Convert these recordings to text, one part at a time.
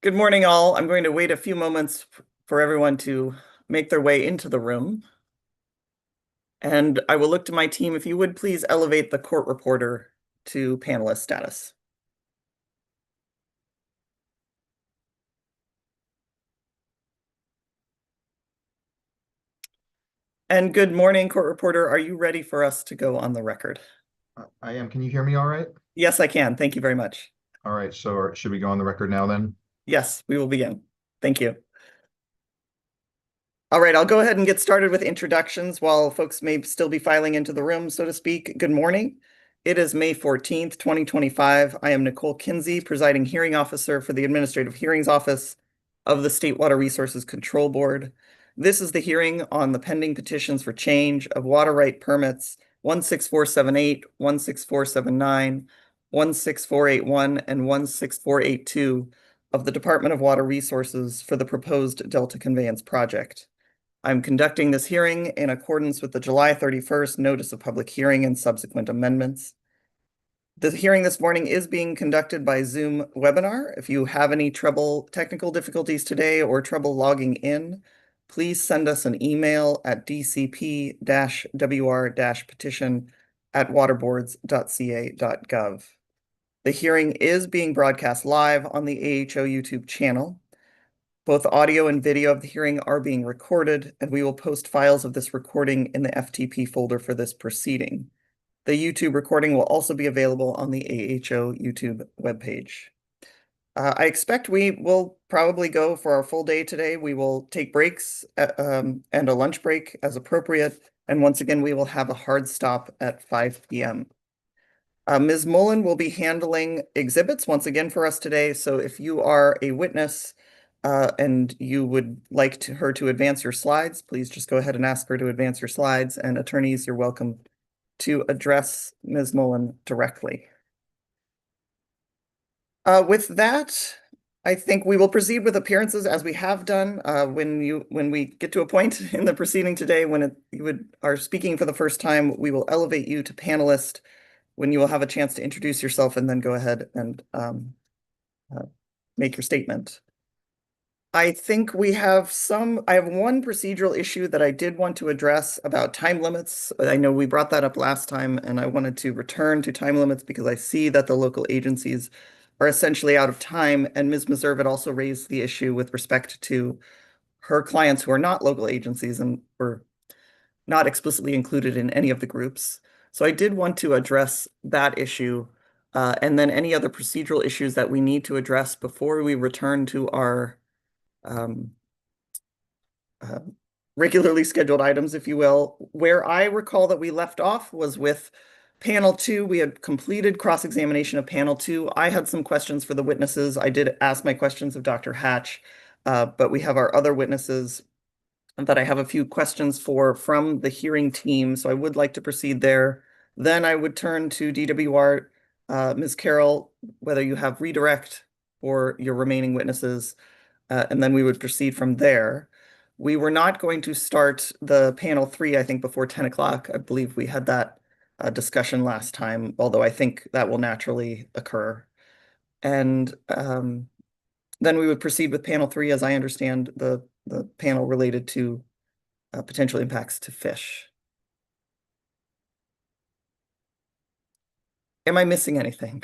Good morning, all. I'm going to wait a few moments for everyone to make their way into the room. And I will look to my team if you would please elevate the court reporter to panelist status. And good morning, court reporter. Are you ready for us to go on the record? I am. Can you hear me all right? Yes, I can. Thank you very much. All right. So should we go on the record now then? Yes, we will begin. Thank you. All right, I'll go ahead and get started with introductions while folks may still be filing into the room, so to speak. Good morning. It is May 14th, 2025. I am Nicole Kinsey, presiding hearing officer for the Administrative Hearings Office of the State Water Resources Control Board. This is the hearing on the pending petitions for change of water right permits 16478, 16479, 16481, and 16482 of the Department of Water Resources for the proposed Delta Conveyance project. I'm conducting this hearing in accordance with the July 31st Notice of Public Hearing and subsequent amendments. The hearing this morning is being conducted by Zoom webinar. If you have any technical difficulties today or trouble logging in, please send us an email at dcp-wr-petition@waterboards.ca.gov. The hearing is being broadcast live on the AHO YouTube channel. Both audio and video of the hearing are being recorded, and we will post files of this recording in the FTP folder for this proceeding. The YouTube recording will also be available on the AHO YouTube webpage. I expect we will probably go for our full day today. We will take breaks and a lunch break as appropriate. And once again, we will have a hard stop at 5 p.m. Ms. Mullen will be handling exhibits once again for us today. So if you are a witness and you would like her to advance your slides, please just go ahead and ask her to advance your slides. And attorneys, you're welcome to address Ms. Mullen directly. With that, I think we will proceed with appearances as we have done. When we get to a point in the proceeding today when you are speaking for the first time, we will elevate you to panelist when you will have a chance to introduce yourself and then go ahead and make your statement. I think I have one procedural issue that I did want to address about time limits. I know we brought that up last time, and I wanted to return to time limits because I see that the local agencies are essentially out of time, and Ms. Meserve had also raised the issue with respect to her clients who are not local agencies and were not explicitly included in any of the groups. So I did want to address that issue, and then any other procedural issues that we need to address before we return to our um, uh, regularly scheduled items, if you will. Where I recall that we left off was with panel 2. We had completed cross-examination of panel 2. I had some questions for the witnesses. I did ask my questions of Dr. Hatch, but we have our other witnesses that I have a few questions for from the hearing team, so I would like to proceed there. Then I would turn to DWR, Ms. Carroll, whether you have redirect for your remaining witnesses, and then we would proceed from there. We were not going to start the panel 3, I think, before 10 o'clock. I believe we had that discussion last time, although I think that will naturally occur. And then we would proceed with panel 3, as I understand the panel related to potential impacts to fish. Am I missing anything?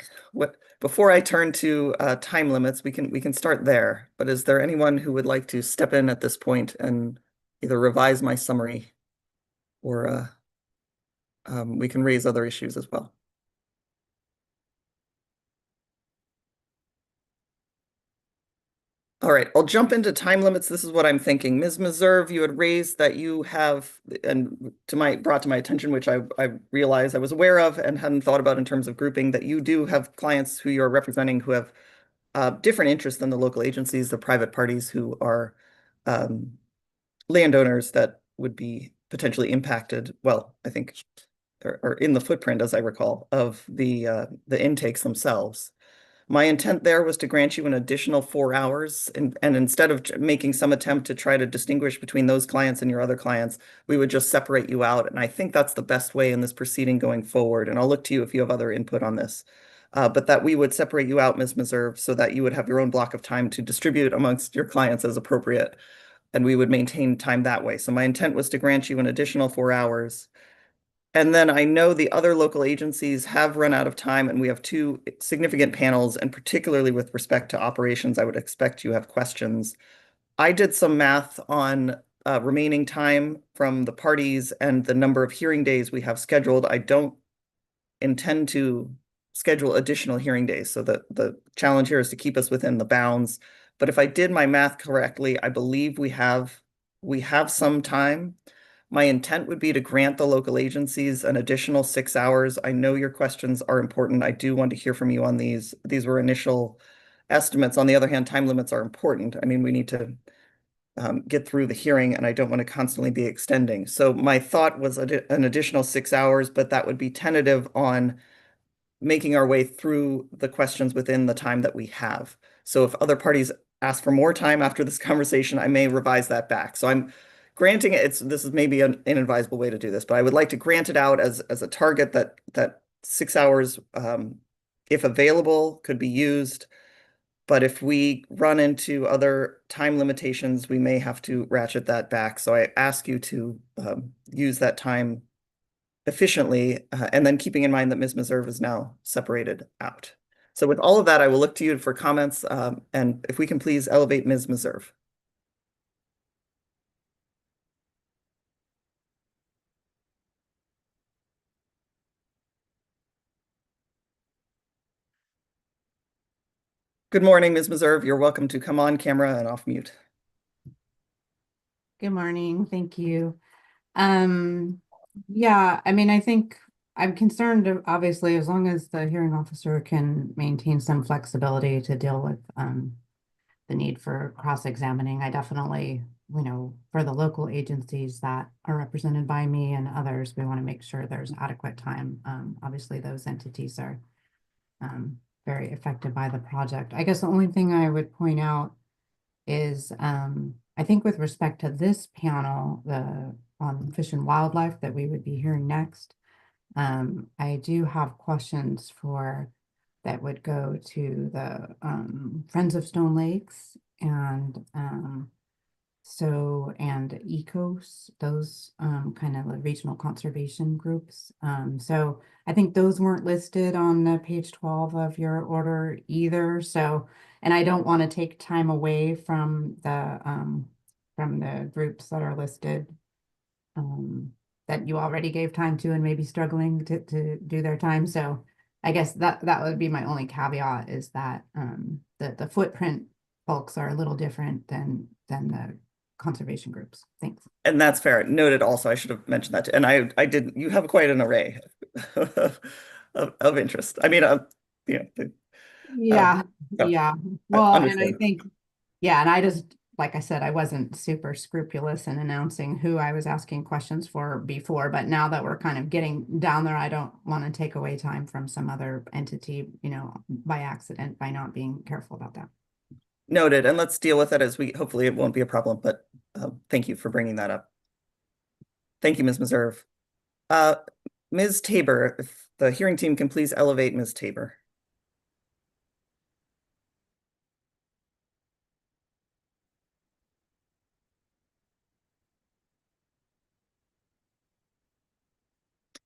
Before I turn to time limits, we can start there. But is there anyone who would like to step in at this point and either revise my summary or we can raise other issues as well? All right, I'll jump into time limits. This is what I'm thinking. Ms. Meserve, you had raised that you have, and brought to my attention, which I realized I was aware of and hadn't thought about in terms of grouping, that you do have clients who you're representing who have different interests than the local agencies, the private parties who are landowners that would be potentially impacted. Well, I think, or in the footprint, as I recall, of the intakes themselves. My intent there was to grant you an additional 4 hours, and instead of making some attempt to try to distinguish between those clients and your other clients, we would just separate you out. And I think that's the best way in this proceeding going forward. And I'll look to you if you have other input on this. but that we would separate you out, Ms. Meserve, so that you would have your own block of time to distribute amongst your clients as appropriate, and we would maintain time that way. So my intent was to grant you an additional 4 hours. And then I know the other local agencies have run out of time, and we have two significant panels, and particularly with respect to operations, I would expect you have questions. I did some math on remaining time from the parties and the number of hearing days we have scheduled. I don't intend to schedule additional hearing days, so the challenge here is to keep us within the bounds. But if I did my math correctly, I believe we have some time. My intent would be to grant the local agencies an additional 6 hours. I know your questions are important. I do want to hear from you on these. These were initial estimates. On the other hand, time limits are important. I mean, we need to get through the hearing, and I don't want to constantly be extending. So my thought was an additional 6 hours, but that would be tentative on making our way through the questions within the time that we have. So if other parties ask for more time after this conversation, I may revise that back. So I'm granting it. This is maybe an inadvisable way to do this, but I would like to grant it out as a target that 6 hours, if available, could be used. But if we run into other time limitations, we may have to ratchet that back. So I ask you to use that time efficiently, and then keeping in mind that Ms. Meserve is now separated out. So with all of that, I will look to you for comments, and if we can please elevate Ms. Meserve. Good morning, Ms. Meserve. You're welcome to come on camera and off mute. Good morning. Thank you. Um, yeah, I mean, I think I'm concerned, obviously, as long as the hearing officer can maintain some flexibility to deal with the need for cross-examining. I definitely, for the local agencies that are represented by me and others, we want to make sure there's adequate time. Obviously, those entities are very affected by the project. I guess the only thing I would point out is I think with respect to this panel, the on fish and wildlife that we would be hearing next, I do have questions for that would go to the Friends of Stone Lakes and and ECOS, those kind of like regional conservation groups. So I think those weren't listed on the page 12 of your order either. So, and I don't want to take time away from the groups that are listed that you already gave time to and maybe struggling to do their time. So I guess that would be my only caveat, is that the footprint folks are a little different than the conservation groups. Thanks. And that's fair. Noted also, I should have mentioned that. And I did, you have quite an array of interest. I mean, Yeah, no, yeah. I Well, and I understand. think, yeah, and I just, like I said, I wasn't super scrupulous in announcing who I was asking questions for before, but now that we're kind of getting down there, I don't want to take away time from some other entity, by accident, by not being careful about that. Noted. And let's deal with it as hopefully it won't be a problem, but thank you for bringing that up. Thank you, Ms. Meserve. Uh, Ms. Tabor, if the hearing team can please elevate Ms. Tabor.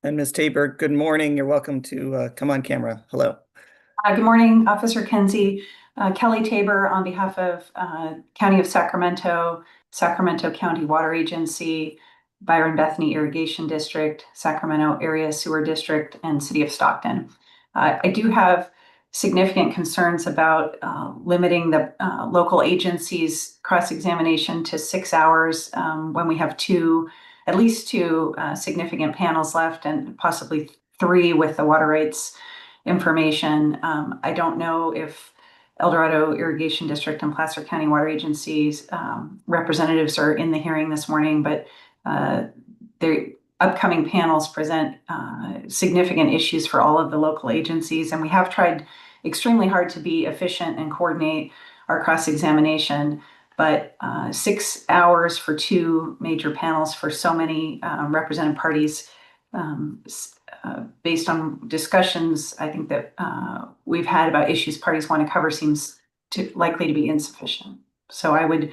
And Ms. Tabor, good morning. You're welcome to come on camera. Hello. Good morning, Officer Kenzie. Kelly Tabor on behalf of County of Sacramento, Sacramento County Water Agency, Byron Bethany Irrigation District, Sacramento Area Sewer District, and City of Stockton. I do have significant concerns about limiting the local agencies' cross-examination to 6 hours when we have at least two significant panels left, and possibly three with the water rights information. I don't know if El Dorado Irrigation District and Placer County Water Agency's representatives are in the hearing this morning, but the upcoming panels present significant issues for all of the local agencies, and we have tried extremely hard to be efficient and coordinate our cross-examination, but 6 hours for two major panels for so many represented parties based on discussions, I think that we've had about issues parties want to cover seems likely to be insufficient. So I would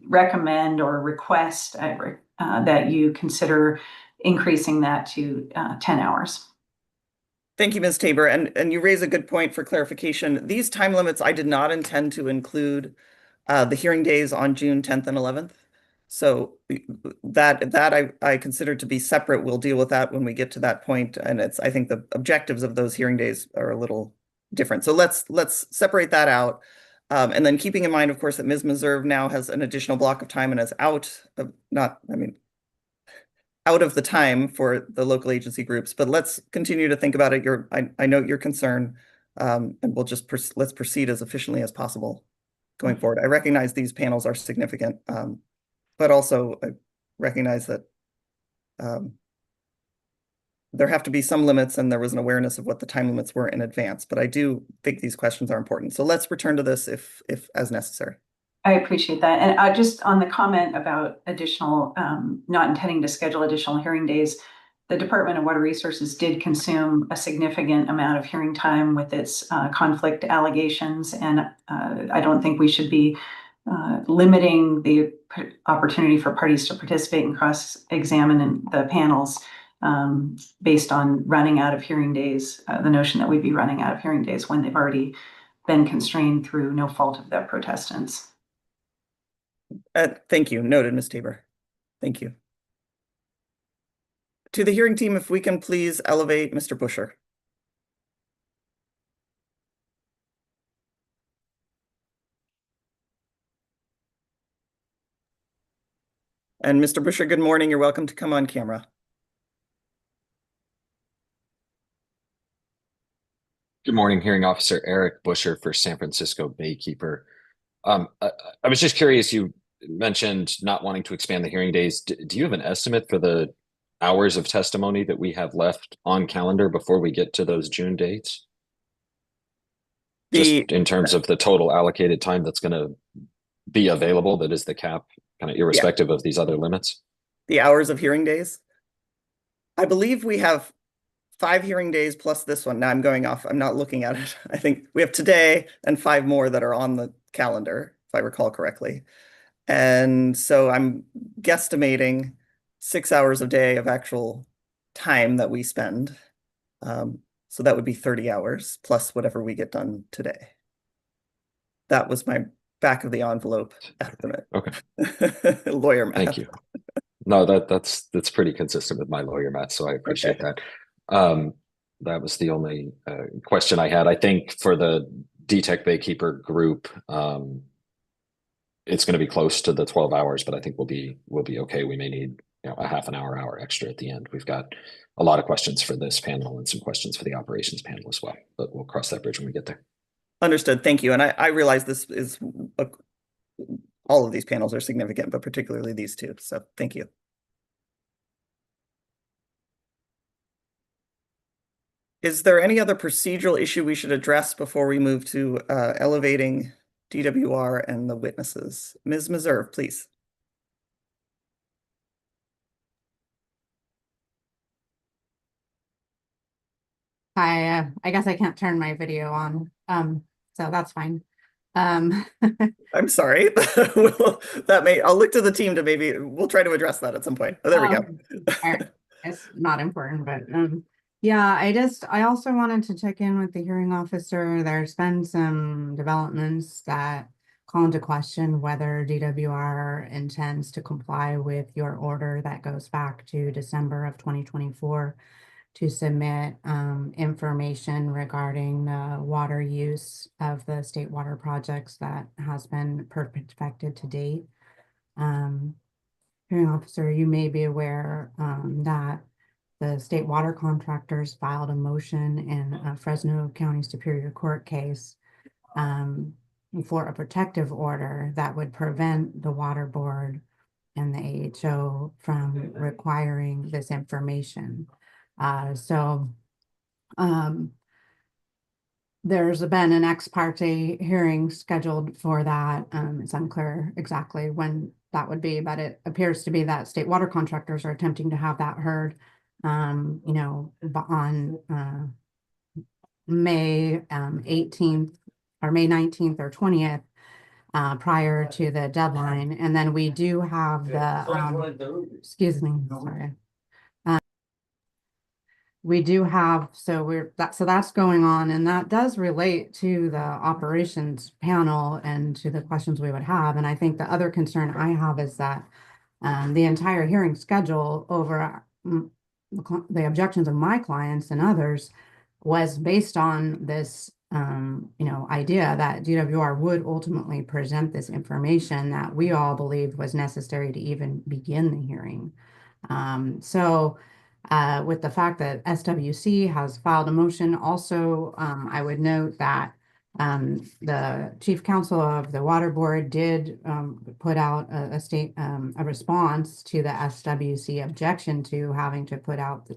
recommend or request that you consider increasing that to 10 hours. Thank you, Ms. Tabor. And you raise a good point for clarification. These time limits, I did not intend to include the hearing days on June 10th and 11th. So that I consider to be separate. We'll deal with that when we get to that point. And I think the objectives of those hearing days are a little different. So let's separate that out. And then keeping in mind, of course, that Ms. Meserve now has an additional block of time and is out of out of the time for the local agency groups, but let's continue to think about it. I note your concern, and we'll just let's proceed as efficiently as possible going forward. I recognize these panels are significant, but also I recognize that there have to be some limits, and there was an awareness of what the time limits were in advance. But I do think these questions are important. So let's return to this if as necessary. I appreciate that. And just on the comment about additional, not intending to schedule additional hearing days, the Department of Water Resources did consume a significant amount of hearing time with its conflict allegations. And I don't think we should be limiting the opportunity for parties to participate and cross-examine in the panels based on running out of hearing days, the notion that we'd be running out of hearing days when they've already been constrained through no fault of the protestants. Thank you. Noted, Ms. Tabor. Thank you. To the hearing team, if we can please elevate Mr. Busher. And Mr. Busher, good morning. You're welcome to come on camera. Good morning, Hearing Officer Eric Busher for San Francisco Baykeeper. I was just curious, you mentioned not wanting to expand the hearing days. Do you have an estimate for the hours of testimony that we have left on calendar before we get to those June dates? Just in terms of the total allocated time that's going to be available, that is the cap, kind of irrespective of these other limits? The hours of hearing days? I believe we have 5 hearing days plus this one. Now I'm going off. I'm not looking at it. I think we have today and 5 more that are on the calendar, if I recall correctly. And so I'm guesstimating 6 hours a day of actual time that we spend. So that would be 30 hours plus whatever we get done today. That was my back of the envelope estimate. Okay. Lawyer math. Thank you. No, that's pretty consistent with my lawyer math, so I appreciate that. That was the only question I had. I think for the DTEC Baykeeper group, it's going to be close to the 12 hours, but I think we'll be okay. We may need a half an hour extra at the end. We've got a lot of questions for this panel and some questions for the operations panel as well, but we'll cross that bridge when we get there. Understood. Thank you. And I realize this is all of these panels are significant, but particularly these two. So thank you. Is there any other procedural issue we should address before we move to elevating DWR and the witnesses? Ms. Meserve, please. Hi, I guess I can't turn my video on, so that's fine. I'm sorry. I'll look to the team to we'll try to address that at some point. Oh, there we go. It's not important, but yeah, I also wanted to check in with the hearing officer. There's been some developments that call into question whether DWR intends to comply with your order that goes back to December of 2024 to submit information regarding the water use of the state water projects that has been perfected to date. Hearing officer, you may be aware that the state water contractors filed a motion in a Fresno County Superior Court case for a protective order that would prevent the water board and the AHO from requiring this information. There's been an ex parte hearing scheduled for that. It's unclear exactly when that would be, but it appears to be that state water contractors are attempting to have that heard you know, on May 18th or May 19th or 20th, prior to the deadline. And then we do have the, excuse me, sorry. We do have, so that's going on, and that does relate to the operations panel and to the questions we would have. And I think the other concern I have is that the entire hearing schedule over the objections of my clients and others was based on this, you know, idea that DWR would ultimately present this information that we all believed was necessary to even begin the hearing. With the fact that SWC has filed a motion, also, I would note that the chief counsel of the water board did put out a response to the SWC objection to having to put out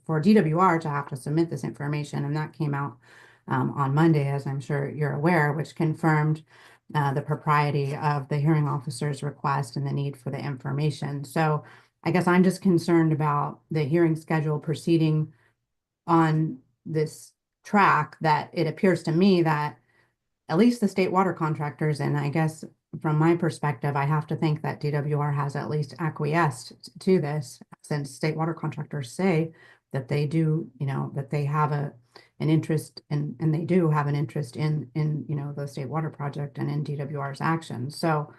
for DWR to have to submit this information, and that came out on Monday, as I'm sure you're aware, which confirmed the propriety of the hearing officer's request and the need for the information. So I guess I'm just concerned about the hearing schedule proceeding on this track, that it appears to me that at least the state water contractors, and I guess from my perspective, I have to think that DWR has at least acquiesced to this, since state water contractors say that they do, you know, that they have an interest and they do have an interest in, you know, the state water project and in DWR's actions. So,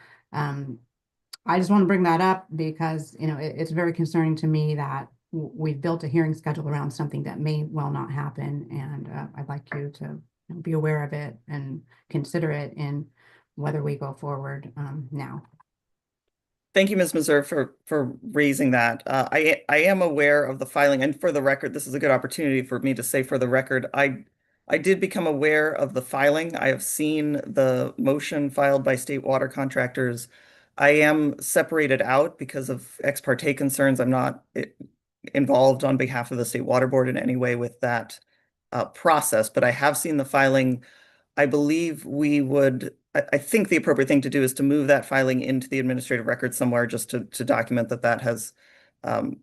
I just want to bring that up because, you know, it's very concerning to me that we've built a hearing schedule around something that may well not happen. And I'd like you to be aware of it and consider it in whether we go forward now. Thank you, Ms. Meserve, for raising that. I am aware of the filing, and for the record, this is a good opportunity for me to say, for the record, I did become aware of the filing. I have seen the motion filed by state water contractors. I am separated out because of ex parte concerns. I'm not involved on behalf of the state water board in any way with that process, but I have seen the filing. I believe I think the appropriate thing to do is to move that filing into the administrative record somewhere, just to document that has, you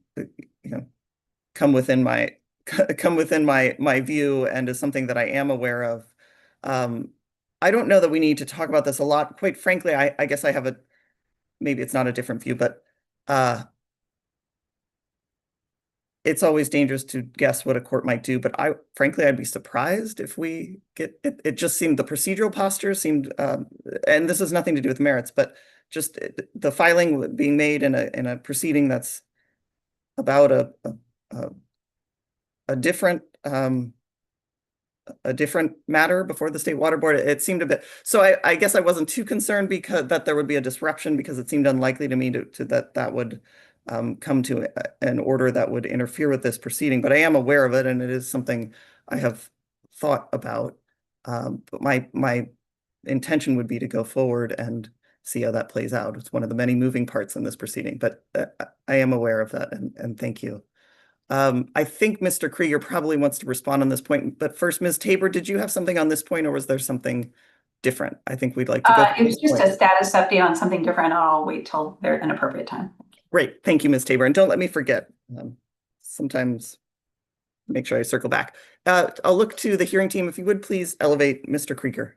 know, come within my view and is something that I am aware of. I don't know that we need to talk about this a lot. Quite frankly, I guess I have maybe it's not a different view, but it's always dangerous to guess what a court might do. But frankly, I'd be surprised if we get it. It just seemed, the procedural posture seemed, and this has nothing to do with merits, but just the filing being made in a proceeding that's about a different matter before the state water board. It seemed a bit, so I guess I wasn't too concerned because that there would be a disruption, because it seemed unlikely to me that would come to an order that would interfere with this proceeding. But I am aware of it, and it is something I have thought about. But my intention would be to go forward and see how that plays out. It's one of the many moving parts in this proceeding, but I am aware of that, and thank you. I think Mr. Krieger probably wants to respond on this point, but first, Ms. Tabor, did you have something on this point, or was there something different? I think we'd like to go. It was just a status update on something different. I'll wait till an appropriate time. Great. Thank you, Ms. Tabor. And don't let me forget. Sometimes make sure I circle back. I'll look to the hearing team. If you would please elevate Mr. Krieger.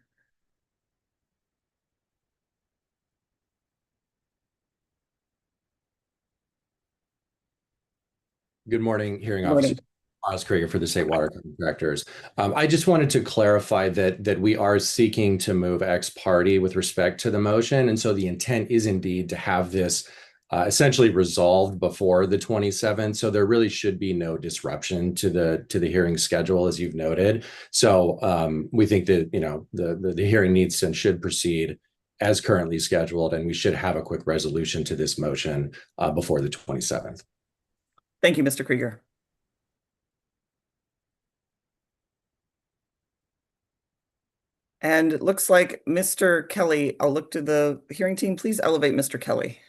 Good morning, hearing Morning. officer. Miles Krieger for the state water contractors. I just wanted to clarify that we are seeking to move ex parte with respect to the motion. And so the intent is indeed to have this essentially resolved before the 27th. So there really should be no disruption to the hearing schedule, as you've noted. So we think that, you know, the hearing needs and should proceed as currently scheduled, and we should have a quick resolution to this motion before the 27th. Thank you, Mr. Krieger. And it looks like Mr. Kelly, I'll look to the hearing team. Please elevate Mr. Kelly.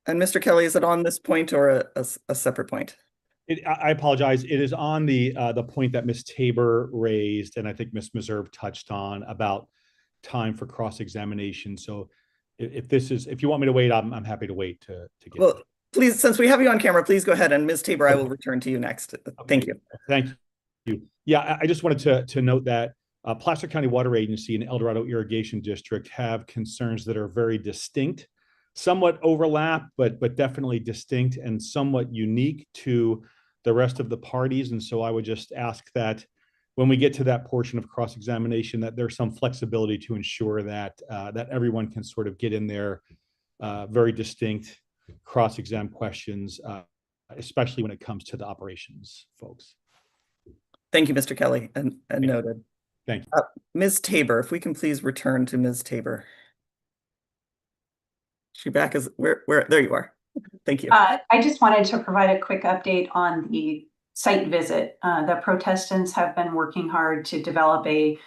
And Mr. Kelly, is it on this point or a separate point? I apologize. It is on the point that Ms. Tabor raised, and I think Ms. Meserve touched on about time for cross-examination. So if you want me to wait, I'm happy to wait to get. Well, please, since we have you on camera, please go ahead. And Ms. Tabor, I will return to you next. Thank you. Thank you. Yeah, I just wanted to note that Placer County Water Agency and El Dorado Irrigation District have concerns that are very distinct, somewhat overlap, but definitely distinct and somewhat unique to the rest of the parties. And so I would just ask that when we get to that portion of cross-examination, that there's some flexibility to ensure that that everyone can sort of get in there very distinct cross-exam questions, especially when it comes to the operations folks. Thank you, Mr. Kelly, and noted. Thank you. Ms. Tabor, if we can please return to Ms. Tabor. She back is where there you are. Thank you. I just wanted to provide a quick update on the site visit. The protestants have been working hard to develop a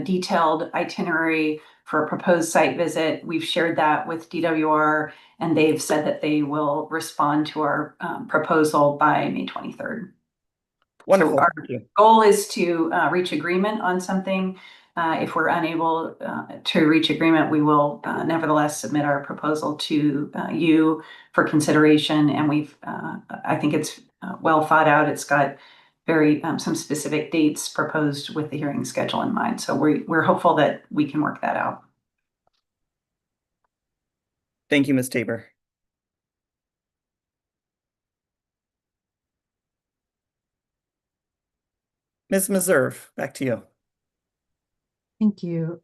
detailed itinerary for a proposed site visit. We've shared that with DWR, and they've said that they will respond to our proposal by May 23rd. Wonderful. So our Thank you. goal is to reach agreement on something. If we're unable to reach agreement, we will nevertheless submit our proposal to you for consideration. And I think it's well thought out. It's got some specific dates proposed with the hearing schedule in mind. So we're hopeful that we can work that out. Thank you, Ms. Tabor. Ms. Meserve, back to you. Thank you.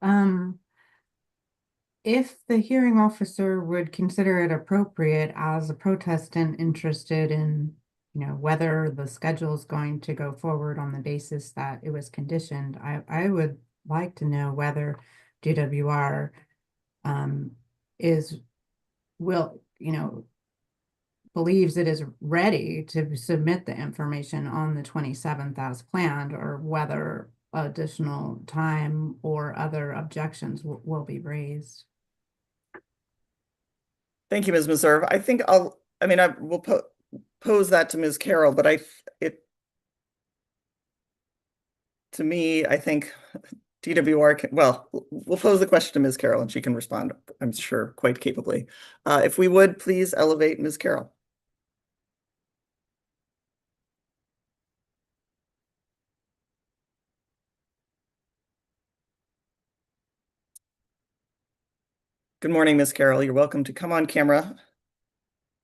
If the hearing officer would consider it appropriate as a protestant interested in, whether the schedule is going to go forward on the basis that it was conditioned, I would like to know whether DWR believes it is ready to submit the information on the 27th as planned, or whether additional time or other objections will be raised. Thank you, Ms. Meserve. I think I will pose that to Ms. Carroll, but to me, I think DWR can, we'll pose the question to Ms. Carroll and she can respond, I'm sure, quite capably. If we would, please elevate Ms. Carroll. Good morning, Ms. Carroll. You're welcome to come on camera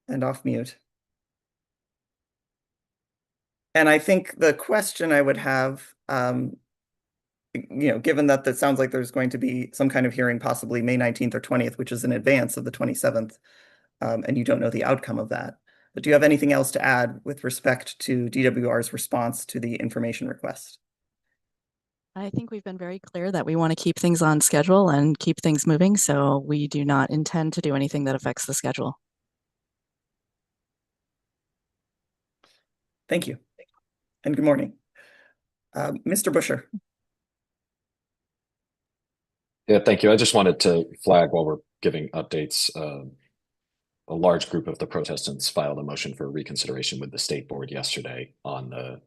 and off mute. And I think the question I would have, given that it sounds like there's going to be some kind of hearing, possibly May 19th or 20th, which is in advance of the 27th, and you don't know the outcome of that. But do you have anything else to add with respect to DWR's response to the information request? I think we've been very clear that we want to keep things on schedule and keep things moving, so we do not intend to do anything that affects the schedule. Thank you. And good morning. Mr. Busher. Yeah, thank you. I just wanted to flag while we're giving updates, a large group of the protestants filed a motion for reconsideration with the state board yesterday on the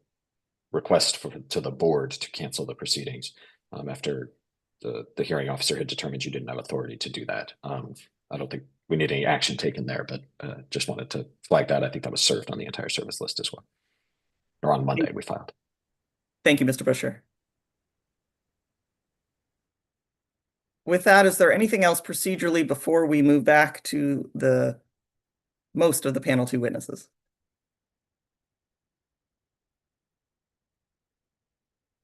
request to the board to cancel the proceedings after the hearing officer had determined you didn't have authority to do that. I don't think we need any action taken there, but just wanted to flag that. I think that was served on the entire service list as well. Or on Monday we filed. Thank you, Mr. Busher. With that, is there anything else procedurally before we move back to most of the panel 2 witnesses?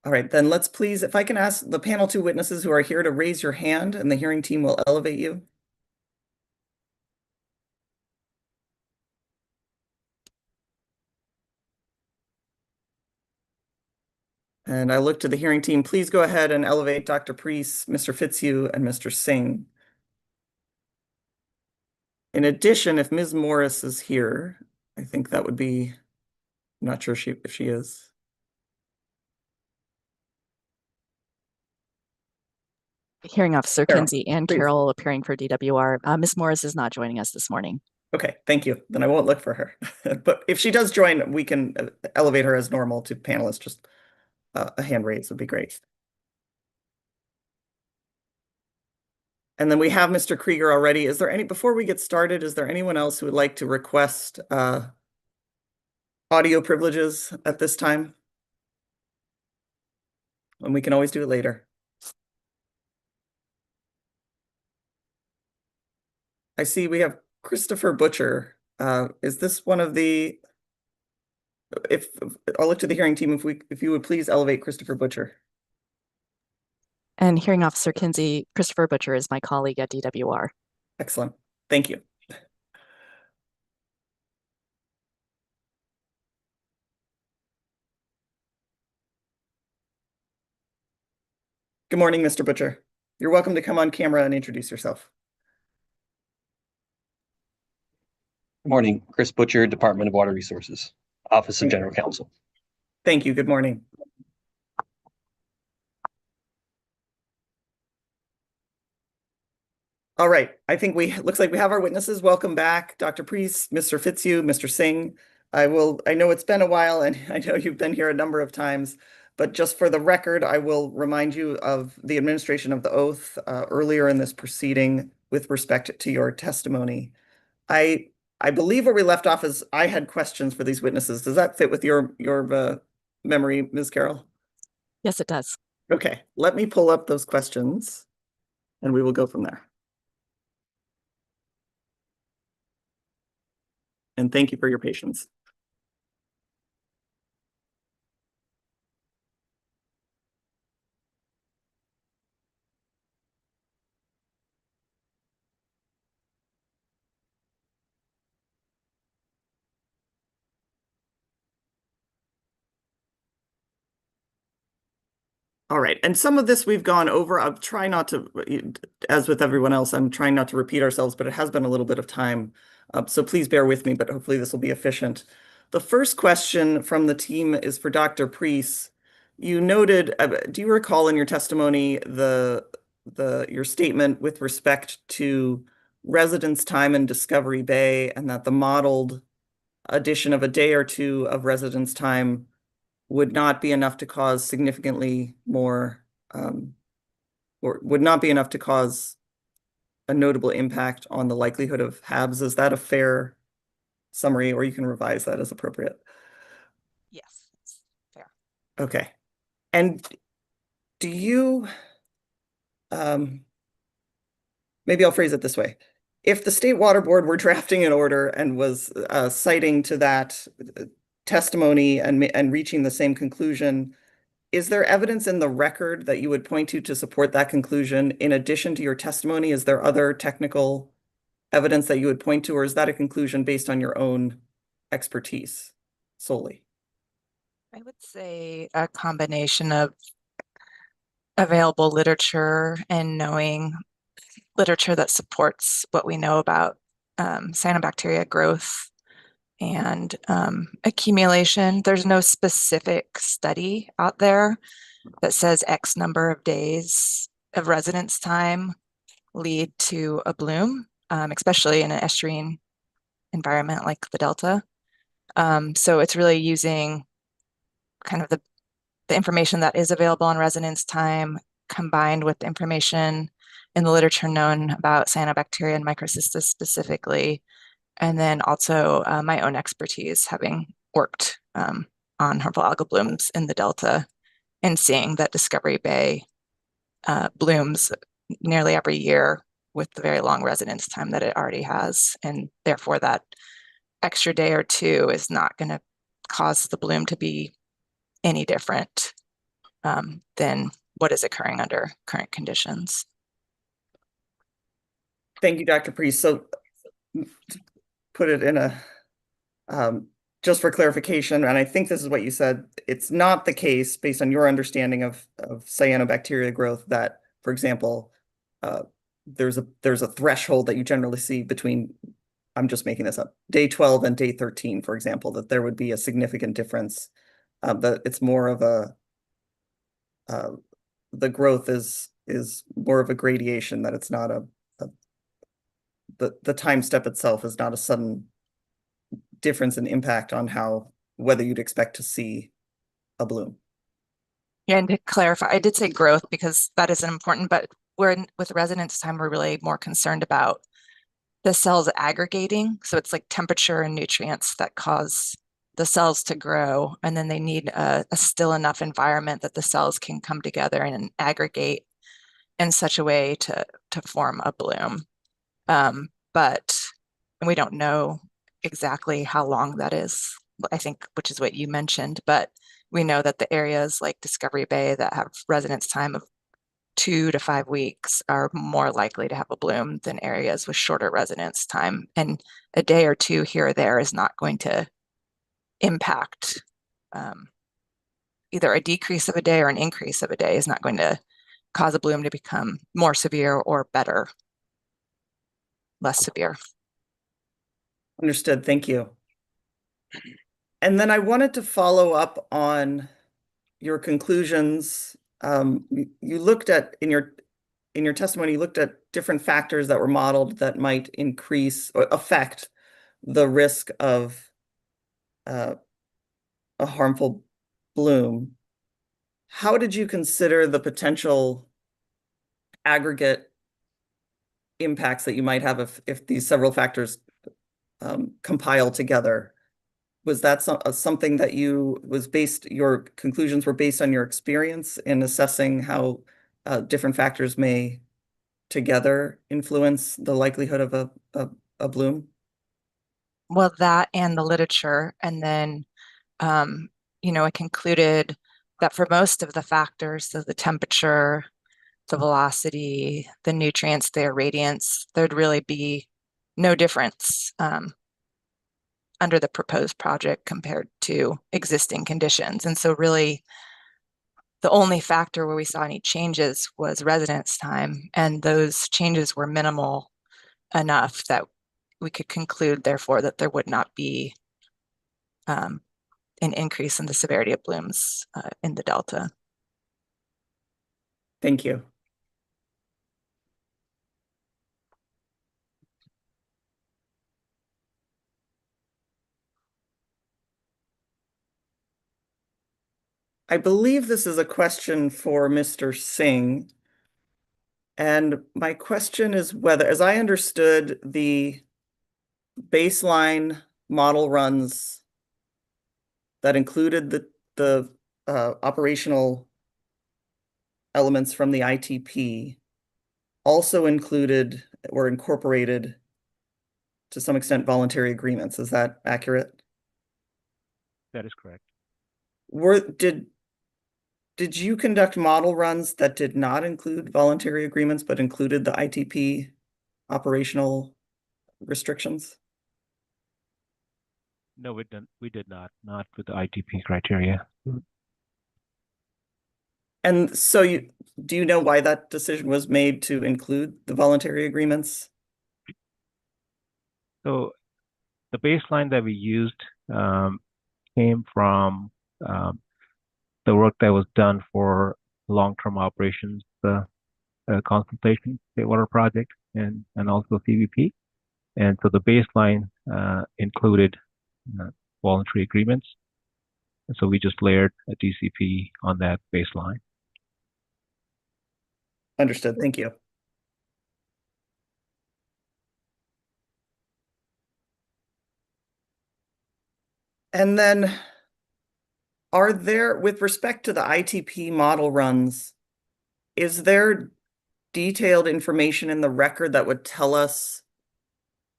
All right, then let's please, if I can ask the panel 2 witnesses who are here to raise your hand and the hearing team will elevate you. And I look to the hearing team. Please go ahead and elevate Dr. Priest, Mr. Fitzhugh, and Mr. Singh. In addition, if Ms. Morris is here, I think that would be, I'm not sure if she is. Hearing Officer Carol, Kinsey and please. Carol appearing for DWR. Ms. Morris is not joining us this morning. Okay, thank you. Then I won't look for her. But if she does join, we can elevate her as normal to panelists. Just a hand raise would be great. And then we have Mr. Krieger already. Is there before we get started, is there anyone else who would like to request audio privileges at this time? And we can always do it later. I see we have Christopher Butcher. Is this one of the, if I'll look to the hearing team, if you would please elevate Christopher Butcher. And Hearing Officer Kinsey, Christopher Butcher is my colleague at DWR. Excellent. Thank you. Good morning, Mr. Butcher. You're welcome to come on camera and introduce yourself. Good morning, Chris Butcher, Department of Water Resources, Office of General Counsel. Thank you. Good morning. All right. I think looks like we have our witnesses. Welcome back, Dr. Priest, Mr. Fitzhugh, Mr. Singh. I know it's been a while and I know you've been here a number of times, but just for the record, I will remind you of the administration of the oath earlier in this proceeding with respect to your testimony. I believe where we left off is I had questions for these witnesses. Does that fit with your memory, Ms. Carroll? Yes, it does. Okay, let me pull up those questions and we will go from there. And thank you for your patience. All right, and some of this we've gone over. I'll try not to, as with everyone else, I'm trying not to repeat ourselves, but it has been a little bit of time. So please bear with me, but hopefully this will be efficient. The first question from the team is for Dr. Priest. You noted, do you recall in your testimony your statement with respect to residence time in Discovery Bay and that the modeled addition of a day or two of residence time would not be enough to cause significantly more, or would not be enough to cause a notable impact on the likelihood of HABs? Is that a fair summary, or you can revise that as appropriate? Yes, it's fair. Okay. And do you, maybe I'll phrase it this way. If the State Water Board were drafting an order and was citing to that testimony and reaching the same conclusion, is there evidence in the record that you would point to support that conclusion? In addition to your testimony, is there other technical evidence that you would point to, or is that a conclusion based on your own expertise solely? I would say a combination of available literature and knowing literature that supports what we know about cyanobacteria growth and accumulation. There's no specific study out there that says X number of days of residence time lead to a bloom, especially in an estuarine environment like the Delta. So it's really using kind of the information that is available on residence time combined with the information in the literature known about cyanobacteria and microcystis specifically, and then also my own expertise having worked on harmful algal blooms in the Delta and seeing that Discovery Bay blooms nearly every year with the very long residence time that it already has. And therefore that extra day or two is not going to cause the bloom to be any different than what is occurring under current conditions. Thank you, Dr. Priest. So to put it in a, just for clarification, and I think this is what you said, it's not the case based on your understanding of cyanobacteria growth that, for example, there's a threshold that you generally see between, I'm just making this up, day 12 and day 13, for example, that there would be a significant difference. That it's more of a, the growth is more of a gradation, that it's not the time step itself is not a sudden difference in impact on whether you'd expect to see a bloom. Yeah, and to clarify, I did say growth because that is important, but with residence time, we're really more concerned about the cells aggregating. So it's like temperature and nutrients that cause the cells to grow, and then they need a still enough environment that the cells can come together and aggregate in such a way to form a bloom. But we don't know exactly how long that is, I think, which is what you mentioned, but we know that the areas like Discovery Bay that have residence time of 2 to 5 weeks are more likely to have a bloom than areas with shorter residence time. And a day or two here or there is not going to impact either a decrease of a day or an increase of a day is not going to cause a bloom to become more severe or better, less severe. Understood. Thank you. And then I wanted to follow up on your conclusions. You looked at in your testimony, you looked at different factors that were modeled that might increase or affect the risk of a harmful bloom. How did you consider the potential aggregate impacts that you might have if these several factors compile together? Was that something that your conclusions were based on your experience in assessing how different factors may together influence the likelihood of a bloom? Well, that and the literature. And then, I concluded that for most of the factors, so the temperature, the velocity, the nutrients, the irradiance, there'd really be no difference under the proposed project compared to existing conditions. And so really the only factor where we saw any changes was residence time, and those changes were minimal enough that we could conclude, therefore, that there would not be an increase in the severity of blooms in the Delta. Thank you. I believe this is a question for Mr. Singh. And my question is whether, as I understood, the baseline model runs that included the operational elements from the ITP also included or incorporated to some extent voluntary agreements. Is that accurate? That is correct. Did you conduct model runs that did not include voluntary agreements but included the ITP operational restrictions? No, we did not with the ITP criteria. And so do you know why that decision was made to include the voluntary agreements? So the baseline that we used came from the work that was done for long-term operations, the consultation state water project, and also CVP. And so the baseline included voluntary agreements. And so we just layered a DCP on that baseline. Understood. Thank you. And then with respect to the ITP model runs, is there detailed information in the record that would tell us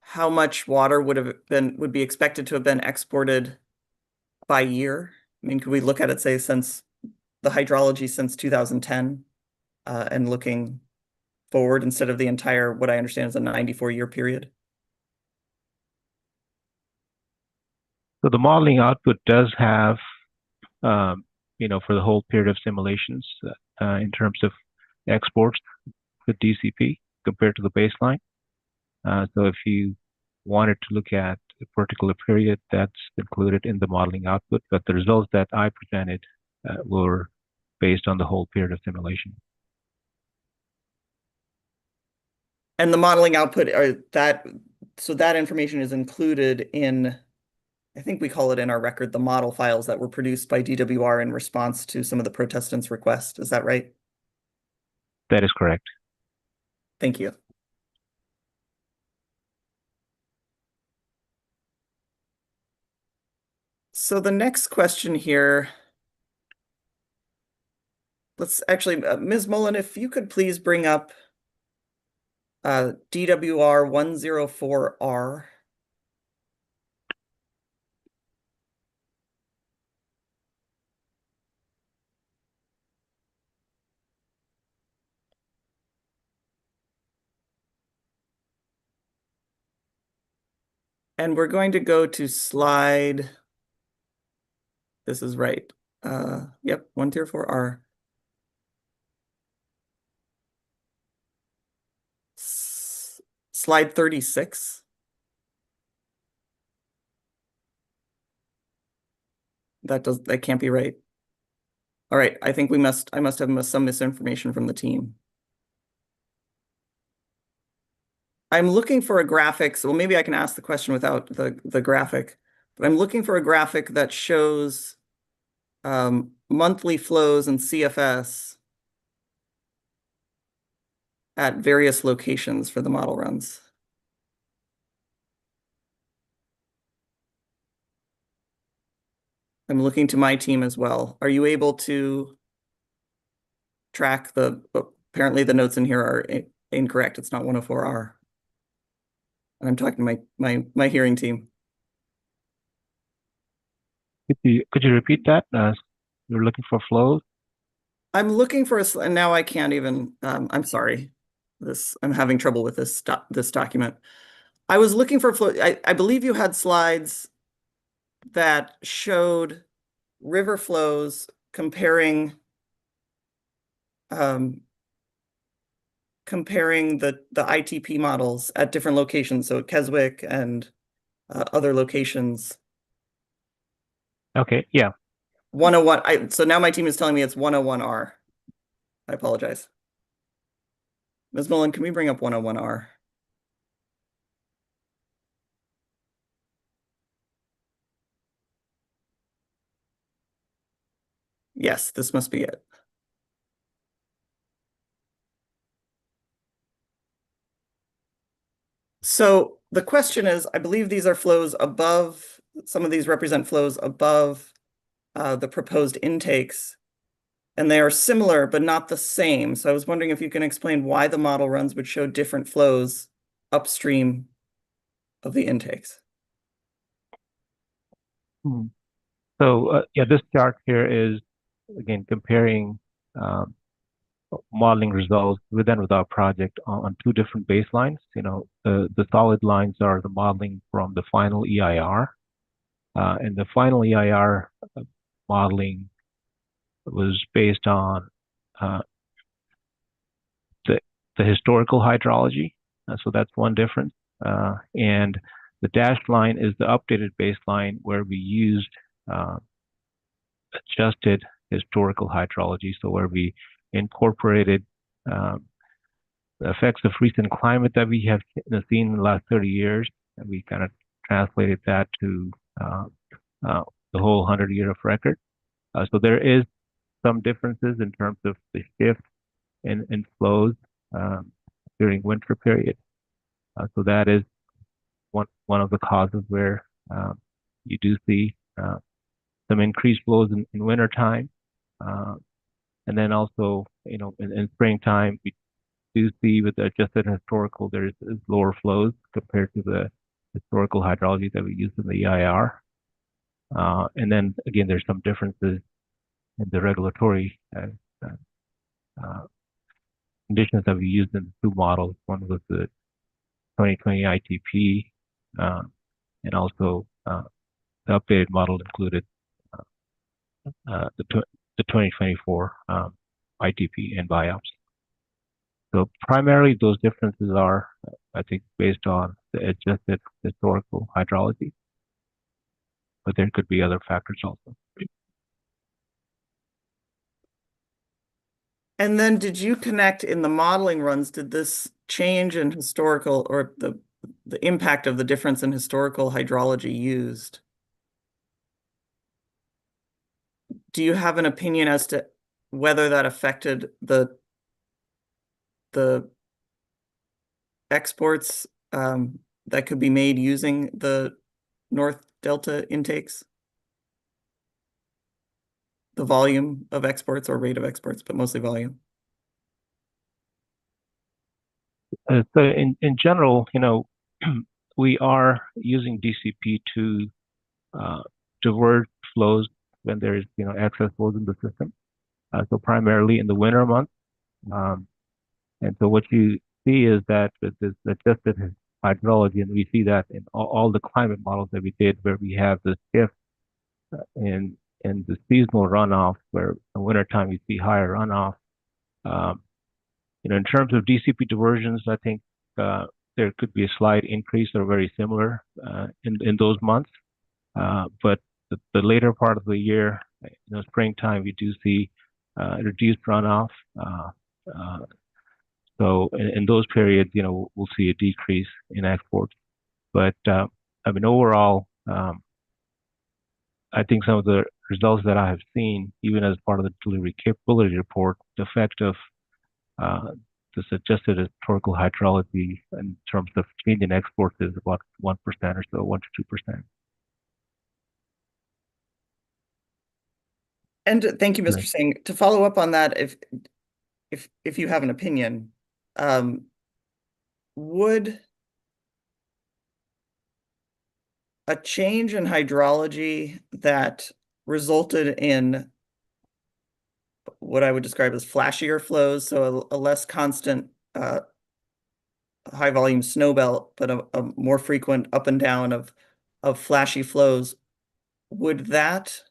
how much water would be expected to have been exported by year? I mean, could we look at it, say, since the hydrology since 2010, and looking forward instead of the entire, what I understand is a 94-year period? So the modeling output does have, for the whole period of simulations, in terms of exports, the DCP compared to the baseline. So if you wanted to look at a particular period, that's included in the modeling output, but the results that I presented were based on the whole period of simulation. And the modeling output, so that information is included in, I think we call it in our record, the model files that were produced by DWR in response to some of the protestants' requests. Is that right? That is correct. Thank you. So the next question here, let's actually, Ms. Mullen, if you could please bring up DWR 104R. And we're going to go to slide. This is right. Yep, 104R. Slide 36. That can't be right. All right, I think I must have some misinformation from the team. I'm looking for a graphic, so maybe I can ask the question without the graphic, but I'm looking for a graphic that shows monthly flows in CFS at various locations for the model runs. I'm looking to my team as well. Are you able to track apparently the notes in here are incorrect. It's not 104R. And I'm talking to my hearing team. Could you repeat that? You're looking for flows? I'm looking for and now I can't even, I'm sorry. I'm having trouble with this document. I was looking for flow. I believe you had slides that showed river flows comparing the ITP models at different locations, so Keswick and other locations. Okay, yeah. 101. So now my team is telling me it's 101R. I apologize. Ms. Mullen, can we bring up 101R? Yes, this must be it. So the question is, I believe these are flows above, some of these represent flows above the proposed intakes, and they are similar but not the same. So I was wondering if you can explain why the model runs would show different flows upstream of the intakes. So yeah, this chart here is again comparing modeling results with and without project on two different baselines. The solid lines are the modeling from the final EIR, and the final EIR modeling was based on the historical hydrology. So that's one difference. And the dashed line is the updated baseline where we used adjusted historical hydrology. So where we incorporated the effects of recent climate that we have seen in the last 30 years, and we kind of translated that to the whole 100 year of record. So there is some differences in terms of the shift in flows during winter period. So that is one of the causes where you do see some increased flows in winter time. And then also, in springtime, we do see with the adjusted historical, there is lower flows compared to the historical hydrology that we use in the EIR. And then again, there's some differences in the regulatory conditions that we used in the two models. One was the 2020 ITP, and also the updated model included the 2024 ITP and BIOPS. So primarily those differences are, I think, based on the adjusted historical hydrology, but there could be other factors also. And then did you connect in the modeling runs, did this change in historical or the impact of the difference in historical hydrology used? Do you have an opinion as to whether that affected the exports that could be made using the North Delta intakes? The volume of exports or rate of exports, but mostly volume. So in general, we are using DCP to divert flows when there is, excess flows in the system. So primarily in the winter months. And so what you see is that with this adjusted hydrology, and we see that in all the climate models that we did, where we have the shift in the seasonal runoff, where in wintertime you see higher runoff. In terms of DCP diversions, I think there could be a slight increase or very similar in those months. But the later part of the year, springtime, we do see reduced runoff. So in those periods, we'll see a decrease in exports. But overall, I think some of the results that I have seen, even as part of the delivery capability report, the effect of this adjusted historical hydrology in terms of change in exports is about 1% or so, 1 to 2%. And thank you, Mr. Right. Singh. To follow up on that, if you have an opinion, would a change in hydrology that resulted in what I would describe as flashier flows, so a less constant high volume snow belt, but a more frequent up and down of flashy flows, would that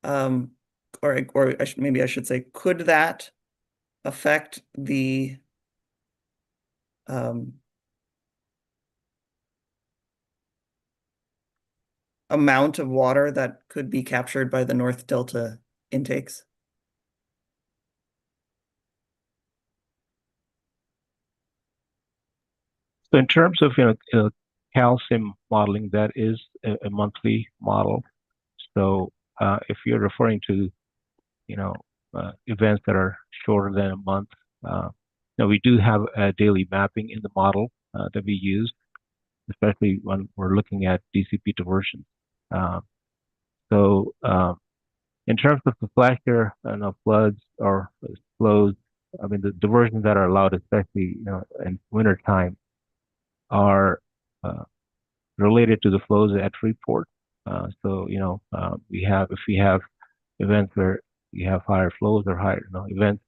maybe I should say, could that affect the amount of water that could be captured by the North Delta intakes? So in terms of calcium modeling, that is a monthly model. So if you're referring to events that are shorter than a month, we do have a daily mapping in the model that we use, especially when we're looking at DCP diversion. So in terms of the flasher floods or flows, the diversions that are allowed, especially in wintertime, are related to the flows at Freeport. So if we have events where you have higher flows or higher events,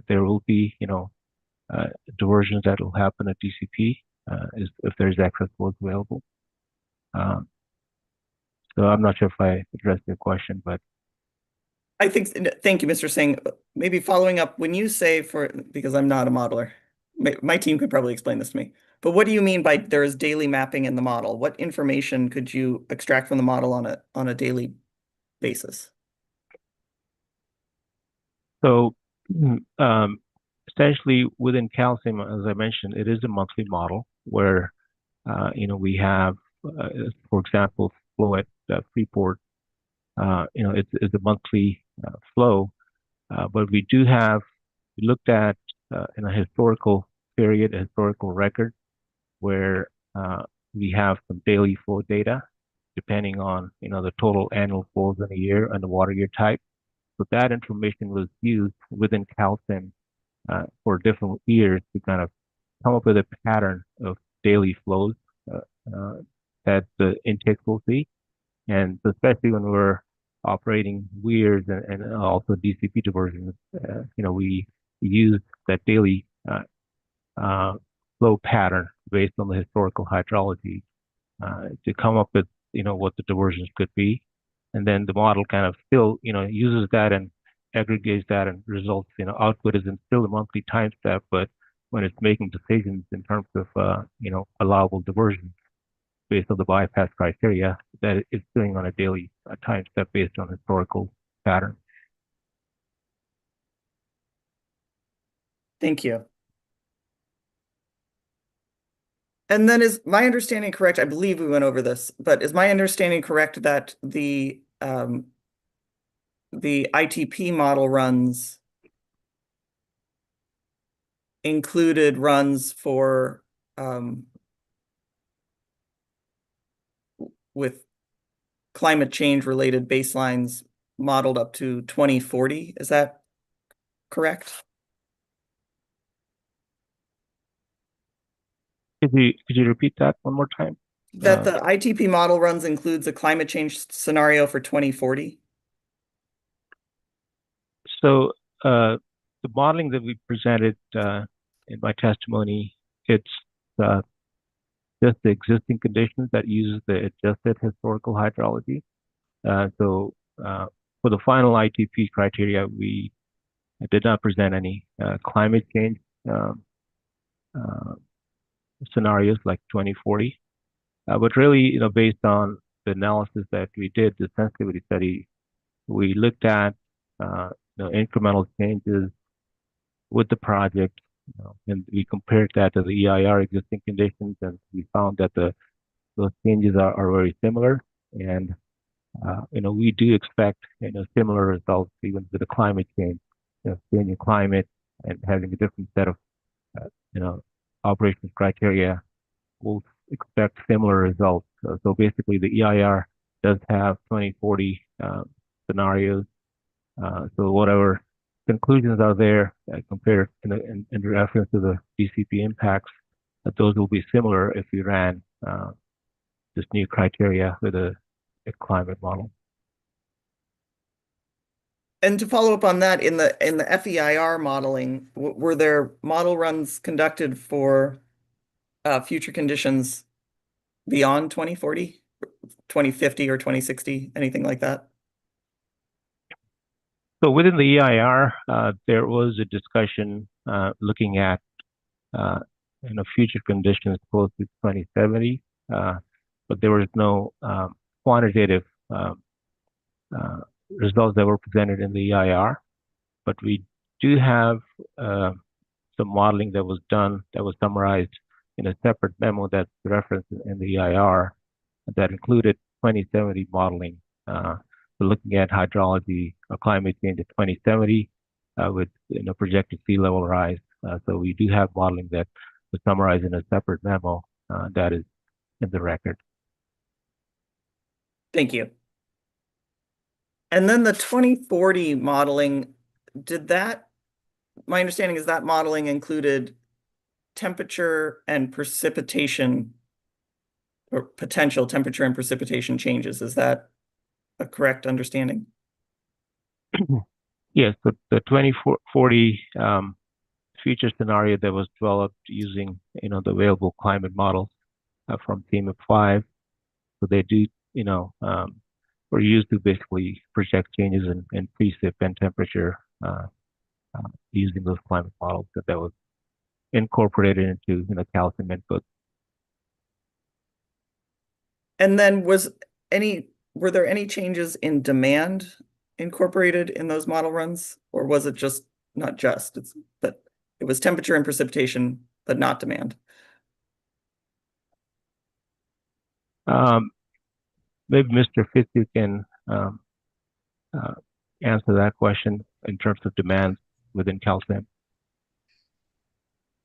there will be diversions that will happen at DCP if there's excess flows available. So I'm not sure if I addressed your question, but I think, thank you, Mr. Singh. Maybe following up, when you say because I'm not a modeler, my team could probably explain this to me, but what do you mean by there is daily mapping in the model? What information could you extract from the model on a daily basis? So essentially within calcium, as I mentioned, it is a monthly model where we have, for example, flow at Freeport. It's a monthly flow, but we looked at in a historical period, a historical record, where we have some daily flow data depending on the total annual flows in a year and the water year type. So that information was used within calcium for different years to kind of come up with a pattern of daily flows that the intakes will see. And especially when we're operating weirs and also DCP diversions, we use that daily flow pattern based on the historical hydrology to come up with what the diversions could be, and then the model kind of still uses that and aggregates that and results output is in still a monthly time step, but when it's making decisions in terms of allowable diversions based on the bypass criteria, that it's doing on a daily time step based on historical pattern. Thank you. And then is my understanding correct? I believe we went over this, but is my understanding correct that the ITP model runs included runs for um, with climate change related baselines modeled up to 2040. Is that correct? Could you repeat that one more time? That the ITP model runs includes a climate change scenario for 2040? So the modeling that we presented in my testimony, it's just the existing conditions that uses the adjusted historical hydrology. So for the final ITP criteria, we did not present any climate change scenarios like 2040. But really, based on the analysis that we did, the sensitivity study, we looked at incremental changes with the project, and we compared that to the EIR existing conditions, and we found that those changes are very similar. And we do expect similar results even with the climate change, changing climate and having a different set of operations criteria. We'll expect similar results. So basically, the EIR does have 2040 scenarios. So whatever conclusions are there compared in reference to the DCP impacts, that those will be similar if we ran this new criteria with a climate model. And to follow up on that, in the FEIR modeling, were there model runs conducted for future conditions beyond 2040, 2050, or 2060, anything like that? So within the EIR, there was a discussion looking at future conditions close to 2070, but there was no quantitative results that were presented in the EIR. But we do have some modeling that was done that was summarized in a separate memo that's referenced in the EIR that included 2070 modeling. So looking at hydrology or climate change in 2070 with projected sea level rise. So we do have modeling that was summarized in a separate memo that is in the record. Thank you. And then the 2040 modeling, my understanding is that modeling included temperature and precipitation, or potential temperature and precipitation changes. Is that a correct understanding? Yes, the 2040 future scenario that was developed using the available climate models from Team of 5. So they do were used to basically project changes in precip and temperature using those climate models that was incorporated into calcium input. And then were there any changes in demand incorporated in those model runs, or was it just but it was temperature and precipitation, but not demand? Maybe Mr. Fitz, you can answer that question in terms of demand within calcium.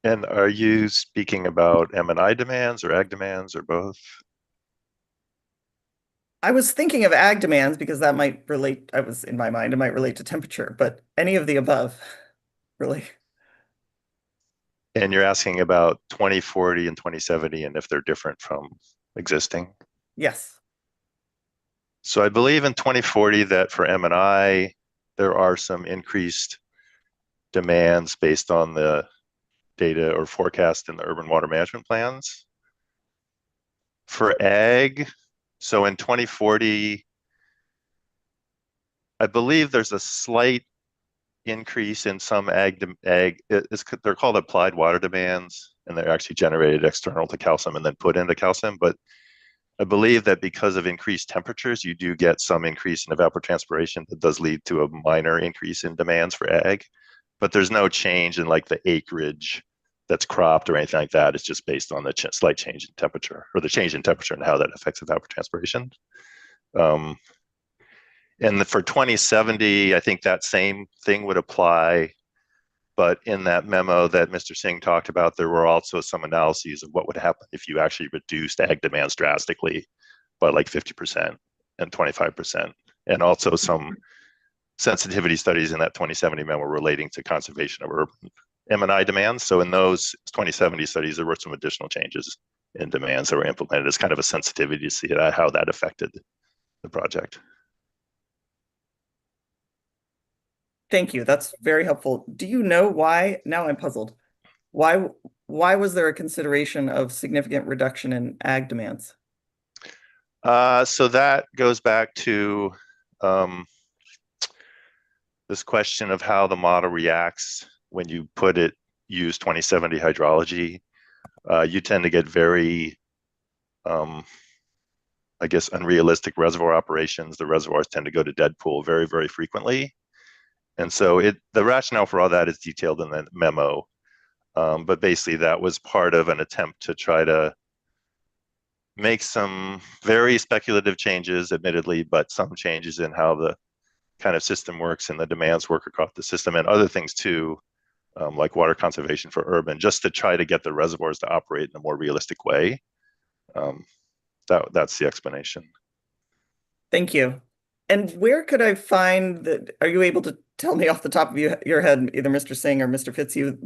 And are you speaking about M&I demands or ag demands or both? I was thinking of ag demands because that might relate, in my mind, it might relate to temperature, but any of the above, really. And you're asking about 2040 and 2070 and if they're different from existing? Yes. So I believe in 2040 that for M&I, there are some increased demands based on the data or forecast in the urban water management plans. For ag, so in 2040, I believe there's a slight increase in some ag. They're called applied water demands, and they're actually generated external to calcium and then put into calcium. But I believe that because of increased temperatures, you do get some increase in evapotranspiration that does lead to a minor increase in demands for ag. But there's no change in like the acreage that's cropped or anything like that. It's just based on the slight change in temperature, or the change in temperature and how that affects evapotranspiration. And for 2070, I think that same thing would apply But in that memo that Mr. Singh talked about, there were also some analyses of what would happen if you actually reduced ag demands drastically by like 50% and 25%, and also some sensitivity studies in that 2070 memo relating to conservation of urban M&I demands. So in those 2070 studies, there were some additional changes in demands that were implemented as kind of a sensitivity to see how that affected the project. Thank you. That's very helpful. Do you know why? Now I'm puzzled. Why was there a consideration of significant reduction in ag demands? So that goes back to this question of how the model reacts when you use 2070 hydrology. You tend to get very, I guess, unrealistic reservoir operations. The reservoirs tend to go to dead pool very, very frequently. And so the rationale for all that is detailed in the memo. But basically that was part of an attempt to try to make some very speculative changes, admittedly, but some changes in how the kind of system works and the demands work across the system, and other things too, like water conservation for urban, just to try to get the reservoirs to operate in a more realistic way. That's the explanation. Thank you. And where could I find that? Are you able to tell me off the top of your head, either Mr. Singh or Mr. Fitzhugh,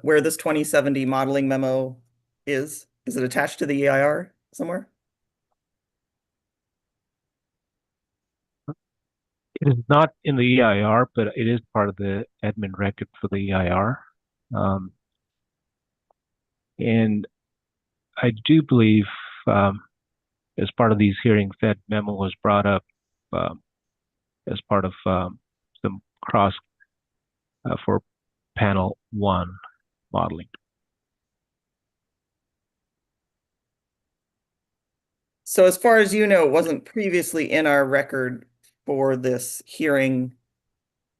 where this 2070 modeling memo is? Is it attached to the EIR somewhere? It is not in the EIR, but it is part of the admin record for the EIR. And I do believe as part of these hearings, that memo was brought up as part of some cross for panel 1 modeling. So as far as you know, it wasn't previously in our record for this hearing.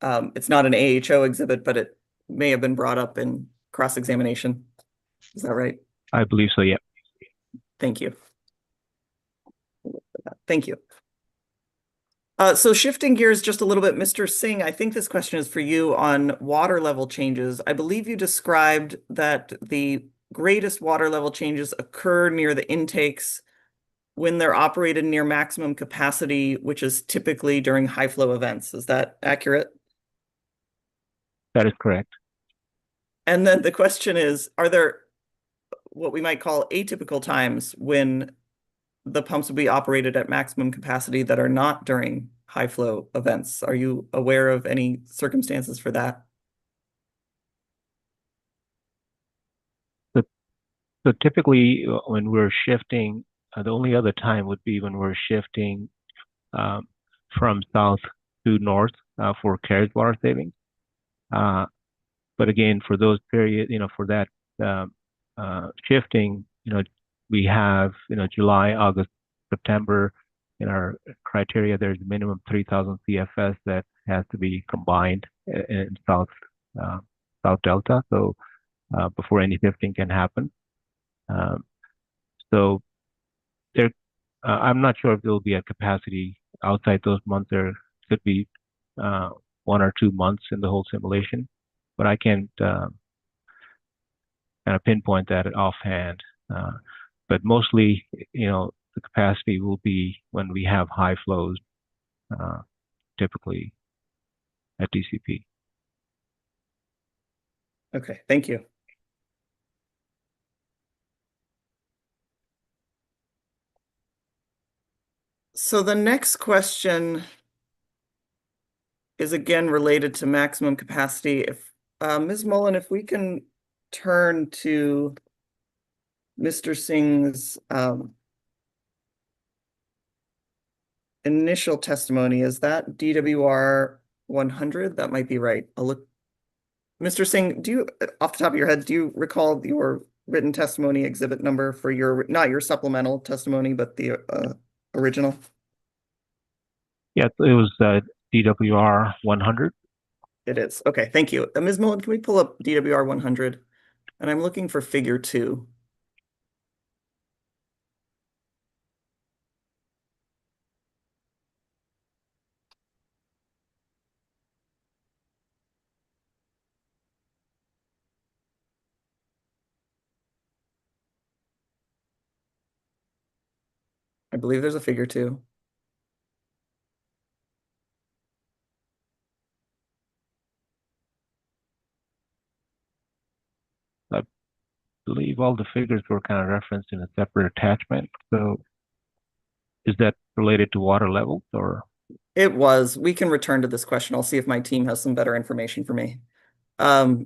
It's not an AHO exhibit, but it may have been brought up in cross-examination. Is that right? I believe so, yeah. Thank you. Thank you. So shifting gears just a little bit, Mr. Singh, I think this question is for you on water level changes. I believe you described that the greatest water level changes occur near the intakes when they're operated near maximum capacity, which is typically during high flow events. Is that accurate? That is correct. And then the question is, are there what we might call atypical times when the pumps will be operated at maximum capacity that are not during high flow events? Are you aware of any circumstances for that? So typically when we're shifting, the only other time would be when we're shifting from south to north for carriage water saving. But again, for those periods, for that shifting, we have, July, August, September in our criteria. There's minimum 3,000 CFS that has to be combined in South Delta. So before any shifting can happen. So there, I'm not sure if there will be a capacity outside those months. There could be 1 or 2 months in the whole simulation, but I can't kind of pinpoint that offhand. But mostly, the capacity will be when we have high flows, typically at DCP. Okay, thank you. So the next question is again related to maximum capacity. If Ms. Mullen, if we can turn to Mr. Singh's initial testimony, is that DWR 100? That might be right. I'll look. Mr. Singh, off the top of your head, do you recall your written testimony exhibit number for not your supplemental testimony, but the original? Yeah, it was DWR 100. It is. Okay, thank you. Ms. Mullen, can we pull up DWR 100? And I'm looking for figure 2. I believe there's a figure too. I believe all the figures were kind of referenced in a separate attachment. So is that related to water levels or? It was. We can return to this question. I'll see if my team has some better information for me. Let's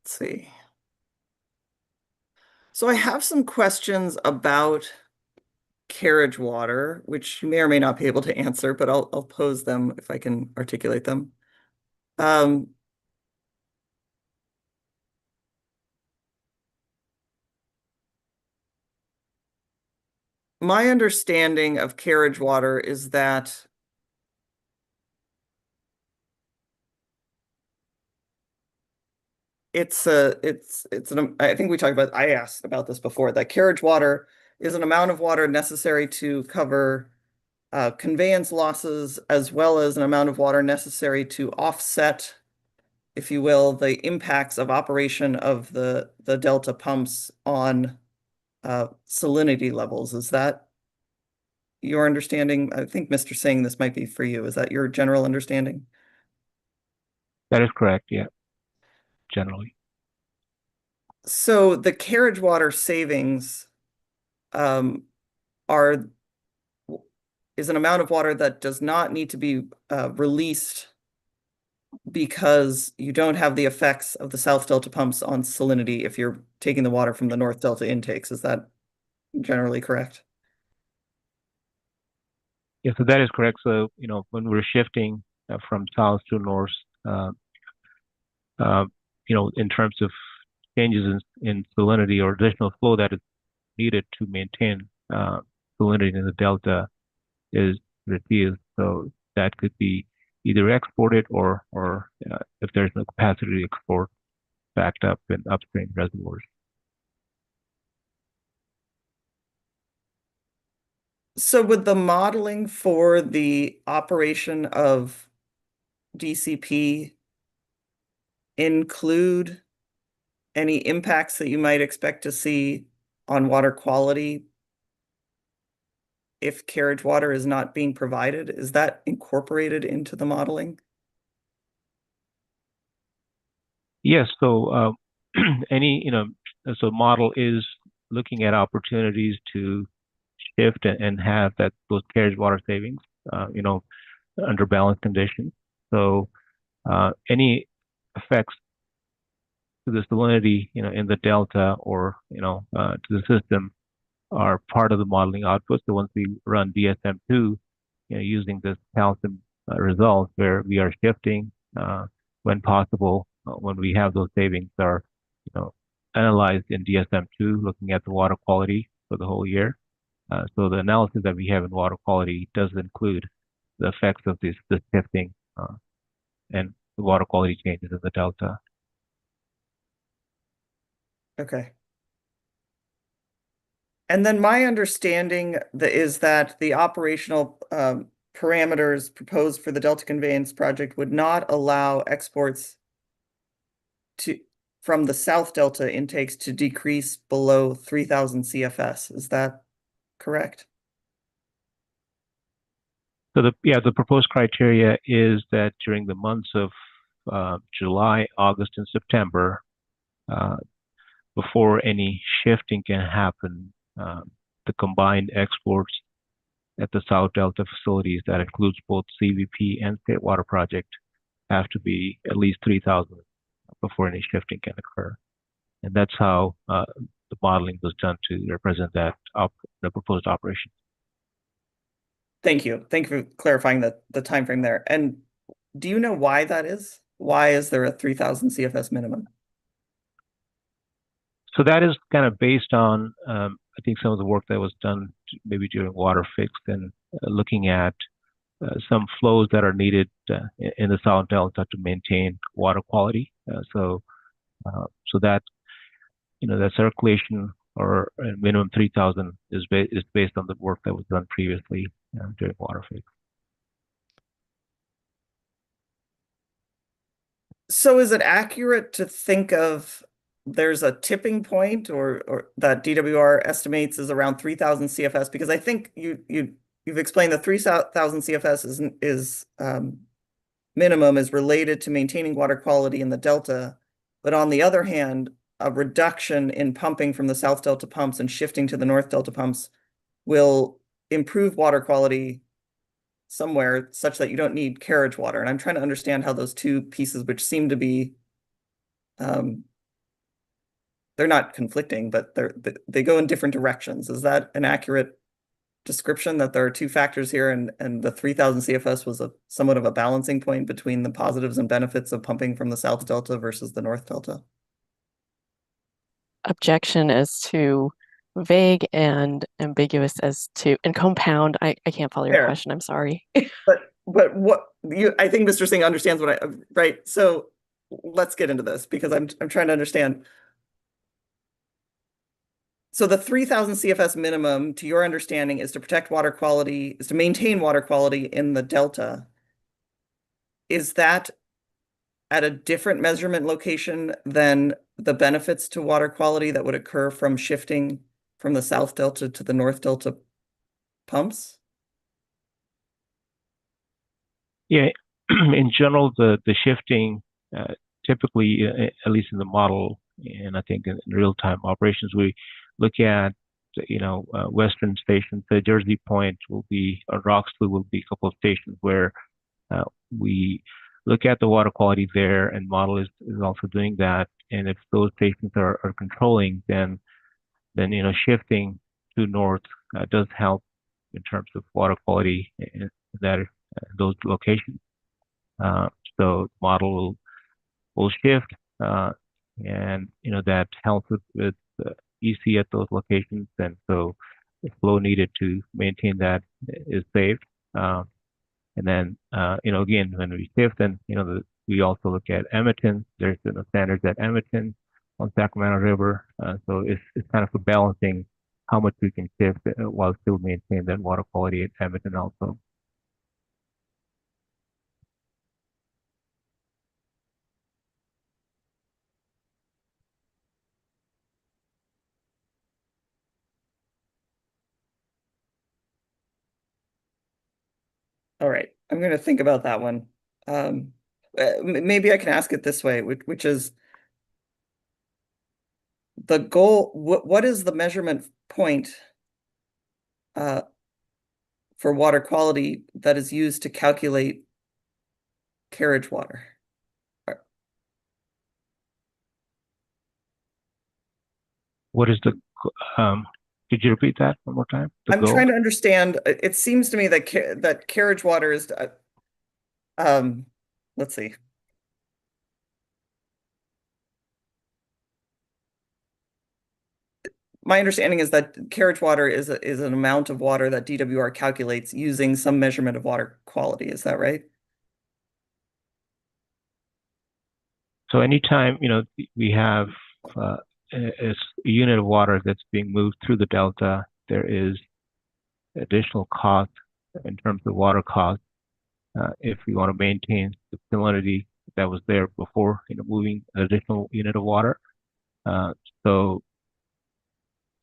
see. So I have some questions about carriage water, which you may or may not be able to answer, but I'll pose them if I can articulate them. Um, my understanding of carriage water is that I think we talked about, I asked about this before, that carriage water is an amount of water necessary to cover conveyance losses, as well as an amount of water necessary to offset, if you will, the impacts of operation of the delta pumps on salinity levels. Is that your understanding? I think Mr. Singh, this might be for you. Is that your general understanding? That is correct, yeah, generally. So the carriage water savings are is an amount of water that does not need to be released because you don't have the effects of the South Delta pumps on salinity if you're taking the water from the North Delta intakes. Is that generally correct? Yeah, so that is correct. So, when we're shifting from south to north, in terms of changes in salinity or additional flow that is needed to maintain salinity in the delta is reduced. So that could be either exported or if there's no capacity to export, backed up in upstream reservoirs. So would the modeling for the operation of DCP include any impacts that you might expect to see on water quality if carriage water is not being provided? Is that incorporated into the modeling? Yes. So so model is looking at opportunities to shift and have those carriage water savings, under balanced conditions. So any effects to the salinity, in the delta or to the system are part of the modeling outputs. So once we run DSM-2, using this calcium results where we are shifting when possible, when we have those savings are, analyzed in DSM-2, looking at the water quality for the whole year. So the analysis that we have in water quality does include the effects of this shifting and the water quality changes in the delta. Okay. And then my understanding is that the operational parameters proposed for the Delta Conveyance project would not allow exports from the South Delta intakes to decrease below 3,000 CFS. Is that correct? So the proposed criteria is that during the months of July, August, and September, before any shifting can happen, the combined exports at the South Delta facilities, that includes both CVP and State Water Project, have to be at least 3,000 before any shifting can occur. And that's how the modeling was done to represent the proposed operation. Thank you. Thank you for clarifying the time frame there. And do you know why that is? Why is there a 3,000 CFS minimum? So that is kind of based on, I think, some of the work that was done maybe during water fix and looking at some flows that are needed in the South Delta to maintain water quality. So that that circulation or minimum 3,000 is based on the work that was done previously during water fix. So is it accurate to think of there's a tipping point or that DWR estimates is around 3,000 CFS, because I think you've explained the 3,000 CFS is minimum is related to maintaining water quality in the delta. But on the other hand, a reduction in pumping from the South Delta pumps and shifting to the North Delta pumps will improve water quality somewhere such that you don't need carriage water. And I'm trying to understand how those two pieces, which seem to be, they're not conflicting, but they go in different directions. Is that an accurate description, that there are two factors here, and the 3,000 CFS was somewhat of a balancing point between the positives and benefits of pumping from the South Delta versus the North Delta? Objection as to vague and ambiguous as to, and compound. I can't follow your Fair. question. I'm sorry. But what I think Mr. Singh understands what right. So let's get into this, because I'm trying to understand. So the 3,000 CFS minimum, to your understanding, is to protect water quality, is to maintain water quality in the delta. Is that at a different measurement location than the benefits to water quality that would occur from shifting from the South Delta to the North Delta pumps? Yeah, in general, the shifting typically, at least in the model, and I think in real-time operations, we look at Western stations. The Jersey Point will be, or Roxley will be a couple of stations where we look at the water quality there, and model is also doing that. And if those stations are controlling, then shifting to north does help in terms of water quality in those locations. So model will shift, and that helps with EC at those locations, and so the flow needed to maintain that is saved. And then again, when we shift, then we also look at Edmonton. There's standards at Edmonton on Sacramento River, so it's kind of a balancing how much we can shift while still maintain that water quality at Edmonton also. All right, I'm going to think about that one. Maybe I can ask it this way, which is the goal. What is the measurement point for water quality that is used to calculate carriage water? What is the could you repeat that one more time? I'm trying to understand. It seems to me that carriage water is, let's see. My understanding is that carriage water is an amount of water that DWR calculates using some measurement of water quality. Is that right? So anytime we have a unit of water that's being moved through the delta, there is additional cost in terms of water cost if we want to maintain the salinity that was there before moving an additional unit of water. So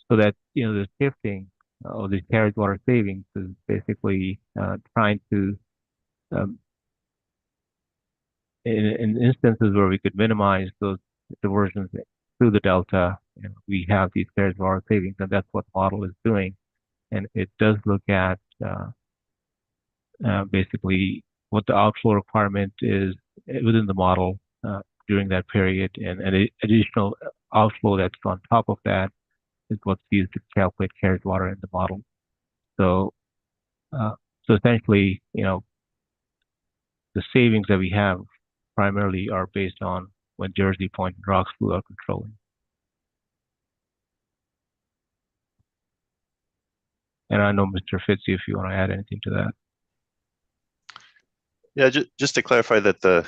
that the shifting of the carriage water savings is basically trying to in instances where we could minimize those diversions through the delta, we have these carriage water savings, and that's what model is doing. And it does look at basically what the outflow requirement is within the model during that period, and an additional outflow that's on top of that is what's used to calculate carriage water in the model. So essentially, the savings that we have primarily are based on when Jersey Point and Roxley are controlling. And I know Mr. Fitzy, if you want to add anything to that. Yeah, just to clarify that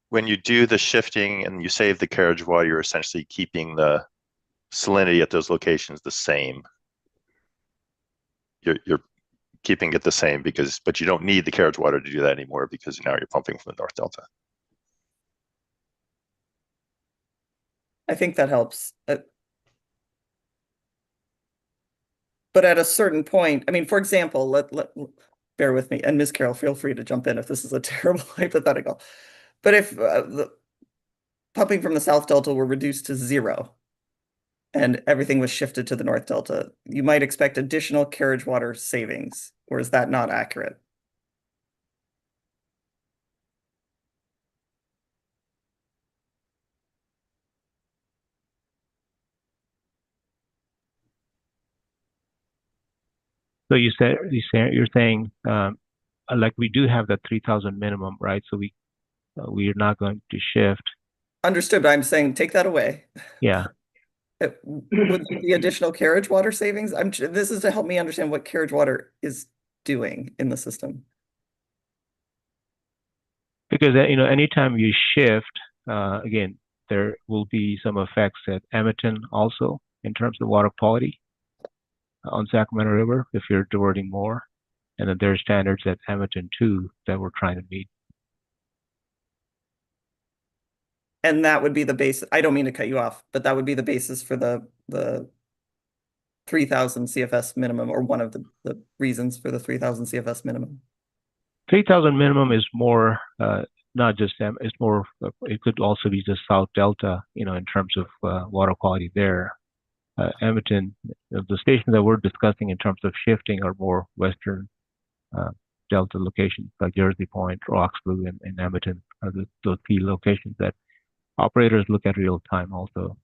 when you do the shifting and you save the carriage water, you're essentially keeping the salinity at those locations the same. You're keeping it the same but you don't need the carriage water to do that anymore because now you're pumping from the North Delta. I think that helps. But at a certain point, I mean, for example, bear with me, and Ms. Carroll, feel free to jump in if this is a terrible hypothetical. But if the pumping from the South Delta were reduced to 0 and everything was shifted to the North Delta, you might expect additional carriage water savings, or is that not accurate? So you're saying like we do have that 3,000 minimum, right? So we are not going to shift. Understood, but I'm saying take that away. Yeah. Would there be additional carriage water savings? This is to help me understand what carriage water is doing in the system. Because anytime you shift, again, there will be some effects at Edmonton also in terms of water quality on Sacramento River if you're diverting more. And then there's standards at Edmonton too that we're trying to meet. And that would be the base. I don't mean to cut you off, but that would be the basis for the 3,000 CFS minimum, or one of the reasons for the 3,000 CFS minimum. 3,000 minimum is more, not just them, it's more, it could also be the South Delta, in terms of water quality there. Edmonton, the stations that we're discussing in terms of shifting are more Western Delta locations like Jersey Point, Roxborough, and Edmonton are those key locations that operators look at real time also.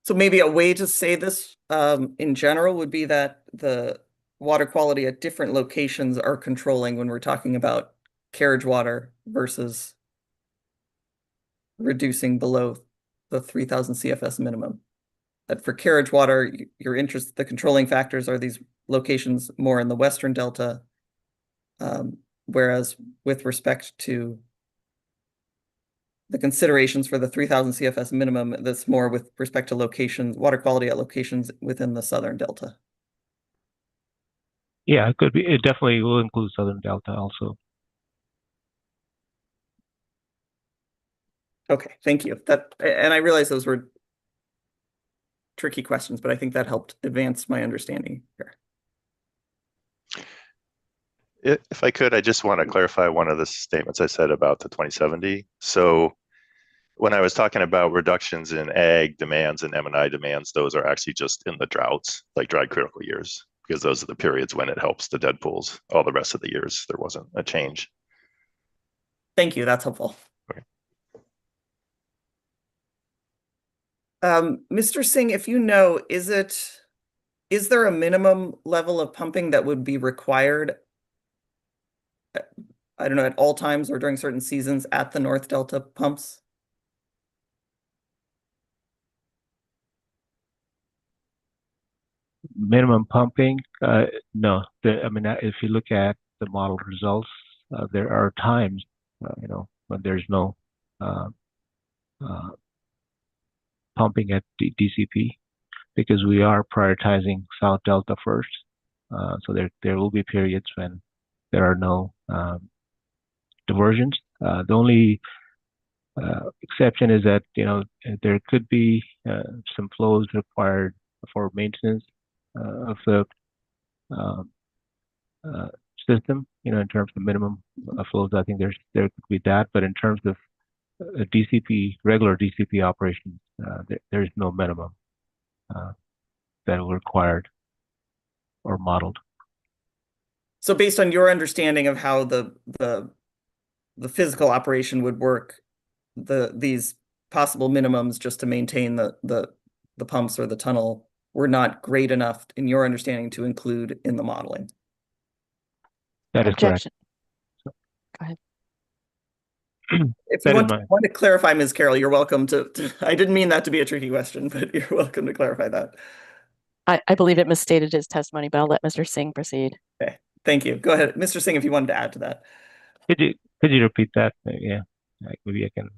So maybe a way to say this in general would be that the water quality at different locations are controlling when we're talking about carriage water versus reducing below the 3,000 CFS minimum. That for carriage water, the controlling factors are these locations more in the Western Delta, whereas with respect to the considerations for the 3,000 CFS minimum, that's more with respect to locations, water quality at locations within the Southern Delta. Yeah, it could be. It definitely will include Southern Delta also. Okay, thank you. And I realize those were tricky questions, but I think that helped advance my understanding here. If I could, I just want to clarify one of the statements I said about the 2070. So when I was talking about reductions in ag demands and M&I demands, those are actually just in the droughts, like dry critical years, because those are the periods when it helps the dead pools. All the rest of the years, there wasn't a change. Thank you, that's helpful. Okay. Mr. Singh, if you know, is there a minimum level of pumping that would be required, I don't know, at all times or during certain seasons at the North Delta pumps? Minimum pumping, no. If you look at the model results, there are times, when there's no pumping at DCP, because we are prioritizing South Delta first. So there will be periods when there are no diversions. The only exception is that there could be some flows required for maintenance of the system. In terms of minimum flows, I think there could be that. But in terms of regular DCP operations, there is no minimum that are required or modeled. So based on your understanding of how the physical operation would work, these possible minimums just to maintain the pumps or the tunnel were not great enough in your understanding to include in the modeling. That is correct. Go ahead. If you want to clarify, Ms. Carroll, you're welcome to. I didn't mean that to be a tricky question, but you're welcome to clarify that. I believe it misstated his testimony, but I'll let Mr. Singh proceed. Okay, thank you. Go ahead, Mr. Singh, if you wanted to add to that. Could you repeat that? Yeah, maybe I can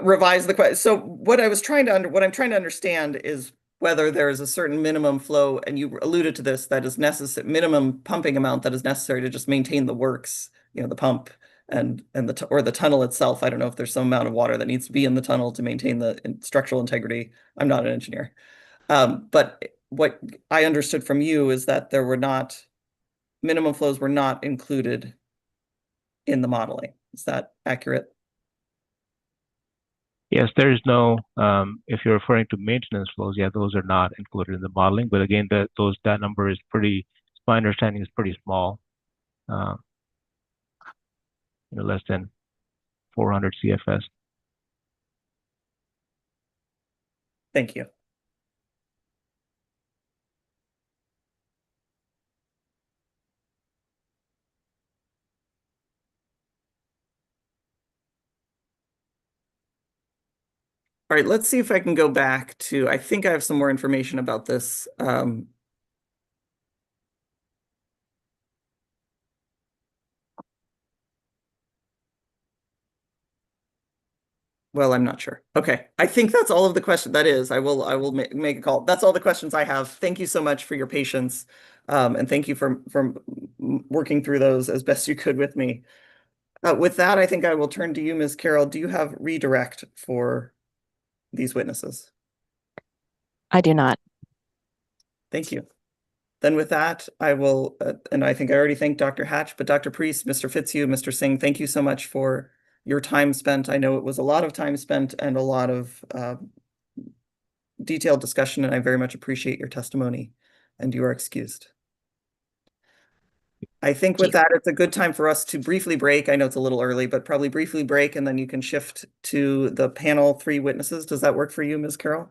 revise the question. So what I'm trying to understand is whether there is a certain minimum flow, and you alluded to this, that is necessary, minimum pumping amount that is necessary to just maintain the works, the pump and or the tunnel itself. I don't know if there's some amount of water that needs to be in the tunnel to maintain the structural integrity. I'm not an engineer. But what I understood from you is that there were not, minimum flows were not included in the modeling. Is that accurate? Yes, there is no, if you're referring to maintenance flows, yeah, those are not included in the modeling. But again, that number is pretty, my understanding is pretty small, less than 400 CFS. Thank you. All right, let's see if I can go back to, I think I have some more information about this. Well, I'm not sure. Okay, I think that's all of the questions. That is, I will make a call. That's all the questions I have. Thank you so much for your patience, and thank you for working through those as best you could with me. With that, I think I will turn to you, Ms. Carroll. Do you have redirect for these witnesses? I do not. Thank you. Then with that, I will, and I think I already thanked Dr. Hatch, but Dr. Priest, Mr. Fitzhugh, Mr. Singh, thank you so much for your time spent. I know it was a lot of time spent and a lot of detailed discussion, and I very much appreciate your testimony, and you are excused. I think with that, it's a good time for us to briefly break. I know it's a little early, but probably briefly break, and then you can shift to the panel 3 witnesses. Does that work for you, Ms. Carroll?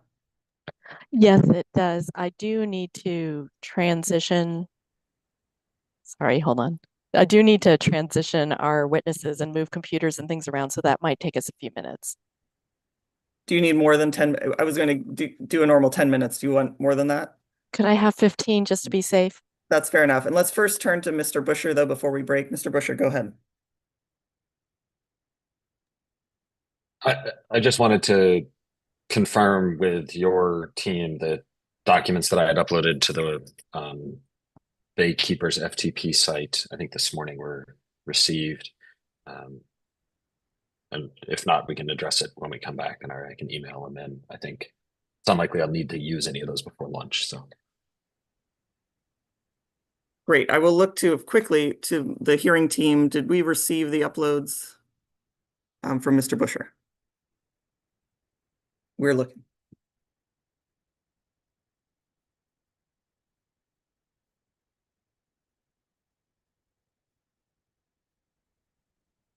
Yes, it does. I do need to transition. Sorry, hold on. I do need to transition our witnesses and move computers and things around, so that might take us a few minutes. Do you need more than 10? I was going to do a normal 10 minutes. Do you want more than that? Could I have 15 just to be safe? That's fair enough. And let's first turn to Mr. Busher, though, before we break. Mr. Busher, go ahead. I just wanted to confirm with your team that documents that I had uploaded to the Baykeeper's FTP site, I think this morning were received. And if not, we can address it when we come back, and I can email them in. I think it's unlikely I'll need to use any of those before lunch. So great. I will look to quickly to the hearing team. Did we receive the uploads from Mr. Busher? We're looking.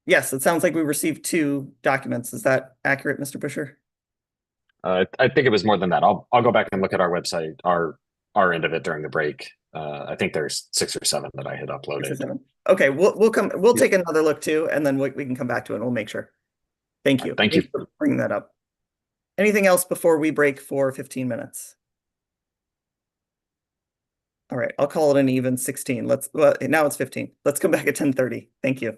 Yes, it sounds like we received 2 documents. Is that accurate, Mr. Busher? I think it was more than that. I'll go back and look at our website, our end of it during the break. I think there's 6 or 7 that I had 6 or uploaded. 7. Okay, we'll take another look too, and then we can come back to it and we'll make sure. Thank you. Thank you. Thanks for bringing that up. Anything else before we break for 15 minutes? All right, I'll call it an even 16. Well, now it's 15. Let's come back at 10:30. Thank you.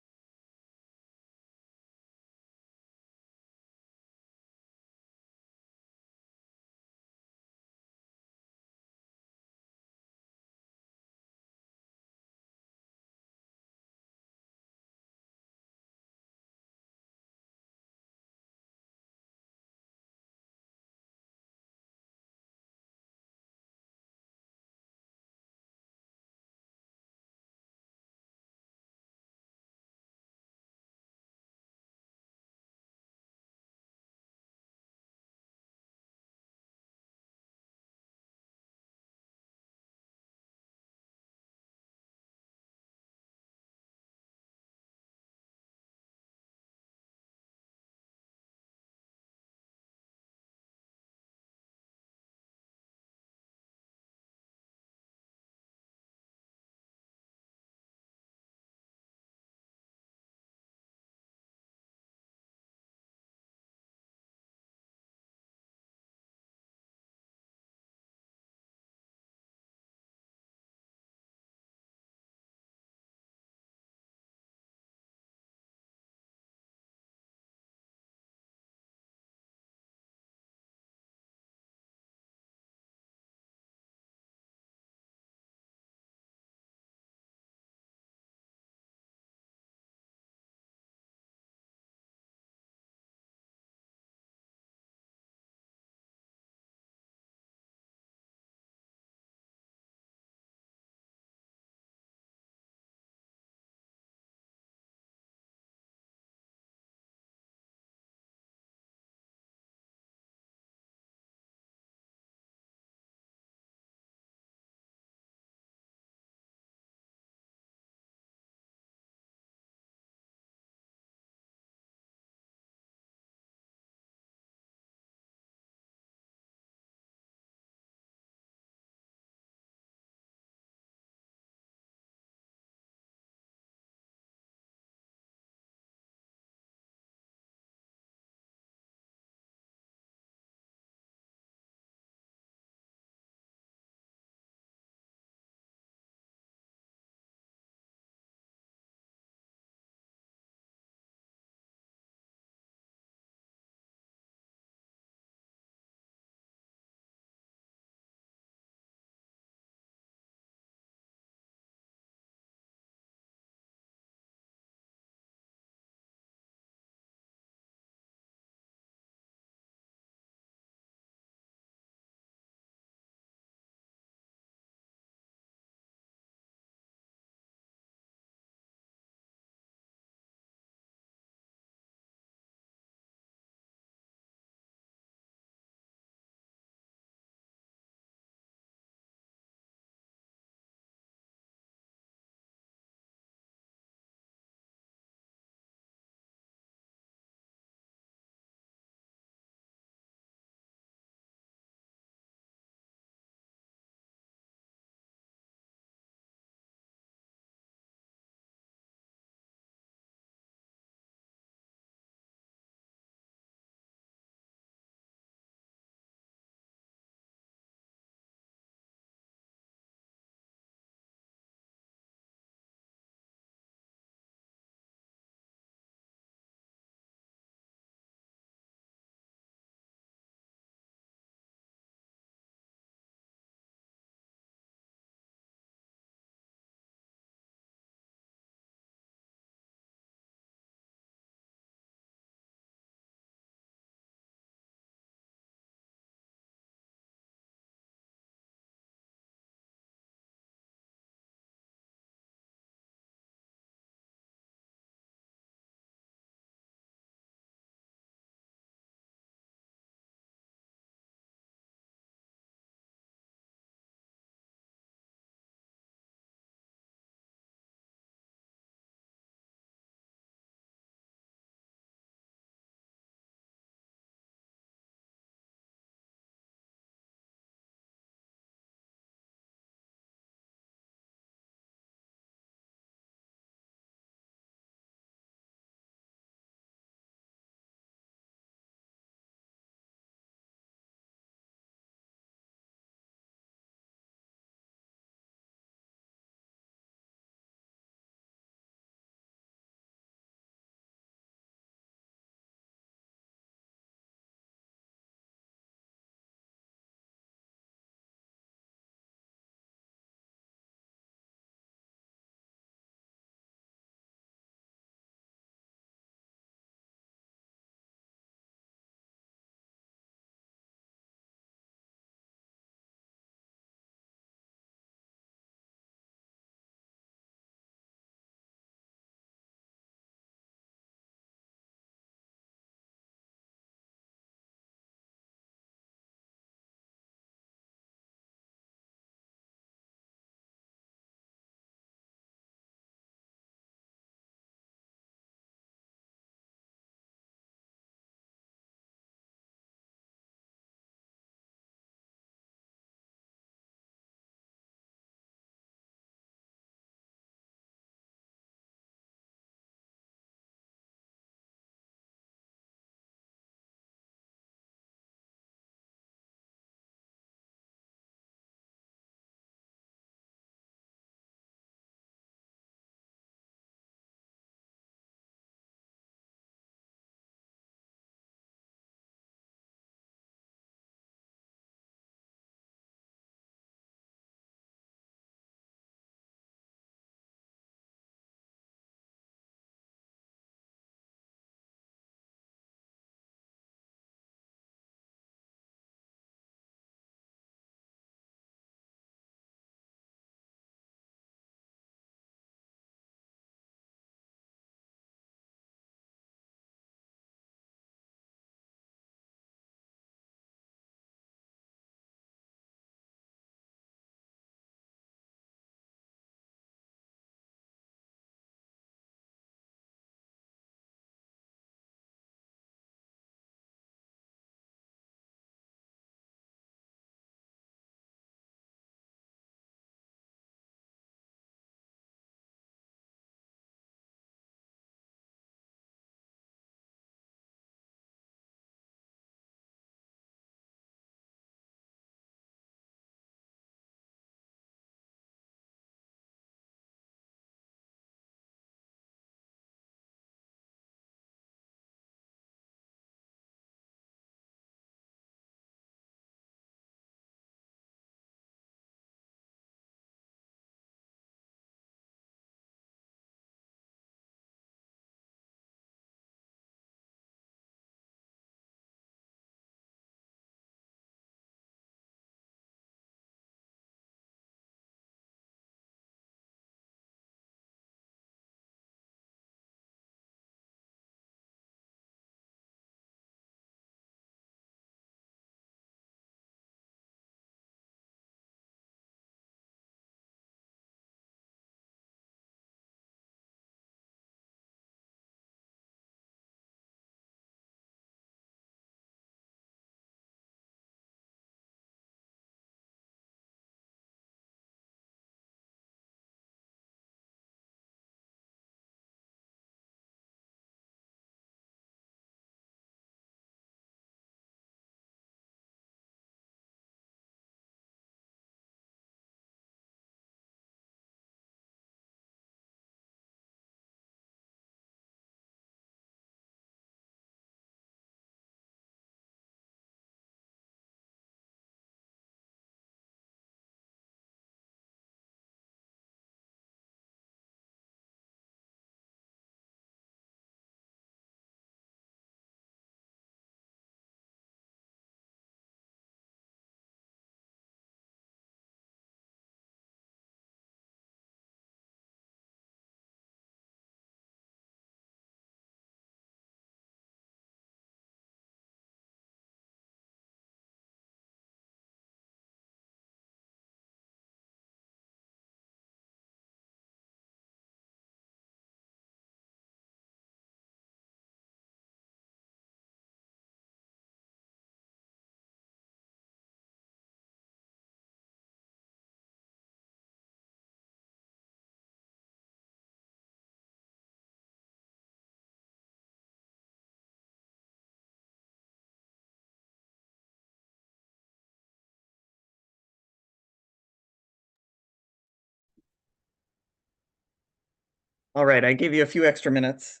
All right, I gave you a few extra minutes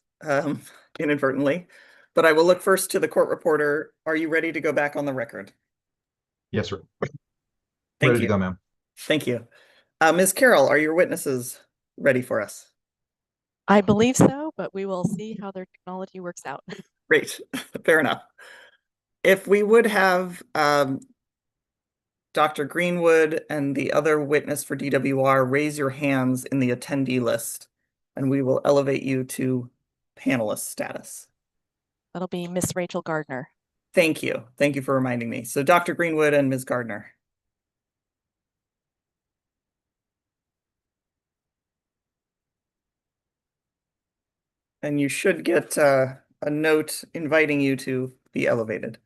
inadvertently, but I will look first to the court reporter. Are you ready to go back on the record? Yes, sir. Thank Ready to you. go, ma'am. Thank you. Ms. Carroll, are your witnesses ready for us? I believe so, but we will see how their technology works out. Great, fair enough. If we would have Dr. Greenwood and the other witness for DWR raise your hands in the attendee list, and we will elevate you to panelist status. That'll be Miss Rachel Gardner. Thank you. Thank you for reminding me. So Dr. Greenwood and Ms. Gardner. And you should get a note inviting you to be elevated.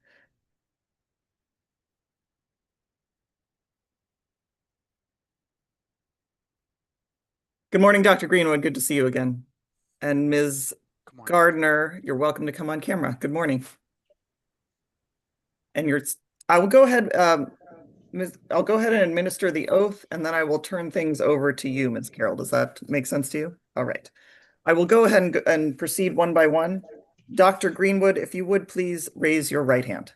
Good morning, Dr. Greenwood. Good to see you again. And Ms. Gardner, you're welcome to come on camera. Good morning. And I will go ahead, I'll go ahead and administer the oath, and then I will turn things over to you, Ms. Carroll. Does that make sense to you? All right. I will go ahead and proceed one by one. Dr. Greenwood, if you would please raise your right hand.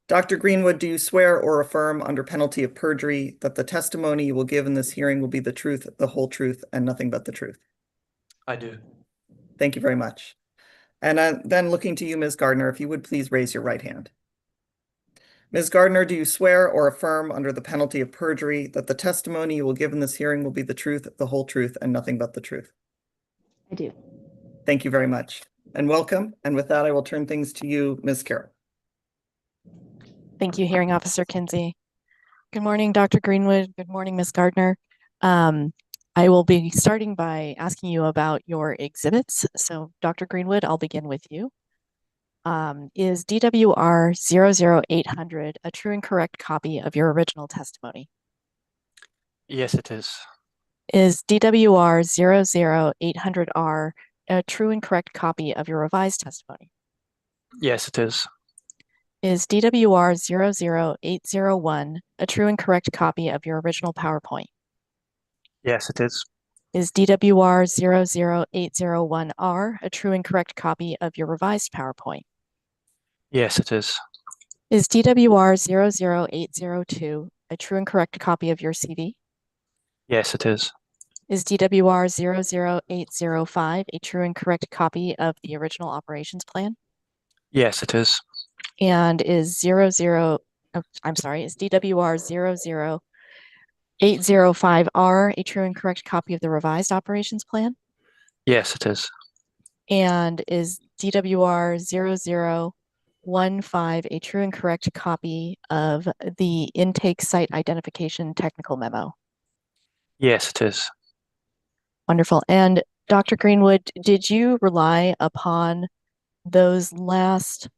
Dr. Greenwood, do you swear or affirm under penalty of perjury that the testimony you will give in this hearing will be the truth, the whole truth, and nothing but the truth? I do. Thank you very much. And then looking to you, Ms. Gardner, if you would please raise your right hand. Ms. Gardner, do you swear or affirm under the penalty of perjury that the testimony you will give in this hearing will be the truth, the whole truth, and nothing but the truth? I do. Thank you very much and welcome. And with that, I will turn things to you, Ms. Carroll. Thank you, Hearing Officer Kinsey. Good morning, Dr. Greenwood. Good morning, Ms. Gardner. I will be starting by asking you about your exhibits. So, Dr. Greenwood, I'll begin with you. Is DWR 00800 a true and correct copy of your original testimony? Yes, it is. Is DWR 00800R a true and correct copy of your revised testimony? Yes, it is. Is DWR 00801 a true and correct copy of your original PowerPoint? Yes, it is. Is DWR 00801R a true and correct copy of your revised PowerPoint? Yes, it is. Is DWR 00802 a true and correct copy of your CV? Yes, it is. Is DWR 00805 a true and correct copy of the original operations plan? Yes, it is. And is DWR 00805R a true and correct copy of the revised operations plan? Yes, it is. And is DWR 0015 a true and correct copy of the intake site identification technical memo? Yes, it is. Wonderful. And Dr. Greenwood, did you rely upon those last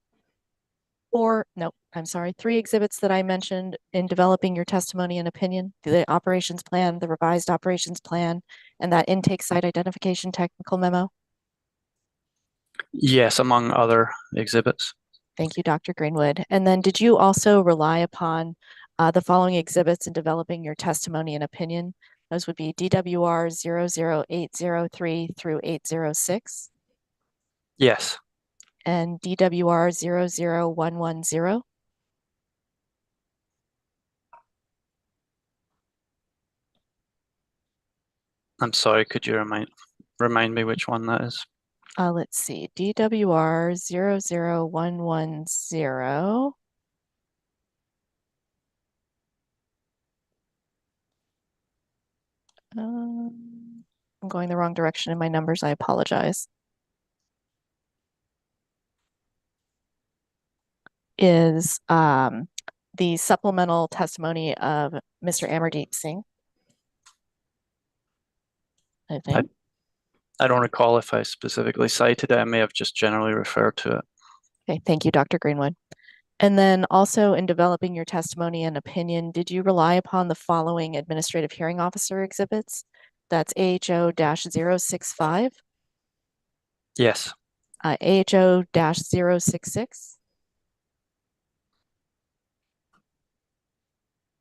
three exhibits that I mentioned in developing your testimony and opinion? The operations plan, the revised operations plan, and that intake site identification technical memo? Yes, among other exhibits. Thank you, Dr. Greenwood. And then did you also rely upon the following exhibits in developing your testimony and opinion? Those would be DWR 00803 through 806. Yes. And DWR 00110. I'm sorry, could you remind me which one that is? Let's see, DWR 00110. I'm going the wrong direction in my numbers. I apologize. Is the supplemental testimony of Mr. Amardeep Singh. I think. I don't recall if I specifically cited it. I may have just generally referred to it. Okay, thank you, Dr. Greenwood. And then also in developing your testimony and opinion, did you rely upon the following administrative hearing officer exhibits? That's AHO-065. Yes. AHO-066.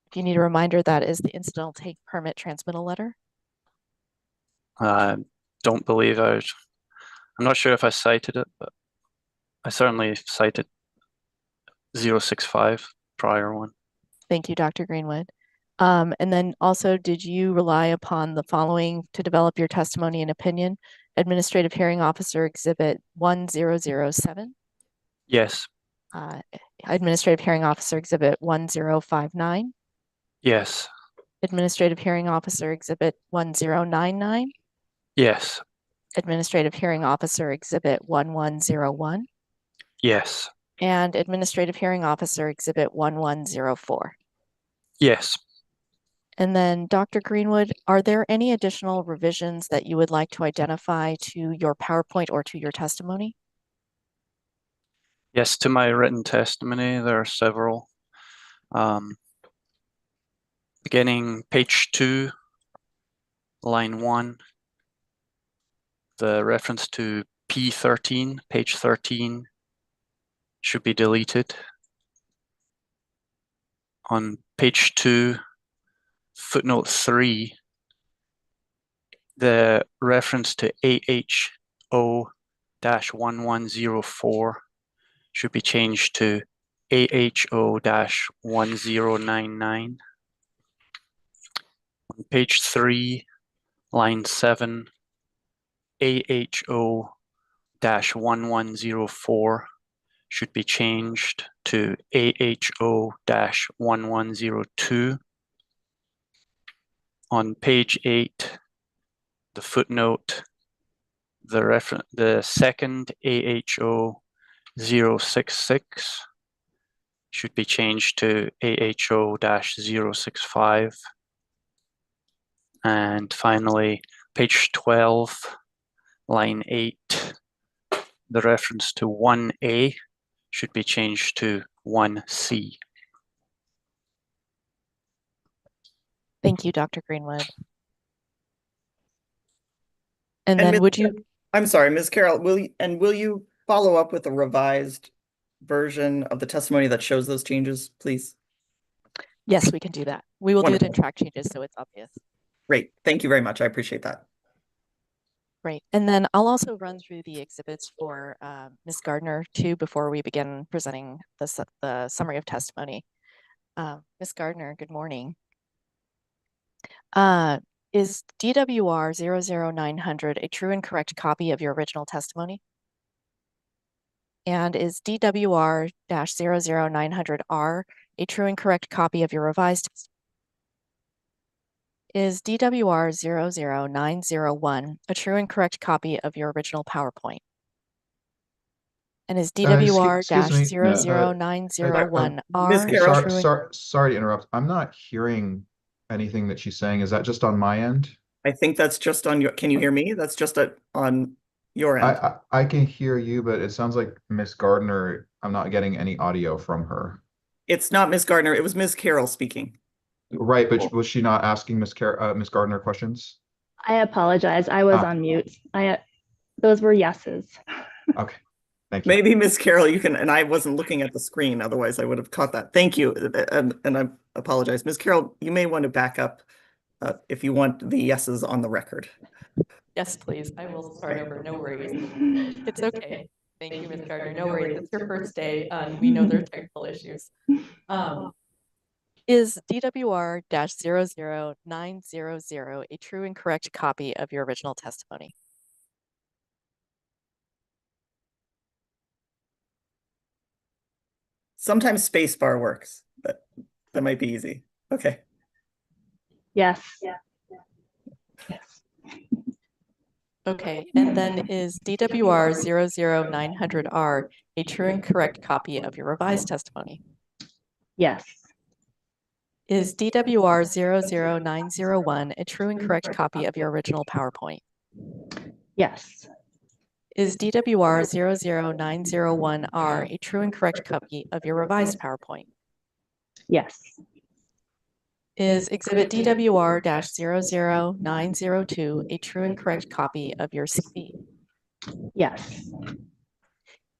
If you need a reminder, that is the incidental take permit transmittal letter. don't believe I'm not sure if I cited it, but I certainly cited 065 prior one. Thank you, Dr. Greenwood. And then also, did you rely upon the following to develop your testimony and opinion? Administrative Hearing Officer Exhibit 1007. Yes. Administrative Hearing Officer Exhibit 1059. Yes. Administrative Hearing Officer Exhibit 1099. Yes. Administrative Hearing Officer Exhibit 1101. Yes. And Administrative Hearing Officer Exhibit 1104. Yes. And then, Dr. Greenwood, are there any additional revisions that you would like to identify to your PowerPoint or to your testimony? Yes, to my written testimony, there are several. Beginning page 2, line 1, the reference to P13, page 13, should be deleted. On page 2, footnote 3, the reference to AHO-1104 should be changed to AHO-1099. On page 3, line 7, AHO-1104 should be changed to AHO-1102. On page 8, the footnote, the second AHO-066 should be changed to AHO-065. And finally, page 12, line 8, the reference to 1A should be changed to 1C. Thank you, Dr. Greenwood. And then would you... I'm sorry, Ms. Carroll, will you follow up with a revised version of the testimony that shows those changes, please? Yes, we can do that. We will Wonderful. do it in track changes so it's obvious. Great. Thank you very much. I appreciate that. Great. And then I'll also run through the exhibits for Ms. Gardner too before we begin presenting the summary of testimony. Ms. Gardner, good morning. Is DWR 00900 a true and correct copy of your original testimony? And is DWR 00900R a true and correct copy of your revised testimony? Is DWR 00901 a true and correct copy of your original PowerPoint? And is DWR 00901R Sorry to interrupt. I'm not hearing anything that she's saying. Is that just on my end? I think that's just on your, can you hear me? That's just on your end. I can hear you, but it sounds like Miss Gardner, I'm not getting any audio from her. It's not Ms. Gardner, it was Ms. Carroll speaking. Right, but was she not asking Miss Gardner questions? I apologize. I was on mute. Those were yeses. Okay. Thank you. Maybe Ms. Carroll, you can, and I wasn't looking at the screen, otherwise I would have caught that. Thank you, and I apologize. Ms. Carroll, you may want to back up if you want the yeses on the record. Yes, please. I will start over. No worries. It's okay. Thank you, Ms. Gardner. No worries. It's your first day. We know there are technical issues. Is DWR 00900 a true and correct copy of your original testimony? Sometimes spacebar works, but that might be easy. Okay. Yes. Okay, and then is DWR 00900R a true and correct copy of your revised testimony? Yes. Is DWR 00901 a true and correct copy of your original PowerPoint? Yes. Is DWR 00901R a true and correct copy of your revised PowerPoint? Yes. Is exhibit DWR 00902 a true and correct copy of your CV? Yes.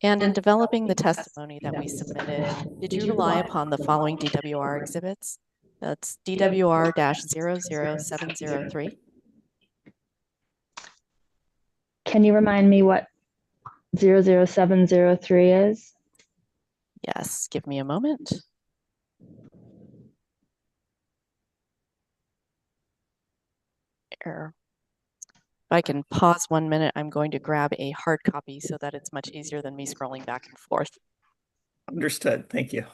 And in developing the testimony that we submitted, did you rely upon the following DWR exhibits? That's DWR 00703. Can you remind me what 00703 is? Yes, give me a moment. Error. If I can pause 1 minute, I'm going to grab a hard copy so that it's much easier than me scrolling back and forth. Understood. Thank you.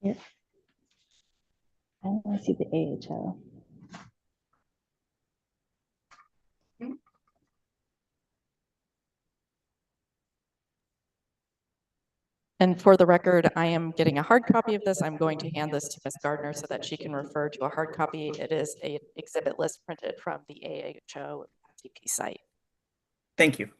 Yeah. I want to see the AHO. And for the record, I am getting a hard copy of this. I'm going to hand this to Ms. Gardner so that she can refer to a hard copy. It is an exhibit list printed from the AHO FTP site. Thank you.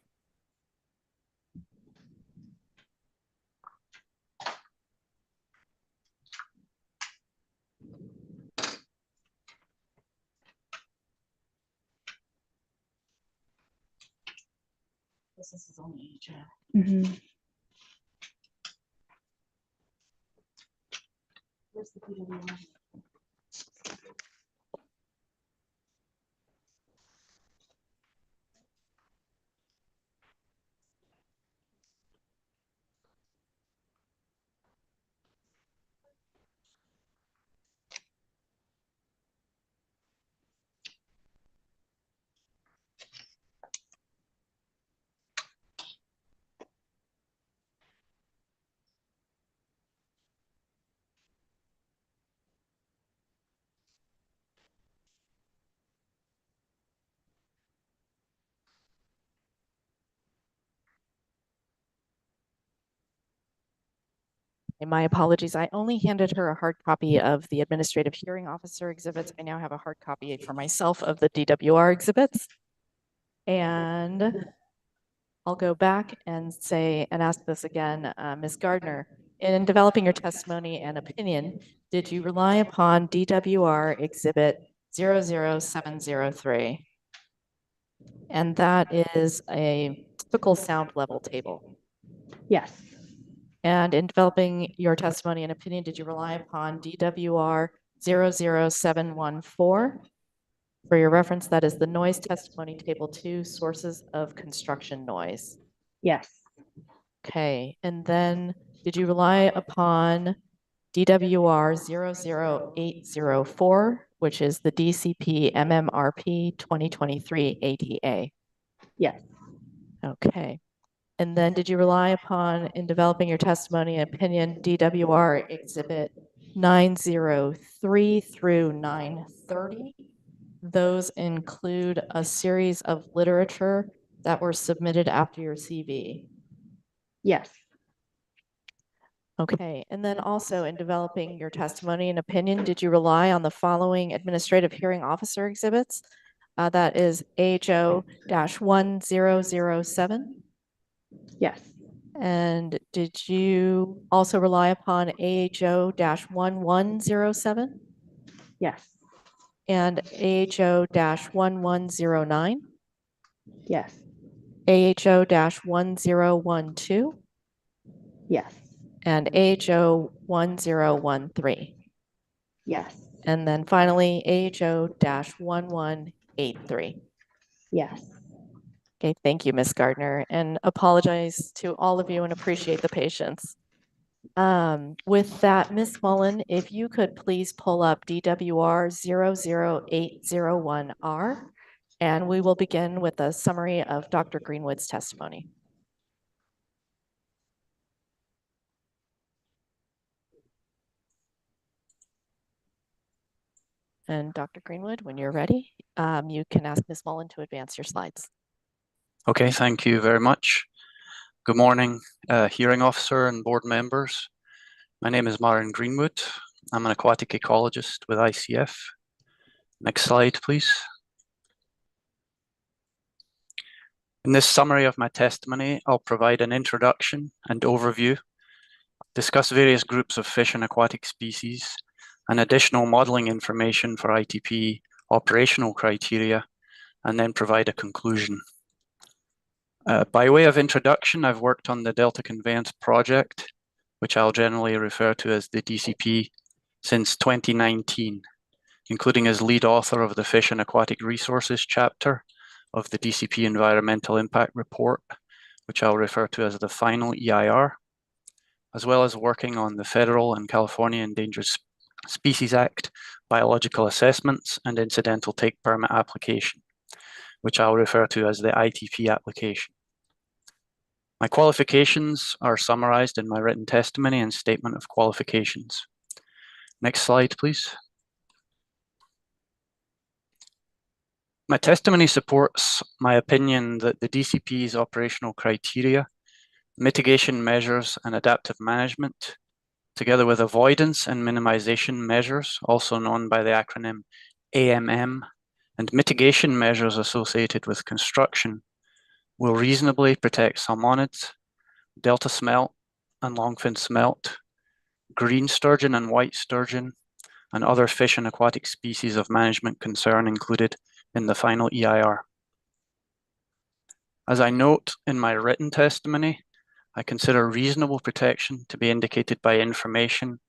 This is only AHO. Mm-hmm. Where's the PWI? And my apologies, I only handed her a hard copy of the administrative hearing officer exhibits. I now have a hard copy for myself of the DWR exhibits. And I'll go back and say, and ask this again, Ms. Gardner, in developing your testimony and opinion, did you rely upon DWR exhibit 00703? And that is a typical sound level table. Yes. And in developing your testimony and opinion, did you rely upon DWR 00714? For your reference, that is the noise testimony table 2, sources of construction noise. Yes. Okay, and then did you rely upon DWR 00804, which is the DCP MMRP 2023 ADA? Yes. Okay. And then did you rely upon, in developing your testimony and opinion, DWR exhibit 903 through 930? Those include a series of literature that were submitted after your CV. Yes. Okay, and then also in developing your testimony and opinion, did you rely on the following administrative hearing officer exhibits? That is AHO-1007. Yes. And did you also rely upon AHO-1107? Yes. And AHO-1109? Yes. AHO-1012? Yes. And AHO-1013? Yes. And then finally, AHO-1183? Yes. Okay, thank you, Ms. Gardner, and apologize to all of you and appreciate the patience. With that, Ms. Mullen, if you could please pull up DWR 00801R, and we will begin with a summary of Dr. Greenwood's testimony. And Dr. Greenwood, when you're ready, you can ask Ms. Mullen to advance your slides. Okay, thank you very much. Good morning, hearing officer and board members. My name is Maren Greenwood. I'm an aquatic ecologist with ICF. Next slide, please. In this summary of my testimony, I'll provide an introduction and overview, discuss various groups of fish and aquatic species, and additional modeling information for ITP operational criteria, and then provide a conclusion. By way of introduction, I've worked on the Delta Conveyance project which I'll generally refer to as the DCP, since 2019, including as lead author of the Fish and Aquatic Resources chapter of the DCP Environmental Impact Report, which I'll refer to as the final EIR, as well as working on the Federal and California Endangered Species Act biological assessments and incidental take permit application, which I'll refer to as the ITP application. My qualifications are summarized in my written testimony and statement of qualifications. Next slide, please. My testimony supports my opinion that the DCP's operational criteria, mitigation measures, and adaptive management, together with avoidance and minimization measures, also known by the acronym AMM, and mitigation measures associated with construction, will reasonably protect salmonids, delta smelt and longfin smelt, green sturgeon and white sturgeon, and other fish and aquatic species of management concern included in the final EIR. As I note in my written testimony, I consider reasonable protection to be indicated by information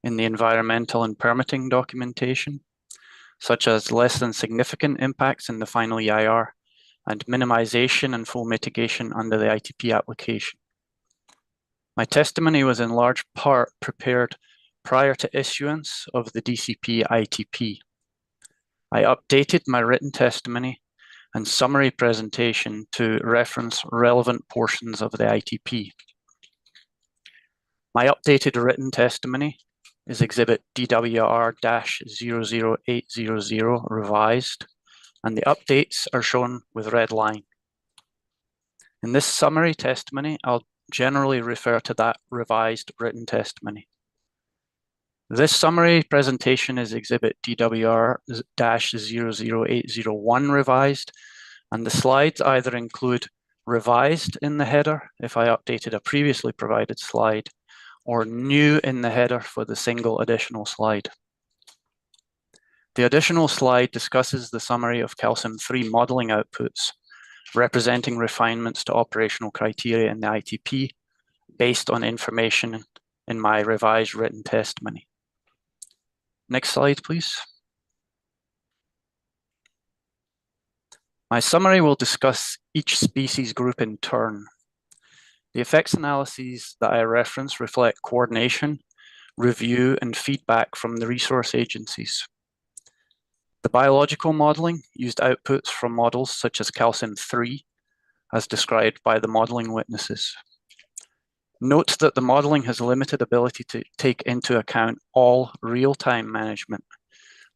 in the environmental and permitting documentation, such as less than significant impacts in the final EIR and minimization and full mitigation under the ITP application. My testimony was in large part prepared prior to issuance of the DCP ITP. I updated my written testimony and summary presentation to reference relevant portions of the ITP. My updated written testimony is Exhibit DWR-00800 revised, and the updates are shown with red line. In this summary testimony, I'll generally refer to that revised written testimony. This summary presentation is Exhibit DWR-00801 revised, and the slides either include revised in the header if I updated a previously provided slide, or new in the header for the single additional slide. The additional slide discusses the summary of calcium-3 modeling outputs, representing refinements to operational criteria in the ITP based on information in my revised written testimony. Next slide, please. My summary will discuss each species group in turn. The effects analyses that I reference reflect coordination, review, and feedback from the resource agencies. The biological modeling used outputs from models such as calcium-3, as described by the modeling witnesses. Note that the modeling has limited ability to take into account all real-time management.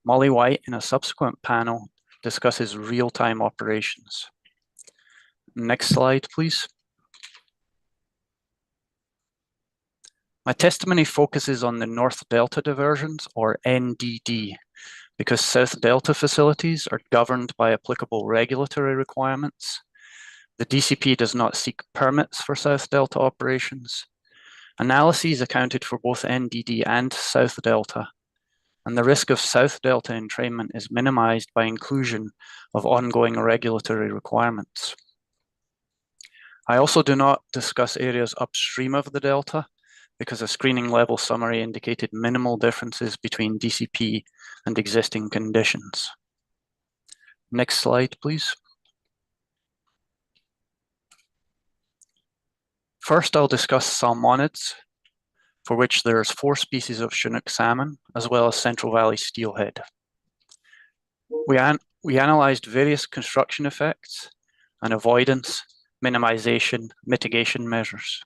Molly White, in a subsequent panel, discusses real-time operations. Next slide, please. My testimony focuses on the North Delta diversions, or NDD, because South Delta facilities are governed by applicable regulatory requirements. The DCP does not seek permits for South Delta operations. Analyses accounted for both NDD and South Delta, and the risk of South Delta entrainment is minimized by inclusion of ongoing regulatory requirements. I also do not discuss areas upstream of the Delta, because a screening level summary indicated minimal differences between DCP and existing conditions. Next slide, please. First, I'll discuss salmonids, for which there's 4 species of Chinook salmon, as well as Central Valley steelhead. We analyzed various construction effects and avoidance, minimization, mitigation measures.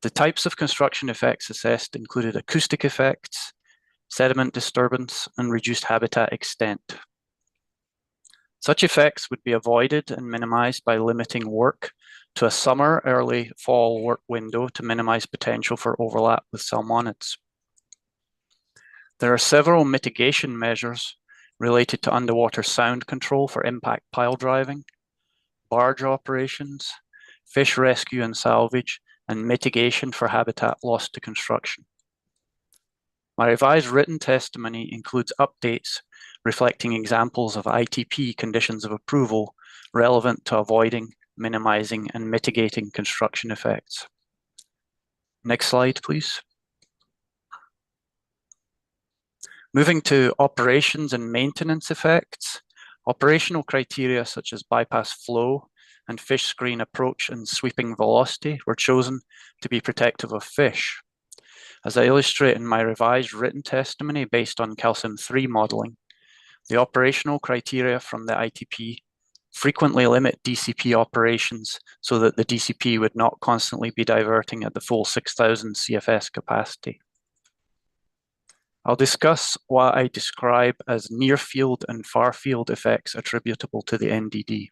The types of construction effects assessed included acoustic effects, sediment disturbance, and reduced habitat extent. Such effects would be avoided and minimized by limiting work to a summer, early fall work window to minimize potential for overlap with salmonids. There are several mitigation measures related to underwater sound control for impact pile driving, barge operations, fish rescue and salvage, and mitigation for habitat loss to construction. My revised written testimony includes updates reflecting examples of ITP conditions of approval relevant to avoiding, minimizing, and mitigating construction effects. Next slide, please. Moving to operations and maintenance effects, operational criteria such as bypass flow and fish screen approach and sweeping velocity were chosen to be protective of fish. As I illustrate in my revised written testimony based on calcium-3 modeling, the operational criteria from the ITP frequently limit DCP operations so that the DCP would not constantly be diverting at the full 6,000 CFS capacity. I'll discuss what I describe as near field and far field effects attributable to the NDD.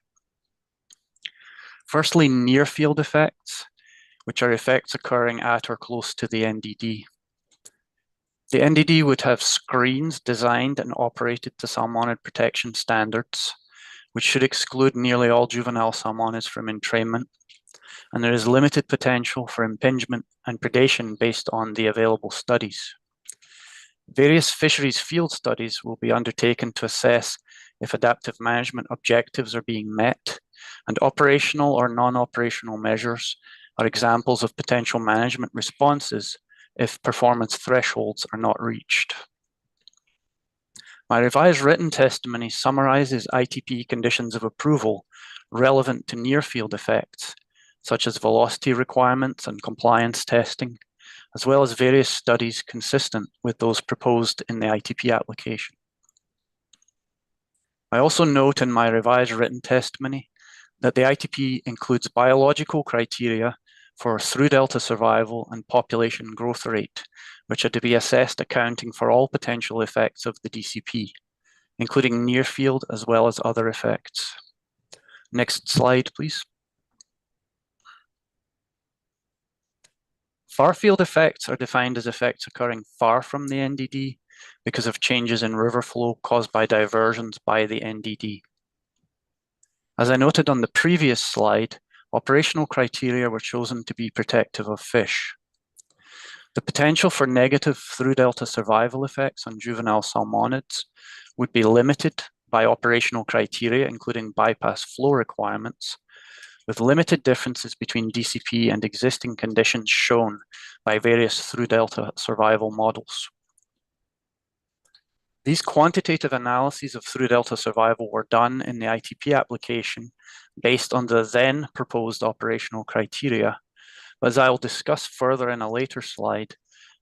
Firstly, near field effects, which are effects occurring at or close to the NDD. The NDD would have screens designed and operated to salmonid protection standards, which should exclude nearly all juvenile salmonids from entrainment, and there is limited potential for impingement and predation based on the available studies. Various fisheries field studies will be undertaken to assess if adaptive management objectives are being met, and operational or non-operational measures are examples of potential management responses if performance thresholds are not reached. My revised written testimony summarizes ITP conditions of approval relevant to near field effects, such as velocity requirements and compliance testing, as well as various studies consistent with those proposed in the ITP application. I also note in my revised written testimony that the ITP includes biological criteria for through delta survival and population growth rate, which are to be assessed accounting for all potential effects of the DCP, including near field as well as other effects. Next slide, please. Far field effects are defined as effects occurring far from the NDD because of changes in river flow caused by diversions by the NDD. As I noted on the previous slide, operational criteria were chosen to be protective of fish. The potential for negative through delta survival effects on juvenile salmonids would be limited by operational criteria, including bypass flow requirements, with limited differences between DCP and existing conditions shown by various through delta survival models. These quantitative analyses of through delta survival were done in the ITP application based on the then proposed operational criteria. But as I'll discuss further in a later slide,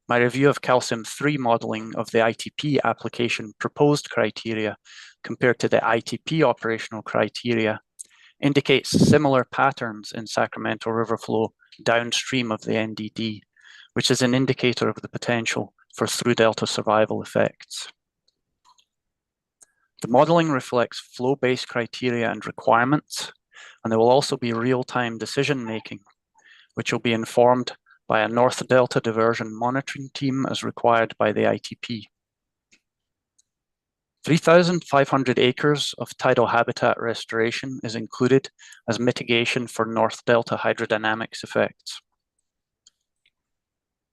my review of calcium-3 modeling of the ITP application proposed criteria compared to the ITP operational criteria indicates similar patterns in Sacramento River flow downstream of the NDD, which is an indicator of the potential for through delta survival effects. The modeling reflects flow-based criteria and requirements, and there will also be real-time decision-making, which will be informed by a North Delta diversion monitoring team as required by the ITP. 3,500 acres of tidal habitat restoration is included as mitigation for North Delta hydrodynamics effects.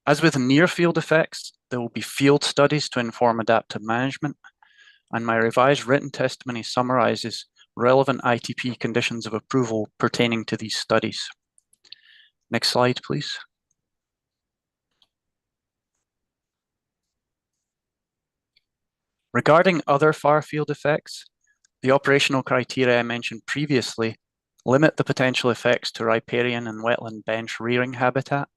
As with near field effects, there will be field studies to inform adaptive management, and my revised written testimony summarizes relevant ITP conditions of approval pertaining to these studies. Next slide, please. Regarding other far field effects, the operational criteria I mentioned previously limit the potential effects to riparian and wetland bench rearing habitat,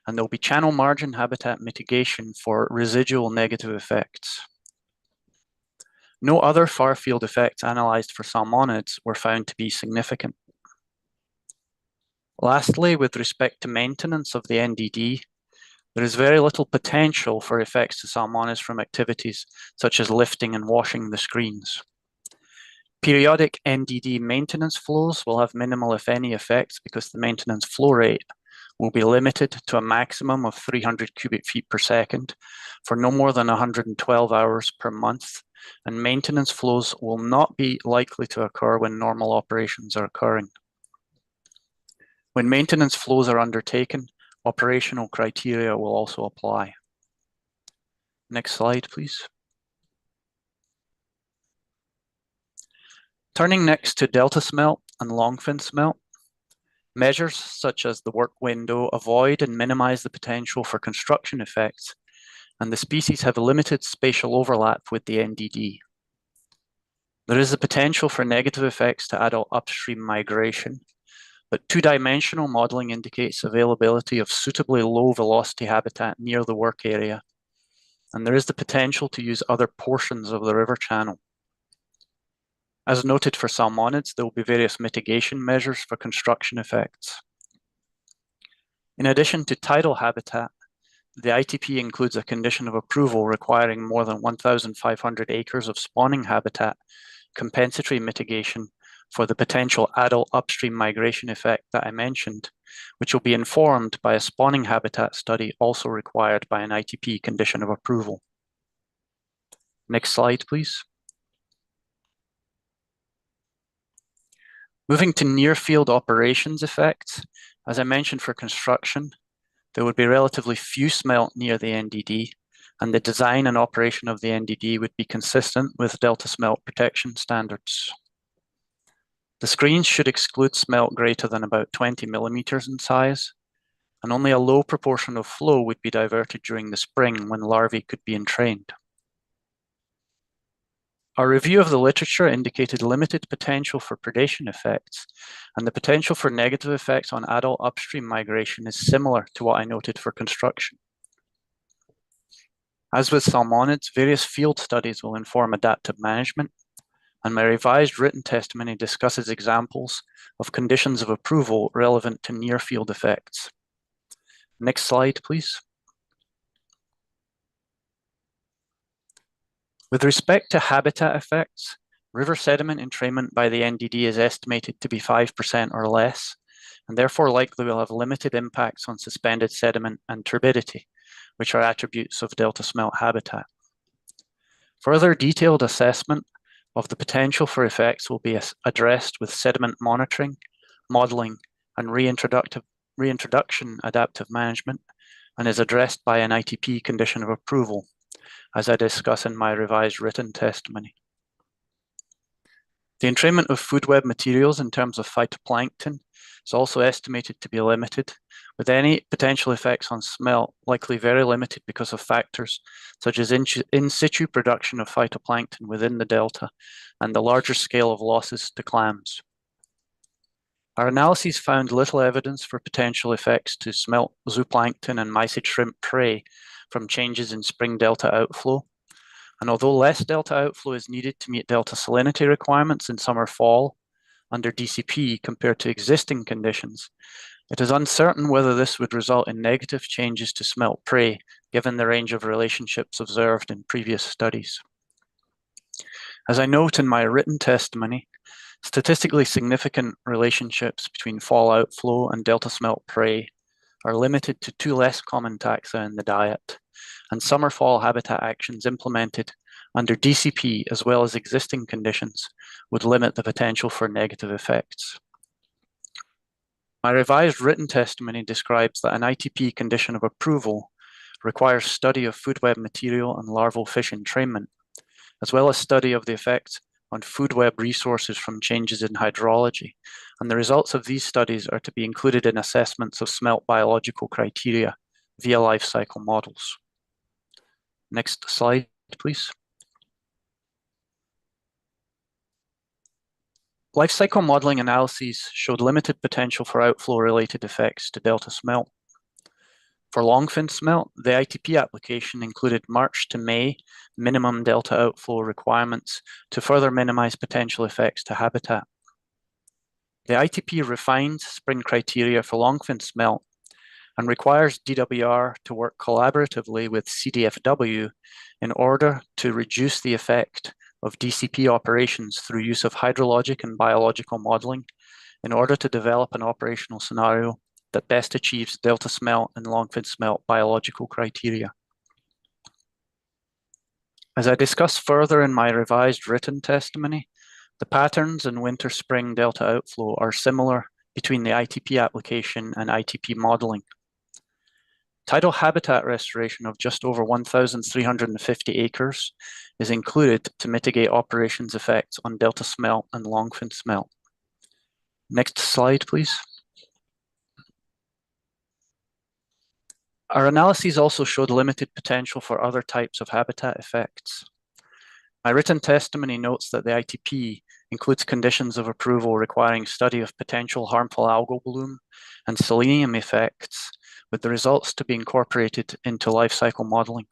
and there will be channel margin habitat mitigation for residual negative effects. No other far field effects analyzed for salmonids were found to be significant. Lastly, with respect to maintenance of the NDD, there is very little potential for effects to salmonids from activities such as lifting and washing the screens. Periodic NDD maintenance flows will have minimal, if any, effects because the maintenance flow rate will be limited to a maximum of 300 cubic feet per second for no more than 112 hours per month, and maintenance flows will not be likely to occur when normal operations are occurring. When maintenance flows are undertaken, operational criteria will also apply. Next slide, please. Turning next to delta smelt and longfin smelt, Measures such as the work window avoid and minimize the potential for construction effects, and the species have limited spatial overlap with the NDD. There is the potential for negative effects to adult upstream migration, but two-dimensional modeling indicates availability of suitably low velocity habitat near the work area, and there is the potential to use other portions of the river channel. As noted for salmonids, there will be various mitigation measures for construction effects. In addition to tidal habitat, the ITP includes a condition of approval requiring more than 1,500 acres of spawning habitat compensatory mitigation for the potential adult upstream migration effect that I mentioned, which will be informed by a spawning habitat study also required by an ITP condition of approval. Next slide, please. Moving to near field operations effects, as I mentioned for construction, there would be relatively few smelt near the NDD, and the design and operation of the NDD would be consistent with Delta smelt protection standards. The screens should exclude smelt greater than about 20 millimeters in size, and only a low proportion of flow would be diverted during the spring when larvae could be entrained. Our review of the literature indicated limited potential for predation effects, and the potential for negative effects on adult upstream migration is similar to what I noted for construction. As with salmonids, various field studies will inform adaptive management, and my revised written testimony discusses examples of conditions of approval relevant to near field effects. Next slide, please. With respect to habitat effects, river sediment entrainment by the NDD is estimated to be 5% or less, and therefore likely will have limited impacts on suspended sediment and turbidity, which are attributes of delta smelt habitat. Further detailed assessment of the potential for effects will be addressed with sediment monitoring, modeling, and reintroduction adaptive management, and is addressed by an ITP condition of approval, as I discuss in my revised written testimony. The entrainment of food web materials in terms of phytoplankton is also estimated to be limited, with any potential effects on smelt likely very limited because of factors such as in situ production of phytoplankton within the delta and the larger scale of losses to clams. Our analyses found little evidence for potential effects to smelt zooplankton and mysid shrimp prey from changes in spring delta outflow. And although less delta outflow is needed to meet delta salinity requirements in summer fall under DCP compared to existing conditions, it is uncertain whether this would result in negative changes to smelt prey, given the range of relationships observed in previous studies. As I note in my written testimony, statistically significant relationships between fall outflow and delta smelt prey are limited to two less common taxa in the diet, and summer-fall habitat actions implemented under DCP as well as existing conditions would limit the potential for negative effects. My revised written testimony describes that an ITP condition of approval requires study of food web material and larval fish entrainment, as well as study of the effects on food web resources from changes in hydrology, and the results of these studies are to be included in assessments of smelt biological criteria via life cycle models. Next slide, please. Life cycle modeling analyses showed limited potential for outflow-related effects to delta smelt. For longfin smelt, the ITP application included March to May minimum delta outflow requirements to further minimize potential effects to habitat. The ITP refines spring criteria for longfin smelt and requires DWR to work collaboratively with CDFW in order to reduce the effect of DCP operations through use of hydrologic and biological modeling in order to develop an operational scenario that best achieves delta smelt and longfin smelt biological criteria. As I discuss further in my revised written testimony, the patterns in winter-spring delta outflow are similar between the ITP application and ITP modeling. Tidal habitat restoration of just over 1,350 acres is included to mitigate operations effects on delta smelt and longfin smelt. Next slide, please. Our analyses also showed limited potential for other types of habitat effects. My written testimony notes that the ITP includes conditions of approval requiring study of potential harmful algal bloom and selenium effects, with the results to be incorporated into life cycle modeling.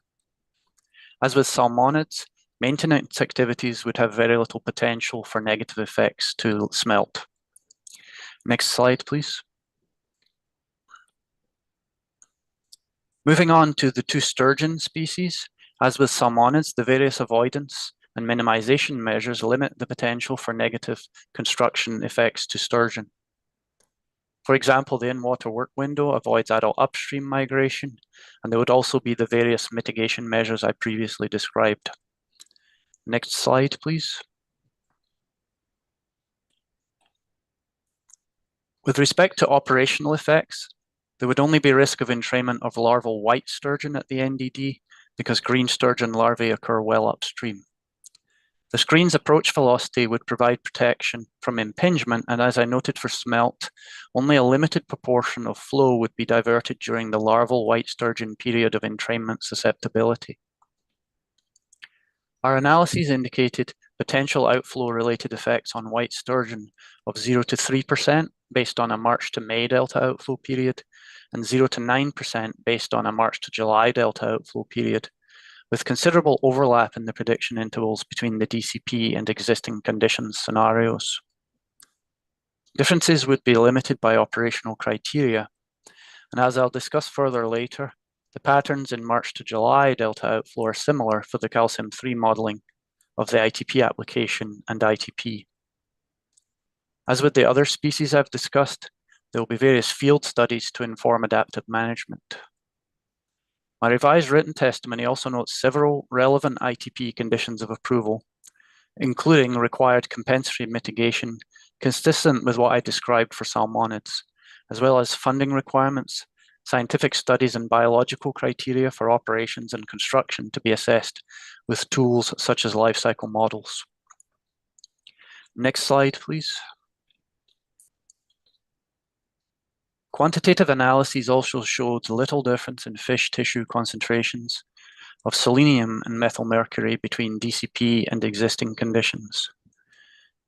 As with salmonids, maintenance activities would have very little potential for negative effects to smelt. Next slide, please. Moving on to the two sturgeon species, as with salmonids, the various avoidance and minimization measures limit the potential for negative construction effects to sturgeon. For example, the in-water work window avoids adult upstream migration, and there would also be the various mitigation measures I previously described. Next slide, please. With respect to operational effects, there would only be risk of entrainment of larval white sturgeon at the NDD because green sturgeon larvae occur well upstream. The screen's approach velocity would provide protection from impingement, and as I noted for smelt, only a limited proportion of flow would be diverted during the larval white sturgeon period of entrainment susceptibility. Our analyses indicated potential outflow-related effects on white sturgeon of 0 to 3% based on a March to May delta outflow period, and 0 to 9% based on a March to July delta outflow period, with considerable overlap in the prediction intervals between the DCP and existing conditions scenarios. Differences would be limited by operational criteria, and as I'll discuss further later, the patterns in March to July delta outflow are similar for the calcium-3 modeling of the ITP application and ITP. As with the other species I've discussed, there will be various field studies to inform adaptive management. My revised written testimony also notes several relevant ITP conditions of approval, including required compensatory mitigation consistent with what I described for salmonids, as well as funding requirements, scientific studies and biological criteria for operations and construction to be assessed with tools such as life cycle models. Next slide, please. Quantitative analyses also showed little difference in fish tissue concentrations of selenium and methylmercury between DCP and existing conditions.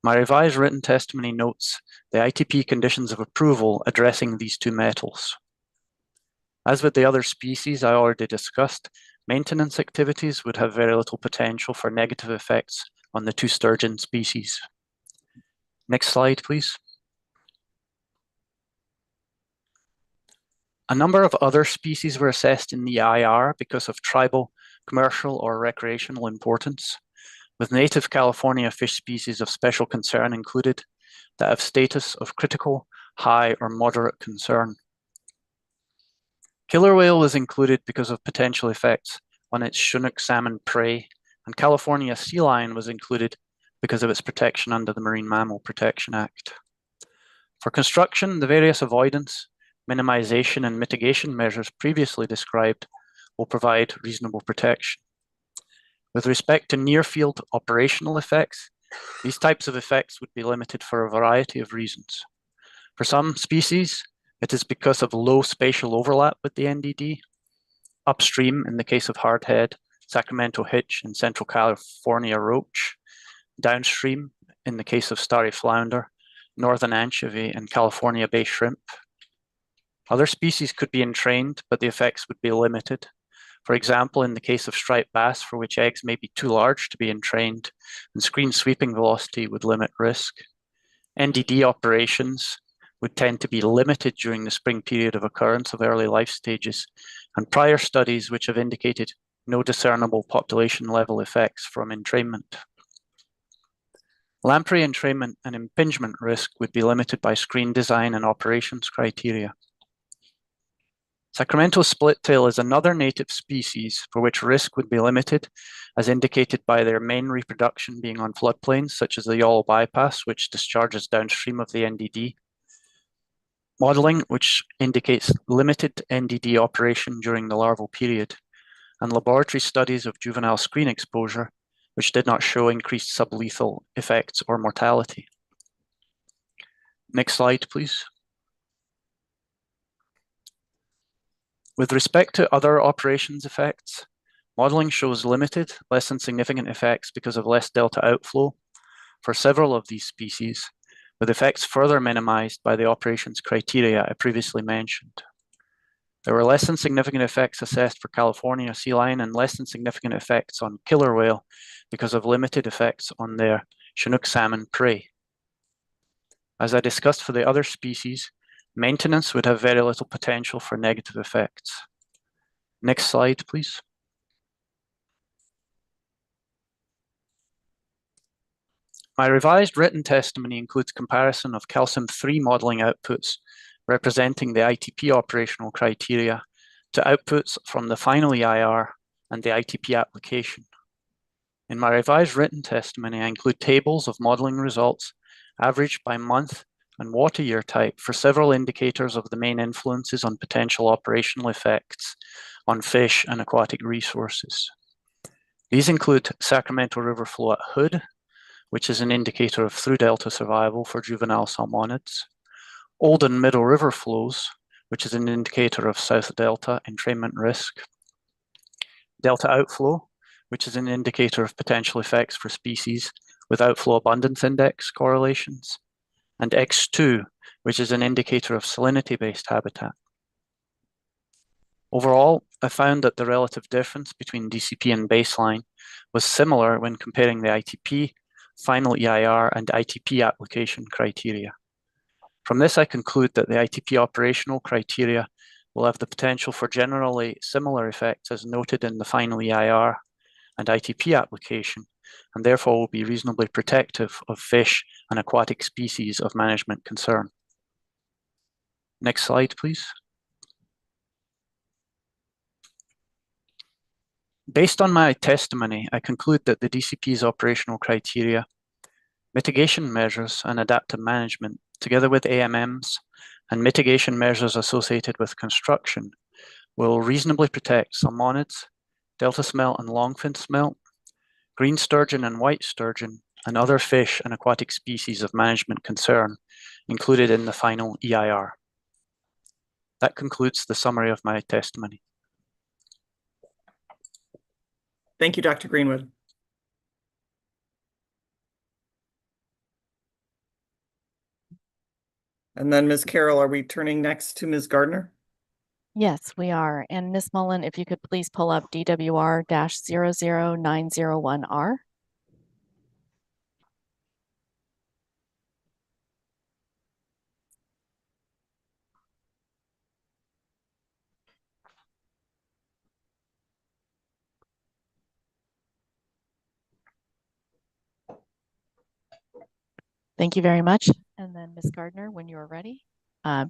My revised written testimony notes the ITP conditions of approval addressing these two metals. As with the other species I already discussed, maintenance activities would have very little potential for negative effects on the two sturgeon species. Next slide, please. A number of other species were assessed in the IR because of tribal, commercial, or recreational importance, with native California fish species of special concern included that have status of critical, high, or moderate concern. Killer whale was included because of potential effects on its Chinook salmon prey, and California sea lion was included because of its protection under the Marine Mammal Protection Act. For construction, the various avoidance, minimization, and mitigation measures previously described will provide reasonable protection. With respect to near-field operational effects, these types of effects would be limited for a variety of reasons. For some species, it is because of low spatial overlap with the NDD. Upstream, in the case of hardhead, Sacramento hitch, and Central California roach. Downstream, in the case of starry flounder, northern anchovy, and California bay shrimp. Other species could be entrained, but the effects would be limited. For example, in the case of striped bass, for which eggs may be too large to be entrained, and screen sweeping velocity would limit risk. NDD operations would tend to be limited during the spring period of occurrence of early life stages, and prior studies which have indicated no discernible population level effects from entrainment. Lamprey entrainment and impingement risk would be limited by screen design and operations criteria. Sacramento splittail is another native species for which risk would be limited, as indicated by their main reproduction being on floodplains, such as the Yolo bypass, which discharges downstream of the NDD. Modeling, which indicates limited NDD operation during the larval period, and laboratory studies of juvenile screen exposure, which did not show increased sublethal effects or mortality. Next slide, please. With respect to other operations effects, modeling shows limited, less than significant effects because of less delta outflow for several of these species, with effects further minimized by the operations criteria I previously mentioned. There were less than significant effects assessed for California sea lion and less than significant effects on killer whale because of limited effects on their Chinook salmon prey. As I discussed for the other species, maintenance would have very little potential for negative effects. Next slide, please. My revised written testimony includes comparison of calcium-3 modeling outputs representing the ITP operational criteria to outputs from the final EIR and the ITP application. In my revised written testimony, I include tables of modeling results averaged by month and water year type for several indicators of the main influences on potential operational effects on fish and aquatic resources. These include Sacramento River flow at Hood, which is an indicator of through delta survival for juvenile salmonids, Old and Middle River flows, which is an indicator of south delta entrainment risk, delta outflow, which is an indicator of potential effects for species with outflow abundance index correlations, and X2, which is an indicator of salinity-based habitat. Overall, I found that the relative difference between DCP and baseline was similar when comparing the ITP, final EIR, and ITP application criteria. From this, I conclude that the ITP operational criteria will have the potential for generally similar effects as noted in the final EIR and ITP application, and therefore will be reasonably protective of fish and aquatic species of management concern. Next slide, please. Based on my testimony, I conclude that the DCP's operational criteria, mitigation measures and adaptive management, together with AMMs and mitigation measures associated with construction, will reasonably protect salmonids, delta smelt and longfin smelt, green sturgeon and white sturgeon, and other fish and aquatic species of management concern included in the final EIR. That concludes the summary of my testimony. Thank you, Dr. Greenwood. And then Ms. Carroll, are we turning next to Ms. Gardner? Yes, we are. And Ms. Mullen, if you could please pull up DWR-00901R. Thank you very much. And then Ms. Gardner, when you are ready,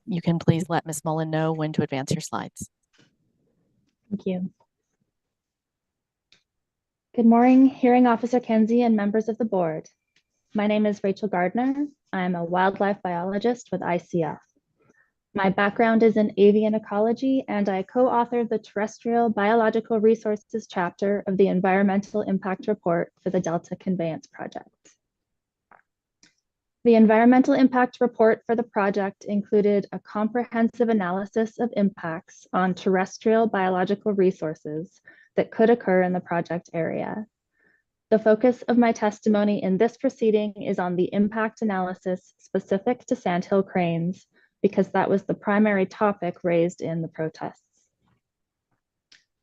you can please let Ms. Mullen know when to advance your slides. Thank you. Good morning, Hearing Officer Kenzie and members of the board. My name is Rachel Gardner. I'm a wildlife biologist with ICF. My background is in avian ecology, and I co-authored the Terrestrial Biological Resources chapter of the Environmental Impact Report for the Delta Conveyance Project. The environmental impact report for the project included a comprehensive analysis of impacts on terrestrial biological resources that could occur in the project area. The focus of my testimony in this proceeding is on the impact analysis specific to sandhill cranes, because that was the primary topic raised in the protests.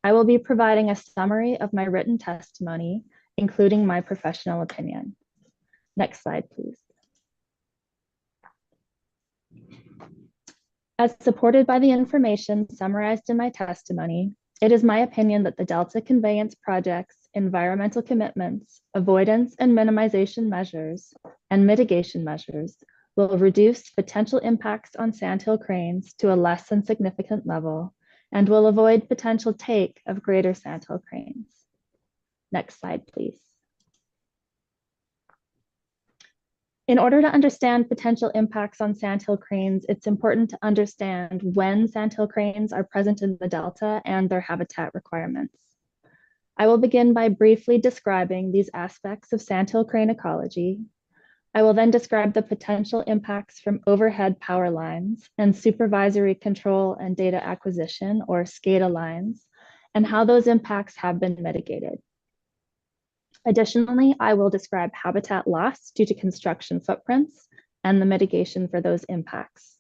I will be providing a summary of my written testimony, including my professional opinion. Next slide, please. As supported by the information summarized in my testimony, it is my opinion that the Delta Conveyance Project's environmental commitments, avoidance and minimization measures, and mitigation measures will reduce potential impacts on sandhill cranes to a less than significant level and will avoid potential take of greater sandhill cranes. Next slide, please. In order to understand potential impacts on sandhill cranes, it's important to understand when sandhill cranes are present in the Delta and their habitat requirements. I will begin by briefly describing these aspects of sandhill crane ecology. I will then describe the potential impacts from overhead power lines and supervisory control and data acquisition, or SCADA lines, and how those impacts have been mitigated. Additionally, I will describe habitat loss due to construction footprints and the mitigation for those impacts.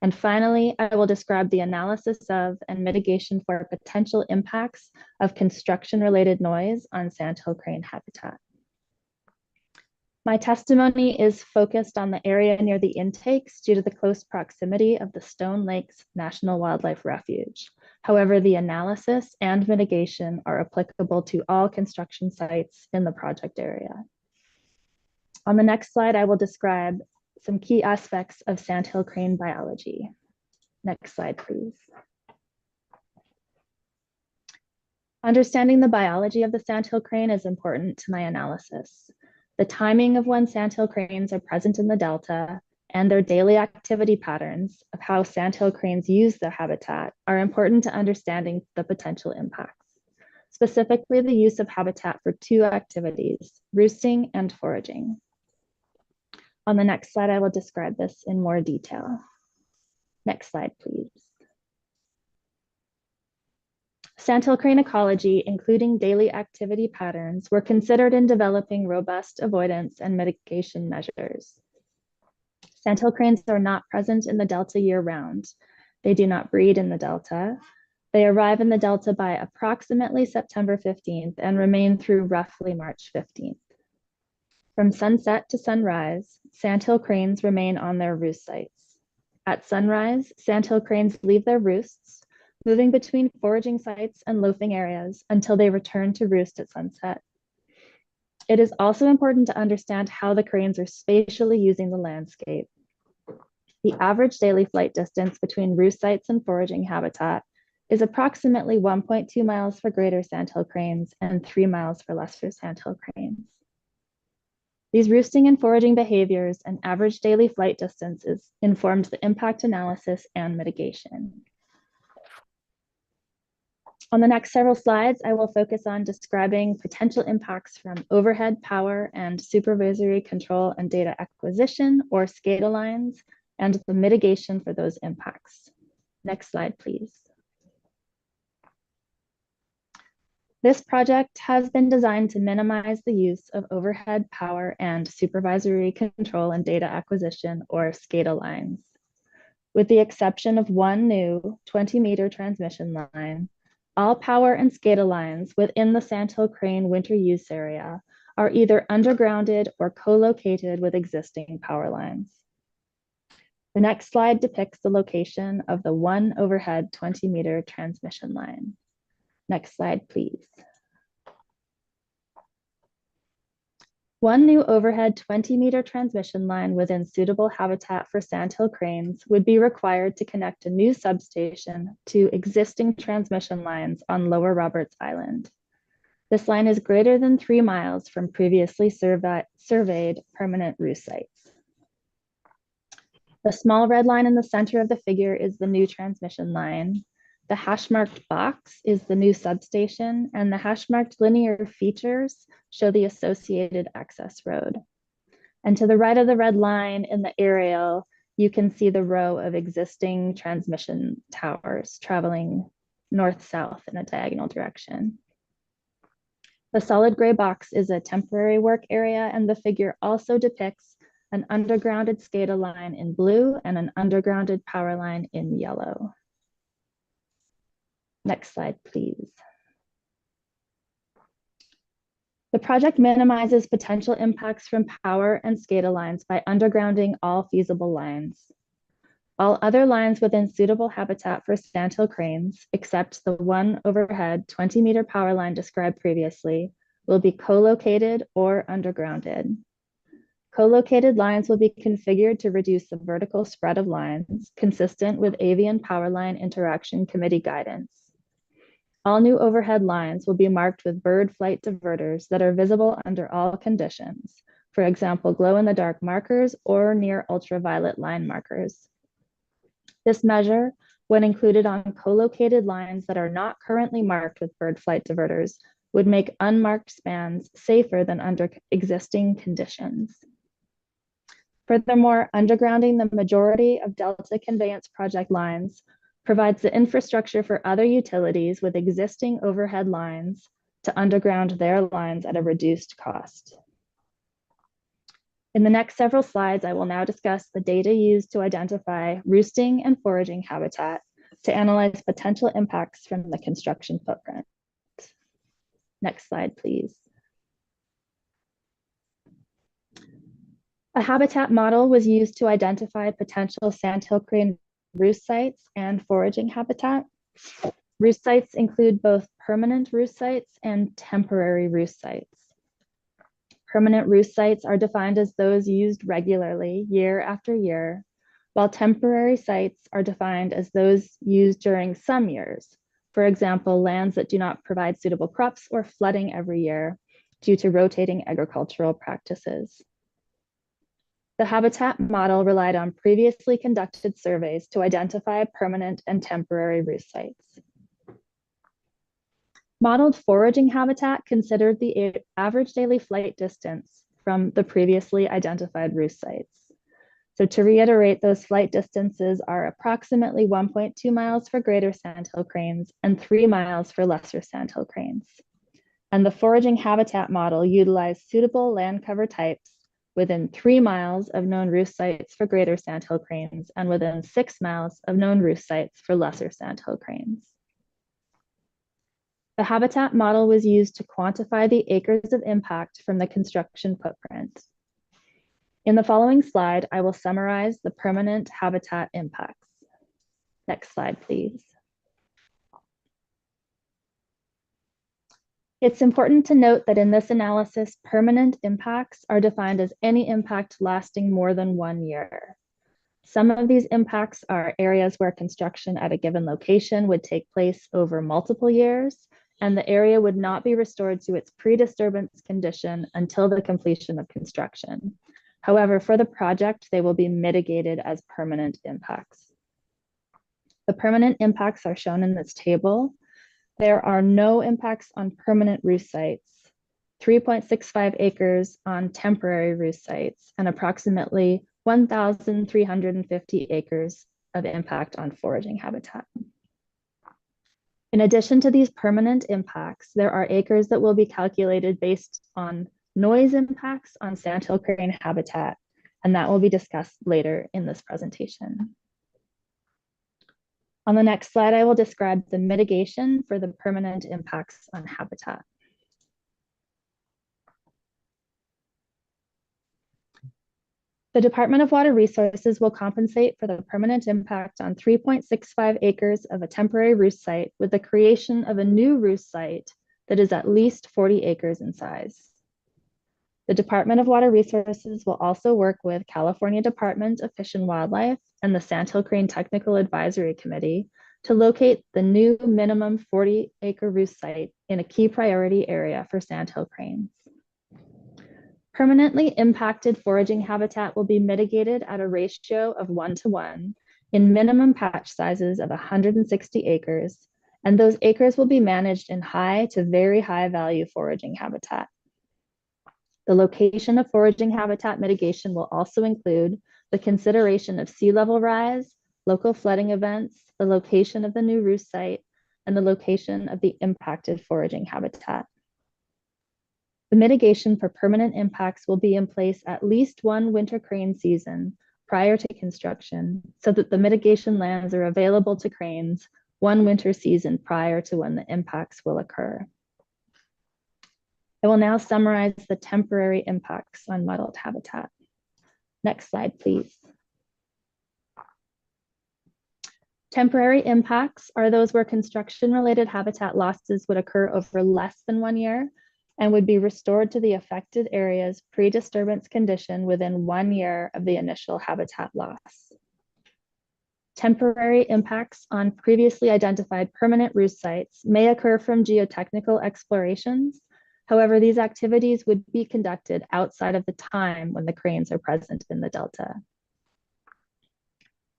And finally, I will describe the analysis of and mitigation for potential impacts of construction-related noise on sandhill crane habitat. My testimony is focused on the area near the intakes due to the close proximity of the Stone Lakes National Wildlife Refuge. However, the analysis and mitigation are applicable to all construction sites in the project area. On the next slide, I will describe some key aspects of sandhill crane biology. Next slide, please. Understanding the biology of the sandhill crane is important to my analysis. The timing of when sandhill cranes are present in the delta and their daily activity patterns of how sandhill cranes use their habitat are important to understanding the potential impacts, specifically the use of habitat for two activities, roosting and foraging. On the next slide, I will describe this in more detail. Next slide, please. Sandhill crane ecology, including daily activity patterns, were considered in developing robust avoidance and mitigation measures. Sandhill cranes are not present in the delta year-round. They do not breed in the delta. They arrive in the delta by approximately September 15th and remain through roughly March 15th. From sunset to sunrise, sandhill cranes remain on their roost sites. At sunrise, sandhill cranes leave their roosts, moving between foraging sites and loafing areas until they return to roost at sunset. It is also important to understand how the cranes are spatially using the landscape. The average daily flight distance between roost sites and foraging habitat is approximately 1.2 miles for greater sandhill cranes and 3 miles for lesser sandhill cranes. These roosting and foraging behaviors and average daily flight distances informed the impact analysis and mitigation. On the next several slides, I will focus on describing potential impacts from overhead power and supervisory control and data acquisition, or SCADA lines, and the mitigation for those impacts. Next slide, please. This project has been designed to minimize the use of overhead power and supervisory control and data acquisition, or SCADA lines. With the exception of one new 20-meter transmission line, all power and SCADA lines within the sandhill crane winter use area are either undergrounded or co-located with existing power lines. The next slide depicts the location of the one overhead 20-meter transmission line. Next slide, please. One new overhead 20-meter transmission line within suitable habitat for sandhill cranes would be required to connect a new substation to existing transmission lines on Lower Roberts Island. This line is greater than 3 miles from previously surveyed permanent roost sites. The small red line in the center of the figure is the new transmission line. The hash-marked box is the new substation, and the hash-marked linear features show the associated access road. And to the right of the red line in the aerial, you can see the row of existing transmission towers traveling north-south in a diagonal direction. The solid gray box is a temporary work area, and the figure also depicts an undergrounded SCADA line in blue and an undergrounded power line in yellow. Next slide, please. The project minimizes potential impacts from power and SCADA lines by undergrounding all feasible lines. All other lines within suitable habitat for sandhill cranes, except the one overhead 20-meter power line described previously, will be co-located or undergrounded. Co-located lines will be configured to reduce the vertical spread of lines, consistent with Avian Power Line Interaction Committee guidance. All new overhead lines will be marked with bird flight diverters that are visible under all conditions, for example, glow-in-the-dark markers or near ultraviolet line markers. This measure, when included on co-located lines that are not currently marked with bird flight diverters, would make unmarked spans safer than under existing conditions. Furthermore, undergrounding the majority of Delta Conveyance project lines provides the infrastructure for other utilities with existing overhead lines to underground their lines at a reduced cost. In the next several slides, I will now discuss the data used to identify roosting and foraging habitat to analyze potential impacts from the construction footprint. Next slide, please. A habitat model was used to identify potential sandhill crane roost sites and foraging habitat. Roost sites include both permanent roost sites and temporary roost sites. Permanent roost sites are defined as those used regularly year after year, while temporary sites are defined as those used during some years. For example, lands that do not provide suitable crops or flooding every year due to rotating agricultural practices. The habitat model relied on previously conducted surveys to identify permanent and temporary roost sites. Modeled foraging habitat considered the average daily flight distance from the previously identified roost sites. So to reiterate, those flight distances are approximately 1.2 miles for greater sandhill cranes and 3 miles for lesser sandhill cranes. And the foraging habitat model utilized suitable land cover types within 3 miles of known roost sites for greater sandhill cranes and within 6 miles of known roost sites for lesser sandhill cranes. The habitat model was used to quantify the acres of impact from the construction footprint. In the following slide, I will summarize the permanent habitat impacts. Next slide, please. It's important to note that in this analysis, permanent impacts are defined as any impact lasting more than 1 year. Some of these impacts are areas where construction at a given location would take place over multiple years, and the area would not be restored to its pre-disturbance condition until the completion of construction. However, for the project, they will be mitigated as permanent impacts. The permanent impacts are shown in this table. There are no impacts on permanent roost sites, 3.65 acres on temporary roost sites, and approximately 1,350 acres of impact on foraging habitat. In addition to these permanent impacts, there are acres that will be calculated based on noise impacts on sandhill crane habitat, and that will be discussed later in this presentation. On the next slide, I will describe the mitigation for the permanent impacts on habitat. The Department of Water Resources will compensate for the permanent impact on 3.65 acres of a temporary roost site with the creation of a new roost site that is at least 40 acres in size. The Department of Water Resources will also work with California Department of Fish and Wildlife and the Sandhill Crane Technical Advisory Committee to locate the new minimum 40-acre roost site in a key priority area for sandhill cranes. Permanently impacted foraging habitat will be mitigated at a ratio of 1:1 in minimum patch sizes of 160 acres, and those acres will be managed in high to very high value foraging habitat. The location of foraging habitat mitigation will also include the consideration of sea level rise, local flooding events, the location of the new roost site, and the location of the impacted foraging habitat. The mitigation for permanent impacts will be in place at least 1 winter crane season prior to construction so that the mitigation lands are available to cranes 1 winter season prior to when the impacts will occur. I will now summarize the temporary impacts on modeled habitat. Next slide, please. Temporary impacts are those where construction-related habitat losses would occur over less than 1 year and would be restored to the affected area's pre-disturbance condition within 1 year of the initial habitat loss. Temporary impacts on previously identified permanent roost sites may occur from geotechnical explorations. However, these activities would be conducted outside of the time when the cranes are present in the delta.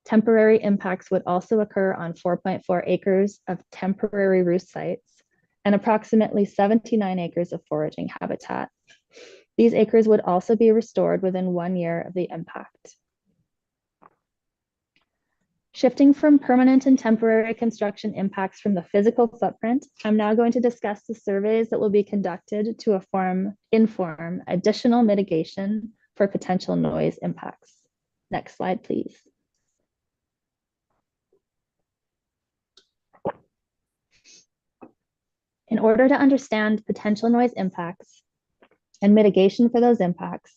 Temporary impacts would also occur on 4.4 acres of temporary roost sites and approximately 79 acres of foraging habitat. These acres would also be restored within 1 year of the impact. Shifting from permanent and temporary construction impacts from the physical footprint, I'm now going to discuss the surveys that will be conducted to inform additional mitigation for potential noise impacts. Next slide, please. In order to understand potential noise impacts and mitigation for those impacts,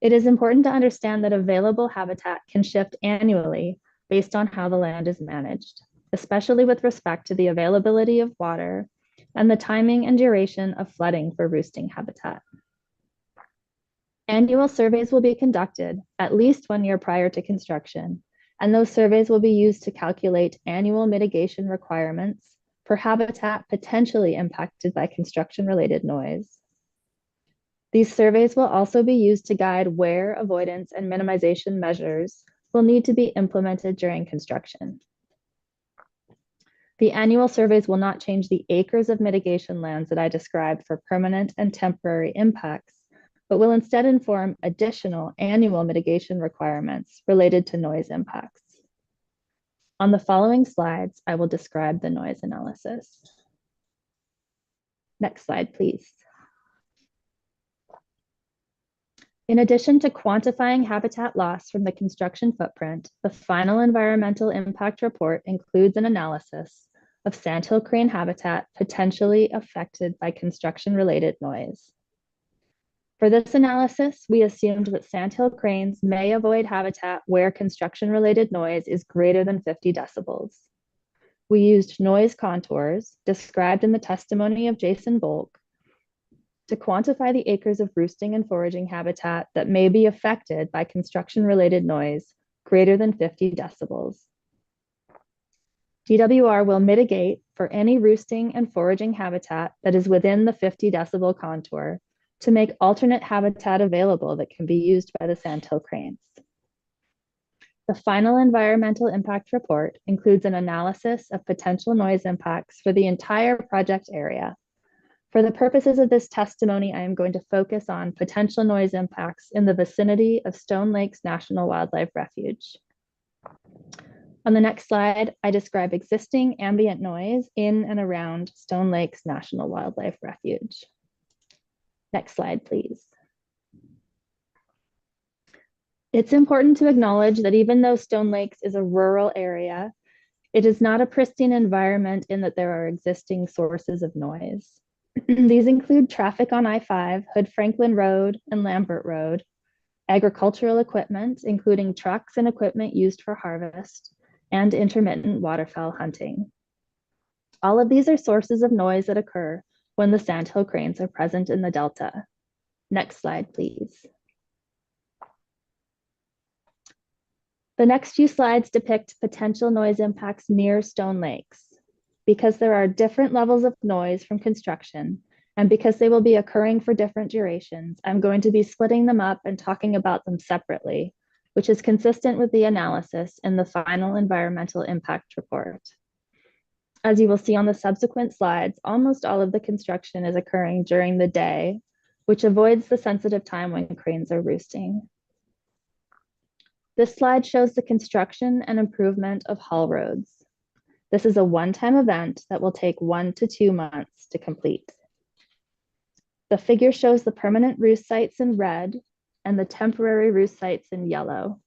it is important to understand that available habitat can shift annually based on how the land is managed, especially with respect to the availability of water and the timing and duration of flooding for roosting habitat. Annual surveys will be conducted at least 1 year prior to construction, and those surveys will be used to calculate annual mitigation requirements for habitat potentially impacted by construction-related noise. These surveys will also be used to guide where avoidance and minimization measures will need to be implemented during construction. The annual surveys will not change the acres of mitigation lands that I described for permanent and temporary impacts, but will instead inform additional annual mitigation requirements related to noise impacts. On the following slides, I will describe the noise analysis. Next slide, please. In addition to quantifying habitat loss from the construction footprint, the final environmental impact report includes an analysis of sandhill crane habitat potentially affected by construction-related noise. For this analysis, we assumed that sandhill cranes may avoid habitat where construction-related noise is greater than 50 decibels. We used noise contours described in the testimony of Jason Volk to quantify the acres of roosting and foraging habitat that may be affected by construction-related noise greater than 50 decibels. DWR will mitigate for any roosting and foraging habitat that is within the 50 decibel contour to make alternate habitat available that can be used by the sandhill cranes. The final environmental impact report includes an analysis of potential noise impacts for the entire project area. For the purposes of this testimony, I am going to focus on potential noise impacts in the vicinity of Stone Lakes National Wildlife Refuge. On the next slide, I describe existing ambient noise in and around Stone Lakes National Wildlife Refuge. Next slide, please. It's important to acknowledge that even though Stone Lakes is a rural area, it is not a pristine environment in that there are existing sources of noise. These include traffic on I-5, Hood Franklin Road and Lambert Road, agricultural equipment, including trucks and equipment used for harvest, and intermittent waterfowl hunting. All of these are sources of noise that occur when the sandhill cranes are present in the delta. Next slide, please. The next few slides depict potential noise impacts near Stone Lakes. Because there are different levels of noise from construction, and because they will be occurring for different durations, I'm going to be splitting them up and talking about them separately, which is consistent with the analysis in the final environmental impact report. As you will see on the subsequent slides, almost all of the construction is occurring during the day, which avoids the sensitive time when cranes are roosting. This slide shows the construction and improvement of haul roads. This is a one-time event that will take 1 to 2 months to complete. The figure shows the permanent roost sites in red and the temporary roost sites in yellow.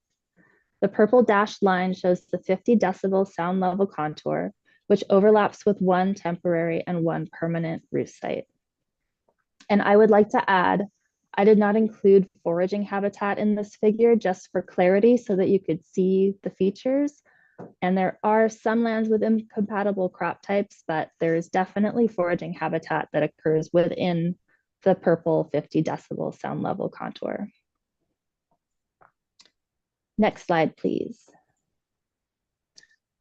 The purple dashed line shows the 50 decibel sound level contour, which overlaps with one temporary and one permanent roost site. And I would like to add, I did not include foraging habitat in this figure just for clarity so that you could see the features. And there are some lands with incompatible crop types, but there is definitely foraging habitat that occurs within the purple 50 decibel sound level contour. Next slide, please.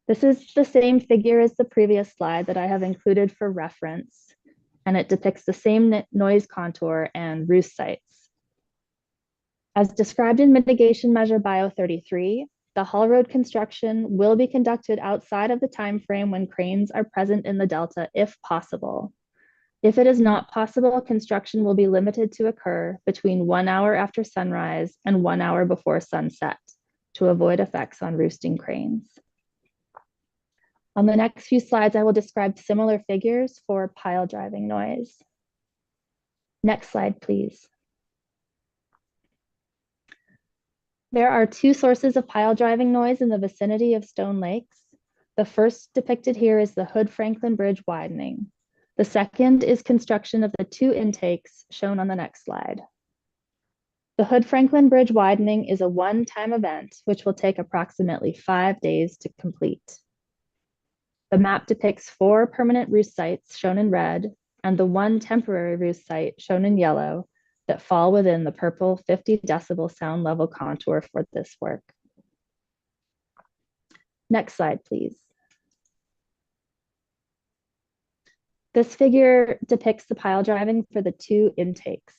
This is the same figure as the previous slide that I have included for reference, and it depicts the same noise contour and roost sites. As described in Mitigation Measure Bio 33, the haul road construction will be conducted outside of the time frame when cranes are present in the delta if possible. If it is not possible, construction will be limited to occur between 1 hour after sunrise and 1 hour before sunset to avoid effects on roosting cranes. On the next few slides, I will describe similar figures for pile driving noise. Next slide, please. There are two sources of pile driving noise in the vicinity of Stone Lakes. The first depicted here is the Hood-Franklin Bridge widening. The second is construction of the two intakes shown on the next slide. The Hood-Franklin Bridge widening is a one-time event which will take approximately 5 days to complete. The map depicts 4 permanent roost sites shown in red and the 1 temporary roost site shown in yellow that fall within the purple 50 decibel sound level contour for this work. Next slide, please. This figure depicts the pile driving for the 2 intakes.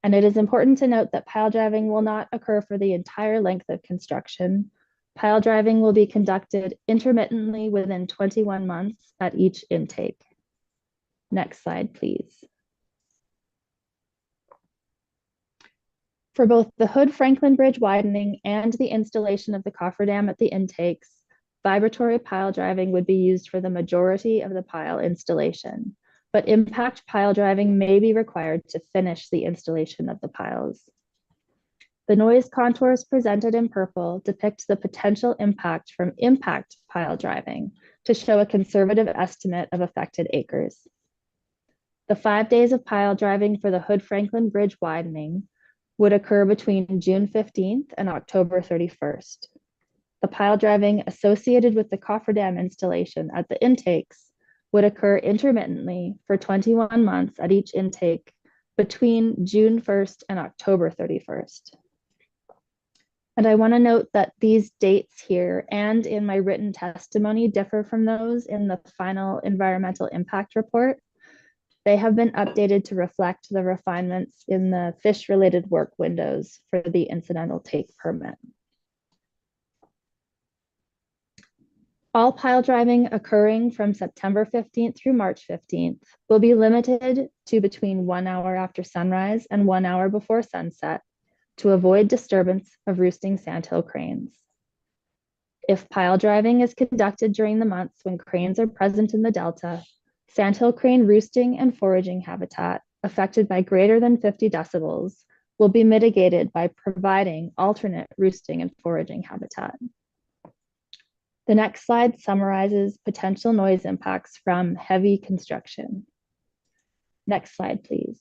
And it is important to note that pile driving will not occur for the entire length of construction. Pile driving will be conducted intermittently within 21 months at each intake. Next slide, please. For both the Hood-Franklin Bridge widening and the installation of the cofferdam at the intakes, vibratory pile driving would be used for the majority of the pile installation, but impact pile driving may be required to finish the installation of the piles. The noise contours presented in purple depict the potential impact from impact pile driving to show a conservative estimate of affected acres. The 5 days of pile driving for the Hood-Franklin Bridge widening would occur between June 15th and October 31st. The pile driving associated with the cofferdam installation at the intakes would occur intermittently for 21 months at each intake between June 1st and October 31st. And I want to note that these dates here and in my written testimony differ from those in the final environmental impact report. They have been updated to reflect the refinements in the fish-related work windows for the incidental take permit. All pile driving occurring from September 15th through March 15th will be limited to between 1 hour after sunrise and 1 hour before sunset to avoid disturbance of roosting sandhill cranes. If pile driving is conducted during the months when cranes are present in the delta, sandhill crane roosting and foraging habitat affected by greater than 50 decibels will be mitigated by providing alternate roosting and foraging habitat. The next slide summarizes potential noise impacts from heavy construction. Next slide, please.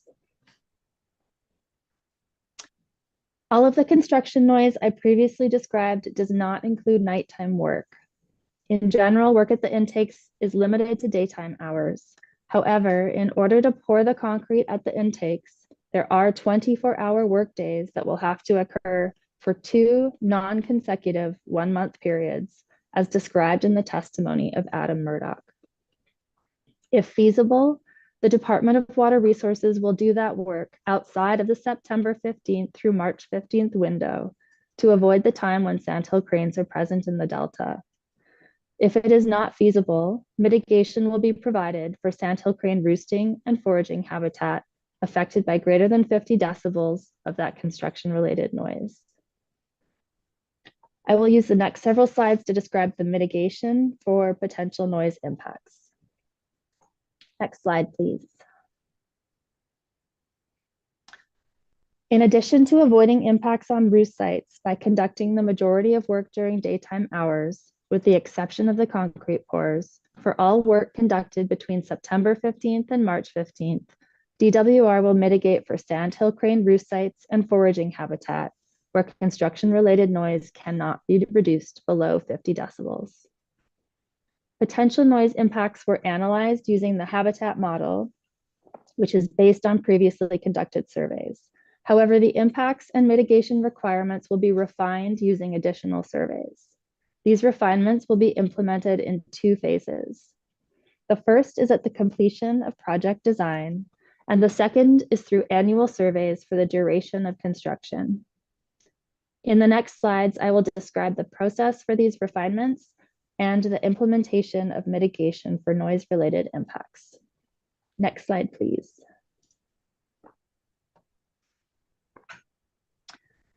All of the construction noise I previously described does not include nighttime work. In general, work at the intakes is limited to daytime hours. However, in order to pour the concrete at the intakes, there are 24-hour work days that will have to occur for 2 non-consecutive 1-month periods, as described in the testimony of Adam Murdoch. If feasible, the Department of Water Resources will do that work outside of the September 15th through March 15th window to avoid the time when sandhill cranes are present in the delta. If it is not feasible, mitigation will be provided for sandhill crane roosting and foraging habitat affected by greater than 50 decibels of that construction-related noise. I will use the next several slides to describe the mitigation for potential noise impacts. Next slide, please. In addition to avoiding impacts on roost sites by conducting the majority of work during daytime hours, with the exception of the concrete pours, for all work conducted between September 15th and March 15th, DWR will mitigate for sandhill crane roost sites and foraging habitat where construction-related noise cannot be reduced below 50 decibels. Potential noise impacts were analyzed using the habitat model, which is based on previously conducted surveys. However, the impacts and mitigation requirements will be refined using additional surveys. These refinements will be implemented in 2 phases. The first is at the completion of project design, and the second is through annual surveys for the duration of construction. In the next slides, I will describe the process for these refinements and the implementation of mitigation for noise-related impacts. Next slide, please.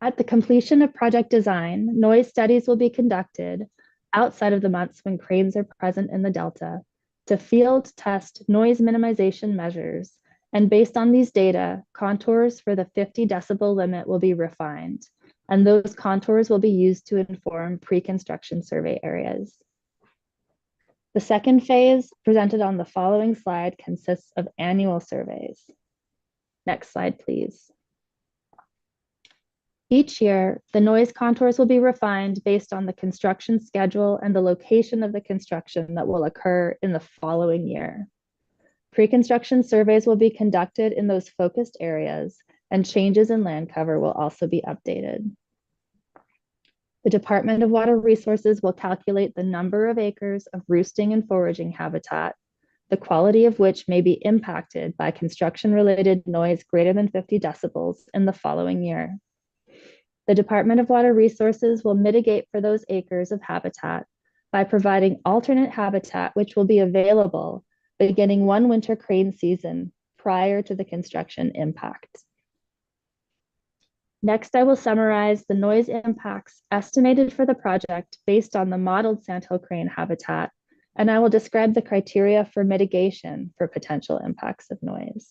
At the completion of project design, noise studies will be conducted outside of the months when cranes are present in the delta to field test noise minimization measures. And based on these data, contours for the 50 decibel limit will be refined. And those contours will be used to inform pre-construction survey areas. The second phase, presented on the following slide, consists of annual surveys. Next slide, please. Each year, the noise contours will be refined based on the construction schedule and the location of the construction that will occur in the following year. Pre-construction surveys will be conducted in those focused areas, and changes in land cover will also be updated. The Department of Water Resources will calculate the number of acres of roosting and foraging habitat, the quality of which may be impacted by construction-related noise greater than 50 decibels in the following year. The Department of Water Resources will mitigate for those acres of habitat by providing alternate habitat which will be available beginning one winter crane season prior to the construction impact. Next, I will summarize the noise impacts estimated for the project based on the modeled sandhill crane habitat, and I will describe the criteria for mitigation for potential impacts of noise.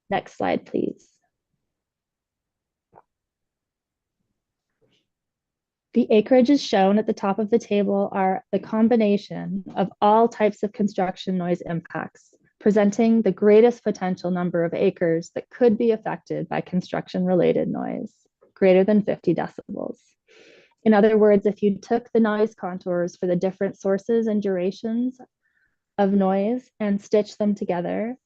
Next slide, please. The acreages shown at the top of the table are the combination of all types of construction noise impacts, presenting the greatest potential number of acres that could be affected by construction-related noise, greater than 50 decibels. In other words, if you took the noise contours for the different sources and durations of noise and stitched them together,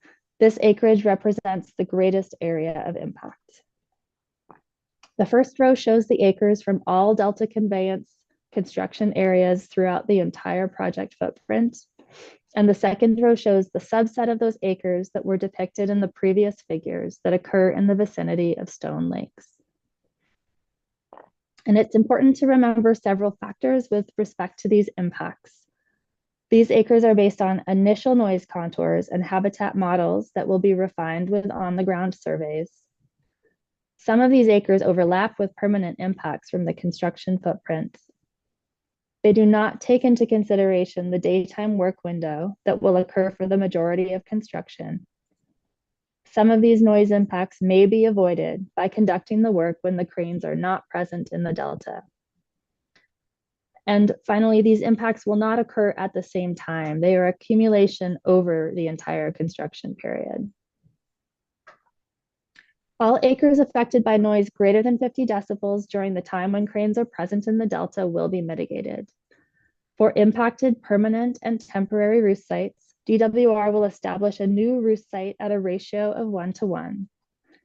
this acreage represents the greatest area of impact. The first row shows the acres from all Delta Conveyance construction areas throughout the entire project footprint. And the second row shows the subset of those acres that were depicted in the previous figures that occur in the vicinity of Stone Lakes. And it's important to remember several factors with respect to these impacts. These acres are based on initial noise contours and habitat models that will be refined with on-the-ground surveys. Some of these acres overlap with permanent impacts from the construction footprint. They do not take into consideration the daytime work window that will occur for the majority of construction. Some of these noise impacts may be avoided by conducting the work when the cranes are not present in the delta. And finally, these impacts will not occur at the same time. They are accumulation over the entire construction period. All acres affected by noise greater than 50 decibels during the time when cranes are present in the delta will be mitigated. For impacted permanent and temporary roost sites, DWR will establish a new roost site at a ratio of 1:1.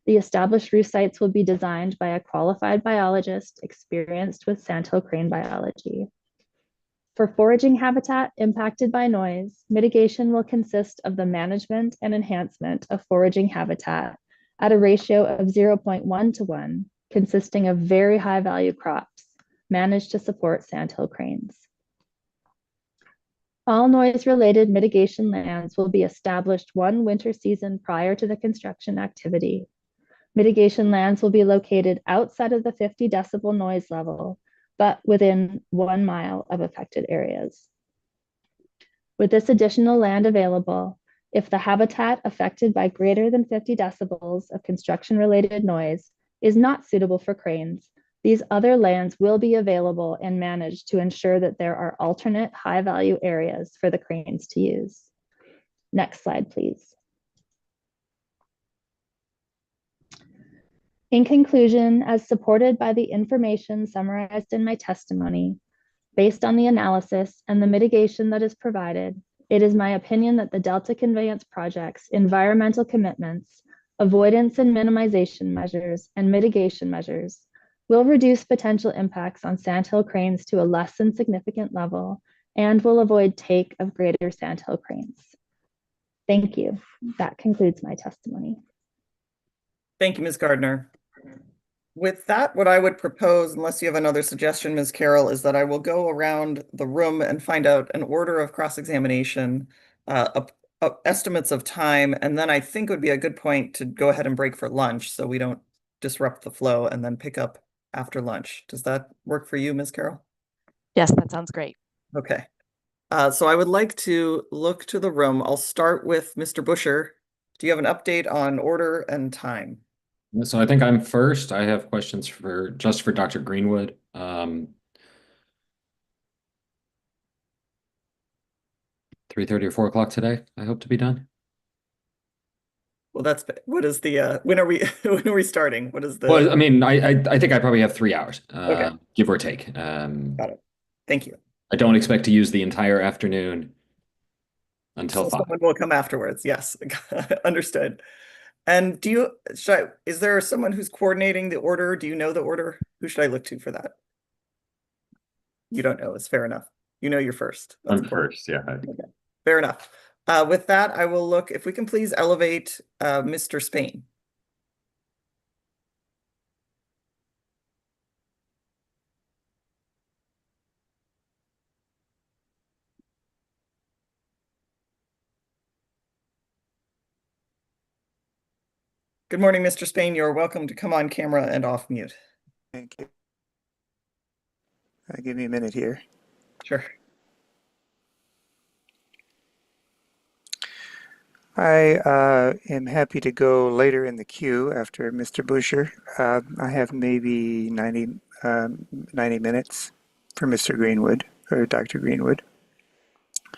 The established roost sites will be designed by a qualified biologist experienced with sandhill crane biology. For foraging habitat impacted by noise, mitigation will consist of the management and enhancement of foraging habitat at a ratio of 0.1:1, consisting of very high value crops managed to support sandhill cranes. All noise-related mitigation lands will be established one winter season prior to the construction activity. Mitigation lands will be located outside of the 50 decibel noise level, but within 1 mile of affected areas. With this additional land available, if the habitat affected by greater than 50 decibels of construction-related noise is not suitable for cranes, these other lands will be available and managed to ensure that there are alternate high-value areas for the cranes to use. Next slide, please. In conclusion, as supported by the information summarized in my testimony, based on the analysis and the mitigation that is provided, it is my opinion that the Delta Conveyance Project's environmental commitments, avoidance and minimization measures, and mitigation measures will reduce potential impacts on sandhill cranes to a less than significant level and will avoid take of greater sandhill cranes. Thank you. That concludes my testimony. Thank you, Ms. Gardner. With that, what I would propose, unless you have another suggestion, Ms. Carroll, is that I will go around the room and find out an order of cross-examination estimates of time, and then I think would be a good point to go ahead and break for lunch so we don't disrupt the flow and then pick up after lunch. Does that work for you, Ms. Carroll? Yes, that sounds great. Okay. So I would like to look to the room. I'll start with Mr. Busher. Do you have an update on order and time? So I think I'm first. I have questions for Dr. Greenwood. 3:30 or 4 o'clock today, I hope to be done. Well, what is the when are we when are we starting? What is the Well, I mean, I think I probably have 3 hours, Okay. give or take. Got it. Thank you. I don't expect to use the entire afternoon until So 5. someone will come afterwards. Yes, understood. And is there someone who's coordinating the order? Do you know the order? Who should I look to for that? You don't know. It's fair enough. You know you're first. That's I'm important. first, yeah. Okay. Fair enough. With that, I will look, if we can please elevate Mr. Spain. Good morning, Mr. Spain. You're welcome to come on camera and off mute. Thank you. Give me a minute here. Sure. I am happy to go later in the queue after Mr. Busher. I have maybe 90 minutes for Mr. Greenwood or Dr. Greenwood.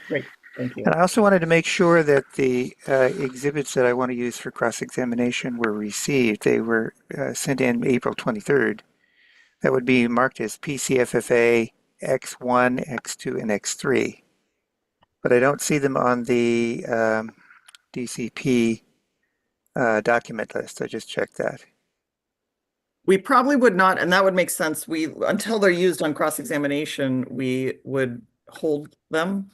Great. Thank you. And I also wanted to make sure that the exhibits that I want to use for cross-examination were received. They were sent in April 23rd. That would be marked as PCFFA X1, X2, and X3. But I don't see them on the DCP document list. I just checked that. We probably would not, and that would make sense. Until they're used on cross-examination, we would hold them.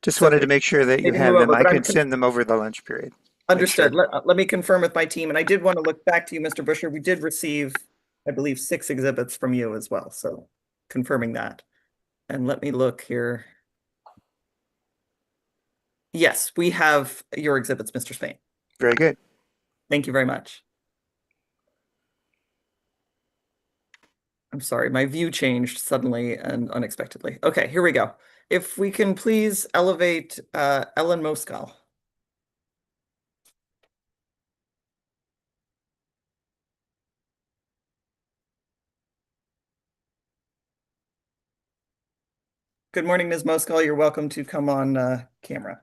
Just wanted to make sure that you maybe have move them. over, I but can send them over the lunch period. Understood. Let me confirm with my team. And I did want to look back to you, Mr. Busher. We did receive, I believe, 6 exhibits from you as well. So confirming that. And let me look here. Yes, we have your exhibits, Mr. Spain. Very good. Thank you very much. I'm sorry, my view changed suddenly and unexpectedly. Okay, here we go. If we can please elevate Ellen Moskal. Good morning, Ms. Moskal. You're welcome to come on camera.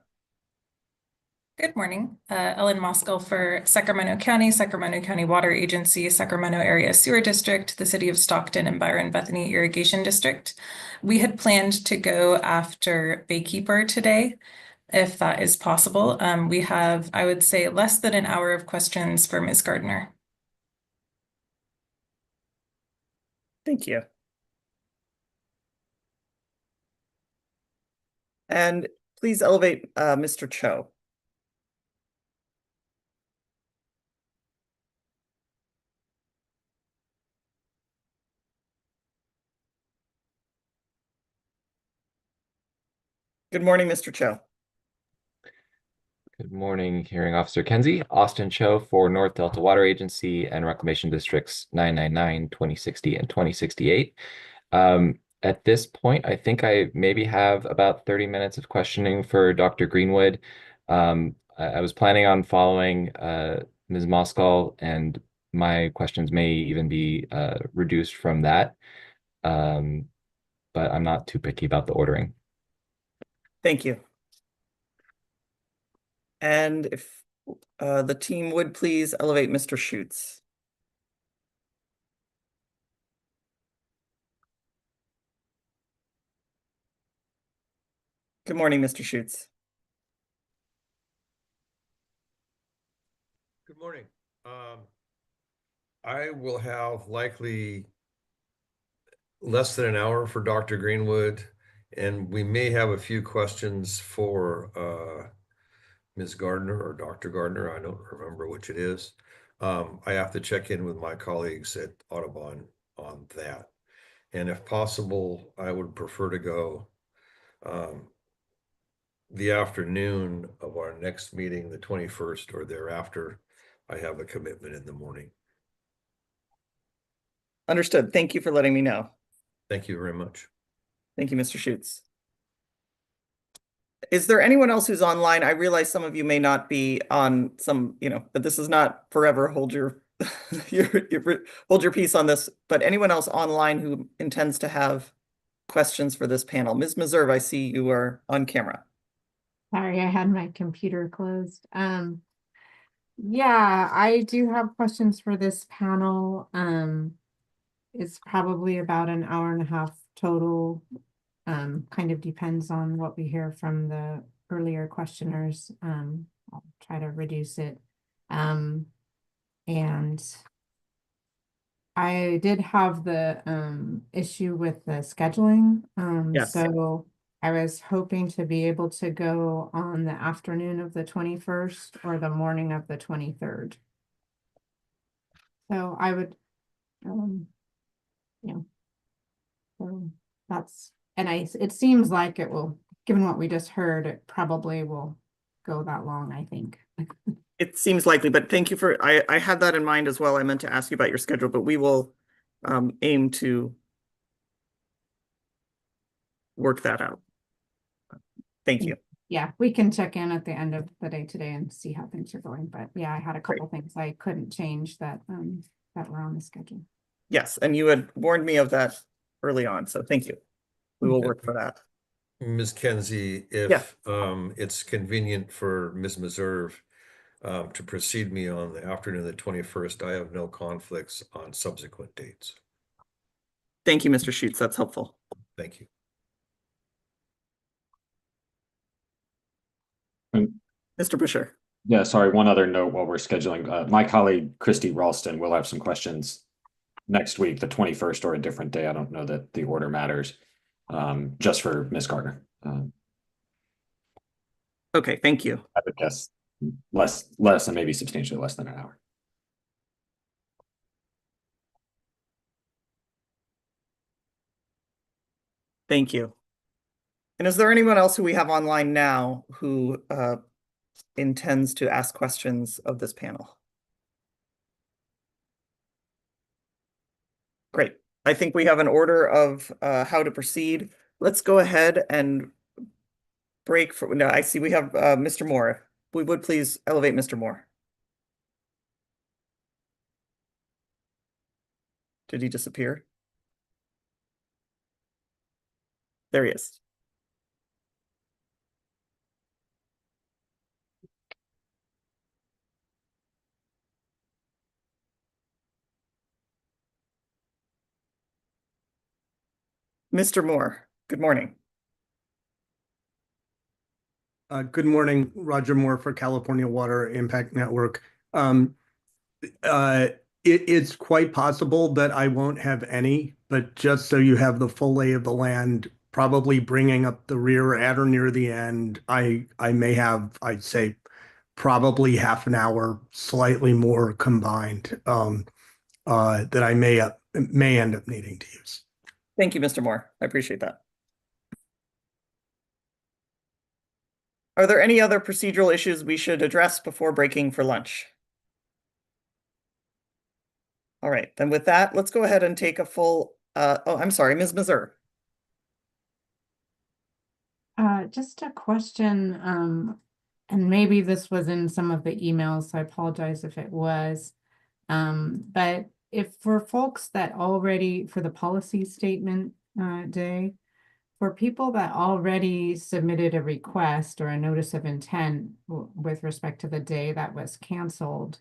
Good morning. Ellen Moskal for Sacramento County Water Agency, Sacramento Area Sewer District, the City of Stockton, and Byron Bethany Irrigation District. We had planned to go after Baykeeper today, if that is possible. We have, I would say, less than an hour of questions for Ms. Gardner. Thank you. And please elevate Mr. Cho. Good morning, Mr. Cho. Good morning, Hearing Officer Kenzie. Austin Cho for North Delta Water Agency and Reclamation Districts 999, 2060, and 2068. At this point, I think I maybe have about 30 minutes of questioning for Dr. Greenwood. I was planning on following Ms. Moskal, and my questions may even be reduced from that. But I'm not too picky about the ordering. Thank you. And if the team would please elevate Mr. Schutz. Good morning, Mr. Schutz. Good morning. I will have likely less than an hour for Dr. Greenwood, and we may have a few questions for Ms. Gardner or Dr. Gardner. I don't remember which it is. I have to check in with my colleagues at Audubon on that. And if possible, I would prefer to go the afternoon of our next meeting, the 21st or thereafter, I have a commitment in the morning. Understood. Thank you for letting me know. Thank you very much. Thank you, Mr. Schutz. Is there anyone else who's online? I realize some of you may not be on some, but this is not forever. Hold your, hold your peace on this. But anyone else online who intends to have questions for this panel? Ms. Meserve, I see you are on camera. Sorry, I had my computer closed. Yeah, I do have questions for this panel. It's probably about an hour and a half total. Kind of depends on what we hear from the earlier questioners. I'll try to reduce it. And I did have the issue with the scheduling. Yes. So I was hoping to be able to go on the afternoon of the 21st or the morning of the 23rd. So I would, so that's, and it seems like it will, given what we just heard, it probably will go that long, I think. It seems likely, but thank you for, I had that in mind as well. I meant to ask you about your schedule, but we will aim to work that out. Thank you. Yeah, we can check in at the end of the day today and see how things are going. But yeah, I had a couple things I couldn't change that that were on the schedule. Yes, and you had warned me of that early on, so thank you. We will work for that. Ms. Kenzie, if it's convenient for Ms. Meserve to precede me on the afternoon of the 21st, I have no conflicts on subsequent dates. Thank you, Mr. Schutz. That's helpful. Thank you. Mr. Busher. Yeah, sorry, one other note while we're scheduling. My colleague, Christy Ralston, will have some questions next week, the 21st or a different day. I don't know that the order matters, just for Ms. Gardner. Okay, thank you. I would guess less and maybe substantially less than an hour. Thank you. And is there anyone else who we have online now who intends to ask questions of this panel? Great. I think we have an order of how to proceed. Let's go ahead and break for, no, I see we have Mr. Moore. We would please elevate Mr. Moore. Did he disappear? There he is. Mr. Moore, good morning. Good morning, Roger Moore for California Water Impact Network. It's quite possible that I won't have any, but just so you have the full lay of the land, probably bringing up the rear at or near the end, I may have, I'd say, probably half an hour, slightly more combined, that I may end up needing to use. Thank you, Mr. Moore. I appreciate that. Are there any other procedural issues we should address before breaking for lunch? All right, then with that, let's go ahead and take a full, oh, I'm sorry, Ms. Meserve. Just a question, and maybe this was in some of the emails, so I apologize if it was. But if for folks that already, for the policy statement day, for people that already submitted a request or a notice of intent with respect to the day that was canceled,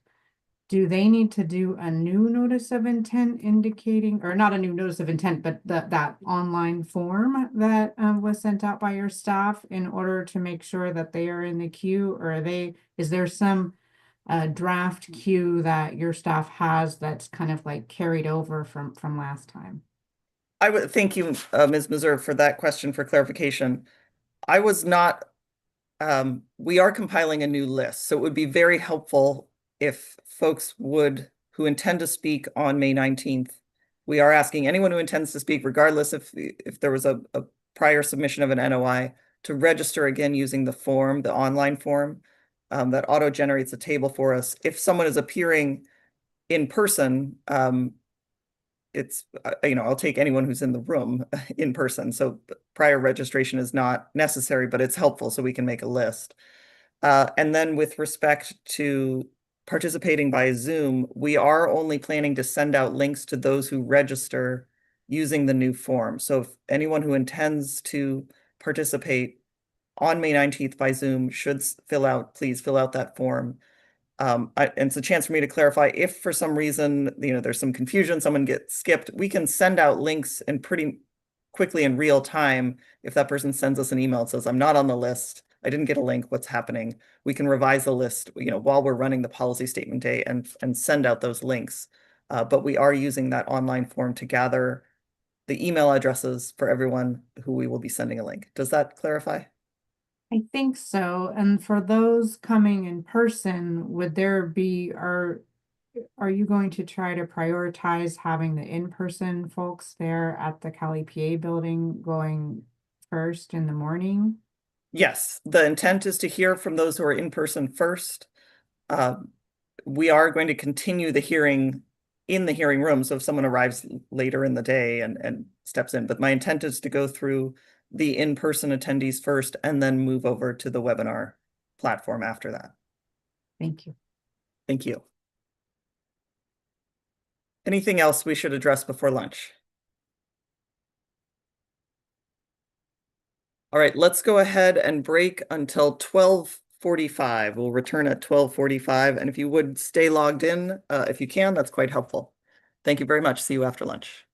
do they need to do a new notice of intent indicating, or not a new notice of intent, but that online form that was sent out by your staff in order to make sure that they are in the queue? Or is there some draft queue that your staff has that's kind of like carried over from last time? I would thank you, Ms. Meserve, for that question for clarification. I was not, we are compiling a new list, so it would be very helpful if folks who intend to speak on May 19th, we are asking anyone who intends to speak, regardless if there was a prior submission of an NOI, to register again using the form, the online form, that auto generates a table for us. If someone is appearing in person, it's, I'll take anyone who's in the room in person. So prior registration is not necessary, but it's helpful so we can make a list. And then with respect to participating by Zoom, we are only planning to send out links to those who register using the new form. So if anyone who intends to participate on May 19th by Zoom should please fill out that form. And it's a chance for me to clarify if for some reason, there's some confusion, someone gets skipped, we can send out links and pretty quickly in real time. If that person sends us an email and says, I'm not on the list, I didn't get a link, what's happening? We can revise the list, while we're running the policy statement day and send out those links. But we are using that online form to gather the email addresses for everyone who we will be sending a link. Does that clarify? I think so. And for those coming in person, are you going to try to prioritize having the in-person folks there at the Cali PA building going first in the morning? Yes, the intent is to hear from those who are in person first. We are going to continue the hearing in the hearing room. So if someone arrives later in the day and steps in, but my intent is to go through the in-person attendees first and then move over to the webinar platform after that. Thank you. Thank you. Anything else we should address before lunch? All right, let's go ahead and break until 12:45. We'll return at 12:45. And if you would stay logged in, if you can, that's quite helpful. Thank you very much. See you after lunch.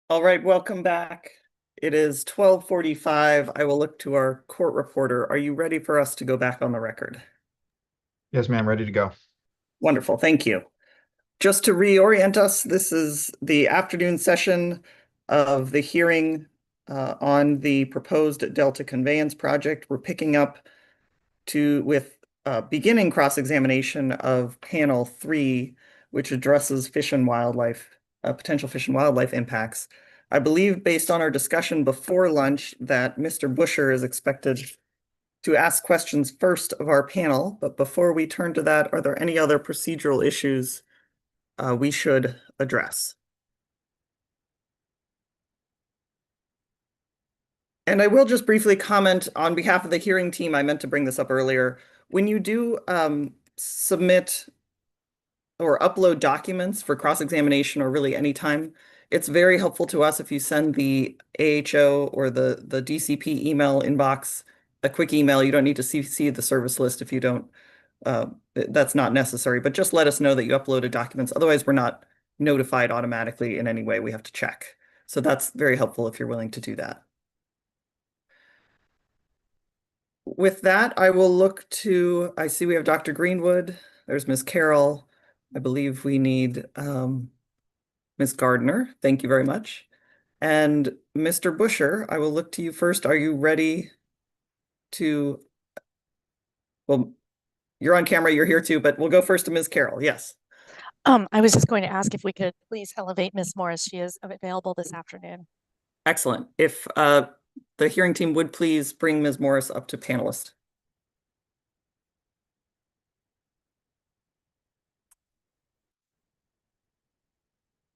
All right, welcome back. It is 12:45. I will look to our court reporter. Are you ready for us to go back on the record? Yes, ma'am, ready to go. Wonderful, thank you. Just to reorient us, this is the afternoon session of the hearing on the proposed Delta Conveyance project. We're picking up with beginning cross-examination of panel 3, which addresses fish and wildlife, potential fish and wildlife impacts. I believe based on our discussion before lunch that Mr. Busher is expected to ask questions first of our panel, but before we turn to that, are there any other procedural issues we should address? And I will just briefly comment on behalf of the hearing team, I meant to bring this up earlier. When you do submit or upload documents for cross-examination or really any time, it's very helpful to us if you send the AHO or the DCP email inbox a quick email. You don't need to see the service list if you don't. That's not necessary, but just let us know that you uploaded documents. Otherwise, we're not notified automatically in any way. We have to check. So that's very helpful if you're willing to do that. With that, I will look to, I see we have Dr. Greenwood. There's Ms. Carroll. I believe we need Ms. Gardner. Thank you very much. And Mr. Busher, I will look to you first. Are you ready to, well, you're on camera, you're here too, but we'll go first to Ms. Carroll. Yes. I was just going to ask if we could please elevate Ms. Morris. She is available this afternoon. Excellent. If the hearing team would please bring Ms. Morris up to panelist.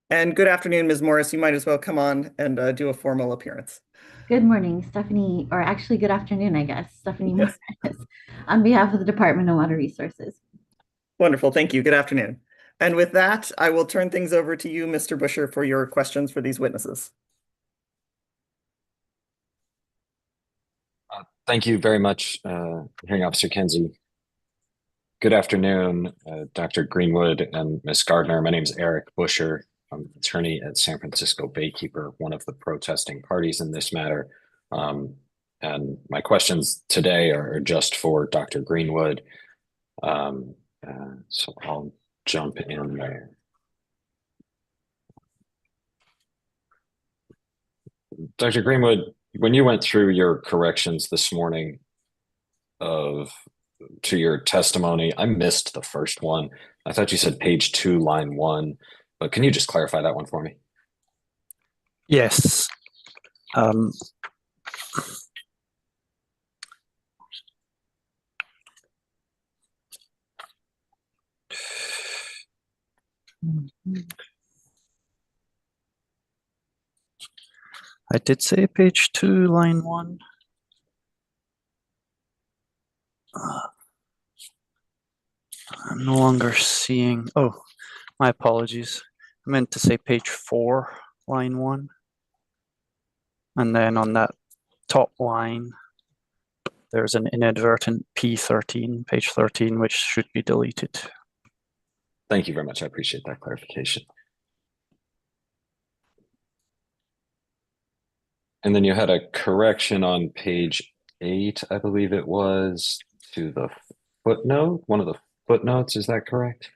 And good afternoon, Ms. Morris. You might as well come on and do a formal appearance. Good morning, Stephanie, or actually good afternoon, I guess. Stephanie Yes. Morris on behalf of the Department of Water Resources. Wonderful. Thank you. Good afternoon. And with that, I will turn things over to you, Mr. Busher, for your questions for these witnesses. Thank you very much, Hearing Officer Kenzie. Good afternoon, Dr. Greenwood and Ms. Gardner. My name is Eric Busher. I'm attorney at San Francisco Baykeeper, one of the protesting parties in this matter. And my questions today are just for Dr. Greenwood. So I'll jump in there. Dr. Greenwood, when you went through your corrections this morning to your testimony, I missed the first one. I thought you said page 2, line 1, but can you just clarify that one for me? Yes. I did say page 2, line 1. I'm no longer seeing. Oh, my apologies. I meant to say page 4, line 1. And then on that top line, there's an inadvertent P13, page 13, which should be deleted. Thank you very much. I appreciate that clarification. And then you had a correction on page 8, I believe it was, to the footnote, one of the footnotes. Is that correct?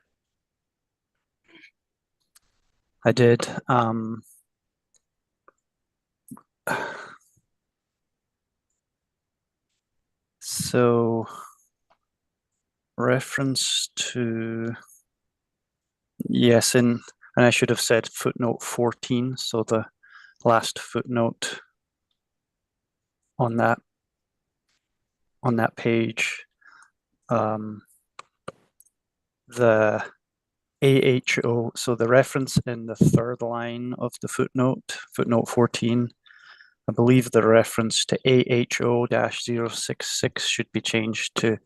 I did. So reference to, yes, and I should have said footnote 14. So the last footnote on that page, the AHO, so the reference in the third line of the footnote 14, I believe the reference to AHO-066 should be changed to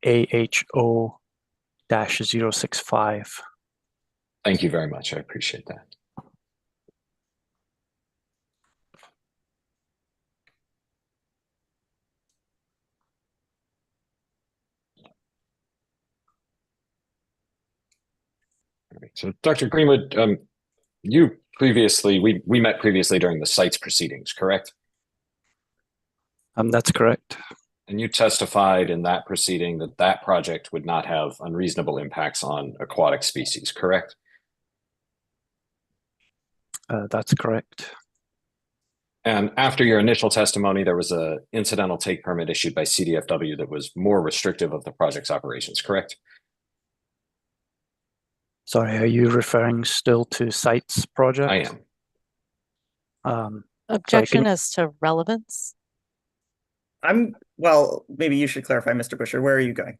AHO-065. Thank you very much. I appreciate that. All right. So Dr. Greenwood, we met previously during the sites proceedings, correct? That's correct. And you testified in that proceeding that that project would not have unreasonable impacts on aquatic species, correct? That's correct. And after your initial testimony, there was a incidental take permit issued by CDFW that was more restrictive of the project's operations, correct? Sorry, are you referring still to sites project? I am. Objection as to relevance. Well, maybe you should clarify, Mr. Busher. Where are you going?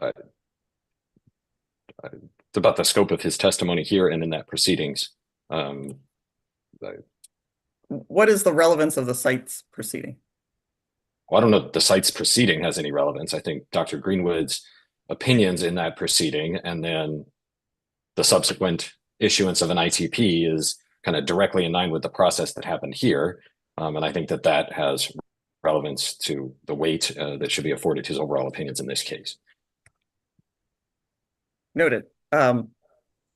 It's about the scope of his testimony here and in that proceedings. What is the relevance of the sites proceeding? Well, I don't know if the site's proceeding has any relevance. I think Dr. Greenwood's opinions in that proceeding and then the subsequent issuance of an ITP is kind of directly in line with the process that happened here. And I think that that has relevance to the weight that should be afforded to his overall opinions in this case. Noted.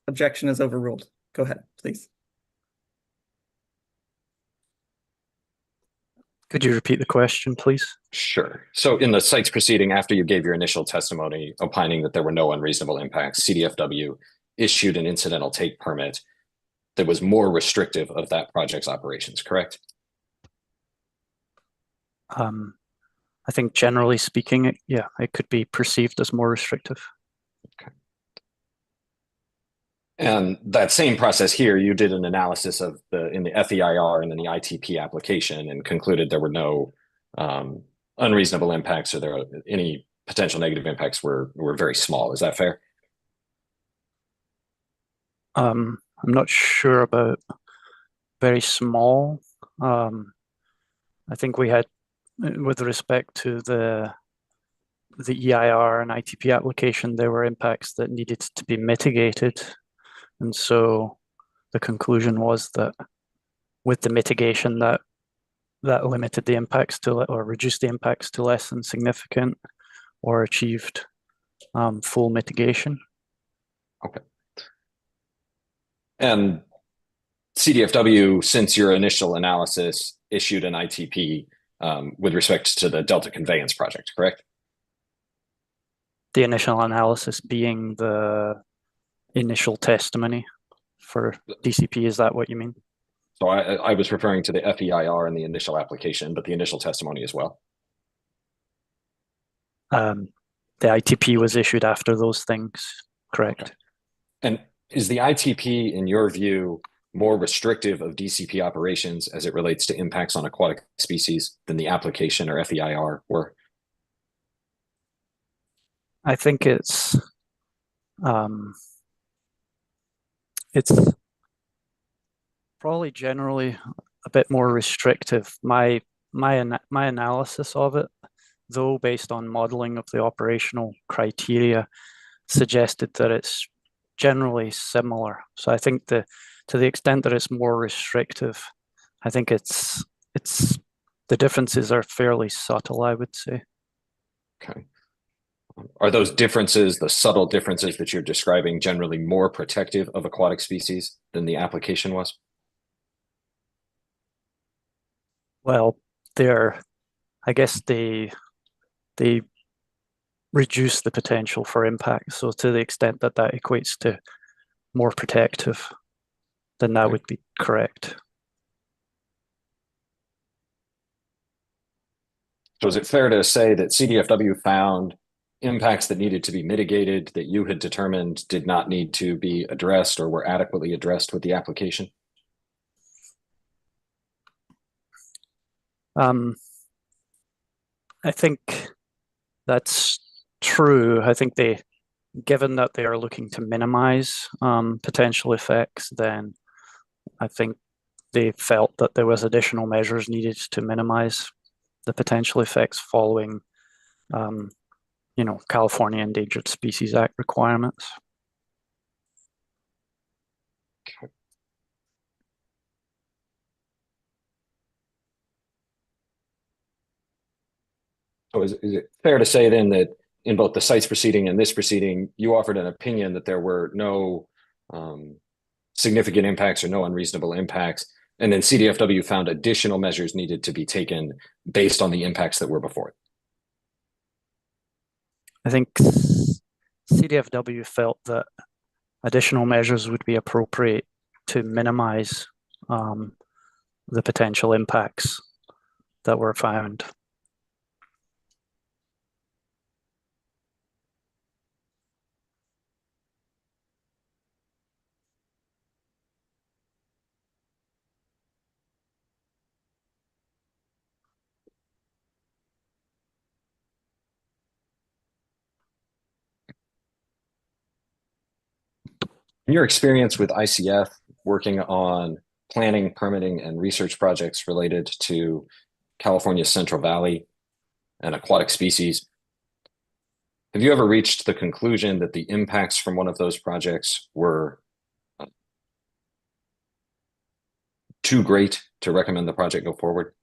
Objection is overruled. Go ahead, please. Could you repeat the question, please? Sure. So in the sites proceeding, after you gave your initial testimony opining that there were no unreasonable impacts, CDFW issued an incidental take permit that was more restrictive of that project's operations, correct? I think generally speaking, it could be perceived as more restrictive. Okay. And that same process here, you did an analysis of in the FEIR and then the ITP application and concluded there were no unreasonable impacts or any potential negative impacts were very small. Is that fair? I'm not sure about very small. I think we had, with respect to the EIR and ITP application, there were impacts that needed to be mitigated. And so the conclusion was that with the mitigation that limited the impacts to, or reduced the impacts to less than significant, or achieved full mitigation. Okay. And CDFW, since your initial analysis, issued an ITP with respect to the Delta Conveyance project, correct? The initial analysis being the initial testimony for DCP, is that what you mean? So I was referring to the FEIR and the initial application, but the initial testimony as well. The ITP was issued after those things, correct? Okay. And is the ITP, in your view, more restrictive of DCP operations as it relates to impacts on aquatic species than the application or FEIR were? I think it's probably generally a bit more restrictive. My analysis of it, though, based on modeling of the operational criteria, suggested that it's generally similar. So I think to the extent that it's more restrictive, I think it's the differences are fairly subtle, I would say. Okay. Are those differences, the subtle differences that you're describing, generally more protective of aquatic species than the application was? Well, I guess they reduce the potential for impact. So to the extent that equates to more protective, then that would be correct. So is it fair to say that CDFW found impacts that needed to be mitigated that you had determined did not need to be addressed or were adequately addressed with the application? I think that's true. I think given that they are looking to minimize potential effects, then I think they felt that there was additional measures needed to minimize the potential effects following, California Endangered Species Act requirements. Okay. So is it fair to say then that in both the sites proceeding and this proceeding, you offered an opinion that there were no significant impacts or no unreasonable impacts. And then CDFW found additional measures needed to be taken based on the impacts that were before it. I think CDFW felt that additional measures would be appropriate to minimize the potential impacts that were found. In your experience with ICF working on planning, permitting, and research projects related to California's Central Valley and aquatic species, have you ever reached the conclusion that the impacts from one of those projects were too great to recommend the project go forward?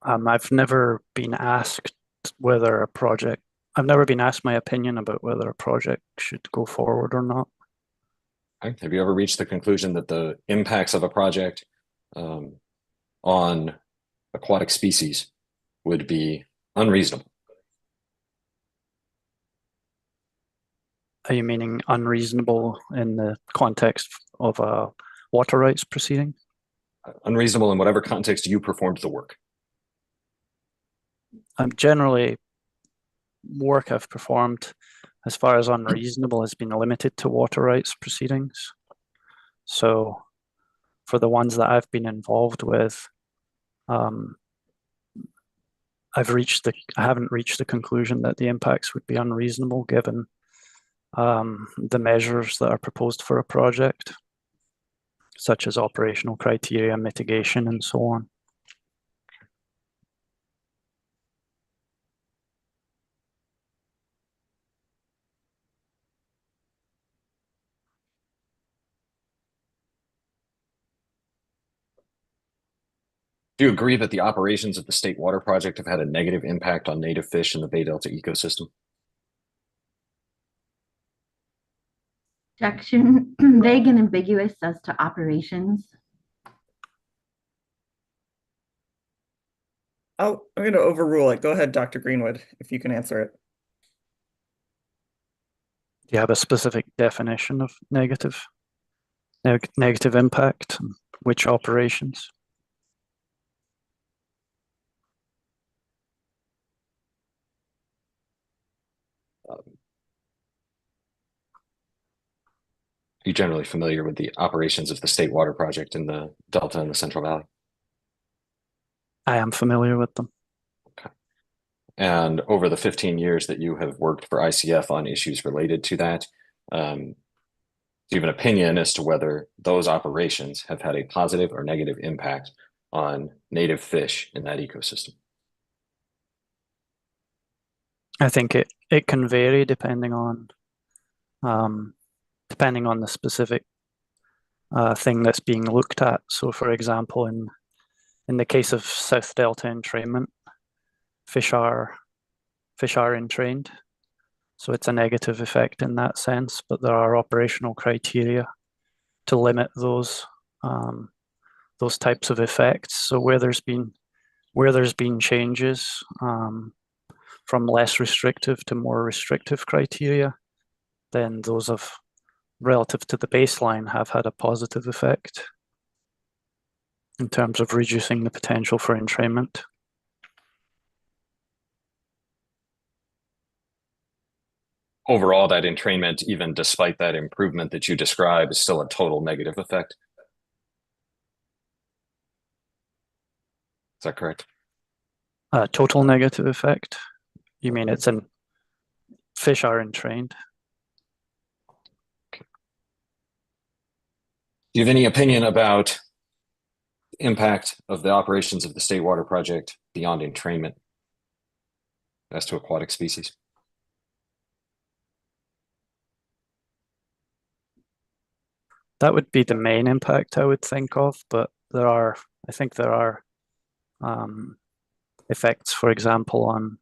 I've never been asked whether a project, I've never been asked my opinion about whether a project should go forward or not. Okay. Have you ever reached the conclusion that the impacts of a project on aquatic species would be unreasonable? Are you meaning unreasonable in the context of a water rights proceeding? Unreasonable in whatever context you performed the work. Generally, work I've performed as far as unreasonable has been limited to water rights proceedings. So for the ones that I've been involved with, I haven't reached the conclusion that the impacts would be unreasonable given the measures that are proposed for a project, such as operational criteria, mitigation, and so on. Do you agree that the operations of the State Water Project have had a negative impact on native fish in the Bay Delta ecosystem? Objection. Vague and ambiguous as to operations. I'm going to overrule it. Go ahead, Dr. Greenwood, if you can answer it. Do you have a specific definition of negative impact? Which operations? Are you generally familiar with the operations of the State Water Project in the Delta and the Central Valley? I am familiar with them. Okay. And over the 15 years that you have worked for ICF on issues related to that, do you have an opinion as to whether those operations have had a positive or negative impact on native fish in that ecosystem? I think it can vary depending on the specific thing that's being looked at. So, for example, in the case of South Delta entrainment, fish are entrained, so it's a negative effect in that sense. But there are operational criteria to limit those types of effects. So where there's been changes from less restrictive to more restrictive criteria, then those have, relative to the baseline, have had a positive effect in terms of reducing the potential for entrainment. Overall, that entrainment, even despite that improvement that you describe, is still a total negative effect. Is that correct? Total negative effect? You mean it's in fish are entrained? Do you have any opinion about the impact of the operations of the State Water Project beyond entrainment as to aquatic species? That would be the main impact I would think of, but I think there are effects, for example,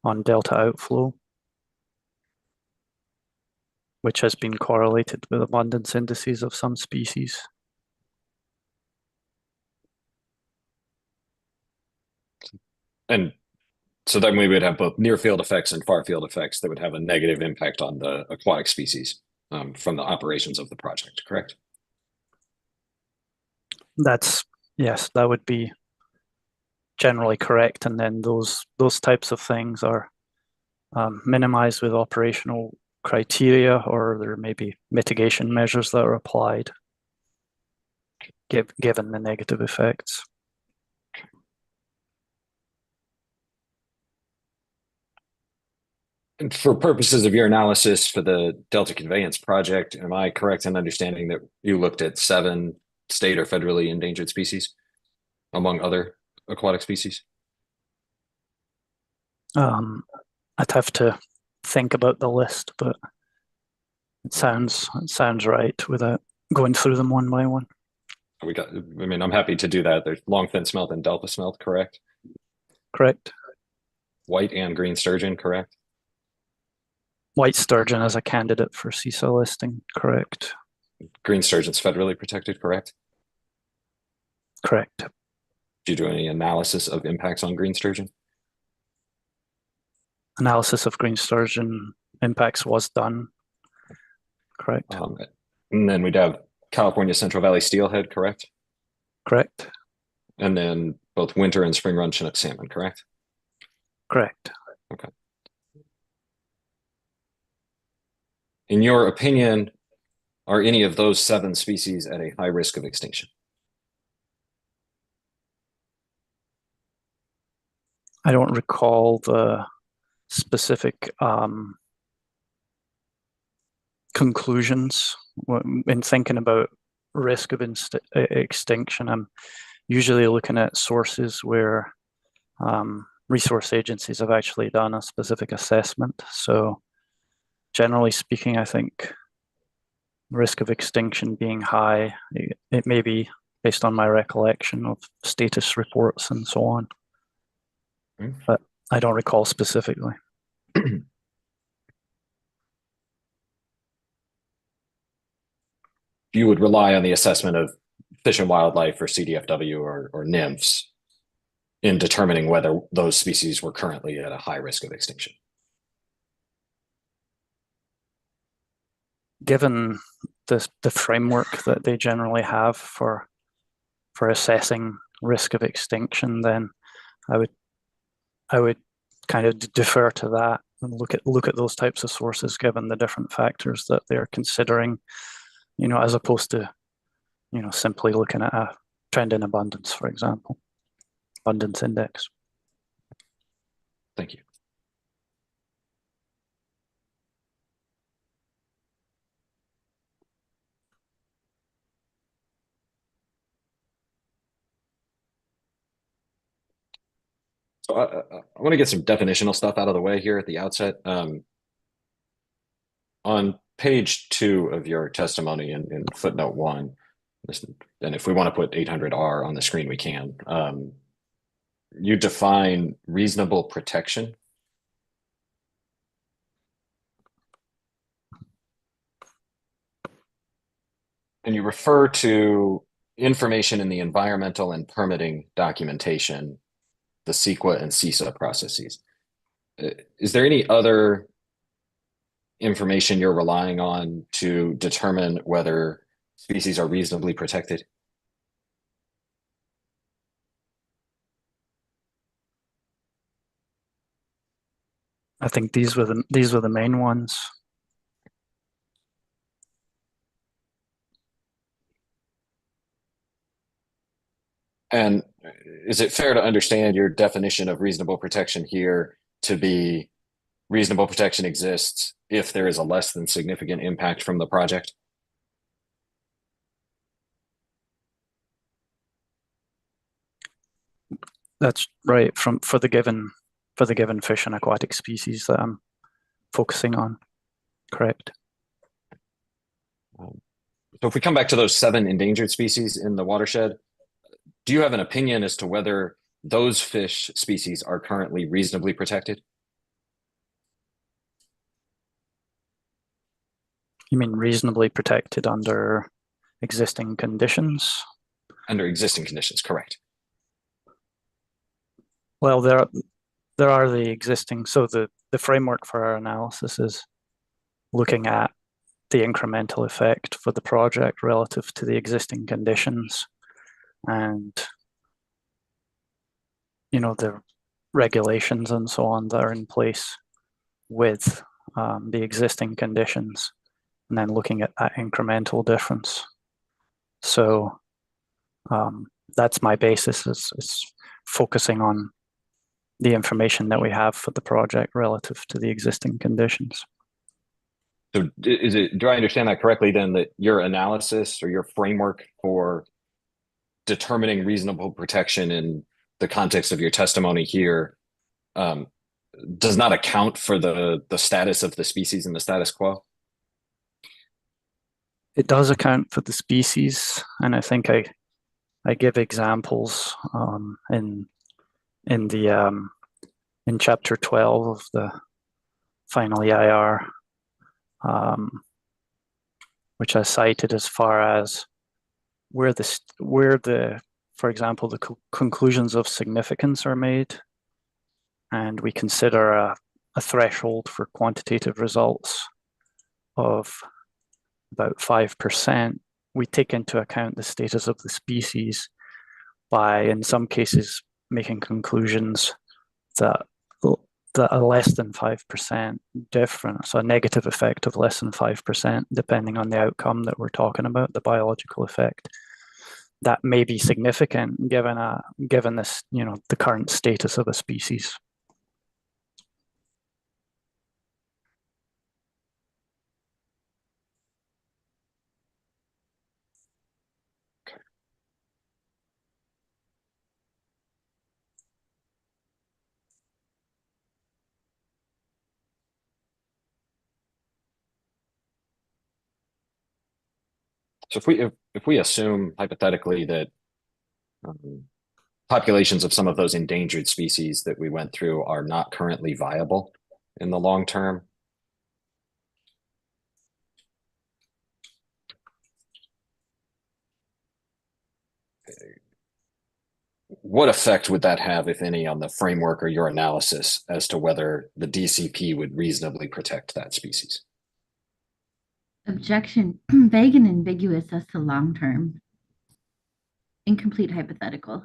on delta outflow. which has been correlated with abundance indices of some species. And so then we would have both near field effects and far field effects that would have a negative impact on the aquatic species from the operations of the project, correct? Yes, that would be generally correct. And then those types of things are minimized with operational criteria, or there may be mitigation measures that are applied given the negative effects. And for purposes of your analysis for the Delta Conveyance project, am I correct in understanding that you looked at 7 state or federally endangered species among other aquatic species? I'd have to think about the list, but it sounds right without going through them one by one. I'm happy to do that. There's longfin smelt and delta smelt, correct? Correct. White and green sturgeon, correct? White sturgeon as a candidate for CISA listing, correct. Green sturgeon's federally protected, correct? Correct. Do you do any analysis of impacts on green sturgeon? Analysis of green sturgeon impacts was done, correct. And then we'd have California Central Valley steelhead, correct? Correct. And then both winter and spring run Chinook salmon, correct? Correct. Okay. In your opinion, are any of those 7 species at a high risk of extinction? I don't recall the specific conclusions in thinking about risk of extinction. I'm usually looking at sources where resource agencies have actually done a specific assessment. So generally speaking, I think risk of extinction being high, it may be based on my recollection of status reports and so on. But I don't recall specifically. You would rely on the assessment of Fish and Wildlife or CDFW or nymphs in determining whether those species were currently at a high risk of extinction. Given the framework that they generally have for assessing risk of extinction, then I would kind of defer to that and look at those types of sources given the different factors that they're considering, as opposed to, simply looking at a trend in abundance, for example, abundance index. Thank you. So I want to get some definitional stuff out of the way here at the outset. On page 2 of your testimony in footnote 1, and if we want to put 800R on the screen, we can. You define reasonable protection. And you refer to information in the environmental and permitting documentation, the CEQA and CISA processes. Is there any other information you're relying on to determine whether species are reasonably protected? I think these were the main ones. And is it fair to understand your definition of reasonable protection here to be reasonable protection exists if there is a less than significant impact from the project? That's right, for the given fish and aquatic species that I'm focusing on. Correct. So if we come back to those 7 endangered species in the watershed, do you have an opinion as to whether those fish species are currently reasonably protected? You mean reasonably protected under existing conditions? Under existing conditions, correct. Well, there are the existing, so the framework for our analysis is looking at the incremental effect for the project relative to the existing conditions, and the regulations and so on that are in place with the existing conditions, and then looking at that incremental difference. So that's my basis, is focusing on the information that we have for the project relative to the existing conditions. So do I understand that correctly then, that your analysis or your framework for determining reasonable protection in the context of your testimony here does not account for the status of the species and the status quo? It does account for the species, and I think I give examples in chapter 12 of the final EIR, which I cited as far as where for example, the conclusions of significance are made, and we consider a threshold for quantitative results of about 5%. We take into account the status of the species by, in some cases, making conclusions that are less than 5% difference, so a negative effect of less than 5%, depending on the outcome that we're talking about, the biological effect. That may be significant given this, the current status of a species. So if we assume hypothetically that populations of some of those endangered species that we went through are not currently viable in the long term, what effect would that have, if any, on the framework or your analysis as to whether the DCP would reasonably protect that species? Objection. Vague and ambiguous as to long term. Incomplete hypothetical.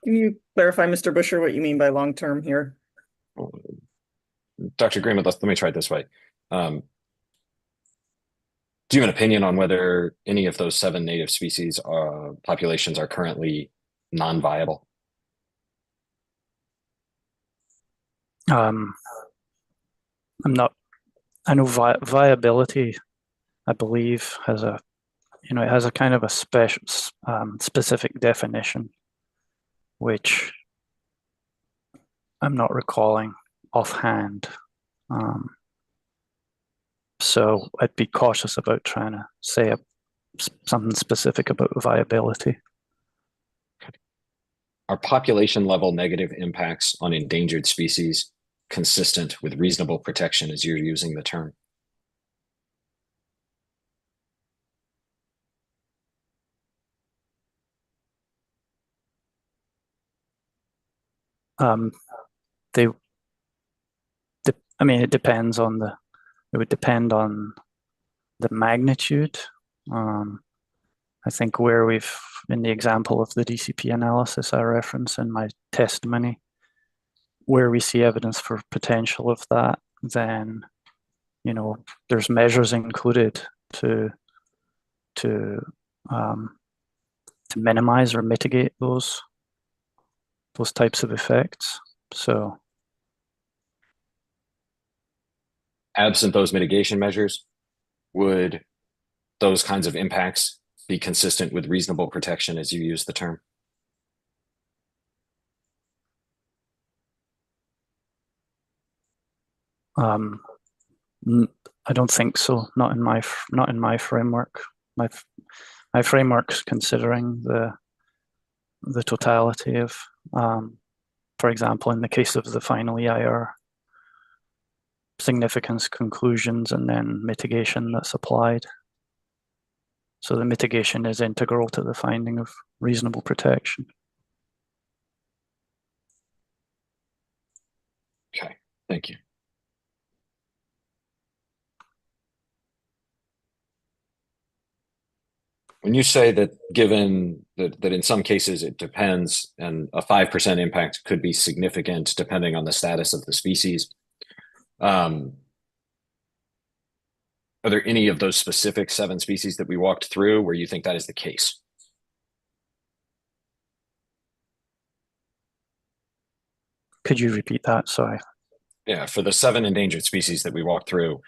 Can you clarify, Mr. Busher, what you mean by long term here? Dr. Greenwood, let me try it this way. Do you have an opinion on whether any of those 7 native species populations are currently non-viable? I know viability, I believe, has a kind of a specific definition, which I'm not recalling offhand. So I'd be cautious about trying to say something specific about viability. Are population level negative impacts on endangered species consistent with reasonable protection as you're using the term? It depends on it would depend on the magnitude. I think where in the example of the DCP analysis I reference in my testimony, where we see evidence for potential of that, then, there's measures included to minimize or mitigate those types of effects. So, absent those mitigation measures, would those kinds of impacts be consistent with reasonable protection as you use the term? I don't think so. Not in my framework. My framework's considering the totality of, for example, in the case of the final EIR, significance conclusions and then mitigation that's applied. So the mitigation is integral to the finding of reasonable protection. Okay, thank you. When you say that given that in some cases it depends and a 5% impact could be significant depending on the status of the species, are there any of those specific 7 species that we walked through where you think that is the case? Could you repeat that? Sorry. Yeah, for the 7 endangered species that we walked through,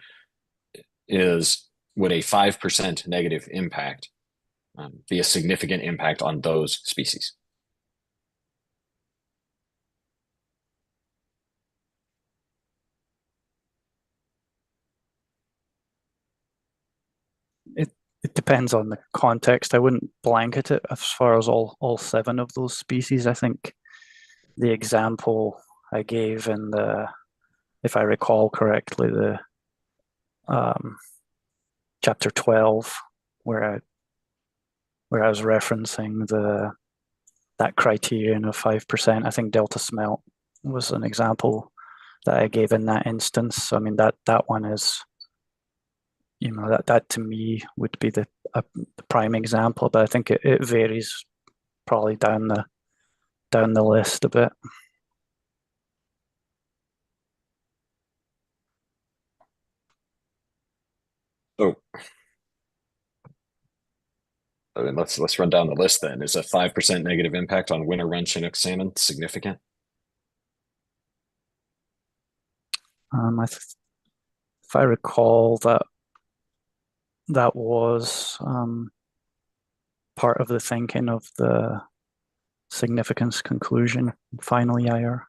would a 5% negative impact be a significant impact on those species? It depends on the context. I wouldn't blanket it as far as all 7 of those species. I think the example I gave in the, if I recall correctly, the chapter 12, where I was referencing that criterion of 5%. I think delta smelt was an example that I gave in that instance. So I mean that one is, you know, that to me would be the prime example, but I think it varies probably down the list a bit. So, I mean, let's run down the list then. Is a 5% negative impact on winter run Chinook salmon significant? If I recall, that was part of the thinking of the significance conclusion, final EIR.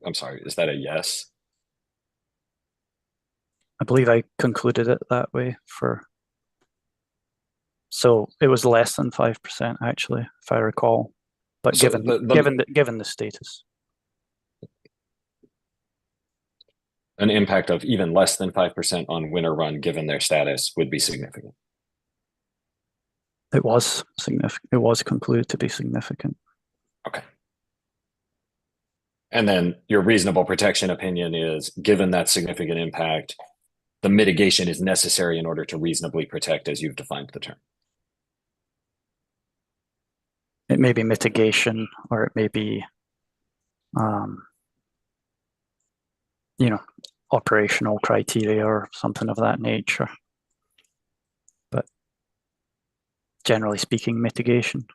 I'm sorry, is that a yes? I believe I concluded it that way so it was less than 5% actually, if I recall, but So given the status. An impact of even less than 5% on winter run given their status would be significant. It was significant. It was concluded to be significant. Okay. And then your reasonable protection opinion is, given that significant impact, the mitigation is necessary in order to reasonably protect as you've defined the term. It may be mitigation, or it may be, you know, operational criteria or something of that nature. But generally speaking, mitigation.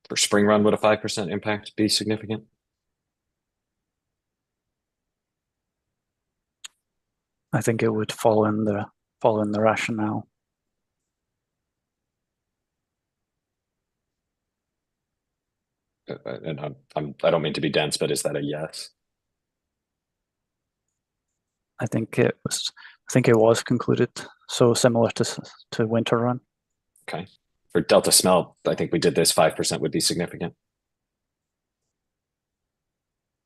For spring run, would a 5% impact be significant? I think it would fall in the rationale. And I don't mean to be dense, but is that a yes? I think it was concluded, so similar to winter run. Okay. For delta smelt, I think we did this 5% would be significant.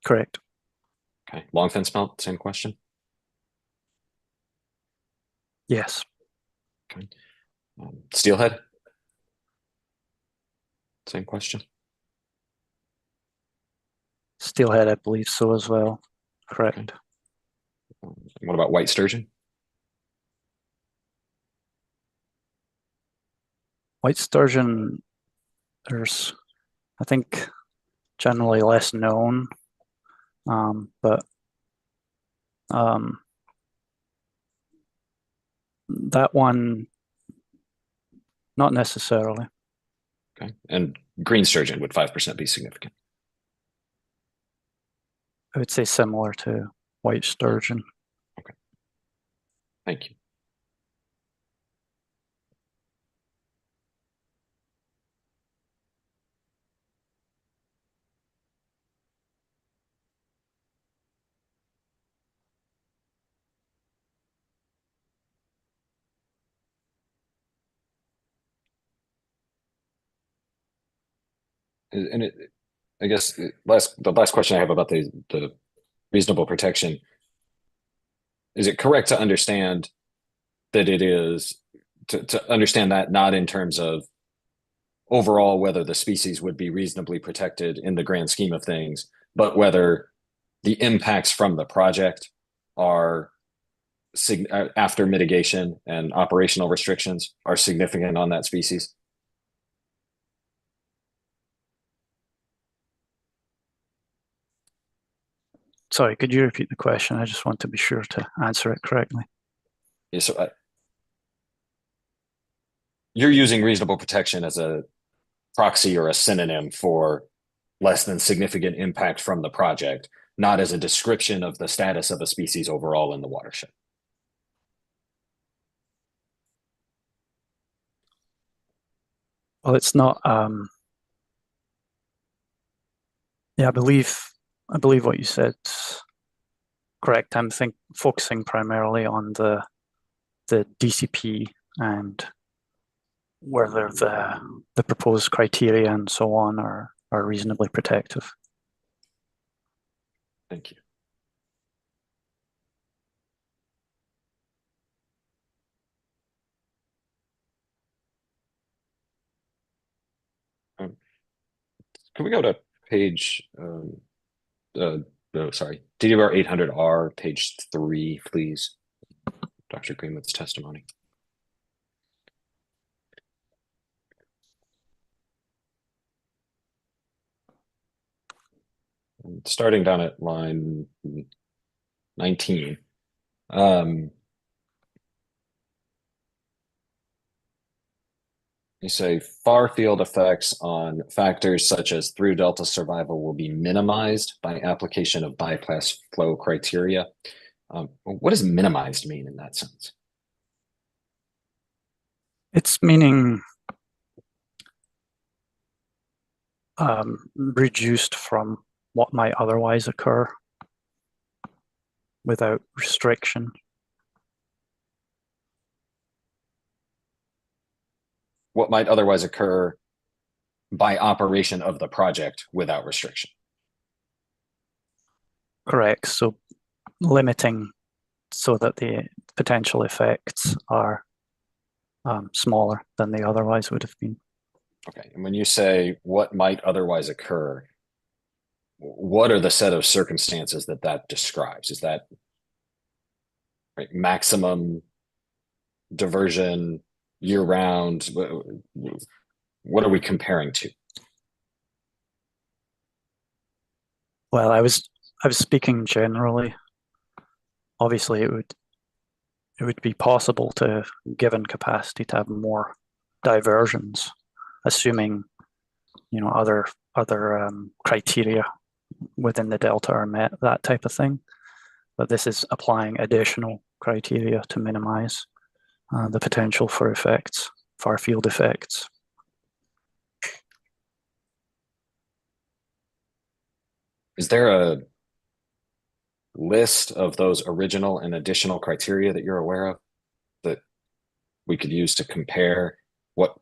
Correct. Okay. Longfin smelt, same question. Yes. Okay. Steelhead, same question. Steelhead, I believe so as well. Correct. Okay. What about white sturgeon? White sturgeon, there's, I think, generally less known, but that one, not necessarily. Okay. And green sturgeon, would 5% be significant? I would say similar to white sturgeon. Okay. Thank you. And I guess the last question I have about the reasonable protection, is it correct to understand that it is to understand that not in terms of overall whether the species would be reasonably protected in the grand scheme of things, but whether the impacts from the project are after mitigation and operational restrictions are significant on that species? Sorry, could you repeat the question? I just want to be sure to answer it correctly. Yeah, so you're using reasonable protection as a proxy or a synonym for less than significant impact from the project, not as a description of the status of a species overall in the watershed. Well, it's not. Yeah, I believe what you said correct. I'm focusing primarily on the DCP and whether the proposed criteria and so on are reasonably protective. Thank you. Can we go to page, sorry, DDR 800R, page 3, please? Dr. Greenwood's testimony. Starting down at line 19. You say far field effects on factors such as through delta survival will be minimized by application of bypass flow criteria. What does minimized mean in that sense? It's meaning reduced from what might otherwise occur without restriction. What might otherwise occur by operation of the project without restriction. Correct. So limiting so that the potential effects are smaller than they otherwise would have been. Okay. And when you say what might otherwise occur, what are the set of circumstances that describes? Is that right, maximum diversion year round? What are we comparing to? Well, I was speaking generally. Obviously, it would be possible to, given capacity, to have more diversions, assuming other criteria within the delta are met, that type of thing. But this is applying additional criteria to minimize the potential for effects, far field effects. Is there a list of those original and additional criteria that you're aware of that we could use to compare what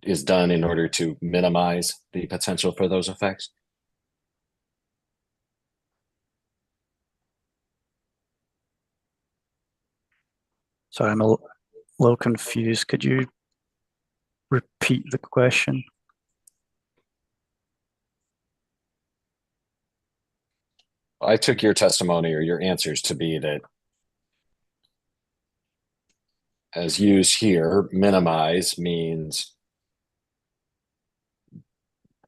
is done in order to minimize the potential for those effects? Sorry, I'm a little confused. Could you repeat the question? I took your testimony or your answers to be that, as used here, minimize means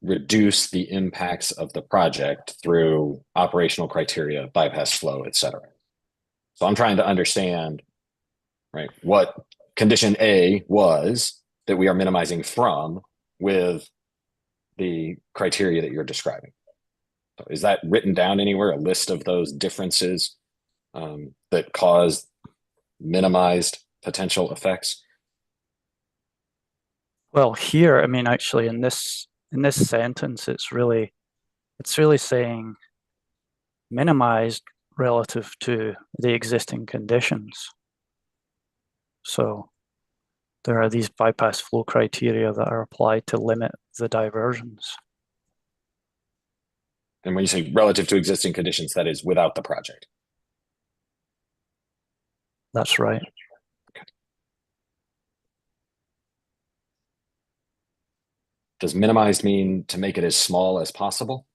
reduce the impacts of the project through operational criteria, bypass flow, et cetera. So I'm trying to understand, right, what condition A was that we are minimizing from with the criteria that you're describing. So is that written down anywhere, a list of those differences that cause minimized potential effects? Well, here, I mean, actually, in this sentence, it's really saying minimized relative to the existing conditions. So there are these bypass flow criteria that are applied to limit the diversions. And when you say relative to existing conditions, that is without the project. That's right. Does minimized mean to make it as small as possible?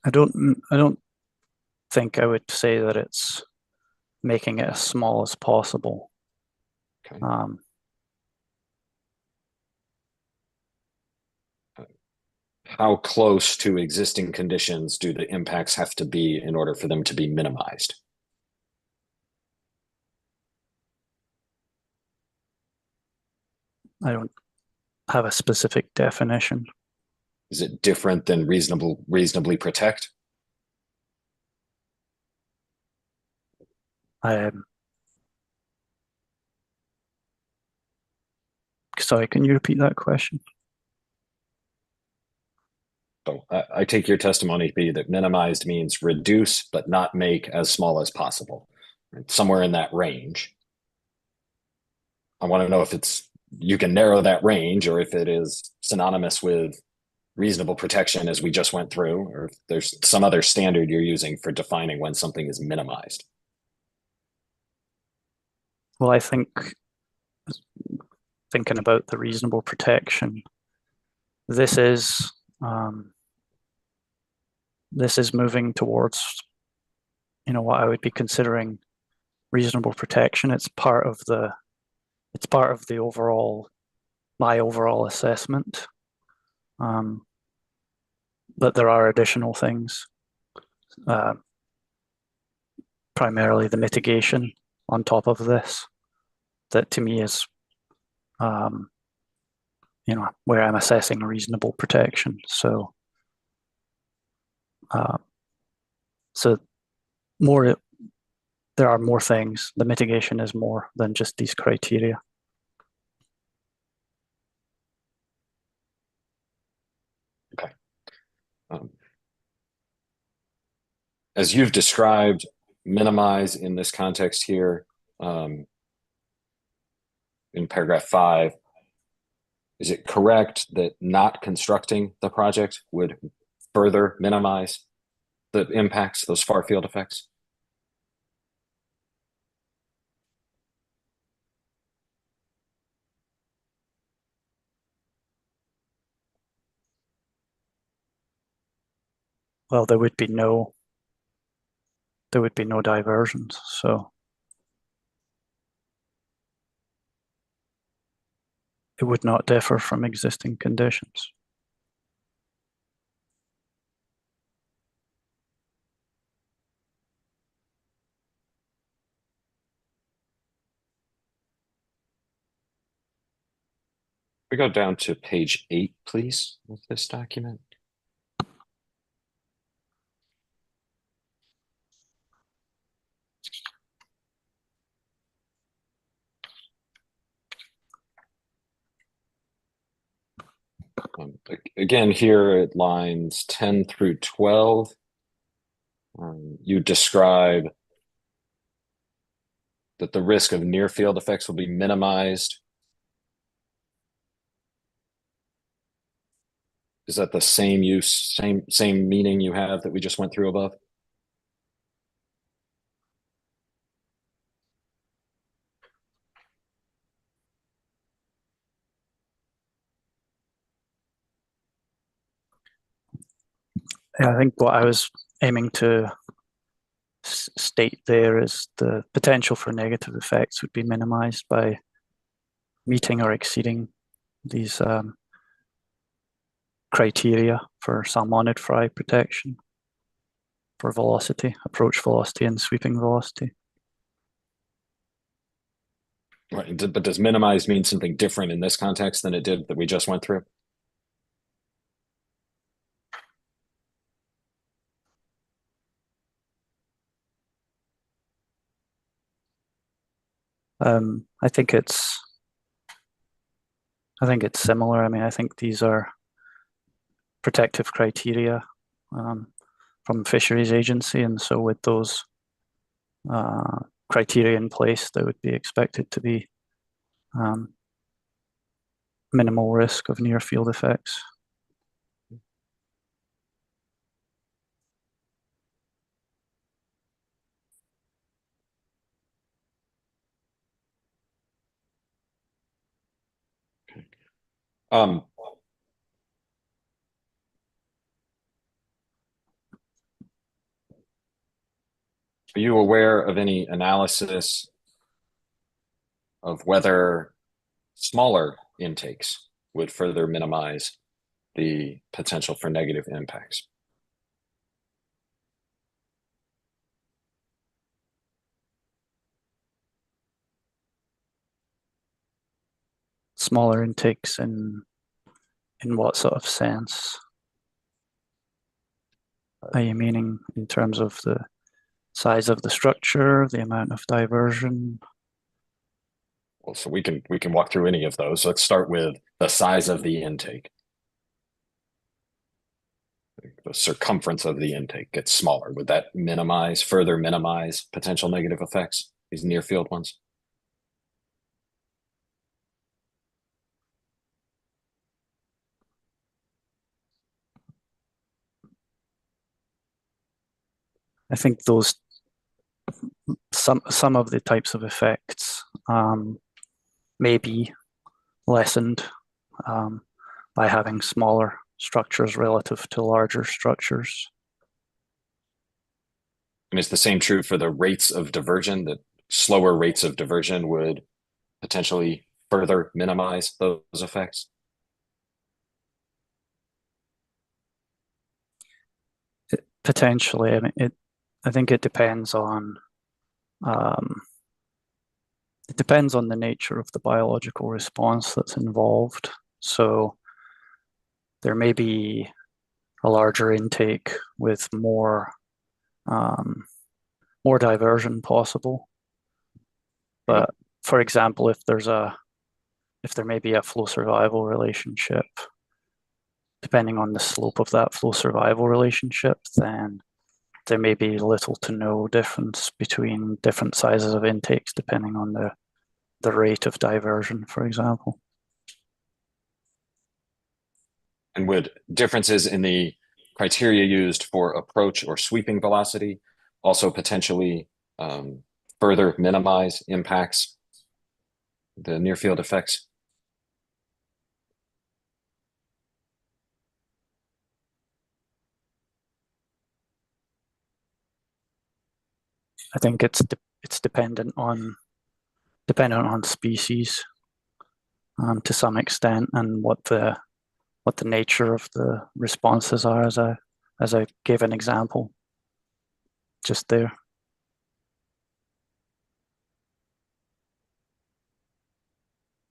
I don't think I would say that it's making it as small as possible. Okay. How close to existing conditions do the impacts have to be in order for them to be minimized? I don't have a specific definition. Is it different than reasonably protect? Sorry, can you repeat that question? So I take your testimony to be that minimized means reduce, but not make as small as possible, right? Somewhere in that range. I want to know if you can narrow that range, or if it is synonymous with reasonable protection as we just went through, or if there's some other standard you're using for defining when something is minimized. Well, I think thinking about the reasonable protection, this is moving towards, what I would be considering reasonable protection. It's part of the my overall assessment. That there are additional things, primarily the mitigation on top of this, that to me is, where I'm assessing reasonable protection. So there are more things. The mitigation is more than just these criteria. Okay. As you've described, minimize in this context here, in paragraph 5, is it correct that not constructing the project would further minimize the impacts, those far field effects? Well, there would be no diversions, so it would not differ from existing conditions. We go down to page 8, please, of this document. Again, here at lines 10 through 12, you describe that the risk of near field effects will be minimized. Is that the same use, same meaning you have that we just went through above? Yeah, I think what I was aiming to state there is the potential for negative effects would be minimized by meeting or exceeding these criteria for salmonid fry protection for velocity, approach velocity, and sweeping velocity. Right, but does minimized mean something different in this context than it did that we just went through? I think it's similar. I mean, I think these are protective criteria from Fisheries Agency, and so with those criteria in place, they would be expected to be minimal risk of near field effects. Um, are you aware of any analysis of whether smaller intakes would further minimize the potential for negative impacts? Smaller intakes in what sort of sense? Are you meaning in terms of the size of the structure, the amount of diversion? Well, so we can walk through any of those. Let's start with the size of the intake. The circumference of the intake gets smaller. Would that further minimize potential negative effects, these near field ones? I think those some of the types of effects may be lessened by having smaller structures relative to larger structures. And is the same true for the rates of diversion, that slower rates of diversion would potentially further minimize those effects? Potentially. I mean, I think it depends on the nature of the biological response that's involved. So there may be a larger intake with more diversion possible. But for example, if there may be a flow survival relationship, depending on the slope of that flow survival relationship, then there may be little to no difference between different sizes of intakes depending on the rate of diversion, for example. And would differences in the criteria used for approach or sweeping velocity also potentially further minimize impacts, the near field effects? I think it's dependent on species to some extent, and what the nature of the responses are, as I gave an example just there.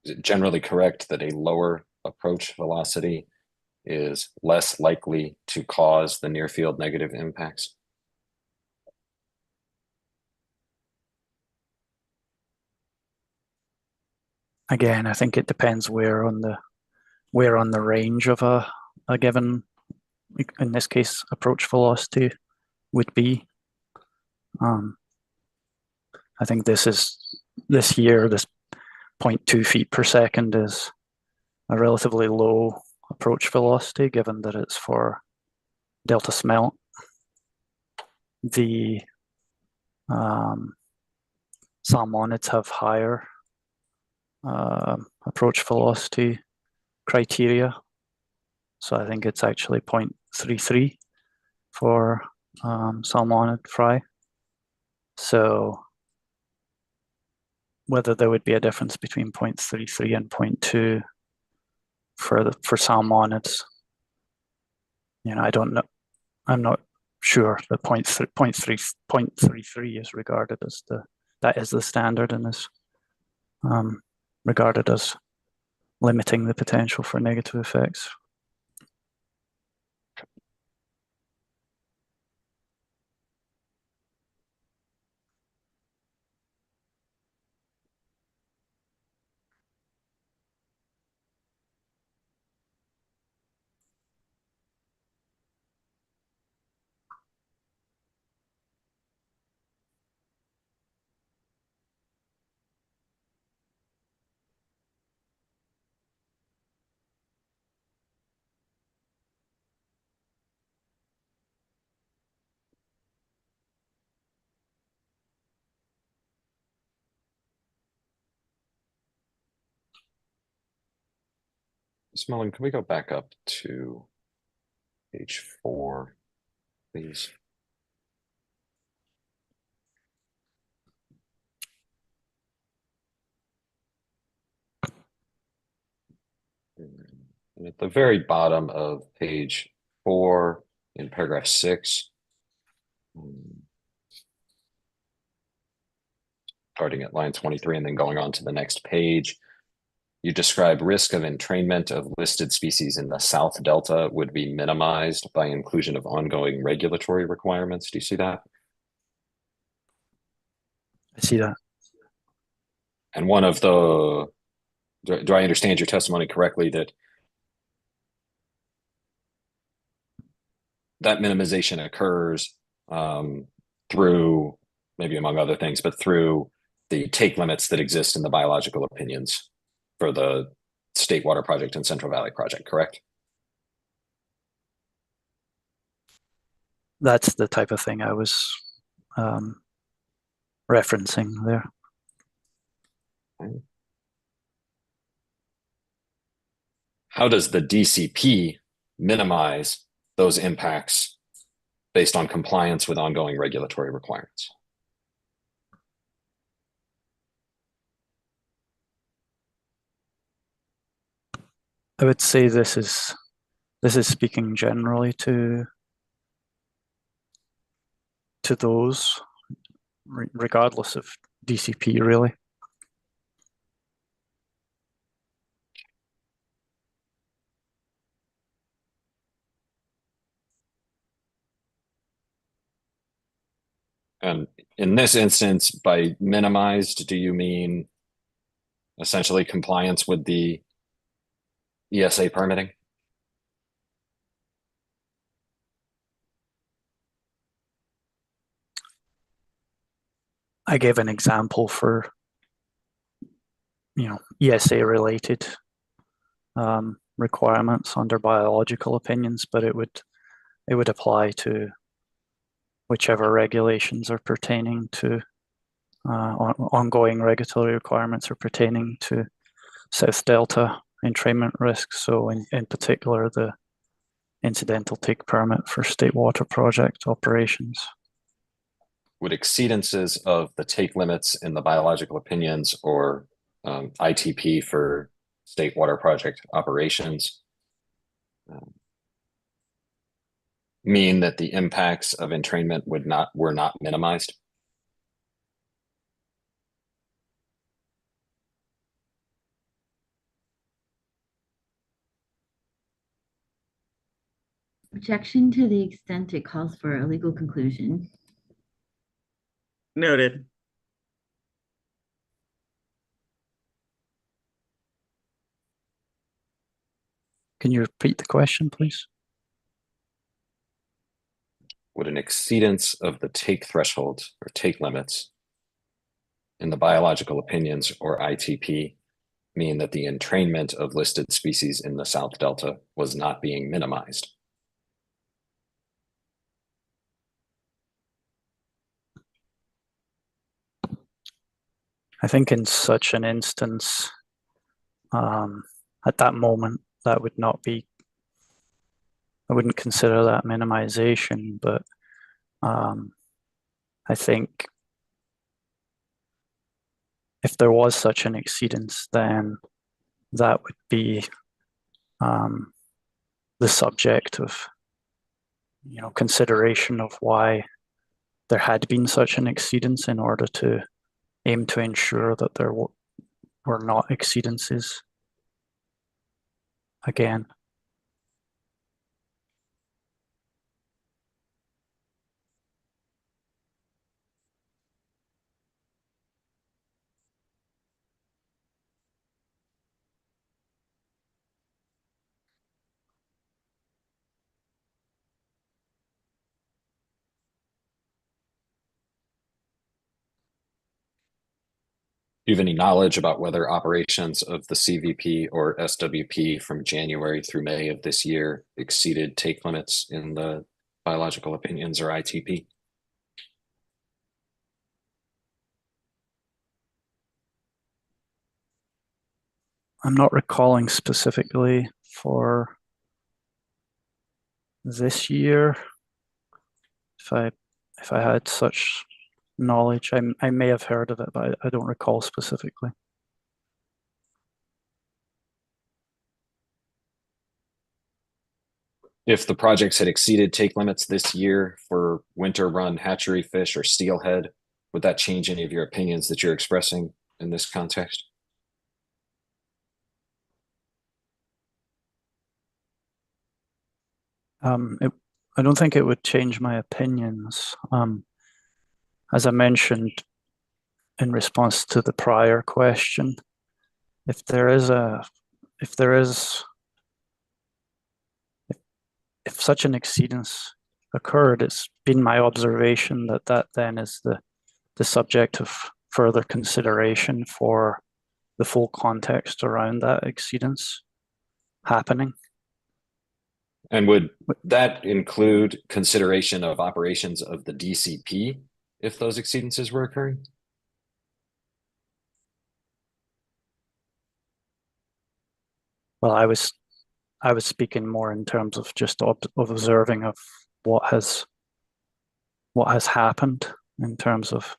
Is it generally correct that a lower approach velocity is less likely to cause the near field negative impacts? Again, I think it depends where on the range of a given, in this case, approach velocity would be. I think this 0.2 feet per second is a relatively low approach velocity, given that it's for delta smelt. The salmonids have higher approach velocity criteria. So I think it's actually 0.33 for salmonid fry. So whether there would be a difference between 0.33 and 0.2 for salmonids, I don't know. I'm not sure that 0.33 is regarded as that is the standard and is regarded as limiting the potential for negative effects. Ms. Mullen, can we go back up to page 4, please? And at the very bottom of page 4, in paragraph 6, starting at line 23 and then going on to the next page, you describe risk of entrainment of listed species in the South Delta would be minimized by inclusion of ongoing regulatory requirements. Do you see that? I see that. And one of the, do I understand your testimony correctly that that minimization occurs through, maybe among other things, but through the take limits that exist in the biological opinions for the State Water Project and Central Valley Project, correct? That's the type of thing I was referencing there. How does the DCP minimize those impacts based on compliance with ongoing regulatory requirements? I would say this is speaking generally to those, regardless of DCP, really. And in this instance, by minimized, do you mean essentially compliance with the ESA permitting? I gave an example for, ESA related requirements under biological opinions, but it would apply to whichever regulations are pertaining to ongoing regulatory requirements are pertaining to South Delta entrainment risks. So in particular, the incidental take permit for state water project operations. Would exceedances of the take limits in the biological opinions or ITP for state water project operations mean that the impacts of entrainment were not minimized? Objection to the extent it calls for a legal conclusion. Noted. Can you repeat the question, please? Would an exceedance of the take threshold or take limits in the biological opinions or ITP mean that the entrainment of listed species in the South Delta was not being minimized? I think in such an instance, at that moment, that would not be, I wouldn't consider that minimization, but I think if there was such an exceedance, then that would be the subject of consideration of why there had been such an exceedance in order to aim to ensure that there were not exceedances again. Do you have any knowledge about whether operations of the CVP or SWP from January through May of this year exceeded take limits in the biological opinions or ITP? I'm not recalling specifically for this year. If I had such knowledge, I may have heard of it, but I don't recall specifically. If the projects had exceeded take limits this year for winter run hatchery fish or steelhead, would that change any of your opinions that you're expressing in this context? I don't think it would change my opinions. As I mentioned in response to the prior question, if such an exceedance occurred, it's been my observation that then is the subject of further consideration for the full context around that exceedance happening. And would that include consideration of operations of the DCP if those exceedances were occurring? Well, I was speaking more in terms of just observing of what has happened in terms of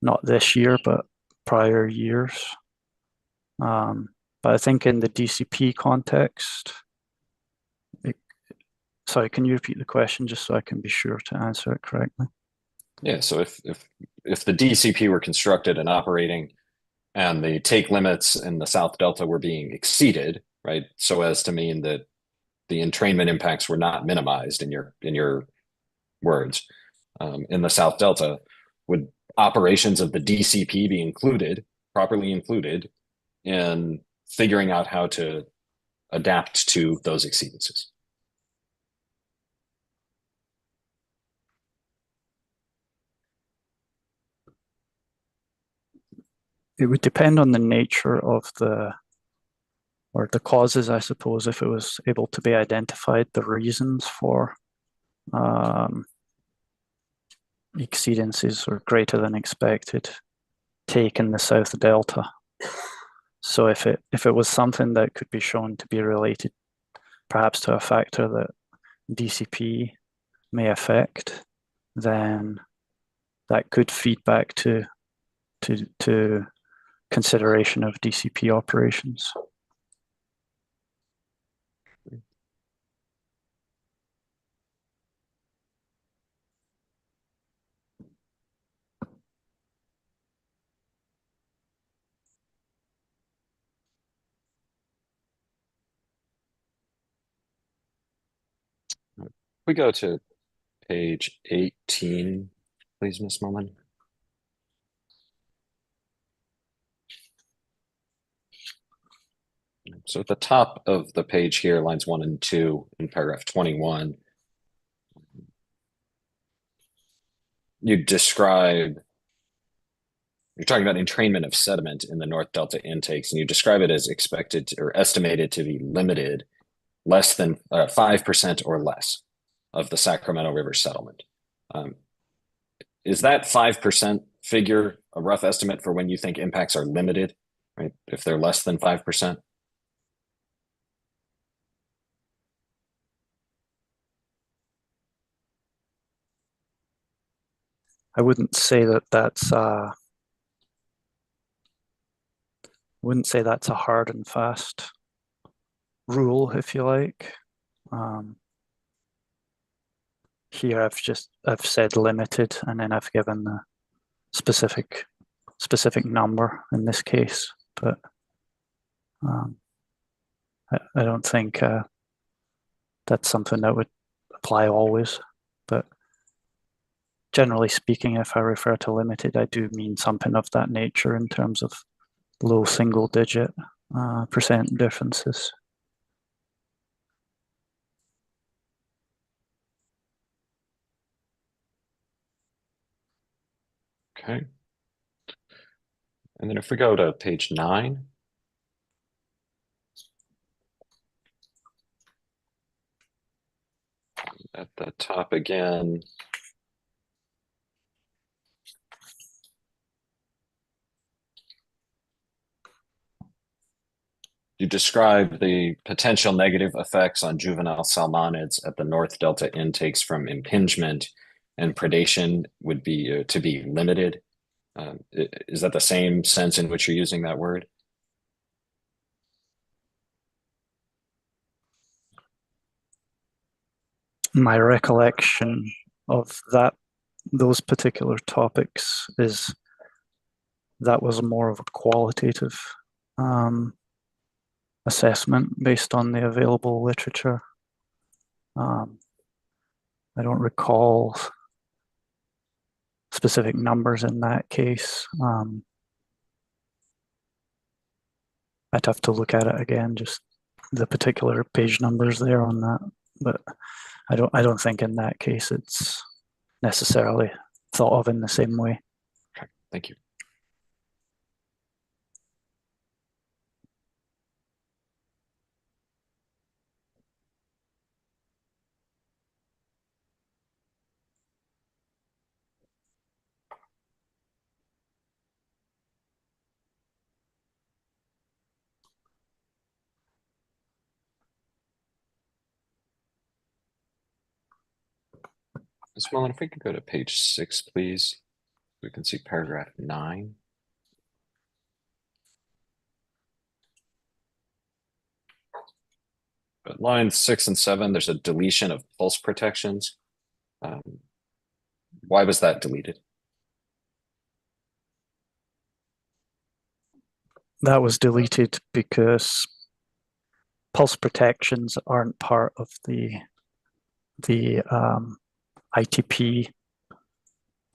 not this year but prior years. But I think in the DCP context, sorry, can you repeat the question just so I can be sure to answer it correctly? Yeah, so if the DCP were constructed and operating and the take limits in the South Delta were being exceeded, right, so as to mean that the entrainment impacts were not minimized in your words, in the South Delta, would operations of the DCP be included, properly included, in figuring out how to adapt to those exceedances? It would depend on the nature of the causes, I suppose, if it was able to be identified, the reasons for exceedances or greater than expected take in the South Delta. So if it was something that could be shown to be related perhaps to a factor that DCP may affect, then that could feed back to consideration of DCP operations. We go to page 18, please, Ms. Mullen. So at the top of the page here, lines 1 and 2 in paragraph 21, you're talking about entrainment of sediment in the North Delta intakes, and you describe it as expected or estimated to be limited less than 5% or less of the Sacramento River settlement. Is that 5% figure a rough estimate for when you think impacts are limited, right? If they're less than 5%? I wouldn't say that's a hard and fast rule, if you like. Here I've said limited, and then I've given the specific number in this case, but I don't think that's something that would apply always. But generally speaking, if I refer to limited, I do mean something of that nature in terms of low single digit percent differences. Okay. And then if we go to page 9, at the top again, You describe the potential negative effects on juvenile salmonids at the North Delta intakes from impingement and predation would be to be limited. Is that the same sense in which you're using that word? My recollection of those particular topics is that was more of a qualitative assessment based on the available literature. I don't recall specific numbers in that case. I'd have to look at it again, just the particular page numbers there on that. But I don't think in that case it's necessarily thought of in the same way. Okay, thank you. Ms. Mullen, if we could go to page 6, please. We can see paragraph 9. But lines 6 and 7, there's a deletion of pulse protections. Why was that deleted? That was deleted because pulse protections aren't part of the ITP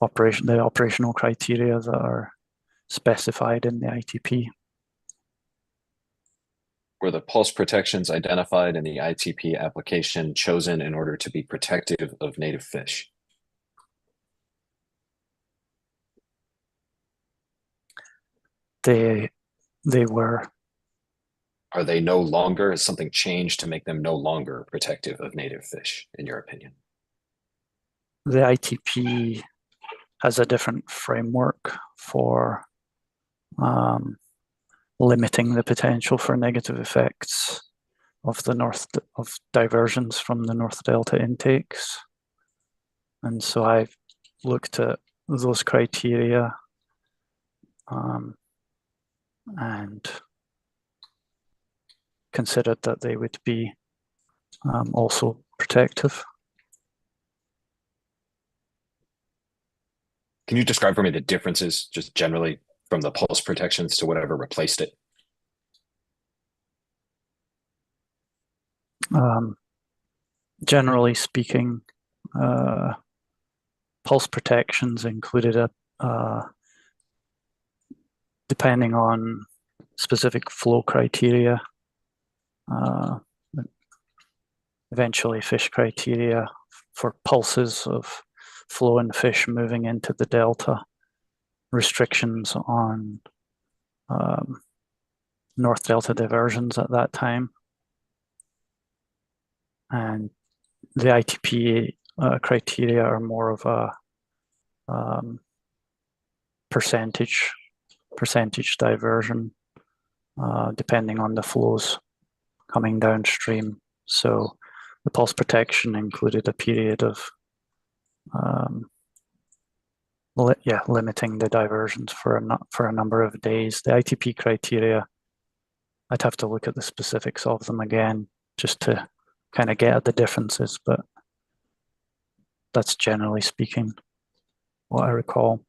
the operational criteria that are specified in the ITP. Were the pulse protections identified in the ITP application chosen in order to be protective of native fish? They were. Are they no longer? Has something changed to make them no longer protective of native fish, in your opinion? The ITP has a different framework for limiting the potential for negative effects of diversions from the North Delta intakes. And so I've looked at those criteria and considered that they would be also protective. Can you describe for me the differences, just generally, from the pulse protections to whatever replaced it? Generally speaking, pulse protections included depending on specific flow criteria, eventually fish criteria for pulses of flow and fish moving into the delta, restrictions on North Delta diversions at that time. And the ITP criteria are more of a percentage diversion, depending on the flows coming downstream. So the pulse protection included a period of limiting the diversions for a number of days. The ITP criteria, I'd have to look at the specifics of them again just to kind of get at the differences, but that's generally speaking what I recall.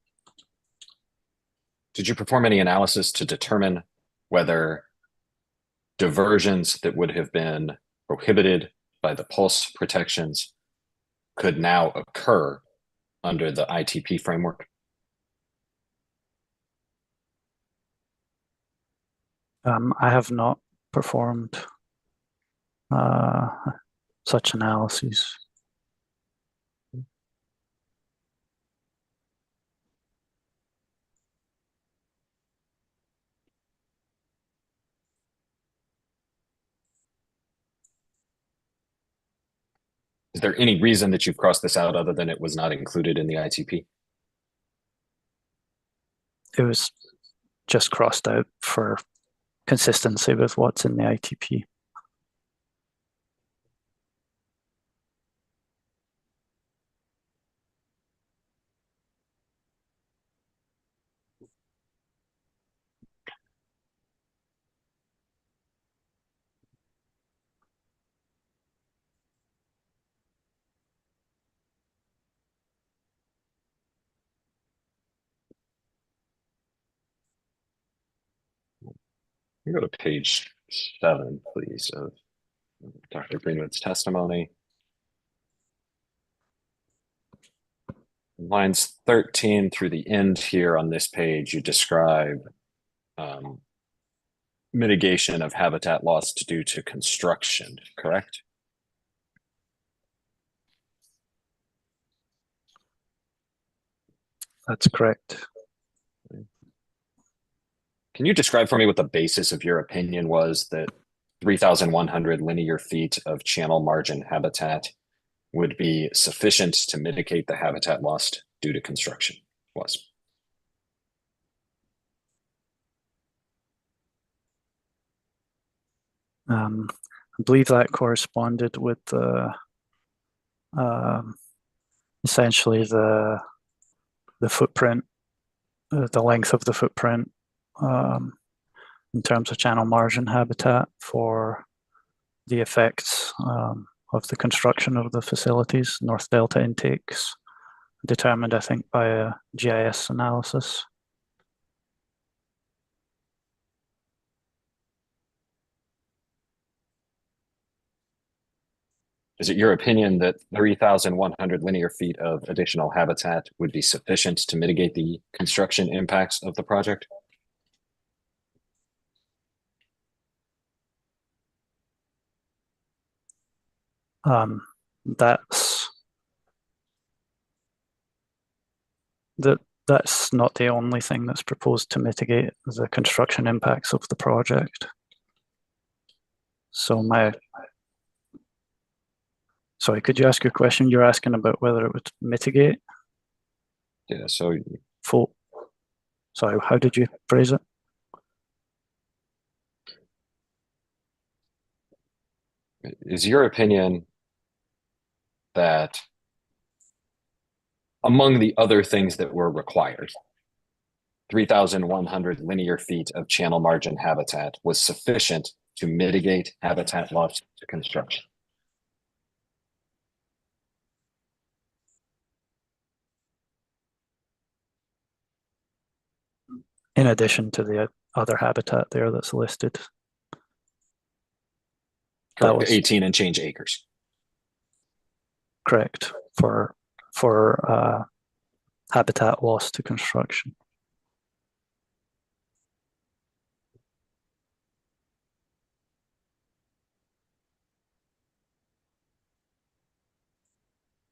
Did you perform any analysis to determine whether diversions that would have been prohibited by the pulse protections could now occur under the ITP framework? I have not performed such analyses. Is there any reason that you've crossed this out other than it was not included in the ITP? It was just crossed out for consistency with what's in the ITP. You go to page 7, please, of Dr. Greenwood's testimony. Lines 13 through the end here on this page, you describe mitigation of habitat loss due to construction, correct? That's correct. Can you describe for me what the basis of your opinion was that 3,100 linear feet of channel margin habitat would be sufficient to mitigate the habitat lost due to construction was? I believe that corresponded with the essentially the footprint, the length of the footprint in terms of channel margin habitat for the effects of the construction of the facilities, North Delta intakes, determined, I think, by a GIS analysis. Is it your opinion that 3,100 linear feet of additional habitat would be sufficient to mitigate the construction impacts of the project? That's not the only thing that's proposed to mitigate the construction impacts of the project. So sorry, could you ask your question? You're asking about whether it would mitigate? Yeah, so sorry, how did you phrase it? Is your opinion that among the other things that were required, 3,100 linear feet of channel margin habitat was sufficient to mitigate habitat loss to construction? In addition to the other habitat there that's listed. Correct, that was 18 and change acres. Correct, for habitat loss to construction.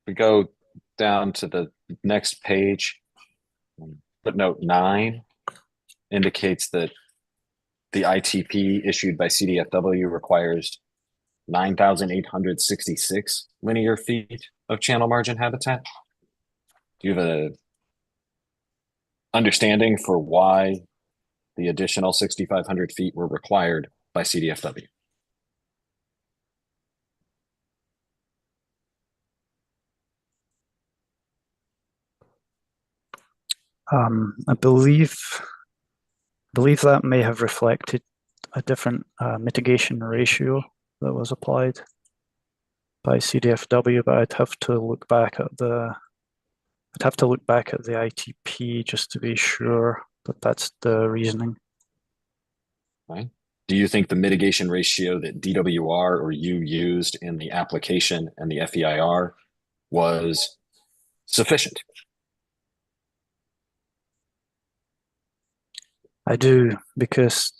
We go down to the next page. Footnote 9 indicates that the ITP issued by CDFW requires 9,866 linear feet of channel margin habitat. Do you have a understanding for why the additional 6,500 feet were required by CDFW? I believe that may have reflected a different mitigation ratio that was applied by CDFW, but I'd have to look back at the ITP just to be sure that that's the reasoning. Right. Do you think the mitigation ratio that DWR or you used in the application and the FEIR was sufficient? I do, because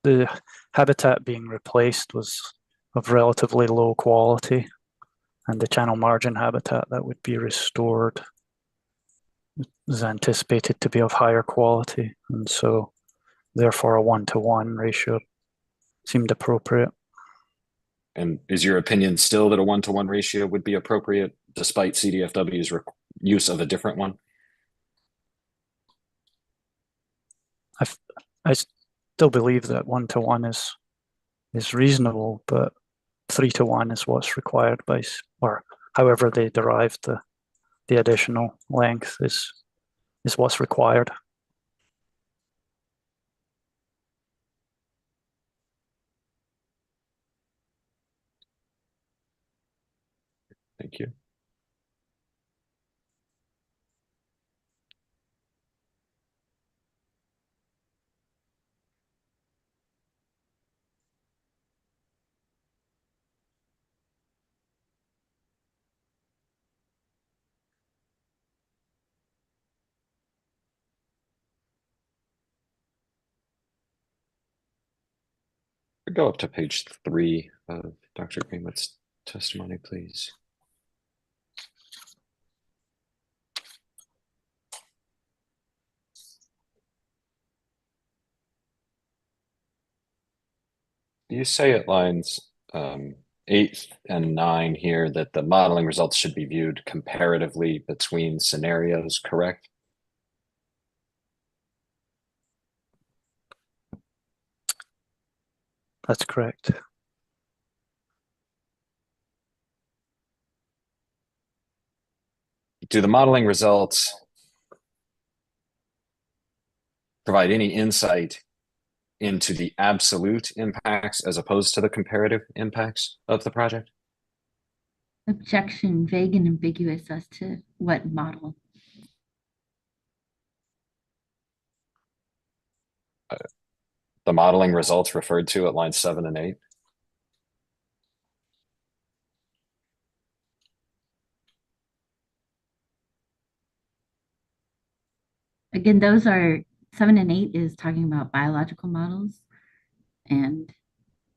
the habitat being replaced was of relatively low quality, and the channel margin habitat that would be restored is anticipated to be of higher quality, and so therefore a 1-to-1 ratio seemed appropriate. And is your opinion still that a 1-to-1 ratio would be appropriate despite CDFW's use of a different one? I still believe that 1-to-1 is reasonable, but 3-to-1 is what's required by, or however they derived the additional length is what's required. Thank you. Go up to page 3 of Dr. Greenwood's testimony, please. You say at lines 8 and 9 here that the modeling results should be viewed comparatively between scenarios, correct? That's correct. Do the modeling results provide any insight into the absolute impacts as opposed to the comparative impacts of the project? Objection, vague and ambiguous as to what model. The modeling results referred to at lines 7 and 8? Again, those are 7 and 8 is talking about biological models, and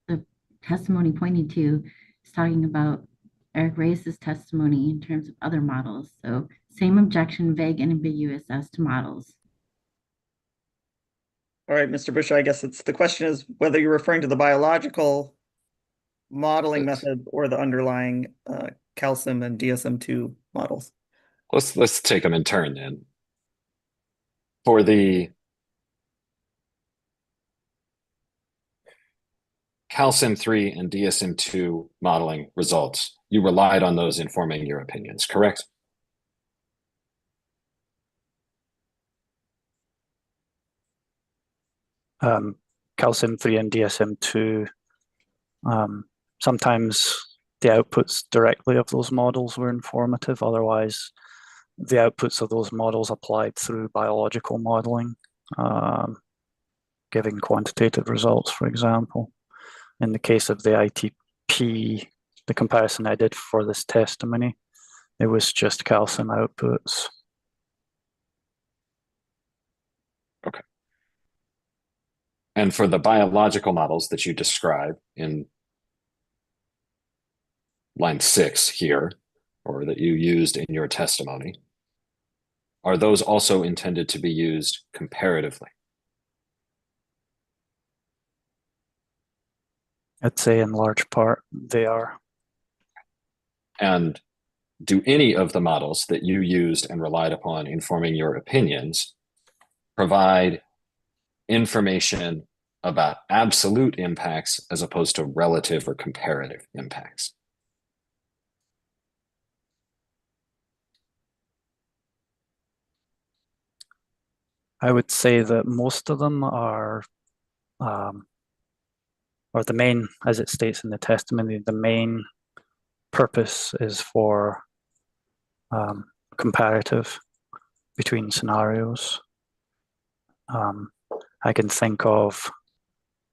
the testimony pointing to is talking about Eric Reyes's testimony in terms of other models. So same objection, vague and ambiguous as to models. All right, Mr. Bush, I guess the question is whether you're referring to the biological modeling method or the underlying calcium and DSM-2 models. Let's take them in turn then. For the calcium-3 and DSM-2 modeling results, you relied on those informing your opinions, correct? Calcium-3 and DSM-2, sometimes the outputs directly of those models were informative. Otherwise, the outputs of those models applied through biological modeling, giving quantitative results, for example. In the case of the ITP, the comparison I did for this testimony, it was just calcium outputs. Okay. And for the biological models that you describe in line 6 here, or that you used in your testimony, are those also intended to be used comparatively? I'd say in large part they are. And do any of the models that you used and relied upon informing your opinions provide information about absolute impacts as opposed to relative or comparative impacts? I would say that most of them are, or the main, as it states in the testimony, the main purpose is for comparative between scenarios. I can think of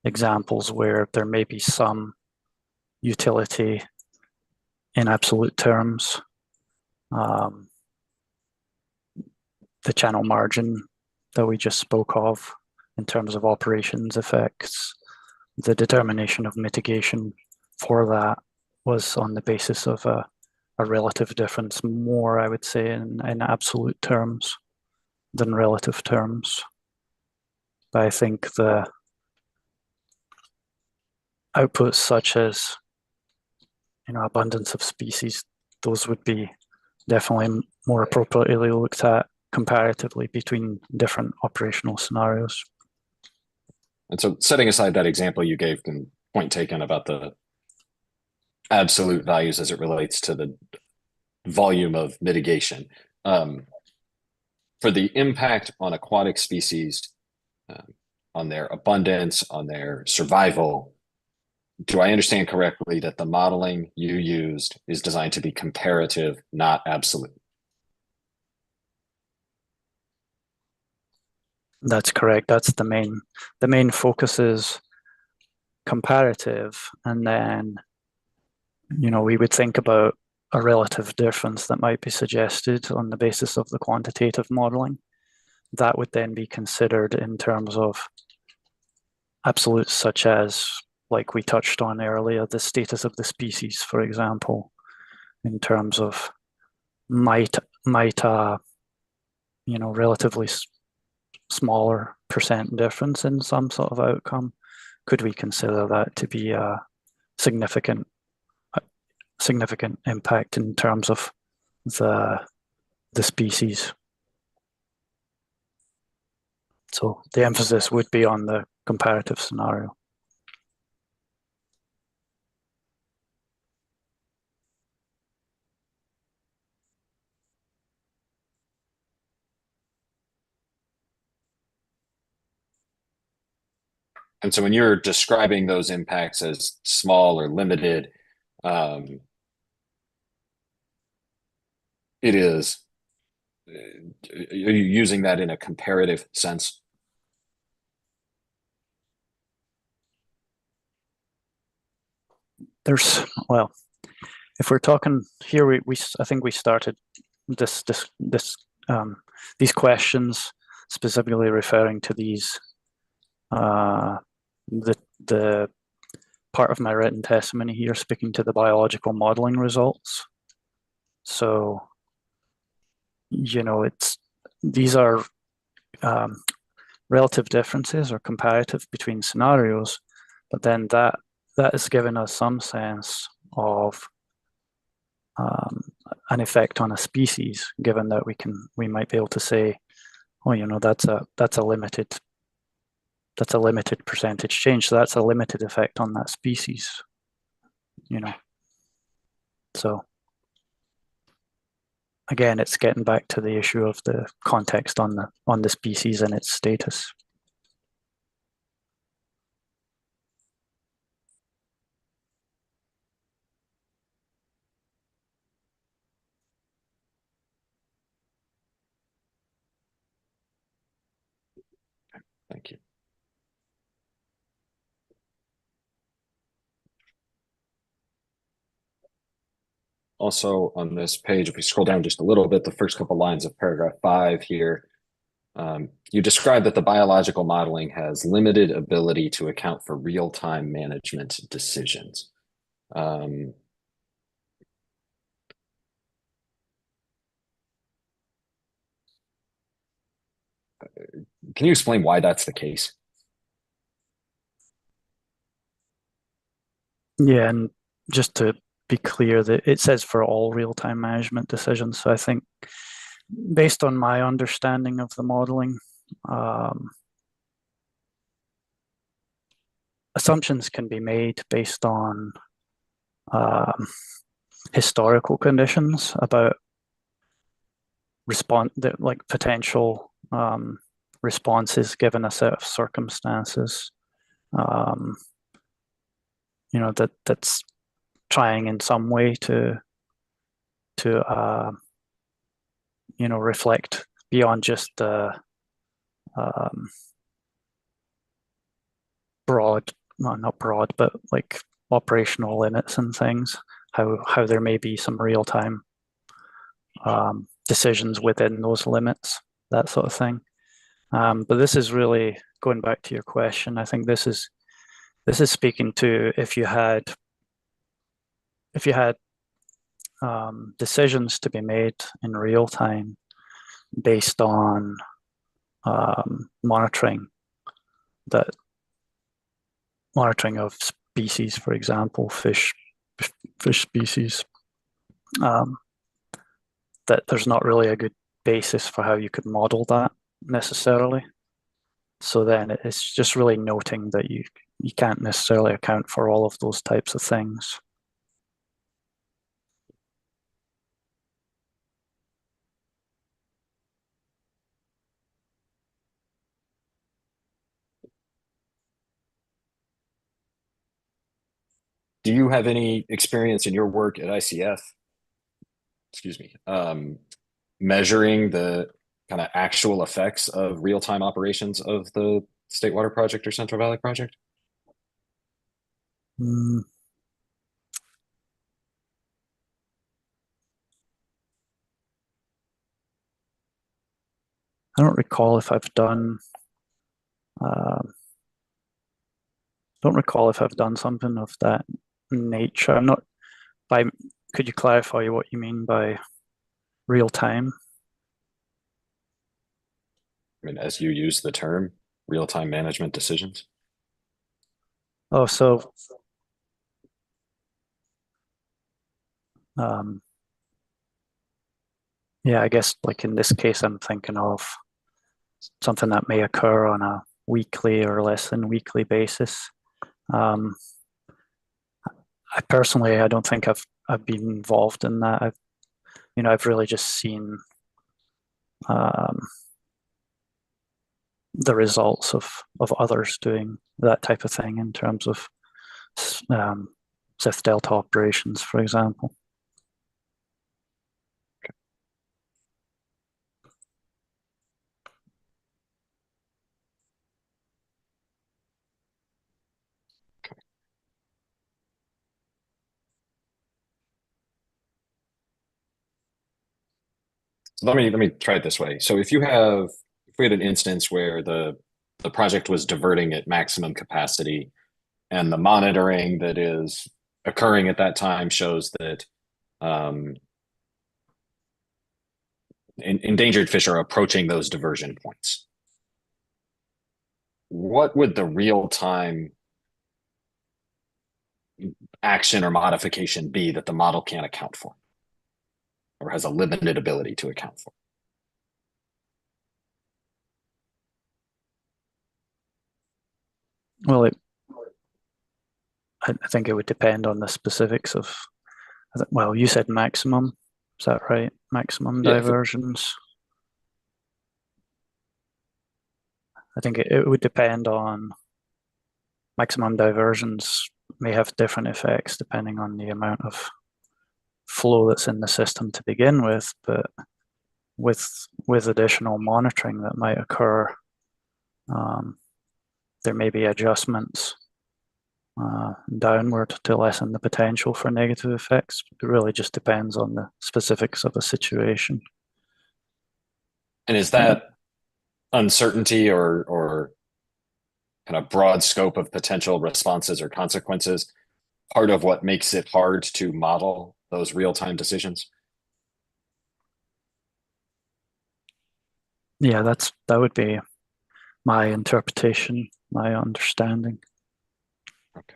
examples where there may be some utility in absolute terms. The channel margin that we just spoke of in terms of operations effects, the determination of mitigation for that was on the basis of a relative difference, more, I would say, in absolute terms than relative terms. But I think the outputs such as, abundance of species, those would be definitely more appropriately looked at comparatively between different operational scenarios. And so setting aside that example you gave and point taken about the absolute values as it relates to the volume of mitigation, for the impact on aquatic species, on their abundance, on their survival, do I understand correctly that the modeling you used is designed to be comparative, not absolute? That's correct. That's the main focus is comparative, and then we would think about a relative difference that might be suggested on the basis of the quantitative modeling. That would then be considered in terms of absolutes, such as, like we touched on earlier, the status of the species, for example, in terms of might relatively smaller percent difference in some sort of outcome, could we consider that to be a significant impact in terms of the species? So the emphasis would be on the comparative scenario. And so when you're describing those impacts as small or limited, it is, are you using that in a comparative sense? Well, if we're talking here, I think we started these questions specifically referring to these, the part of my written testimony here speaking to the biological modeling results. So, these are relative differences or comparative between scenarios, but then that has given us some sense of an effect on a species, given that we might be able to say, oh, that's a limited percentage change, so that's a limited effect on that species. So again, it's getting back to the issue of the context on the species and its status. Thank you. Also on this page, if we scroll down just a little bit, the first couple lines of paragraph 5 here, you describe that the biological modeling has limited ability to account for real-time management decisions. Can you explain why that's the case? Yeah, and just to be clear, that it says for all real-time management decisions. So I think based on my understanding of the modeling, assumptions can be made based on historical conditions about potential responses given a set of circumstances. That's trying in some way to reflect beyond just the not broad, but like operational limits and things, how there may be some real-time decisions within those limits, that sort of thing. But this is really going back to your question. I think this is speaking to if you had decisions to be made in real time based on monitoring of species, for example, fish species, that there's not really a good basis for how you could model that necessarily. So then it's just really noting that you can't necessarily account for all of those types of things. Do you have any experience in your work at ICF, excuse me, measuring the kind of actual effects of real-time operations of the State Water Project or Central Valley Project? Mm. I don't recall if I've done. Don't recall if I've done something of that nature. I'm not. By could you clarify what you mean by real time? I mean, as you use the term, real-time management decisions. Oh, so um, yeah, I guess like in this case, I'm thinking of something that may occur on a weekly or less than weekly basis. I personally, I don't think I've been involved in that. I've really just seen the results of others doing that type of thing in terms of South Delta operations, for example. So let me try it this way. So if we had an instance where the project was diverting at maximum capacity, and the monitoring that is occurring at that time shows that endangered fish are approaching those diversion points, what would the real-time action or modification be that the model can't account for or has a limited ability to account for? Well, I think it would depend on the specifics of, well, you said maximum, is that right? Maximum diversions. I think it would depend on maximum diversions may have different effects depending on the amount of flow that's in the system to begin with, but with additional monitoring that might occur, there may be adjustments downward to lessen the potential for negative effects. It really just depends on the specifics of the situation. And is that uncertainty or kind of broad scope of potential responses or consequences part of what makes it hard to model those real-time decisions? Yeah, that would be my interpretation, my understanding. Okay.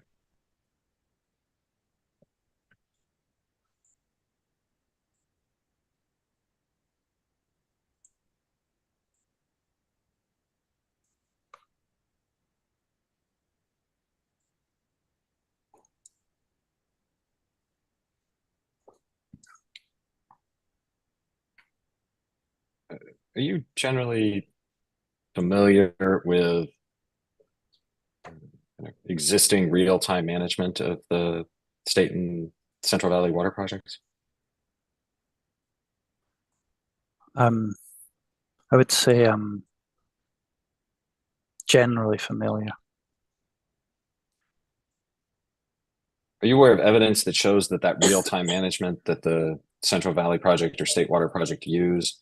Are you generally familiar with existing real-time management of the State and Central Valley water projects? I would say I'm generally familiar. Are you aware of evidence that shows that real-time management that the Central Valley Project or State Water Project use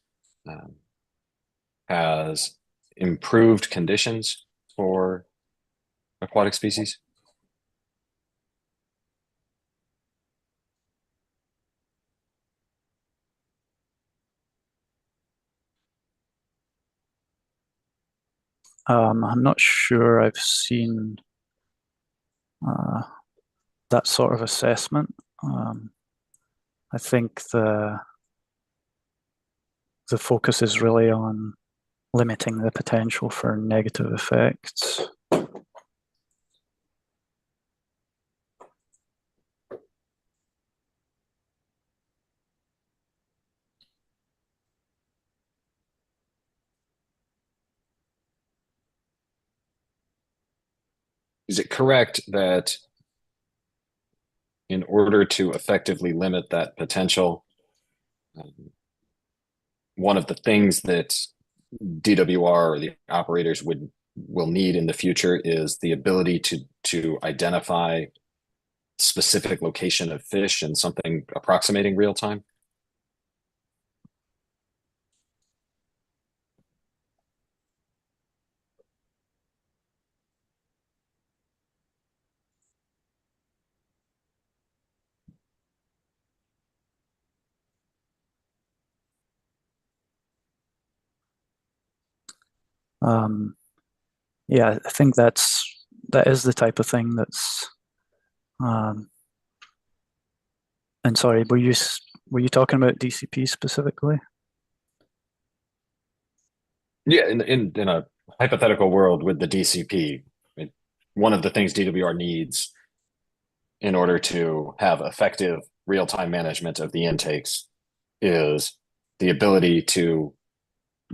has improved conditions for aquatic species? I'm not sure I've seen that sort of assessment. I think the focus is really on limiting the potential for negative effects. Is it correct that in order to effectively limit that potential, one of the things that DWR or the operators will need in the future is the ability to identify specific location of fish and something approximating real time? Yeah, I think that is the type of thing that's. And sorry, were you talking about DCP specifically? Yeah, in a hypothetical world with the DCP, one of the things DWR needs in order to have effective real-time management of the intakes is the ability to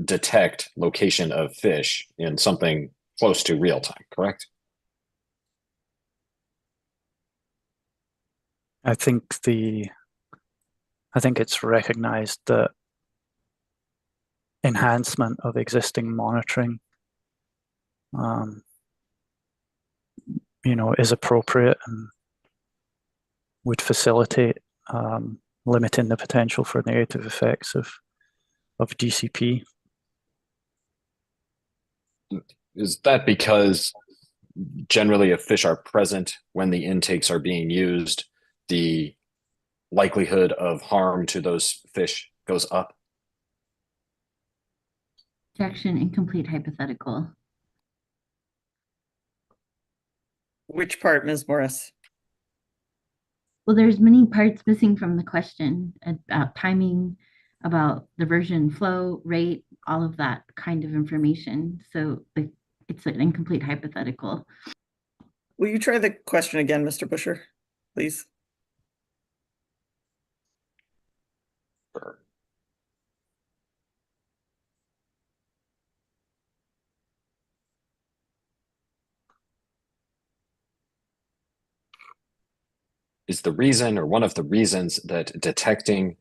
detect location of fish in something close to real time, correct? I think it's recognized that enhancement of existing monitoring is appropriate and would facilitate limiting the potential for negative effects of DCP. Is that because generally if fish are present when the intakes are being used, the likelihood of harm to those fish goes up? Objection, incomplete hypothetical. Which part, Ms. Morris? Well, there's many parts missing from the question about timing, about diversion flow rate, all of that kind of information. So it's an incomplete hypothetical. Will you try the question again, Mr. Busher, please? Sure. Is the reason or one of the reasons that detecting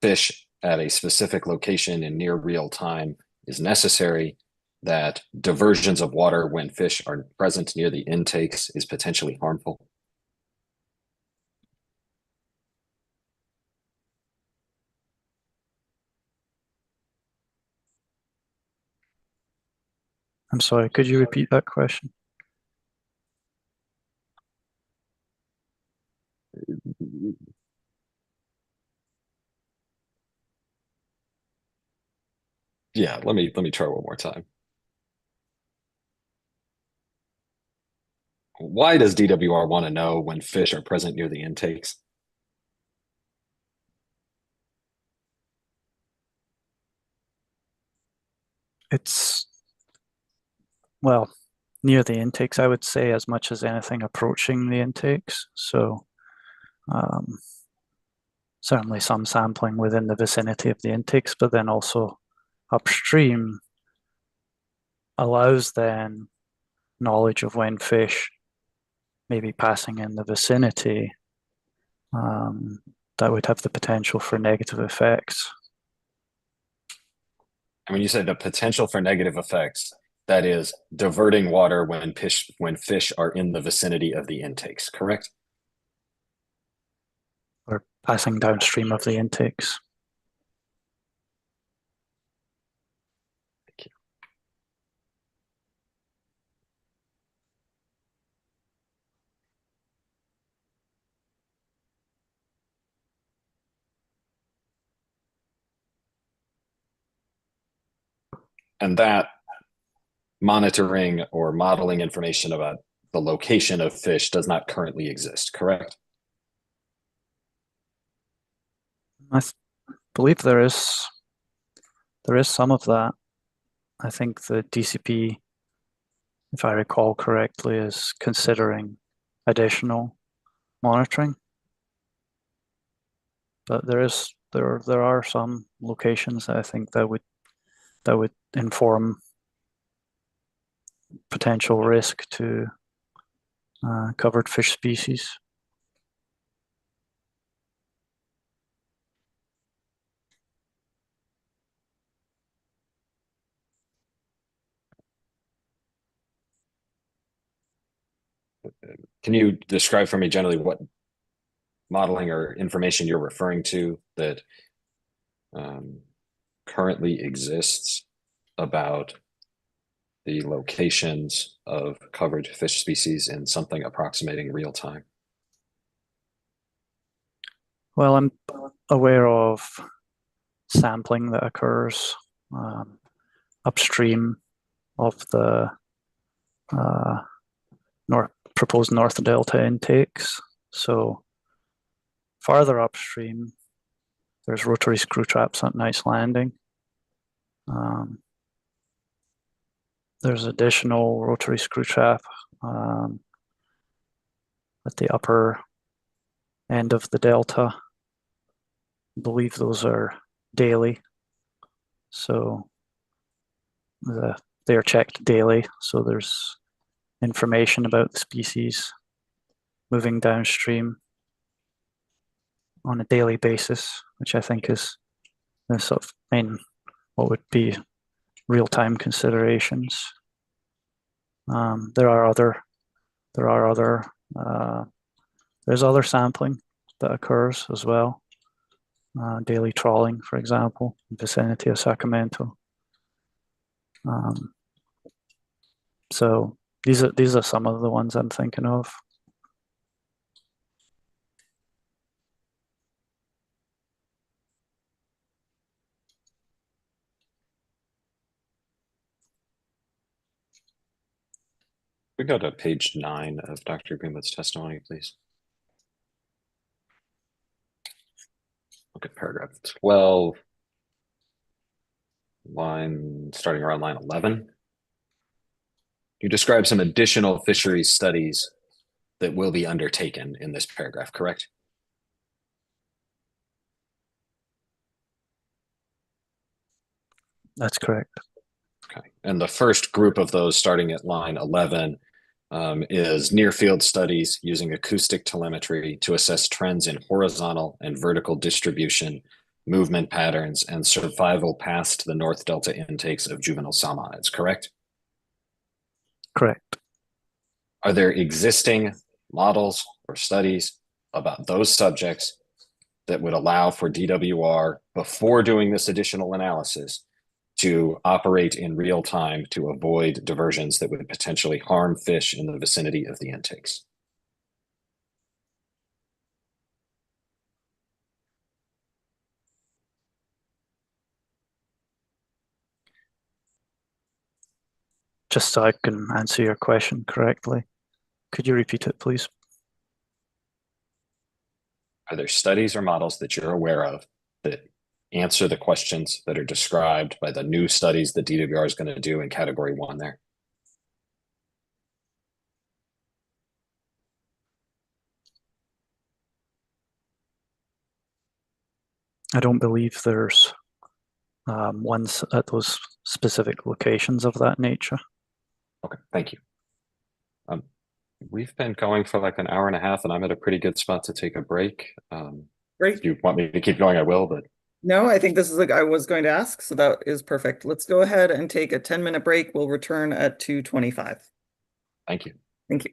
fish at a specific location in near real time is necessary that diversions of water when fish are present near the intakes is potentially harmful? I'm sorry, could you repeat that question? Yeah, let me try one more time. Why does DWR want to know when fish are present near the intakes? It's, well, near the intakes, I would say, as much as anything approaching the intakes. So certainly some sampling within the vicinity of the intakes, but then also upstream allows then knowledge of when fish may be passing in the vicinity that would have the potential for negative effects. I mean, you said the potential for negative effects, that is diverting water when fish are in the vicinity of the intakes, correct? Or passing downstream of the intakes. Thank you. And that monitoring or modeling information about the location of fish does not currently exist, correct? I believe there is some of that. I think the DCP, if I recall correctly, is considering additional monitoring. But there are some locations that I think that would inform potential risk to covered fish species. Can you describe for me generally what modeling or information you're referring to that currently exists about the locations of covered fish species in something approximating real time? Well, I'm aware of sampling that occurs upstream of the proposed North Delta intakes. So farther upstream, there's rotary screw traps at Nice Landing. There's additional rotary screw trap at the upper end of the delta. I believe those are daily. So they are checked daily. So there's information about the species moving downstream on a daily basis, which I think is the sort of main what would be real-time considerations. There's other sampling that occurs as well. Daily trawling, for example, in the vicinity of Sacramento. So these are some of the ones I'm thinking of. We go to page 9 of Dr. Greenwood's testimony, please. Look at paragraph 12, starting around line 11. You describe some additional fisheries studies that will be undertaken in this paragraph, correct? That's correct. Okay. And the first group of those, starting at line 11, is near field studies using acoustic telemetry to assess trends in horizontal and vertical distribution, movement patterns, and survival past the North Delta intakes of juvenile salmonids, correct? Correct. Are there existing models or studies about those subjects that would allow for DWR, before doing this additional analysis, to operate in real time to avoid diversions that would potentially harm fish in the vicinity of the intakes? Just so I can answer your question correctly, could you repeat it, please? Are there studies or models that you're aware of that answer the questions that are described by the new studies that DWR is going to do in category 1 there? I don't believe there's ones at those specific locations of that nature. Okay, thank you. We've been going for like an hour and a half, and I'm at a pretty good spot to take a break. Great. If you want me to keep going, I will, but No, I think this is like I was going to ask, so that is perfect. Let's go ahead and take a 10-minute break. We'll return at 2:25. thank you. Thank you.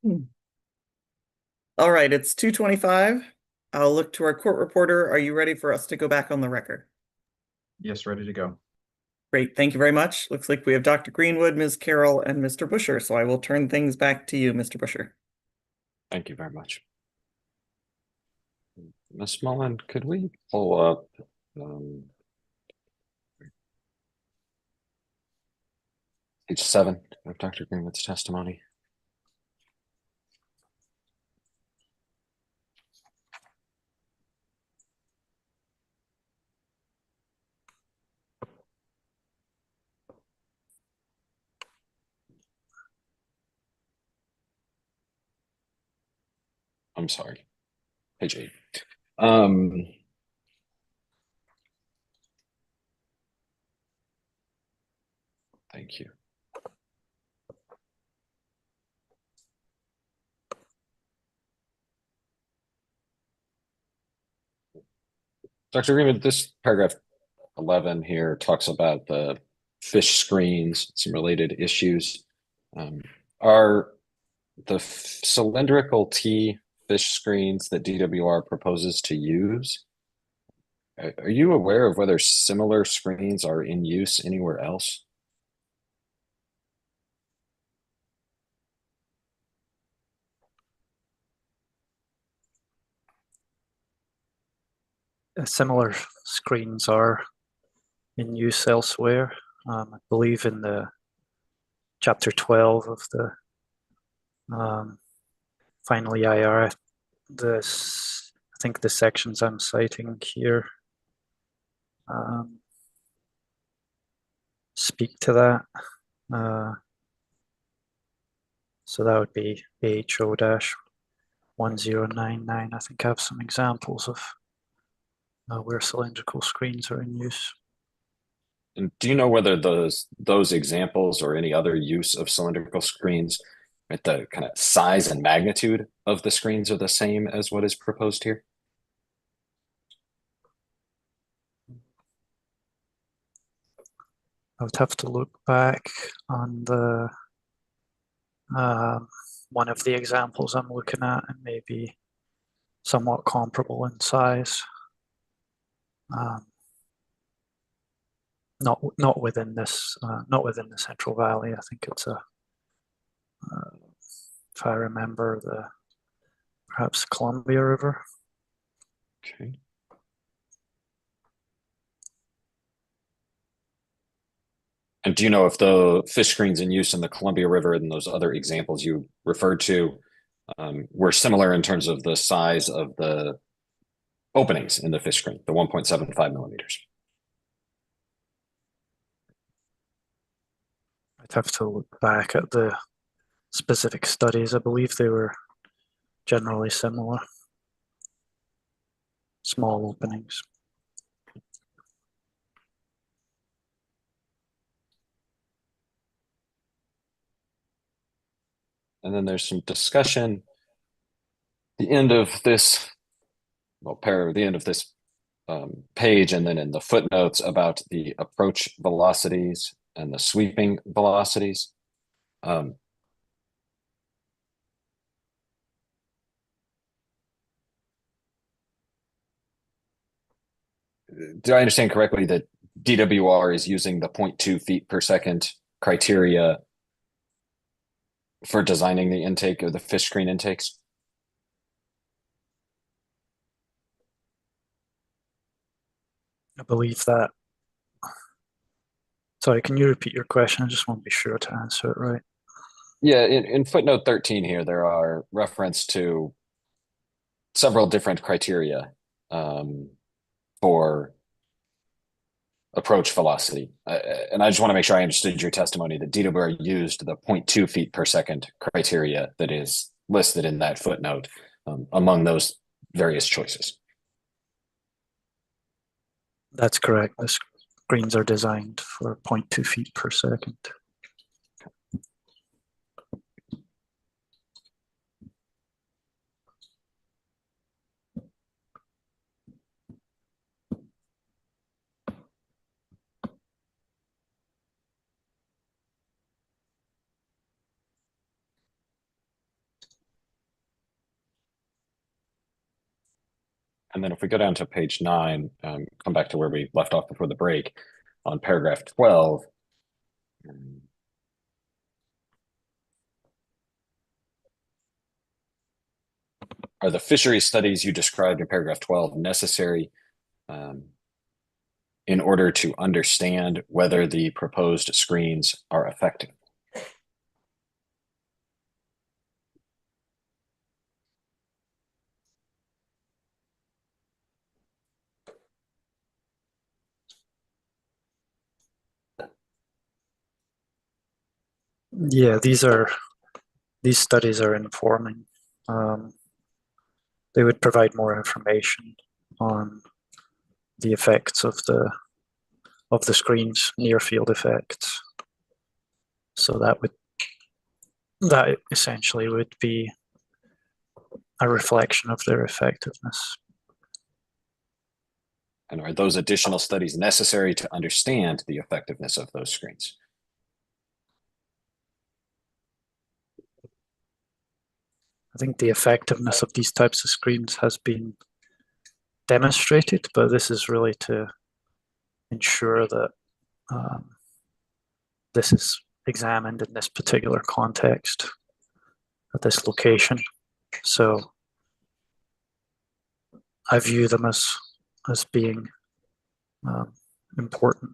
All right, it's 2:25. I'll look to our court reporter. Are you ready for us to go back on the record? Yes, ready to go. Great, thank you very much. Looks like we have Dr. Greenwood, Ms. Carroll, and Mr. Busher, so I will turn things back to you, Mr. Busher. Thank you very much. Ms. Mullen, could we pull up page 7 of Dr. Greenwood's testimony? I'm sorry, page 8. Thank you. Dr. Greenwood, this paragraph 11 here talks about the fish screens, some related issues. Are the cylindrical T fish screens that DWR proposes to use, are you aware of whether similar screens are in use anywhere else? Similar screens are in use elsewhere. I believe in the chapter 12 of the final EIR, I think the sections I'm citing here speak to that. So that would be AHO-1099. I think I have some examples of where cylindrical screens are in use. And do you know whether those examples or any other use of cylindrical screens, right, the kind of size and magnitude of the screens are the same as what is proposed here? I would have to look back on the one of the examples I'm looking at, and maybe somewhat comparable in size. Not within this, not within the Central Valley. I think it's if I remember, perhaps Columbia River. Okay. And do you know if the fish screens in use in the Columbia River and those other examples you referred to were similar in terms of the size of the openings in the fish screen, the 1.75 millimeters? I'd have to look back at the specific studies. I believe they were generally similar. Small openings. And then there's some discussion the end of this, the end of this page, and then in the footnotes about the approach velocities and the sweeping velocities. Do I understand correctly that DWR is using the 0.2 feet per second criteria for designing the intake of the fish screen intakes? I believe that. Sorry, can you repeat your question? I just want to be sure to answer it right. Yeah, in footnote 13 here, there are reference to several different criteria for approach velocity. And I just want to make sure I understood your testimony that DWR used the 0.2 feet per second criteria that is listed in that footnote among those various choices. That's correct. The screens are designed for 0.2 feet per second. And then if we go down to page 9, come back to where we left off before the break on paragraph 12. Are the fishery studies you described in paragraph 12 necessary in order to understand whether the proposed screens are effective? Yeah, these studies are informing. They would provide more information on the effects of the screens, near field effects. So that essentially would be a reflection of their effectiveness. And are those additional studies necessary to understand the effectiveness of those screens? I think the effectiveness of these types of screens has been demonstrated, but this is really to ensure that this is examined in this particular context at this location. So I view them as being important.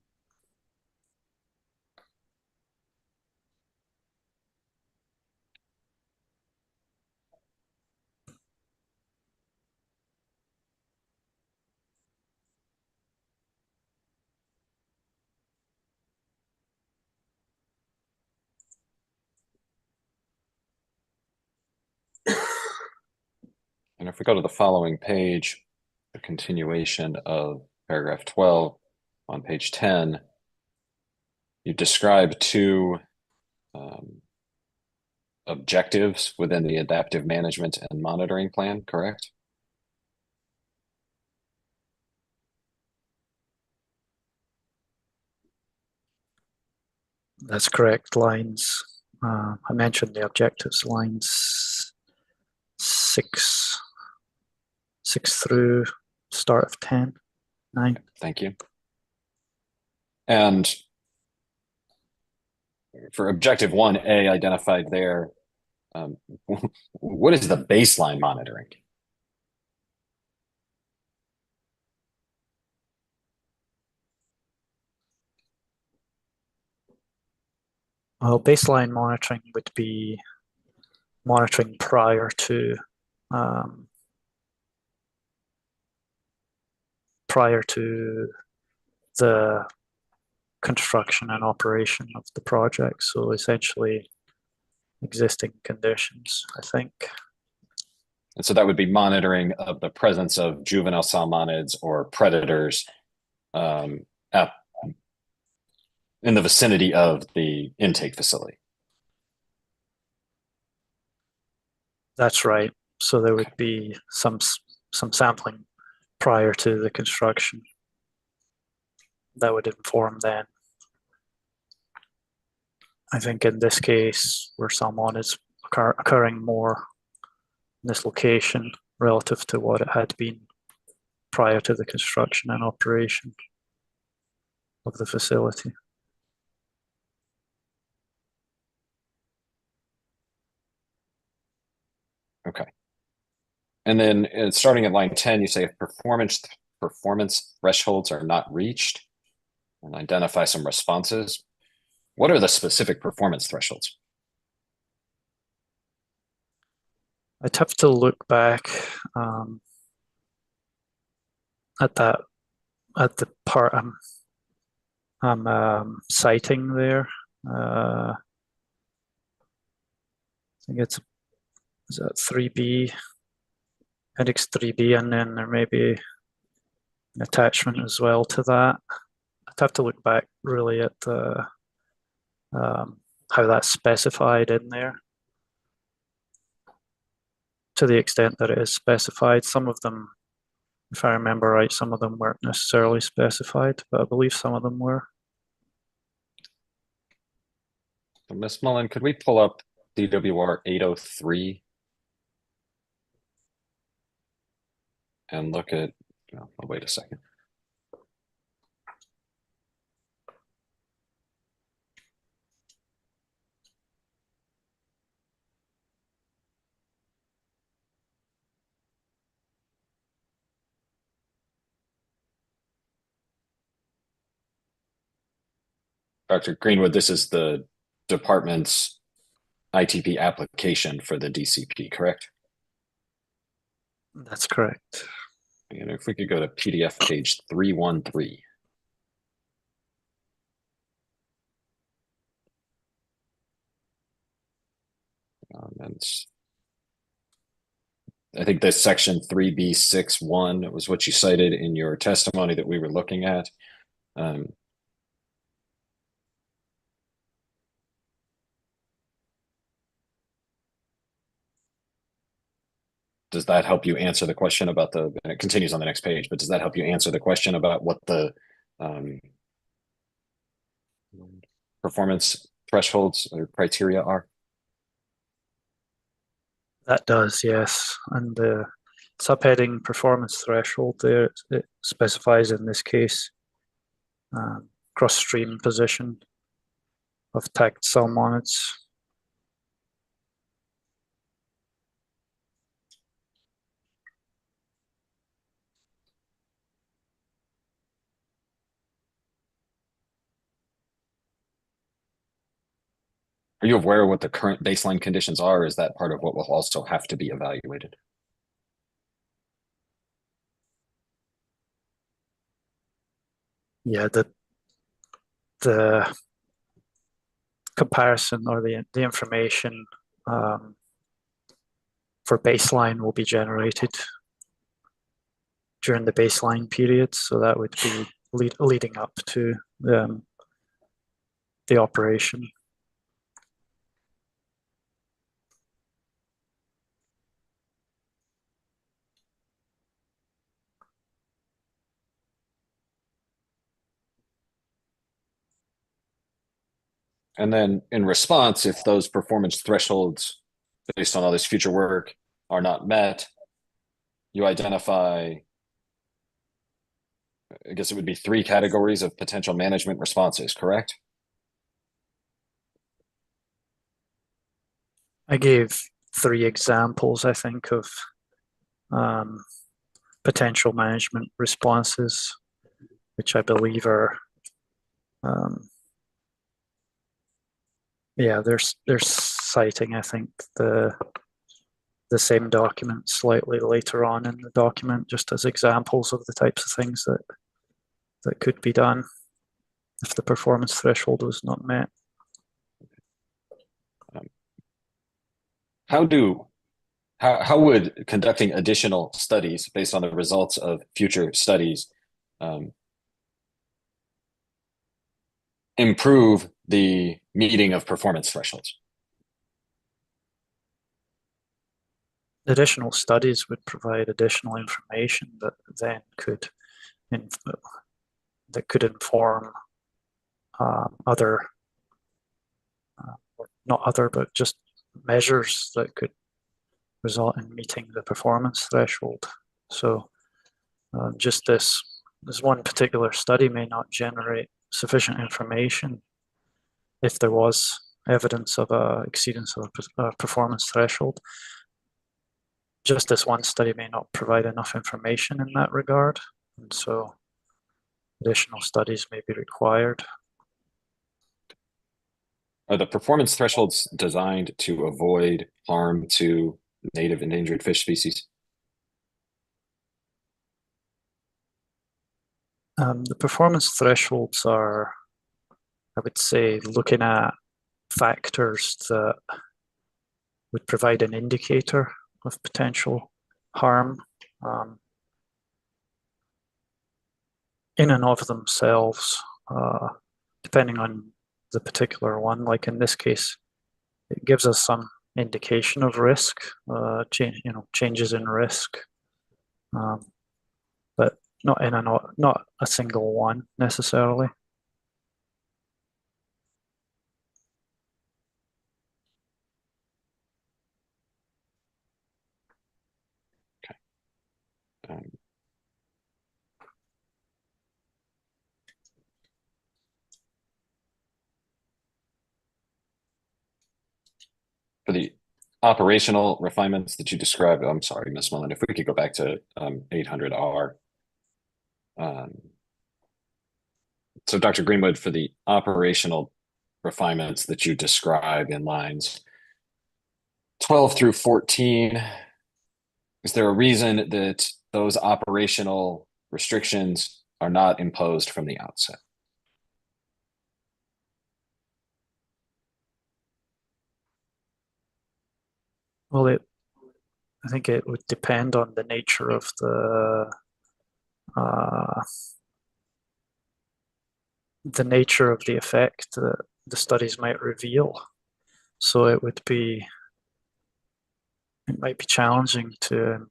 And if we go to the following page, the continuation of paragraph 12 on page 10, you describe 2 objectives within the adaptive management and monitoring plan, correct? That's correct. Lines, I mentioned the objectives, lines 6 through start of 10, 9. Thank you. And for objective 1A identified there, what is the baseline monitoring? Well, baseline monitoring would be monitoring prior to the construction and operation of the project. So essentially existing conditions, I think. And so that would be monitoring of the presence of juvenile salmonids or predators in the vicinity of the intake facility. That's right. So there would be some sampling prior to the construction that would inform then. I think in this case, where salmon is occurring more in this location relative to what it had been prior to the construction and operation of the facility. Okay. And then starting at line 10, you say if performance thresholds are not reached, and identify some responses. What are the specific performance thresholds? I'd have to look back at the part I'm citing there. I think is that 3B, appendix 3B, and then there may be an attachment as well to that. I'd have to look back really at the how that's specified in there. To the extent that it is specified, some of them, if I remember right, some of them weren't necessarily specified, but I believe some of them were. Ms. Mullen, could we pull up DWR 803? and look at, oh, wait a second. Dr. Greenwood, this is the department's ITP application for the DCP, correct? That's correct. And if we could go to PDF page 313. And I think this section 3B61 was what you cited in your testimony that we were looking at. Does that help you answer the question about the, and it continues on the next page, but does that help you answer the question about what the performance thresholds or criteria are? That does, yes. And the subheading performance threshold there, it specifies in this case cross-stream position of tagged salmonids. Are you aware of what the current baseline conditions are? Is that part of what will also have to be evaluated? Yeah, the comparison or the information for baseline will be generated during the baseline period. So that would be leading up to the operation. And then in response, if those performance thresholds based on all this future work are not met, you identify, I guess it would be 3 categories of potential management responses, correct? I gave 3 examples, I think, of potential management responses, which I believe are yeah, they're citing, I think, the same document slightly later on in the document, just as examples of the types of things that could be done if the performance threshold was not met. How would conducting additional studies based on the results of future studies improve the meeting of performance thresholds? Additional studies would provide additional information that then could inform other, not other, but just measures that could result in meeting the performance threshold. So just this one particular study may not generate sufficient information if there was evidence of exceedance of a performance threshold. Just this one study may not provide enough information in that regard, and so additional studies may be required. Are the performance thresholds designed to avoid harm to native endangered fish species? The performance thresholds are, I would say, looking at factors that would provide an indicator of potential harm in and of themselves, depending on the particular one. Like in this case, it gives us some indication of risk, changes in risk, but not a single one necessarily. for the operational refinements that you described, I'm sorry, Ms. Mullen, if we could go back to 800R. So Dr. Greenwood, for the operational refinements that you describe in lines 12 through 14, is there a reason that those operational restrictions are not imposed from the outset? Well, I think it would depend on the nature of the effect that the studies might reveal. So it might be challenging to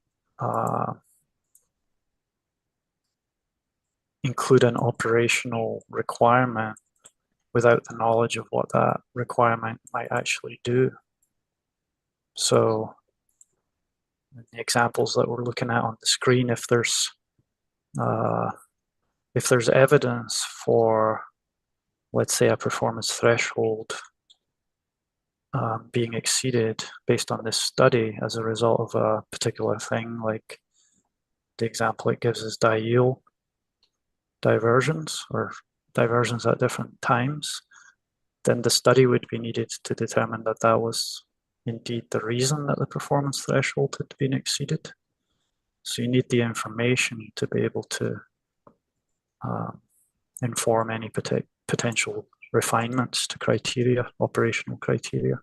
include an operational requirement without the knowledge of what that requirement might actually do. So the examples that we're looking at on the screen, if there's evidence for, let's say, a performance threshold being exceeded based on this study as a result of a particular thing, like the example it gives is diel diversions or diversions at different times, then the study would be needed to determine that that was indeed the reason that the performance threshold had been exceeded. So you need the information to be able to inform any potential refinements to criteria, operational criteria.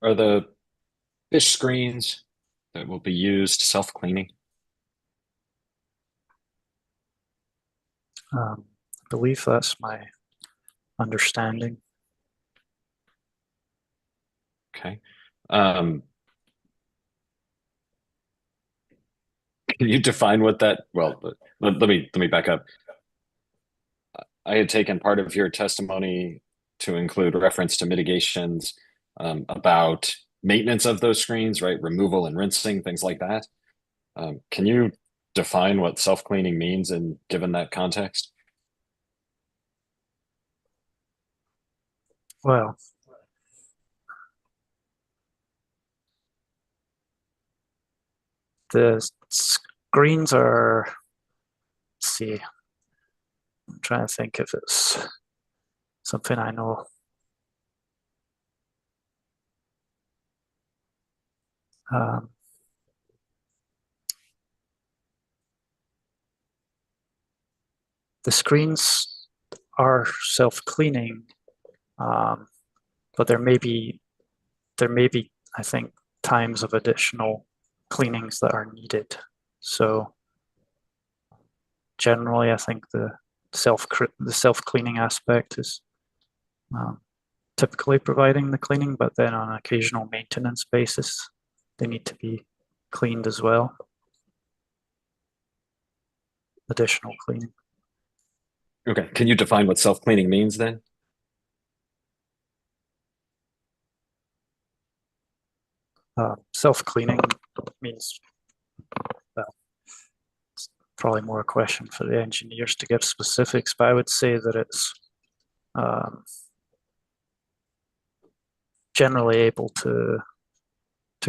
Are the fish screens that will be used self-cleaning? I believe that's my understanding. Okay. Can you define what that, well, let me back up. I had taken part of your testimony to include reference to mitigations about maintenance of those screens, right? Removal and rinsing, things like that. Can you define what self-cleaning means and given that context? Well, the screens are, let's see, I'm trying to think if it's something I know. The screens are self-cleaning, but there may be, I think, times of additional cleanings that are needed. So generally, I think the self-cleaning aspect is typically providing the cleaning, but then on an occasional maintenance basis, they need to be cleaned as well. Additional cleaning. Okay, can you define what self-cleaning means then? Self-cleaning means, well, it's probably more a question for the engineers to give specifics, but I would say that it's generally able to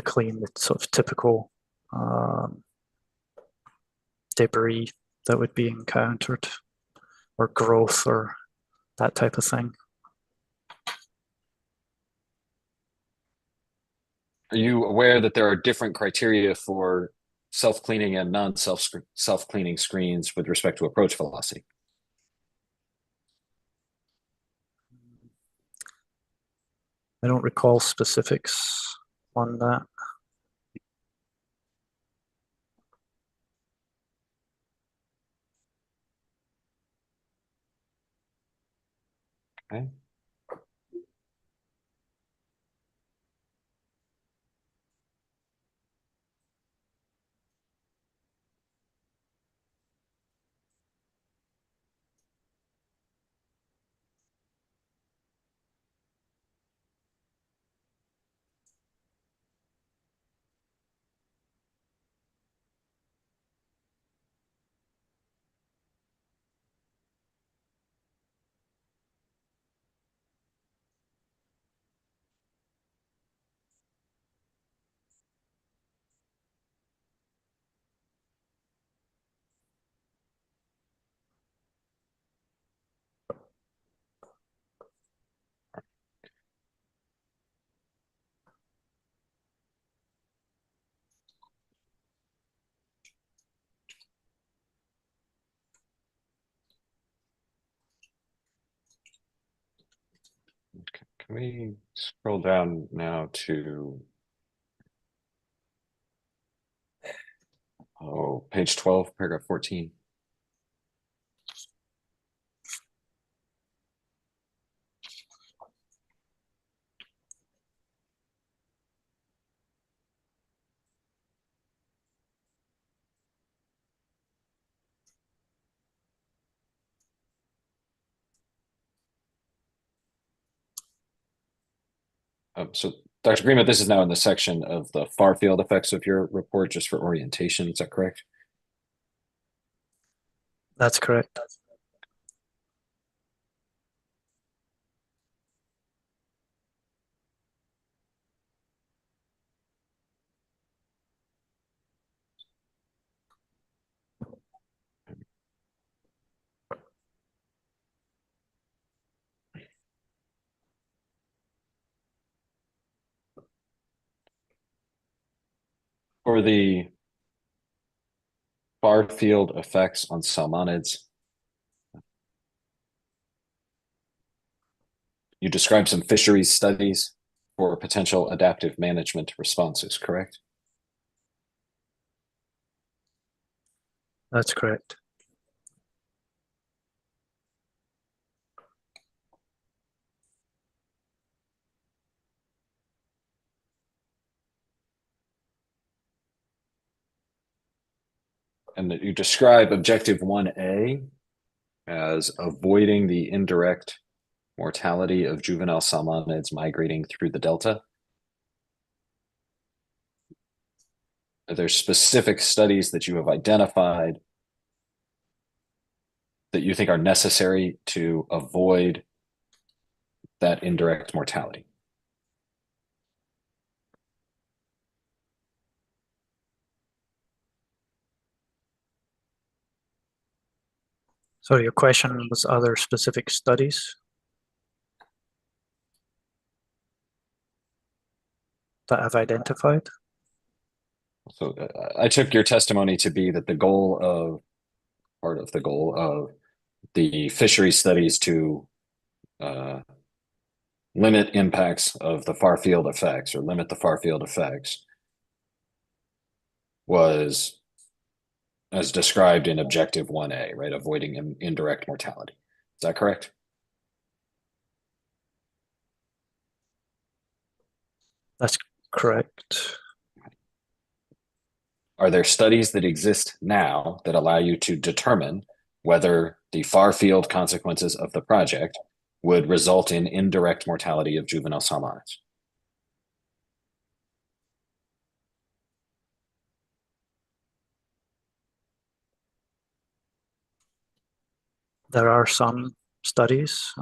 clean the sort of typical debris that would be encountered, or growth, or that type of thing. Are you aware that there are different criteria for self-cleaning and non-self-cleaning screens with respect to approach velocity? I don't recall specifics on that. Okay. Can we scroll down now to page 12, paragraph 14? So Dr. Greenwood, this is now in the section of the far field effects of your report, just for orientation. Is that correct? That's correct. For the far field effects on salmonids, you described some fisheries studies for potential adaptive management responses, correct? That's correct. And that you describe objective 1A as avoiding the indirect mortality of juvenile salmonids migrating through the delta. Are there specific studies that you have identified that you think are necessary to avoid that indirect mortality? So your question was other specific studies that I've identified? So I took your testimony to be that part of the goal of the fishery studies to limit impacts of the far field effects or limit the far field effects was as described in objective 1A, right? Avoiding indirect mortality. Is that correct? That's correct. Are there studies that exist now that allow you to determine whether the far field consequences of the project would result in indirect mortality of juvenile salmonids? There are some studies,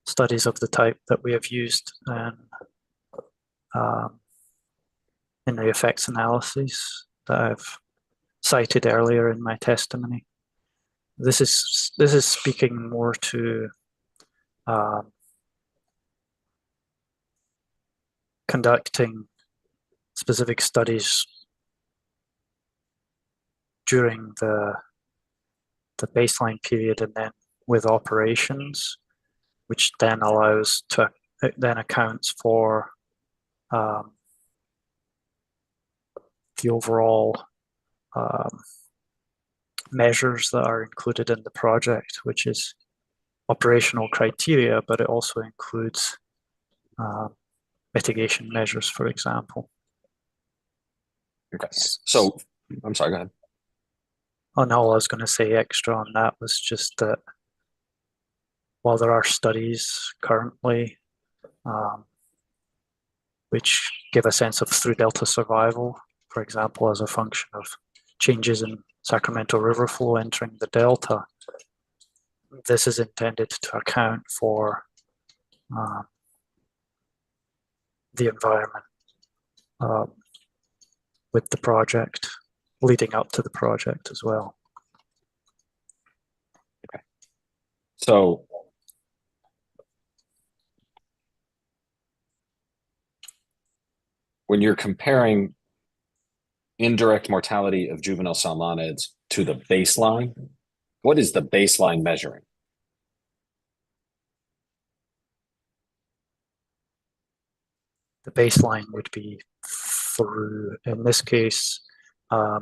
studies of the type that we have used in the effects analyses that I've cited earlier in my testimony. This is speaking more to conducting specific studies during the baseline period and then with operations, which then accounts for the overall measures that are included in the project, which is operational criteria, but it also includes mitigation measures, for example. Okay. So, I'm sorry, go ahead. And all I was going to say extra on that was just that while there are studies currently which give a sense of through delta survival, for example, as a function of changes in Sacramento River flow entering the delta, this is intended to account for the environment with the project, leading up to the project as well. Okay. So when you're comparing indirect mortality of juvenile salmonids to the baseline, what is the baseline measuring? baseline would be through, in this case, I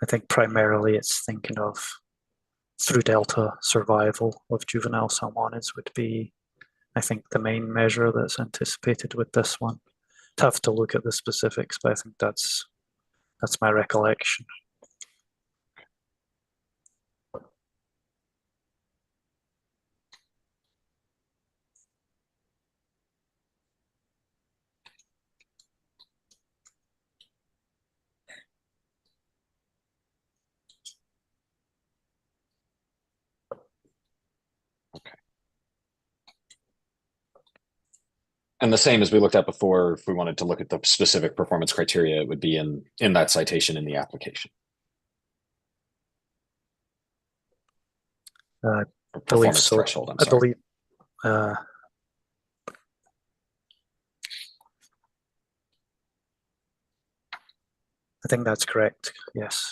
think primarily it's thinking of through delta survival of juvenile salmonids would be, I think, the main measure that's anticipated with this one. Tough to look at the specifics, but I think that's my recollection. And the same as we looked at before, if we wanted to look at the specific performance criteria, it would be in that citation in the application. Believe so. Threshold, I'm I sorry. believe I think that's correct. Yes.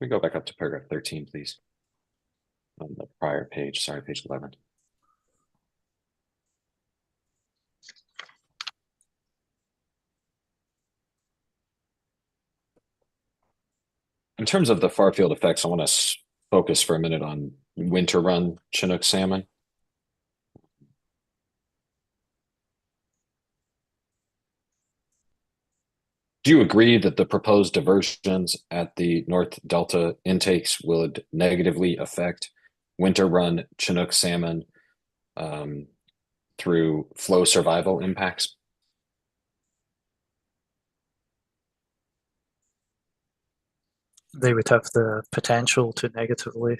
We go back up to paragraph 13, please. On the prior page, sorry, page 11. In terms of the far field effects, I want to focus for a minute on winter run Chinook salmon. Do you agree that the proposed diversions at the North Delta intakes would negatively affect winter run Chinook salmon through flow survival impacts? They would have the potential to negatively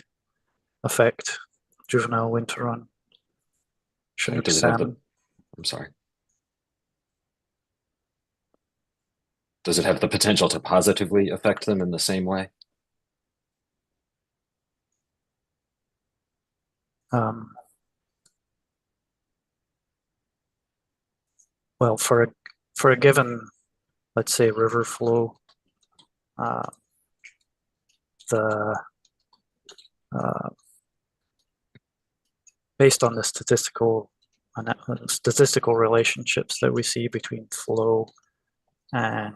affect juvenile winter run Chinook Does it have salmon. I'm sorry. Does it have the potential to positively affect them in the same way? Well, for a given, let's say, river flow, the based on the statistical relationships that we see between flow and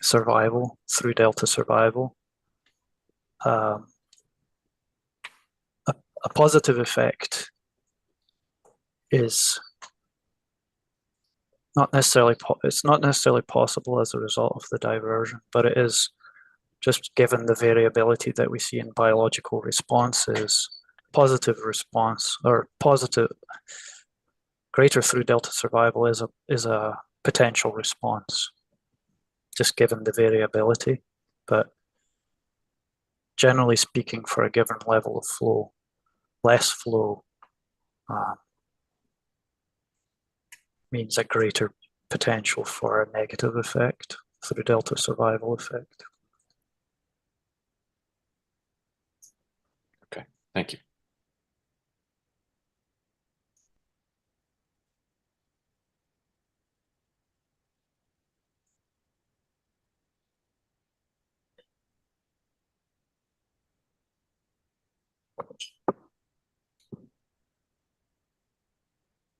survival through delta survival, a positive effect is not necessarily it's not necessarily possible as a result of the diversion, but it is just given the variability that we see in biological responses. Positive response or positive greater through delta survival is a potential response, just given the variability. But generally speaking, for a given level of flow, less flow means a greater potential for a negative effect through delta survival effect. Okay, thank you.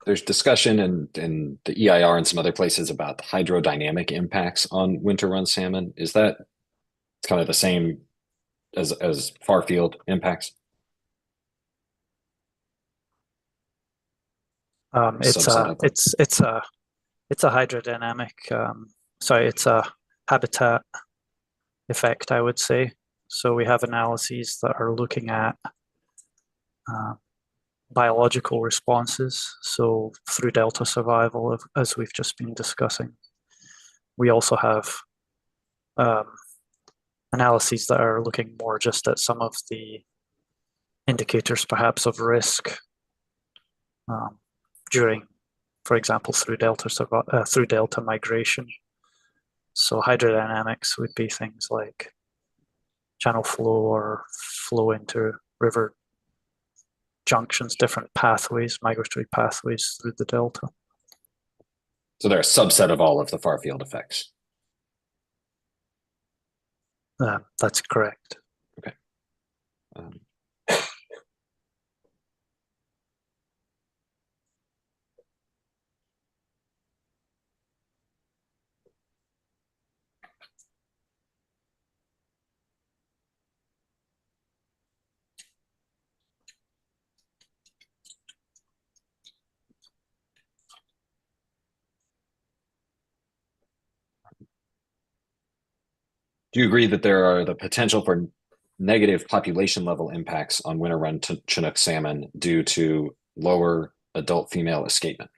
There's discussion in the EIR and some other places about the hydrodynamic impacts on winter run salmon. Is that kind of the same as far field impacts? It's a hydrodynamic, it's a habitat effect, I would say. So we have analyses that are looking at biological responses, so through delta survival, as we've just been discussing. We also have analyses that are looking more just at some of the indicators perhaps of risk during, for example, through delta migration. So hydrodynamics would be things like channel flow or flow into river junctions, different pathways, migratory pathways through the delta. So they're a subset of all of the far field effects. That's correct. Okay. Do you agree that there are the potential for negative population level impacts on winter run Chinook salmon due to lower adult female escapement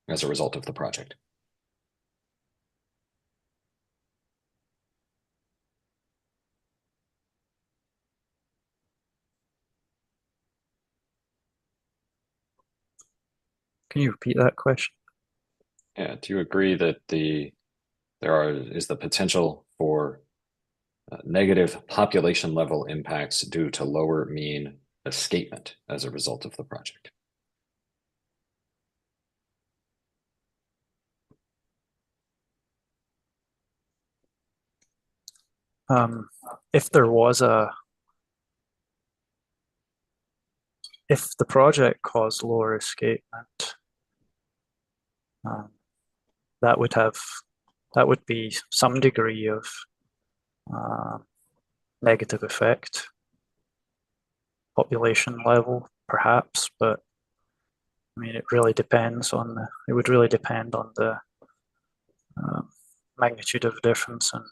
as a result of the project? Can you repeat that question? Yeah, do you agree that is the potential for negative population level impacts due to lower mean escapement as a result of the project? If there was if the project caused lower escapement, that would be some degree of negative effect, population level perhaps, but I mean, it would really depend on the magnitude of difference and,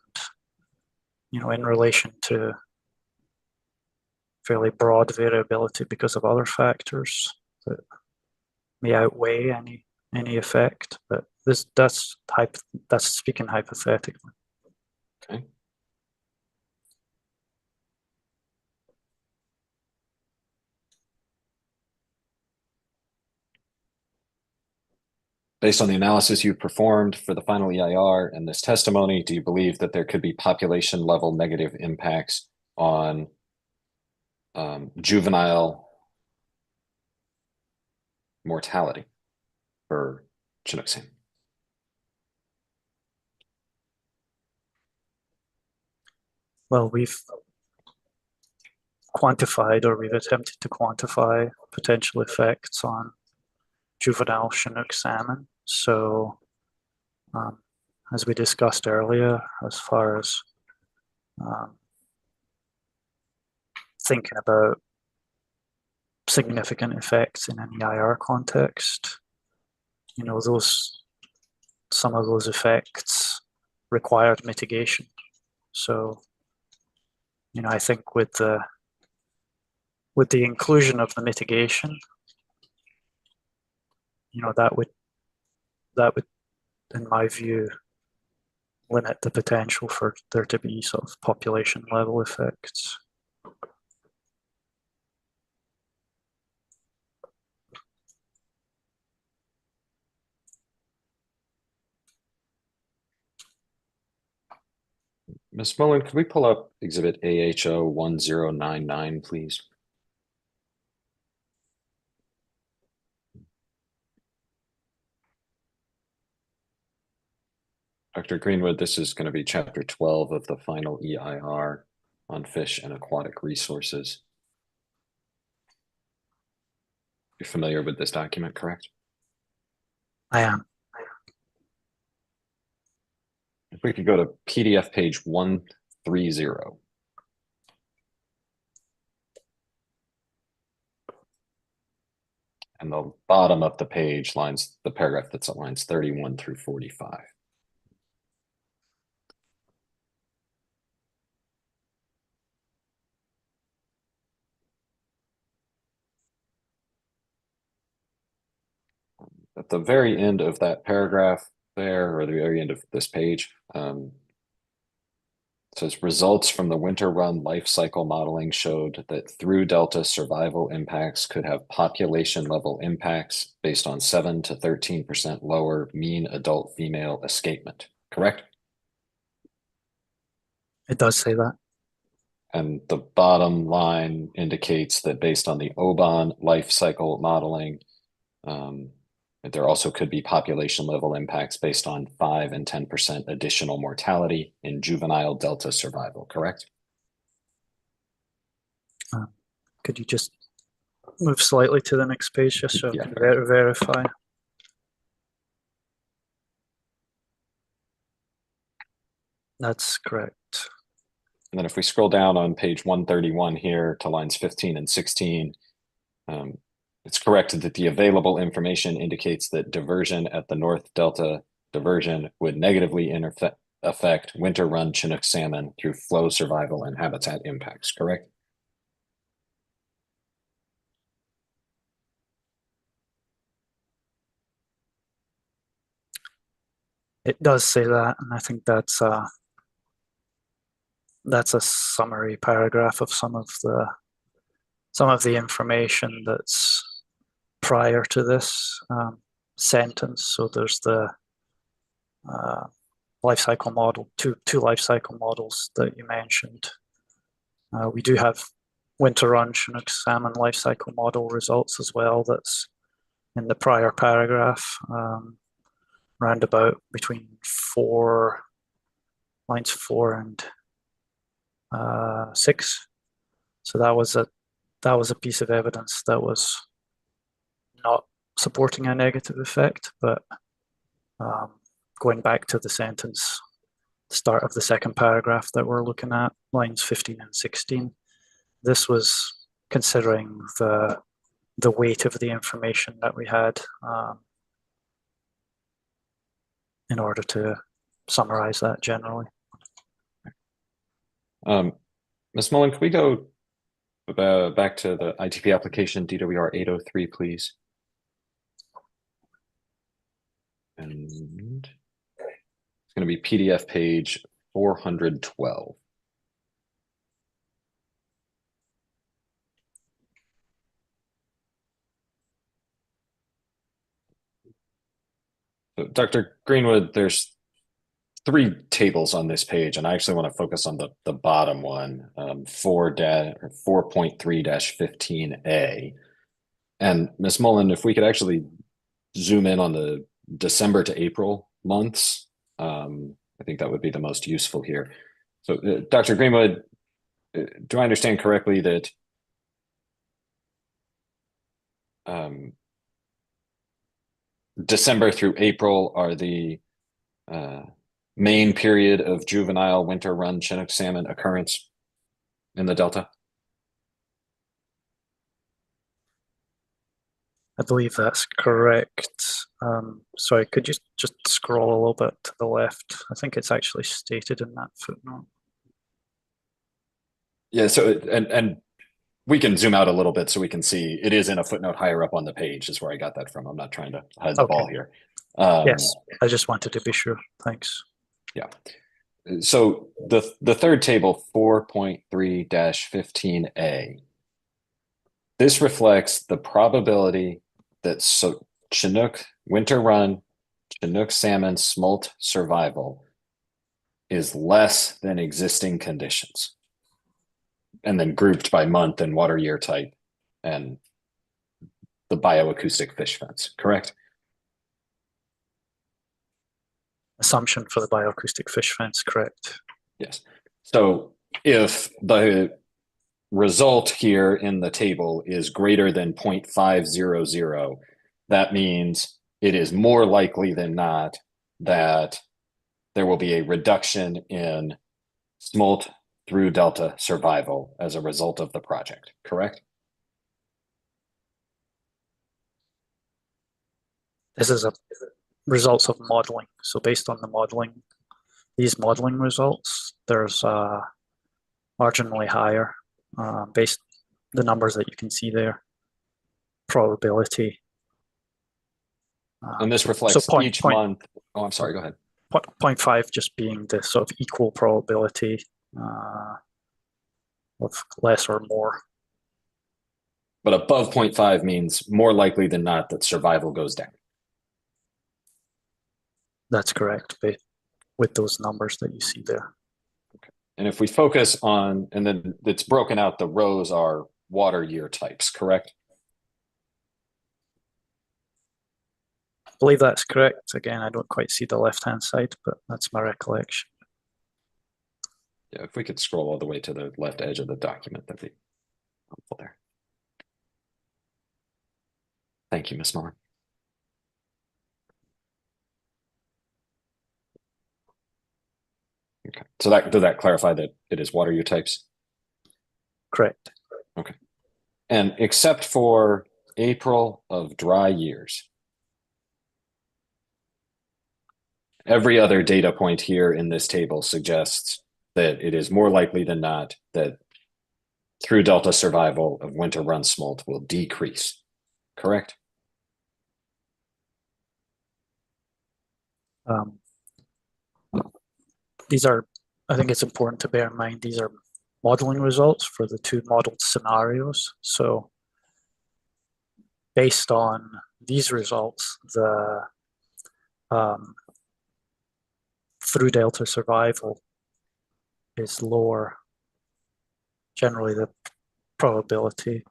in relation to fairly broad variability because of other factors that may outweigh any effect. But that's speaking hypothetically. Okay. Based on the analysis you've performed for the final EIR and this testimony, do you believe that there could be population level negative impacts on juvenile mortality for Chinook salmon? Well, we've attempted to quantify potential effects on juvenile Chinook salmon. So, as we discussed earlier, as far as thinking about significant effects in an EIR context, some of those effects required mitigation. So, I think with the inclusion of the mitigation, that would, in my view, limit the potential for there to be sort of population level effects. Ms. Mullen, could we pull up exhibit AHO 1099, please? Dr. Greenwood, this is going to be chapter 12 of the final EIR on fish and aquatic resources. You're familiar with this document, correct? I am. If we could go to PDF page 130. And the bottom of the page the paragraph that's at lines 31 through 45. At the very end of that paragraph there, or the very end of this page, it says results from the winter run life cycle modeling showed that through delta survival impacts could have population level impacts based on 7 to 13% lower mean adult female escapement, correct? It does say that. And the bottom line indicates that based on the Oban life cycle modeling, that there also could be population level impacts based on 5 and 10% additional mortality in juvenile Delta survival, correct? Could you just move slightly to the next page just so I can verify? That's correct. And then if we scroll down on page 131 here to lines 15 and 16, it's correct that the available information indicates that diversion at the North Delta diversion would negatively affect winter run Chinook salmon through flow survival and habitat impacts, correct? It does say that, and I think that's a summary paragraph of some of the information that's prior to this sentence. So there's the life cycle model, two life cycle models that you mentioned. We do have winter run Chinook salmon life cycle model results as well. That's in the prior paragraph, roundabout between lines 4 and 6. So that was a piece of evidence that was not supporting a negative effect, but going back to the sentence, the start of the second paragraph that we're looking at, lines 15 and 16, this was considering the weight of the information that we had in order to summarize that generally. Ms. Mullen, can we go back to the ITP application DWR 803, please? And it's going to be PDF page 412. So, Dr. Greenwood, there's 3 tables on this page, and I actually want to focus on the bottom one, 4.3-15A. And Ms. Mullen, if we could actually zoom in on the December to April months, I think that would be the most useful here. So, Dr. Greenwood, do I understand correctly that December through April are the main period of juvenile winter run Chinook salmon occurrence in the Delta? I believe that's correct. Sorry, could you just scroll a little bit to the left? I think it's actually stated in that footnote. Yeah, so and we can zoom out a little bit so we can see it is in a footnote higher up on the page is where I got that from. I'm not trying to hide the ball here. Yes, I just wanted to be sure. Thanks. Yeah. So the third table, 4.3-15A, this reflects the probability that Chinook winter run Chinook salmon smolt survival is less than existing conditions, and then grouped by month and water year type and the bioacoustic fish fence, correct? Assumption for the bioacoustic fish fence, correct? Yes. So if the result here in the table is greater than 0.500, that means it is more likely than not that there will be a reduction in smolt through Delta survival as a result of the project, correct? This is a results of modeling. So based on the modeling, these modeling results, there's marginally higher based the numbers that you can see there, probability. And this reflects each month. Oh, I'm sorry, go ahead. 0.5 just being the sort of equal probability of less or more. But above 0.5 means more likely than not that survival goes down. That's correct, with those numbers that you see there. Okay. And if we focus on, and then it's broken out, the rows are water year types, correct? I believe that's correct. Again, I don't quite see the left-hand side, but that's my recollection. Yeah, if we could scroll all the way to the left edge of the document, that'd be helpful there. Thank you, Ms. Miller. Okay, so does that clarify that it is water year types? Correct. Okay. And except for April of dry years, every other data point here in this table suggests that it is more likely than not that through delta survival of winter run smolt will decrease, correct? These are, I think it's important to bear in mind, these are modeling results for the two modeled scenarios. So based on these results, the through delta survival is lower. Generally, the probability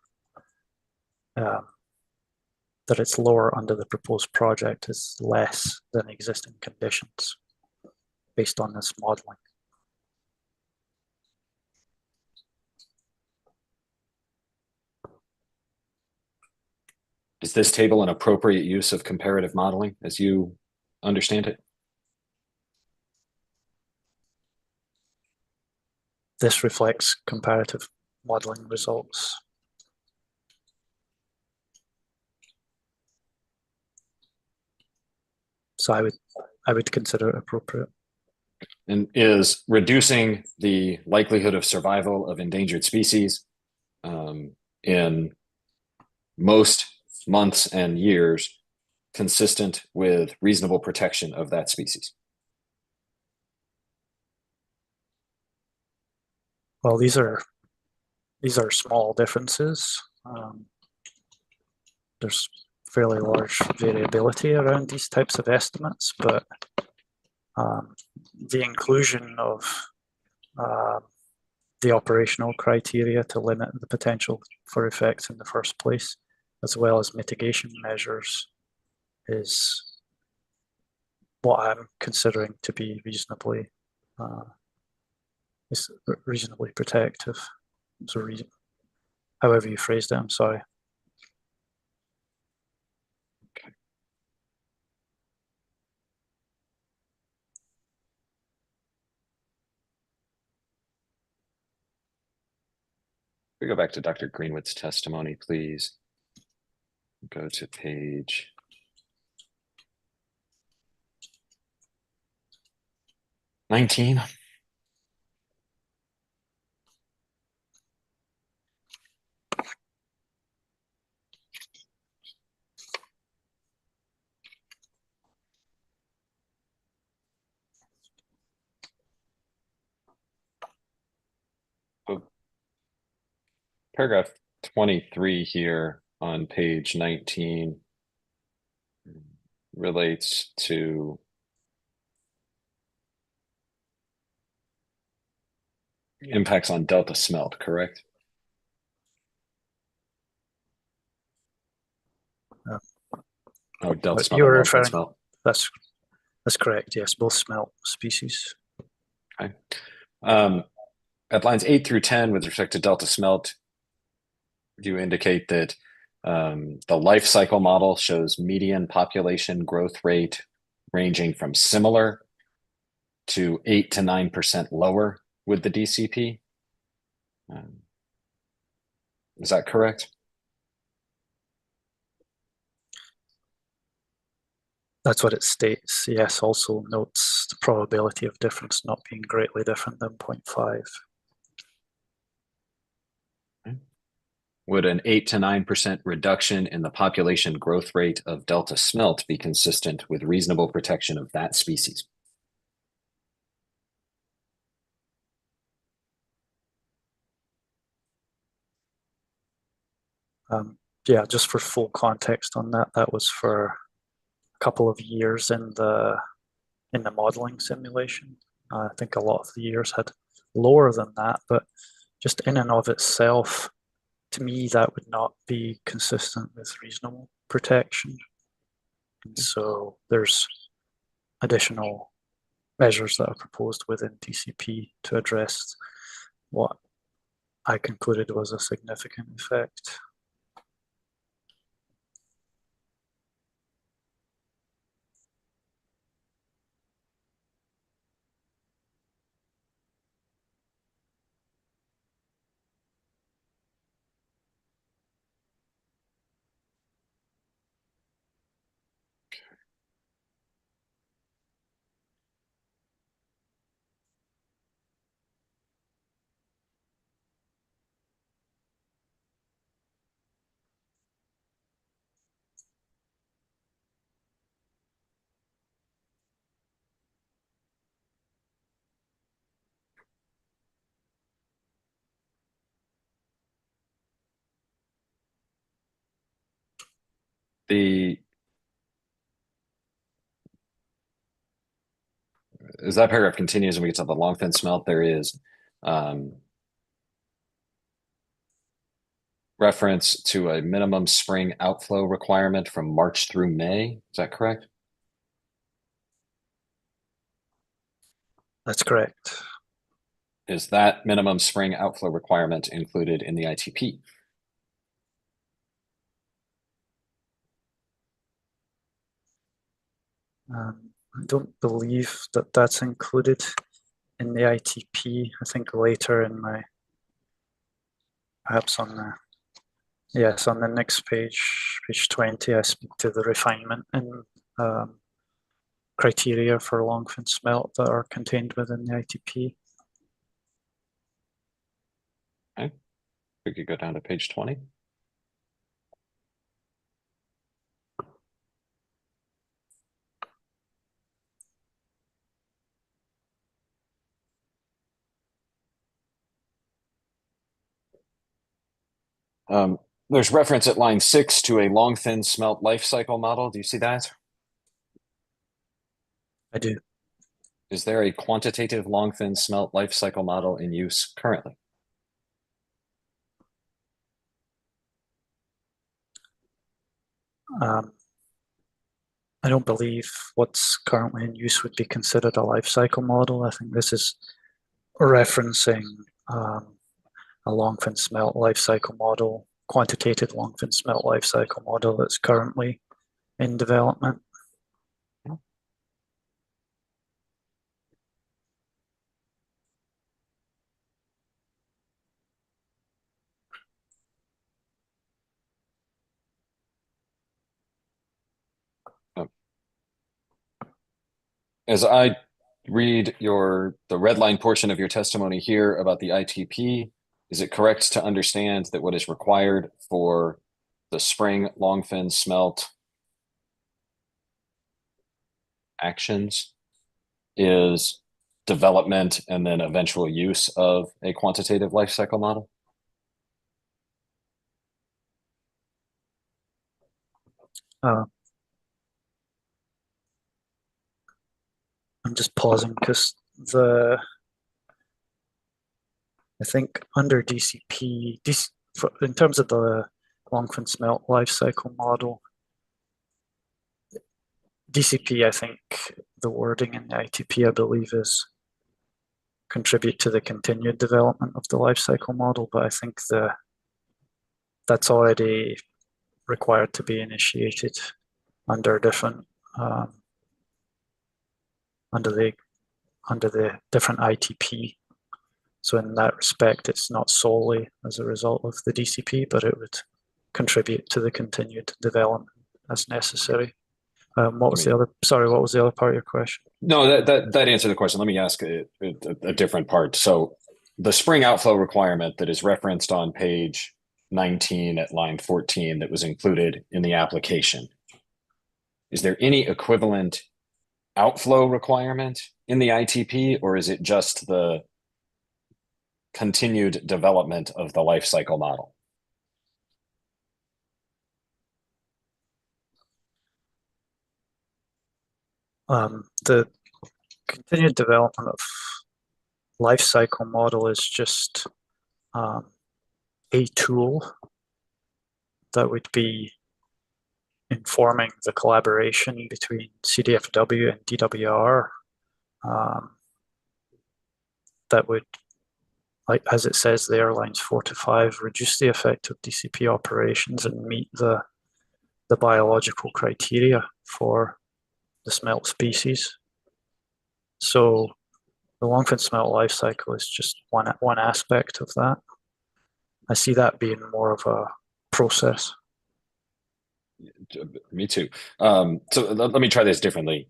that it's lower under the proposed project is less than existing conditions based on this modeling. Is this table an appropriate use of comparative modeling as you understand it? This reflects comparative modeling results. So I would consider it appropriate. And is reducing the likelihood of survival of endangered species in most months and years consistent with reasonable protection of that species? Well, these are small differences. There's fairly large variability around these types of estimates, but the inclusion of the operational criteria to limit the potential for effects in the first place, as well as mitigation measures, is what I'm considering to be reasonably protective. So however you phrased it, I'm sorry. We go back to Dr. Greenwood's testimony, please. Go to page 19. Paragraph 23 here on page 19 relates to impacts on delta smelt, correct? Oh, delta smelt. You're referring, that's correct, yes, both smelt species. Okay. At lines 8 through 10, with respect to delta smelt, you indicate that the life cycle model shows median population growth rate ranging from similar to 8 to 9% lower with the DCP. Is that correct? That's what it states. Yes, also notes the probability of difference not being greatly different than 0.5. Would an 8 to 9% reduction in the population growth rate of delta smelt be consistent with reasonable protection of that species? Yeah, just for full context on that, that was for a couple of years in the modeling simulation. I think a lot of the years had lower than that, but just in and of itself, to me, that would not be consistent with reasonable protection. And so there's additional measures that are proposed within DCP to address what I concluded was a significant effect. As that paragraph continues and we get to the long fin smelt, there is reference to a minimum spring outflow requirement from March through May. Is that correct? That's correct. Is that minimum spring outflow requirement included in the ITP? I don't believe that that's included in the ITP. I think later in my, perhaps on the, yes, on the next page, page 20, I speak to the refinement and criteria for longfin smelt that are contained within the ITP. Okay, we could go down to page 20. There's reference at line 6 to a long fin smelt life cycle model. Do you see that? I do. Is there a quantitative long fin smelt life cycle model in use currently? I don't believe what's currently in use would be considered a life cycle model. I think this is referencing a longfin smelt life cycle model, quantitative longfin smelt life cycle model that's currently in development. As I read the red line portion of your testimony here about the ITP, is it correct to understand that what is required for the spring longfin smelt actions is development and then eventual use of a quantitative life cycle model? I'm just pausing because I think under DCP, in terms of the longfin smelt life cycle model, DCP, I think the wording in the ITP, I believe, is contribute to the continued development of the life cycle model, but I think that's already required to be initiated under different under the different ITP. So in that respect, it's not solely as a result of the DCP, but it would contribute to the continued development as necessary. What was the other? Sorry, what was the other part of your question? No, that answered the question. Let me ask a different part. So the spring outflow requirement that is referenced on page 19 at line 14 that was included in the application, is there any equivalent outflow requirement in the ITP, or is it just the continued development of the life cycle model? The continued development life cycle model is just a tool that would be informing the collaboration between CDFW and DWR that would, like as it says there, lines 4 to 5, reduce the effect of DCP operations and meet the biological criteria for the smelt species. So the longfin smelt life cycle is just one aspect of that. I see that being more of a process. Me too. So let me try this differently.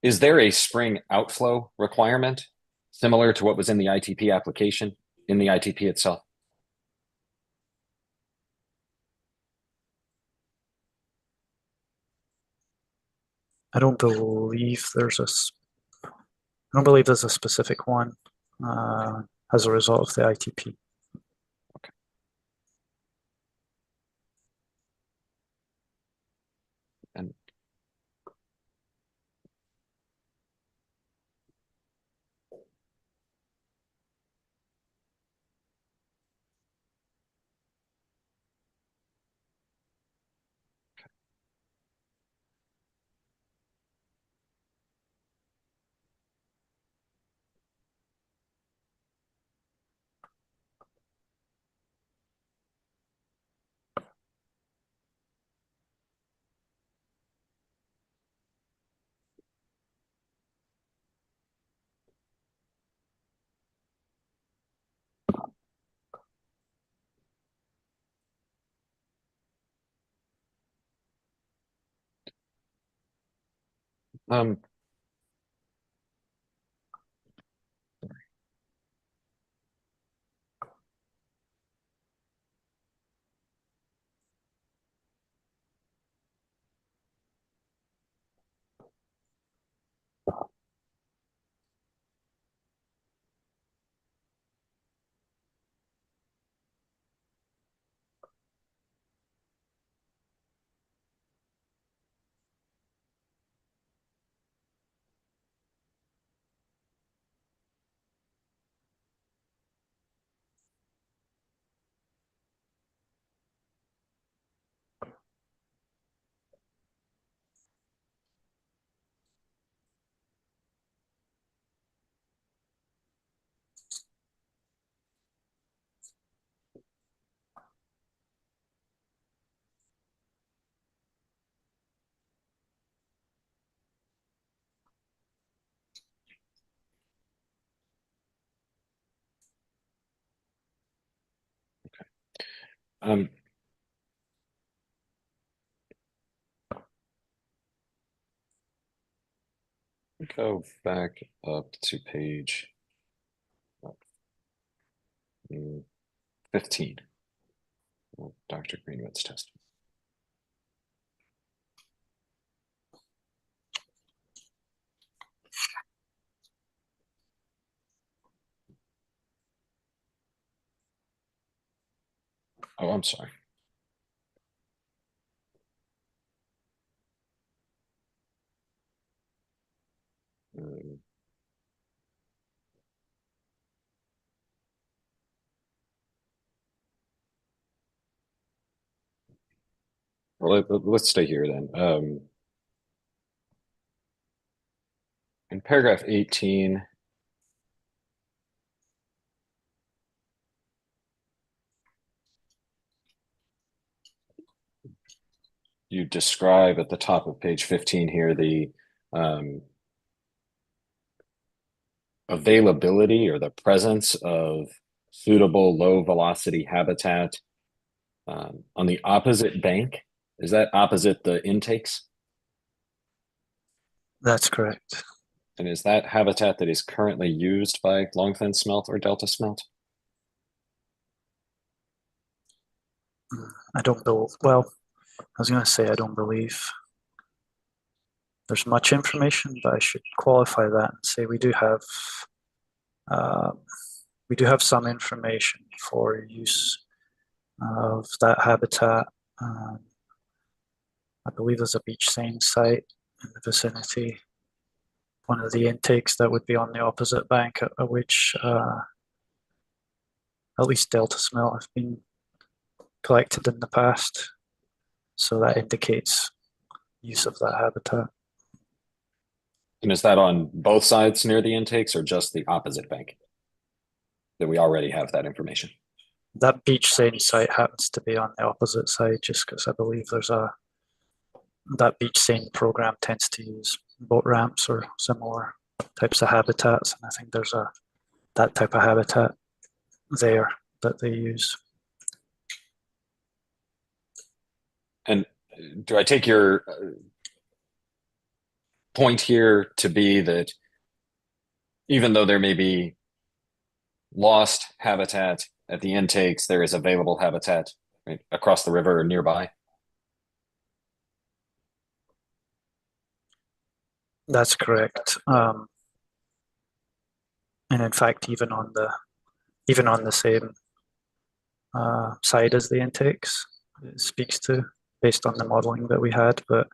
Is there a spring outflow requirement similar to what was in the ITP application in the ITP itself? I don't believe there's a specific one as a result of the ITP. Okay. And go back up to page 15. Dr. Greenwood's testimony. Oh, I'm sorry. Well, let's stay here then. In paragraph 18, you describe at the top of page 15 here the availability or the presence of suitable low velocity habitat on the opposite bank. Is that opposite the intakes? That's correct. And is that habitat that is currently used by longfin smelt or delta smelt? I don't believe, well, I was going to say I don't believe there's much information, but I should qualify that and say we do have some information for use of that habitat. I believe there's a beach seine site in the vicinity one of the intakes that would be on the opposite bank, at which at least delta smelt have been collected in the past. So that indicates use of that habitat. And is that on both sides near the intakes or just the opposite bank? That we already have that information. That beach seine site happens to be on the opposite side, just because I believe that beach seine program tends to use boat ramps or similar types of habitats, and I think there's that type of habitat there that they use. And do I take your point here to be that even though there may be lost habitat at the intakes, there is available habitat, right, across the river or nearby? That's correct. And in fact, even on the same side as the intakes, it speaks to, based on the modeling that we had. But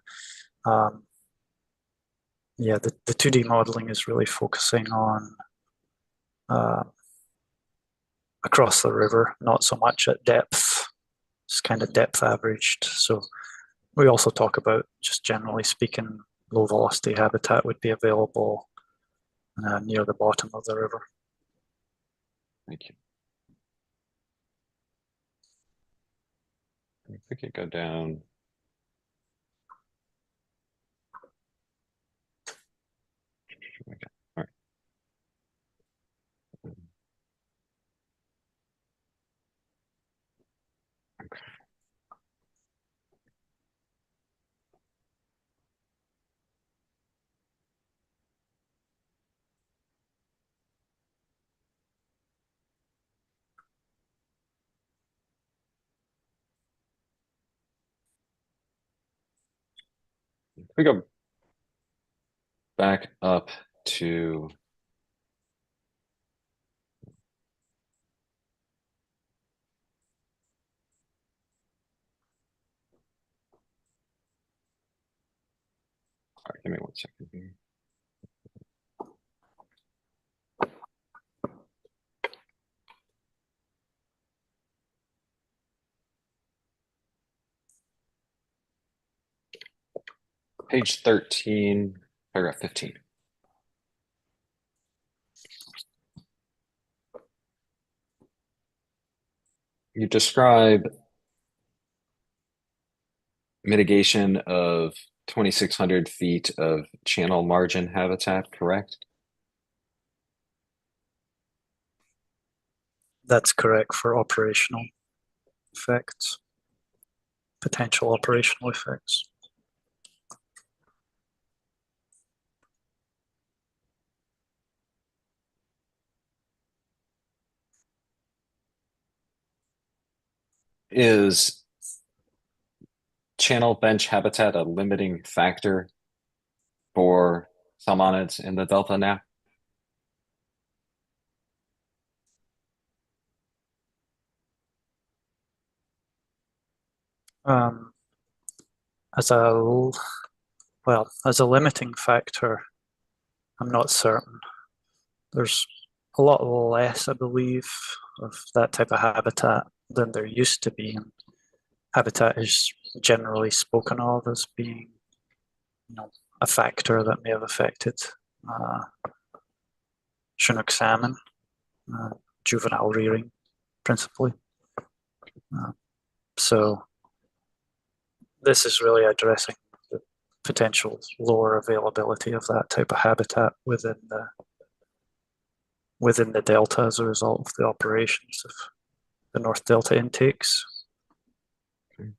yeah, the 2D modeling is really focusing on across the river, not so much at depth. It's kind of depth averaged. So we also talk about, just generally speaking, low velocity habitat would be available near the bottom of the river. Thank you. If we could go down. Okay. All right. Okay. If we go back up to give me 1 second here. Page 13, paragraph 15. You describe mitigation of 2,600 feet of channel margin habitat, correct? That's correct for operational effects, potential operational effects. Is channel bench habitat a limiting factor for salmonids in the Delta now? Um, as a limiting factor, I'm not certain. There's a lot less, I believe, of that type of habitat than there used to be. And habitat is generally spoken of as being, a factor that may have affected Chinook salmon, juvenile rearing, principally. So this is really addressing the potential lower availability of that type of habitat within the delta as a result of the operations of the North Delta intakes. Okay.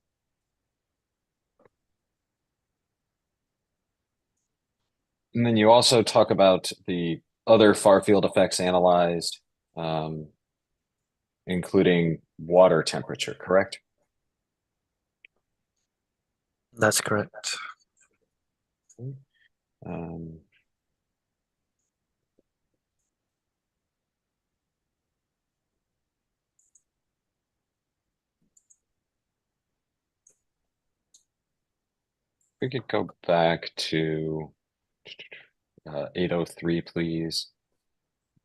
And then you also talk about the other far field effects analyzed, including water temperature, correct? That's correct. We could go back to 803, please,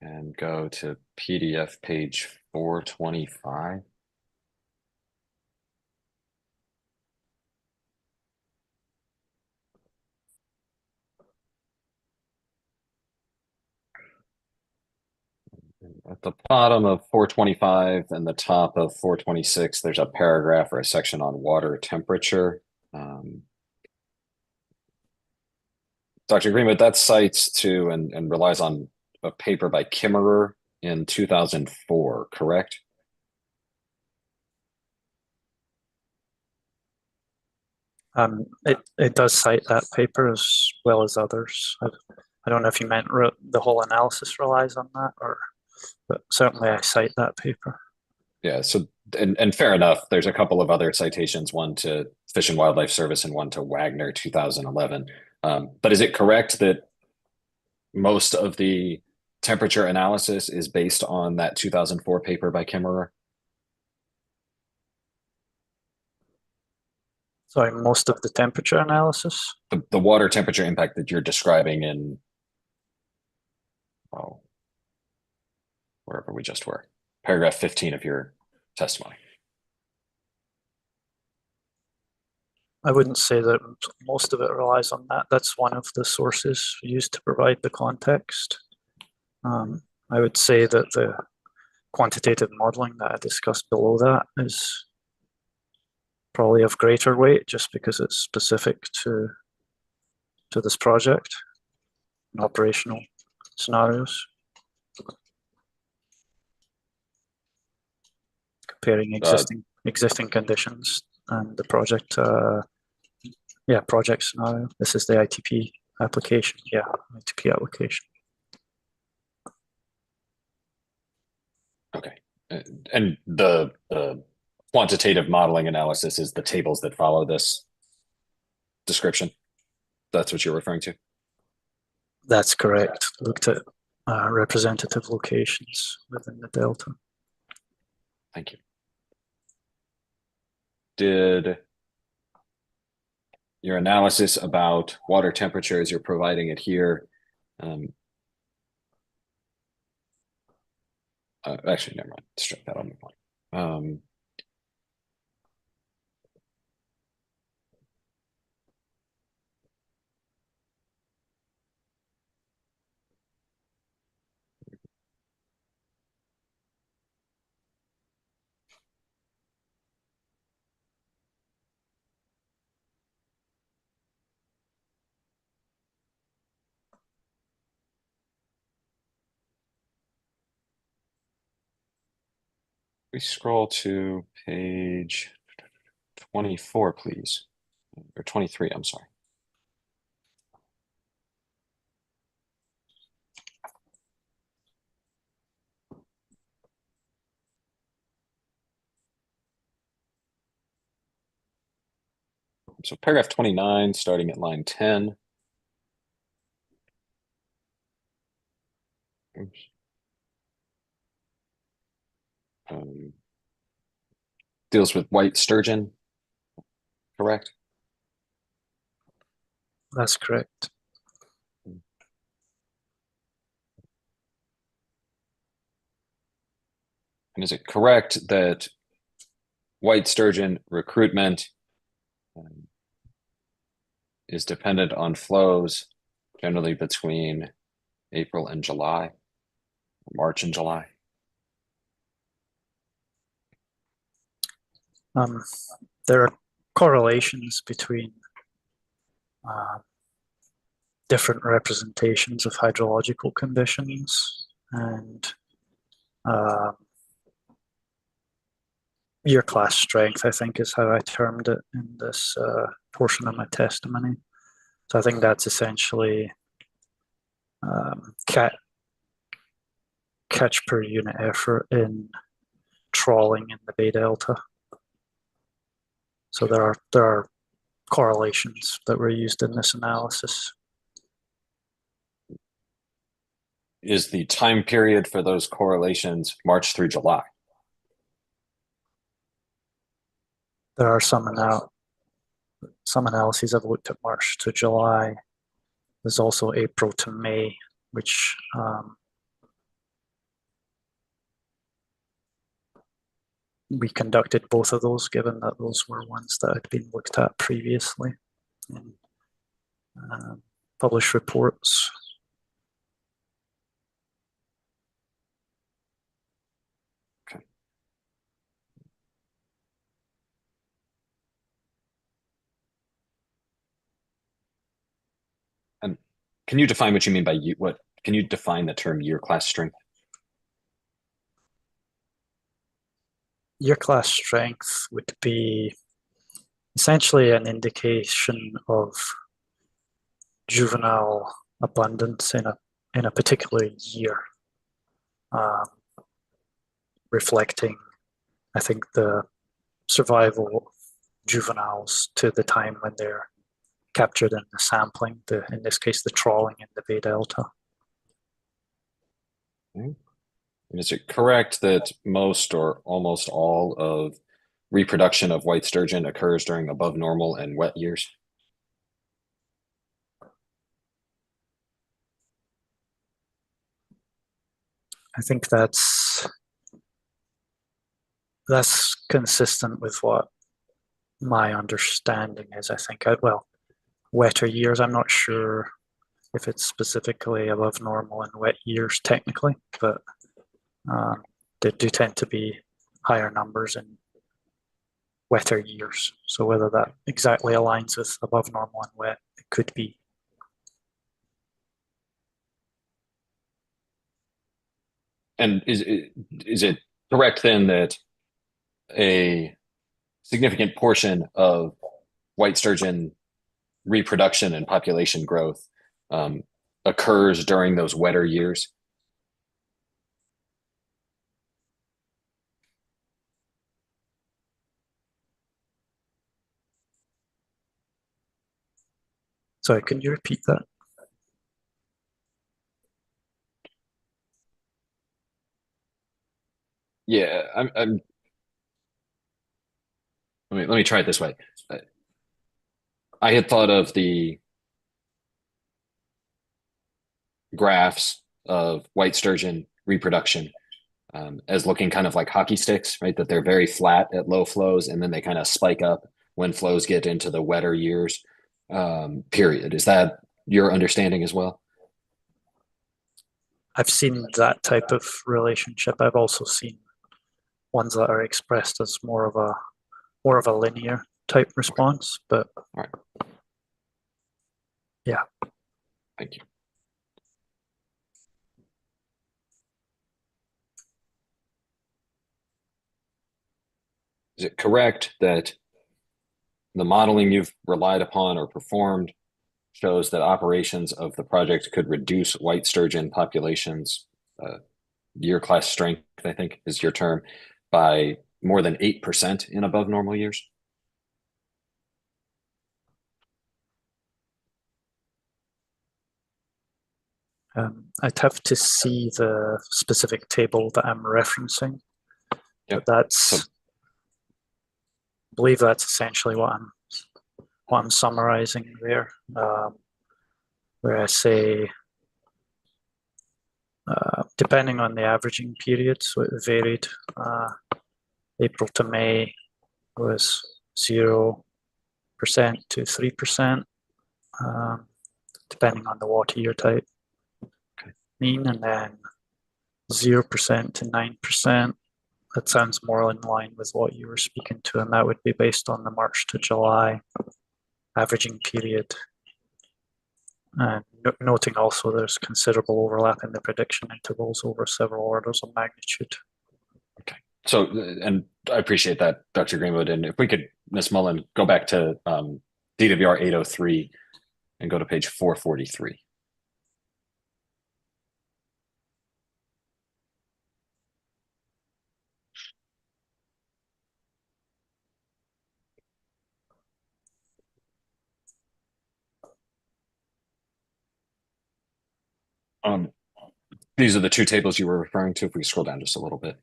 and go to PDF page 425. At the bottom of 425 and the top of 426, there's a paragraph or a section on water temperature. Dr. Greenwood, that cites to and relies on a paper by Kimmerer in 2004, correct? It does cite that paper as well as others. I don't know if you meant the whole analysis relies on that, but certainly I cite that paper. Yeah, so and fair enough. There's a couple of other citations, one to Fish and Wildlife Service and one to Wagner 2011. But is it correct that most of the temperature analysis is based on that 2004 paper by Kimmerer? Sorry, most of the temperature analysis? The water temperature impact that you're describing in, wherever we just were, paragraph 15 of your testimony. I wouldn't say that most of it relies on that. That's one of the sources used to provide the context. I would say that the quantitative modeling that I discussed below that is probably of greater weight just because it's specific to this project and operational scenarios. Comparing existing conditions and the project project scenario. This is the ITP application. Yeah, ITP application. Okay. And the quantitative modeling analysis is the tables that follow this description. That's what you're referring to? That's correct. Looked at representative locations within the delta. Thank you. Did your analysis about water temperature as you're providing it here, actually, never mind. Strike that on the point. We scroll to page 24, please. Or 23, I'm sorry. So paragraph 29, starting at line 10. Oops. Deals with white sturgeon, correct? That's correct. And is it correct that white sturgeon recruitment is dependent on flows generally between April and July, March and July? There are correlations between different representations of hydrological conditions and year class strength, I think is how I termed it in this portion of my testimony. So I think that's essentially catch per unit effort in trawling in the Bay Delta. So there are correlations that were used in this analysis. Is the time period for those correlations March through July? There are some analyses I've looked at March to July. There's also April to May, which we conducted both of those, given that those were ones that had been looked at previously in published reports. Okay. And can you define what you mean by what? Can you define the term year class strength? Year class strength would be essentially an indication of juvenile abundance in a particular year, reflecting, I think, the survival of juveniles to the time when they're captured in the sampling, in this case, the trawling in the Bay Delta. And is it correct that most or almost all of reproduction of white sturgeon occurs during above normal and wet years? I think that's consistent with what my understanding is. I think, well, wetter years, I'm not sure if it's specifically above normal in wet years technically, but there do tend to be higher numbers in wetter years. So whether that exactly aligns with above normal and wet, it could be. And is it correct then that a significant portion of white sturgeon reproduction and population growth occurs during those wetter years? Sorry, can you repeat that? Yeah, I'm let me try it this way. I had thought of the graphs of white sturgeon reproduction as looking kind of like hockey sticks, right? That they're very flat at low flows and then they kind of spike up when flows get into the wetter years, period. Is that your understanding as well? I've seen that type of relationship. I've also seen ones that are expressed as more of a linear type response, but all right. Yeah. Thank you. Is it correct that the modeling you've relied upon or performed shows that operations of the project could reduce white sturgeon populations, year class strength, I think is your term, by more than 8% in above normal years? I'd have to see the specific table that I'm referencing. Yep. But I believe that's essentially what I'm summarizing there, where I say, depending on the averaging period, so it varied. April to May was 0% to 3%, depending on the water year type. Mean, and then 0% to 9%. That sounds more in line with what you were speaking to, and that would be based on the March to July averaging period. And noting also there's considerable overlap in the prediction intervals over several orders of magnitude. Okay. So, and I appreciate that, Dr. Greenwood. And if we could, Ms. Mullen, go back to DWR 803 and go to page 443. These are the two tables you were referring to. If we scroll down just a little bit,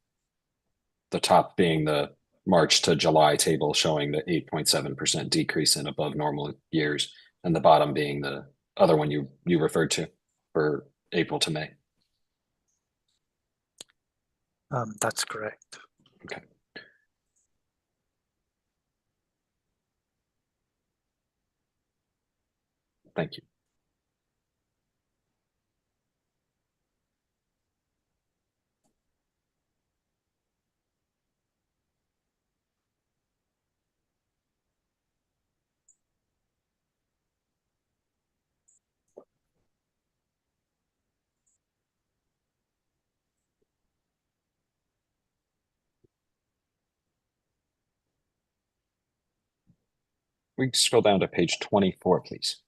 the top being the March to July table showing the 8.7% decrease in above normal years, and the bottom being the other one you referred to for April to May. That's correct. Okay. Thank you. We can scroll down to page 24, please.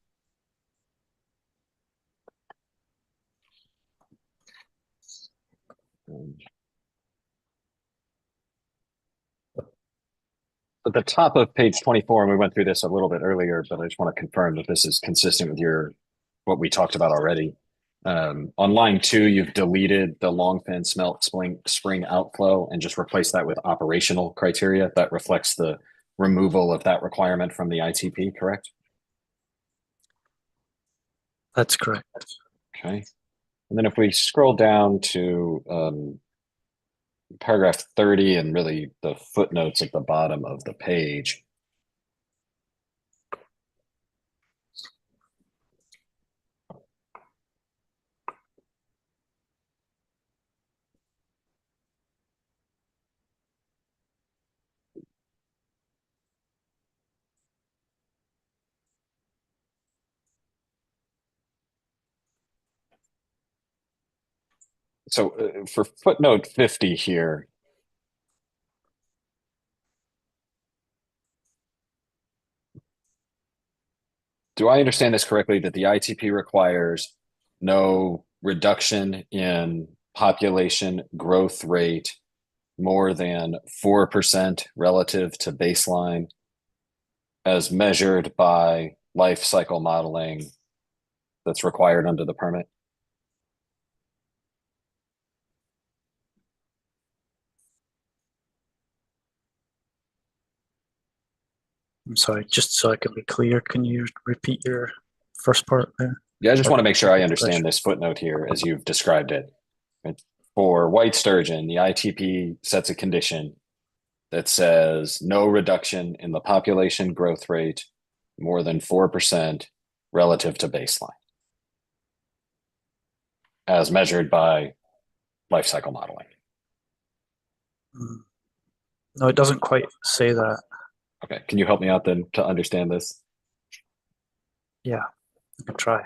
At the top of page 24, and we went through this a little bit earlier, but I just want to confirm that this is consistent with what we talked about already. On line 2, you've deleted the Longfin smelt spring outflow and just replaced that with operational criteria. That reflects the removal of that requirement from the ITP, correct? That's correct. Okay. And then if we scroll down to paragraph 30 and really the footnotes at the bottom of the page. So for footnote 50 here, do I understand this correctly that the ITP requires no reduction in population growth rate more than 4% relative to baseline as measured by life cycle modeling that's required under the permit? I'm sorry, just so I can be clear, can you repeat your first part there? Yeah, I just want to make sure I Question. understand this footnote here as you've described it. For white sturgeon, the ITP sets a condition that says no reduction in the population growth rate more than 4% relative to baseline, as measured by life cycle modeling. No, it doesn't quite say that. Okay, can you help me out then to understand this? Yeah, I can try.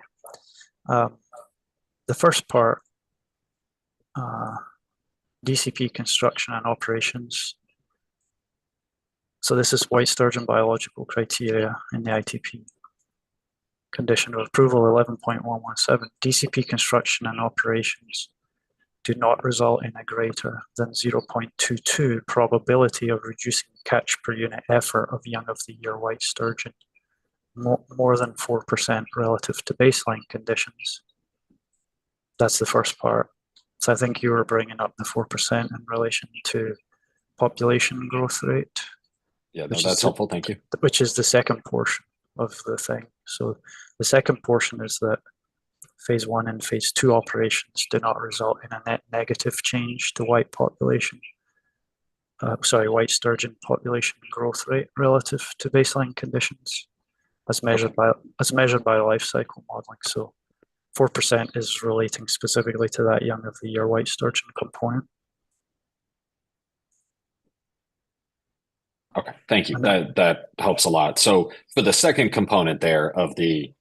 The first part, DCP construction and operations. So this is white sturgeon biological criteria in the ITP. Condition of approval 11.117. DCP construction and operations do not result in a greater than 0.22 probability of reducing catch per unit effort of young of the year white sturgeon more than 4% relative to baseline conditions. That's the first part. So I think you were bringing up the 4% in relation to population growth rate. Yeah, no, that's helpful. Thank you. Which is the second portion of the thing. So the second portion is that phase 1 and phase 2 operations do not result in a net negative change to white population. White sturgeon population growth rate relative to baseline conditions, as measured by life cycle modeling. So 4% is relating specifically to that young of the year white sturgeon component. Okay, thank you. That helps a lot. So for the second component there of the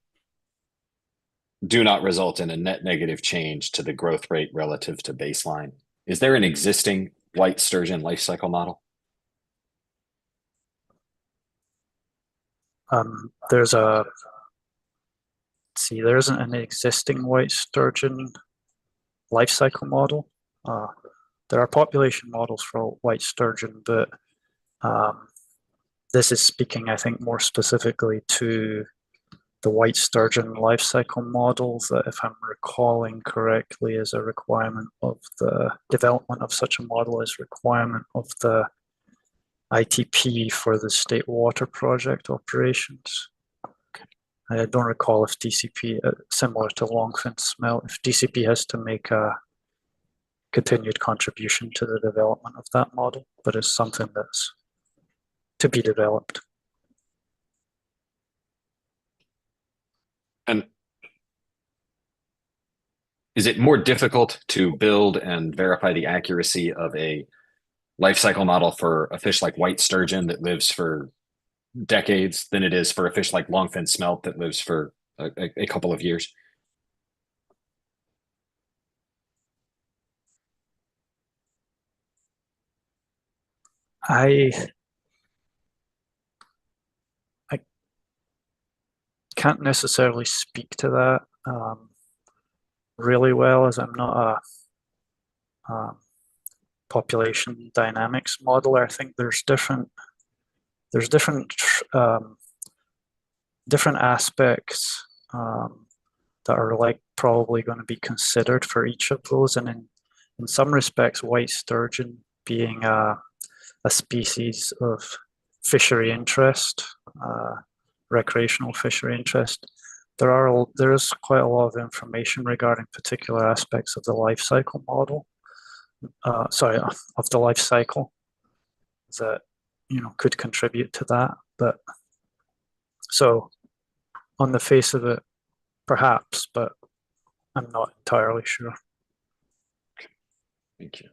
do not result in a net negative change to the growth rate relative to baseline, is there an existing white sturgeon life cycle model? There isn't an existing white sturgeon life cycle model. There are population models for white sturgeon, but this is speaking, I think, more specifically to the white sturgeon life cycle model that, if I'm recalling correctly, is a requirement of the development of such a model is requirement of the ITP for the state water project operations. I don't recall if DCP, similar to Longfin Smelt, if DCP has to make a continued contribution to the development of that model, but it's something that's to be developed. And is it more difficult to build and verify the accuracy of a life cycle model for a fish like white sturgeon that lives for decades than it is for a fish like longfin smelt that lives for a couple of years? I can't necessarily speak to that really well, as I'm not a population dynamics modeler. I think there's different different aspects that are like probably going to be considered for each of those, and in some respects, white sturgeon being a species of fishery interest, recreational fishery interest, there is quite a lot of information regarding particular aspects of the life cycle model. Sorry, of the life cycle that could contribute to that. But so on the face of it, perhaps, but I'm not entirely sure. Thank you.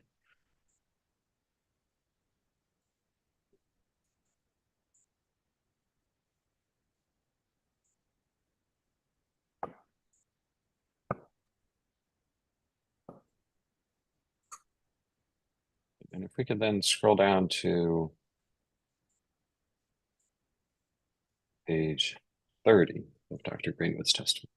And if we could then scroll down to page 30 of Dr. Greenwood's testimony.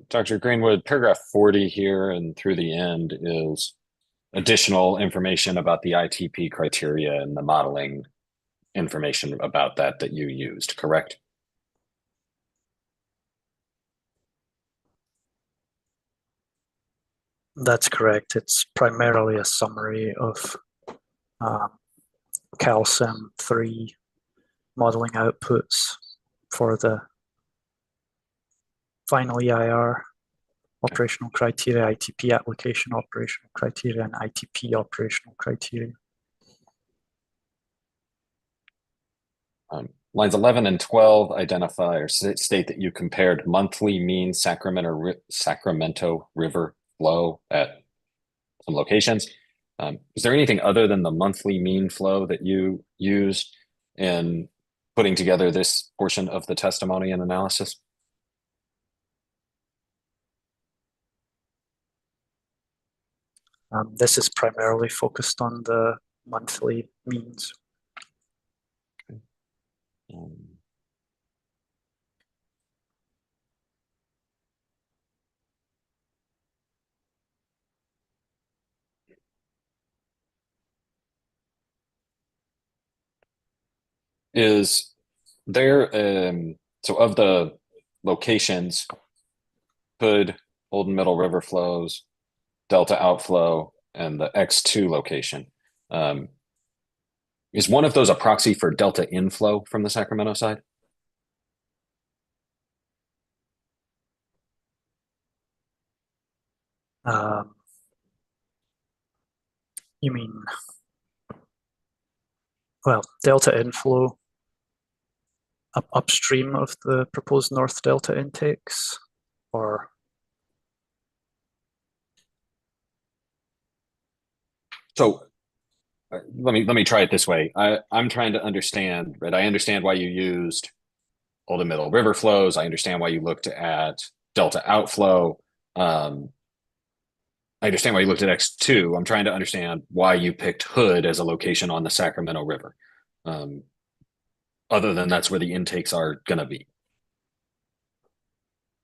Dr. Greenwood, paragraph 40 here and through the end is additional information about the ITP criteria and the modeling information about that you used, correct? That's correct. It's primarily a summary of calcium 3 modeling outputs for the final EIR, operational criteria, ITP application operational criteria, and ITP operational criteria. Lines 11 and 12 identify or state that you compared monthly mean Sacramento River flow at some locations. Is there anything other than the monthly mean flow that you used in putting together this portion of the testimony and analysis? This is primarily focused on the monthly means. Okay. Is there, so of the locations, Hood, Old and Middle River flows, Delta outflow, and the X2 location, is one of those a proxy for Delta inflow from the Sacramento side? You mean, well, Delta inflow upstream of the proposed North Delta intakes, or? So let me try it this way. I'm trying to understand, right? I understand why you used Old and Middle River flows. I understand why you looked at Delta outflow. I understand why you looked at X2. I'm trying to understand why you picked Hood as a location on the Sacramento River. Other than that's where the intakes are going to be.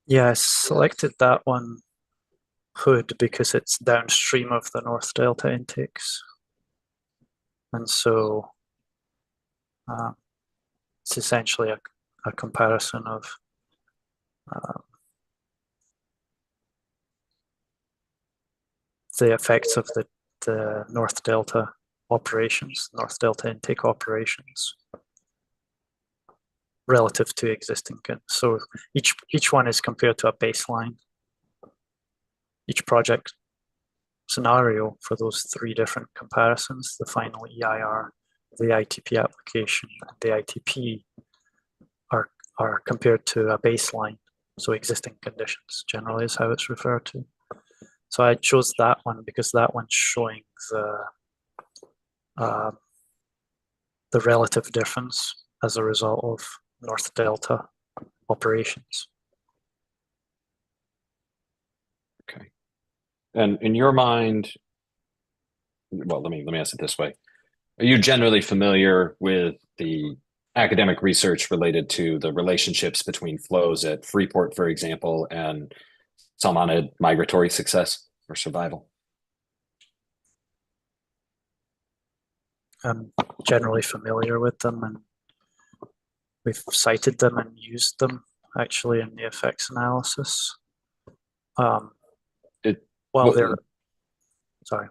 Yeah, I selected that one, Hood, because it's downstream of the North Delta intakes. And so it's essentially a comparison of the effects of the North Delta operations, North Delta intake operations relative to existing. So each one is compared to a baseline. Each project scenario for those three different comparisons, the final EIR, the ITP application, and the ITP are compared to a baseline. So existing conditions generally is how it's referred to. So I chose that one because that one's showing the relative difference as a result of North Delta operations. Okay. And in your mind, well, let me ask it this way. Are you generally familiar with the academic research related to the relationships between flows at Freeport, for example, and salmonid migratory success or survival? I'm generally familiar with them, and we've cited them and used them actually in the effects analysis. Sorry.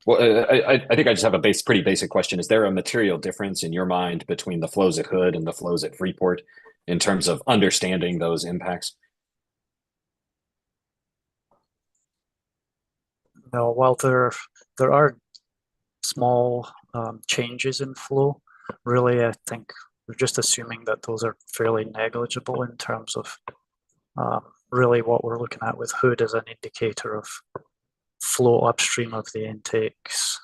Well, I think I just have a pretty basic question. Is there a material difference in your mind between the flows at Hood and the flows at Freeport in terms of understanding those impacts? No, while there are small changes in flow, really, I think we're just assuming that those are fairly negligible in terms of really what we're looking at with Hood as an indicator of flow upstream of the intakes,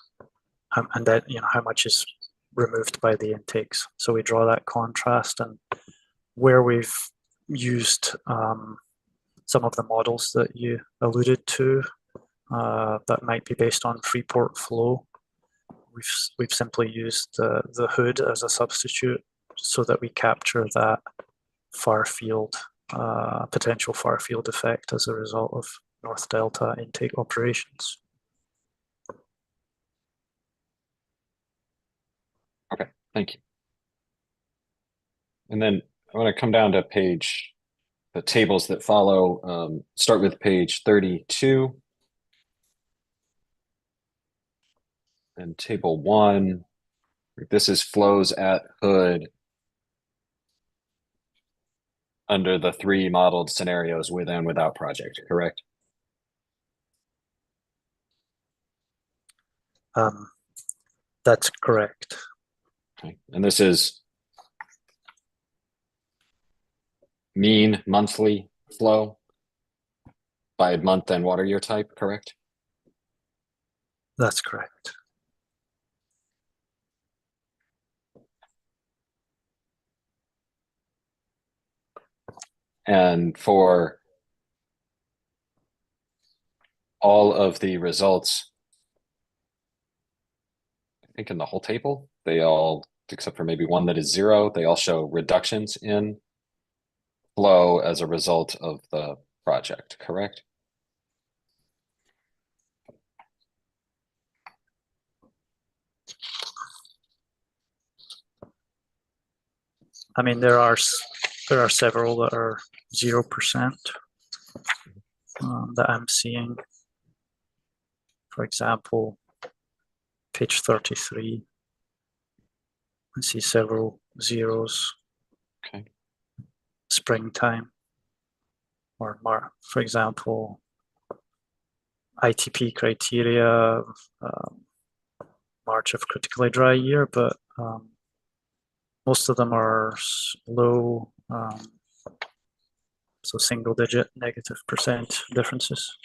and then how much is removed by the intakes. So we draw that contrast, and where we've used some of the models that you alluded to that might be based on Freeport flow, we've simply used the Hood as a substitute so that we capture that far field potential far field effect as a result of North Delta intake operations. Okay, thank you. And then I want to come down to the tables that follow. Start with page 32. And table 1, this is flows at Hood under the 3 modeled scenarios with and without project, correct? That's correct. Okay. And this is mean monthly flow by month and water year type, correct? That's correct. And for all of the results, I think in the whole table, they all, except for maybe one that is 0, they all show reductions in flow as a result of the project, correct? I mean, there are several that are 0% that I'm seeing. For example, page 33, I see several zeros. Okay. Springtime, or for example, ITP criteria, March of critically dry year, but most of them are low, so single digit negative % differences.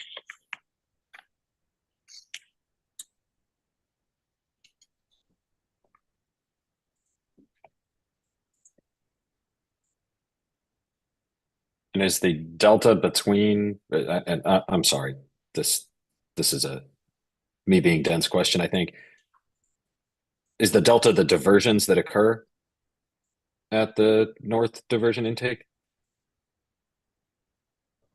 And is the delta between, and I'm sorry, this is me being dense question, I think. Is the delta the diversions that occur at the north diversion intake?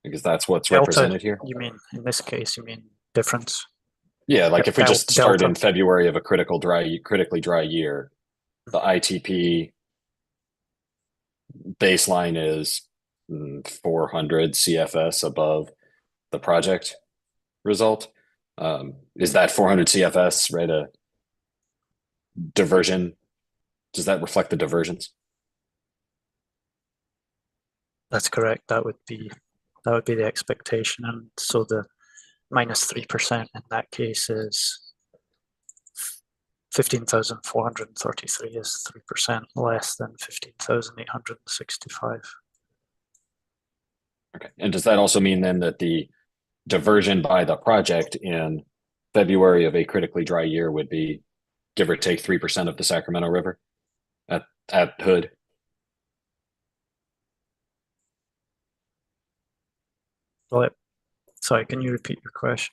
Because that's what's Delta, represented here. You mean, in this case, you mean difference? Yeah, like if we just start delta. in February of a critically dry year, the ITP baseline is 400 CFS above the project result. Is that 400 CFS, right? A diversion? Does that reflect the diversions? That's correct. That would be the expectation, and so the minus 3% in that case is 15,433 is 3% less than 15,865. Okay. And does that also mean then that the diversion by the project in February of a critically dry year would be give or take 3% of the Sacramento River at Hood? Well, sorry, can you repeat your question?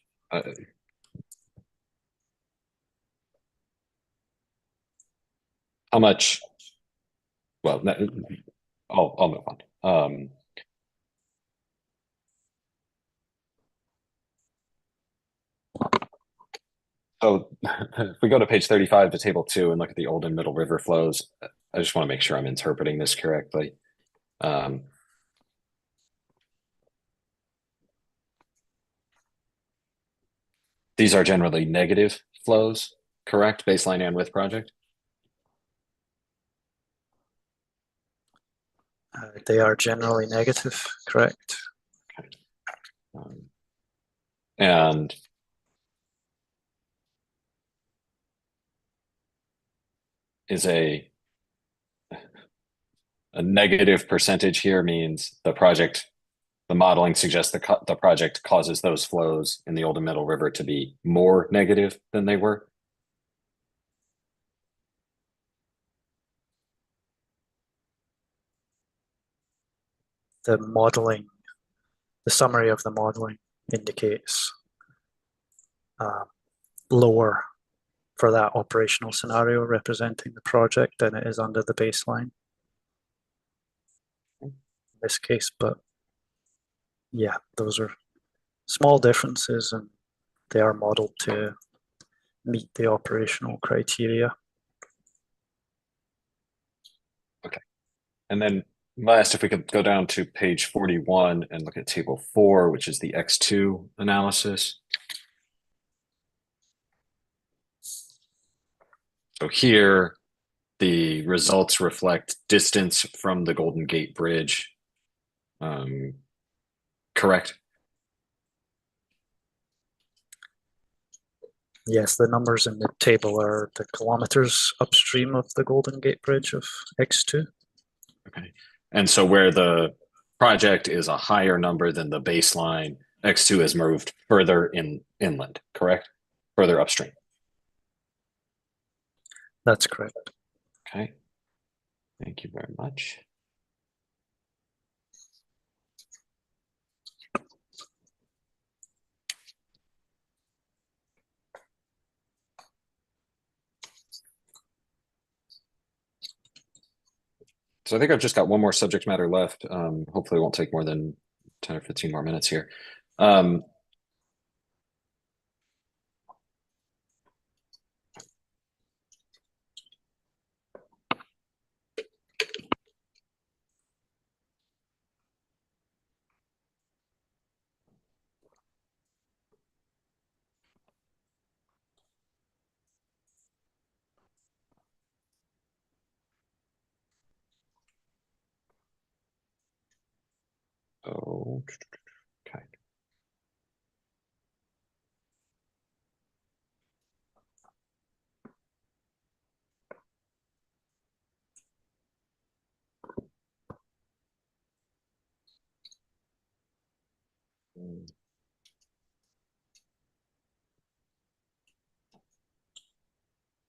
How much? Well, I'll move on. So if we go to page 35 to table 2 and look at the Old and Middle River flows, I just want to make sure I'm interpreting this correctly. These are generally negative flows, correct? Baseline and with project? They are generally negative, correct? Okay. And is a negative percentage here means the modeling suggests the project causes those flows in the Old and Middle River to be more negative than they were. The summary of the modeling indicates lower for that operational scenario representing the project than it is under the baseline in this case. But yeah, those are small differences and they are modeled to meet the operational criteria. Okay. And then last, if we could go down to page 41 and look at table 4, which is the X2 analysis. So here, the results reflect distance from the Golden Gate Bridge. Correct? Yes, the numbers in the table are the kilometers upstream of the Golden Gate Bridge of X2. Okay. And so where the project is a higher number than the baseline, X2 has moved further inland, correct? Further upstream. That's correct. Okay. Thank you very much. So I think I've just got one more subject matter left. Hopefully it won't take more than 10 or 15 more minutes here. Oh, okay.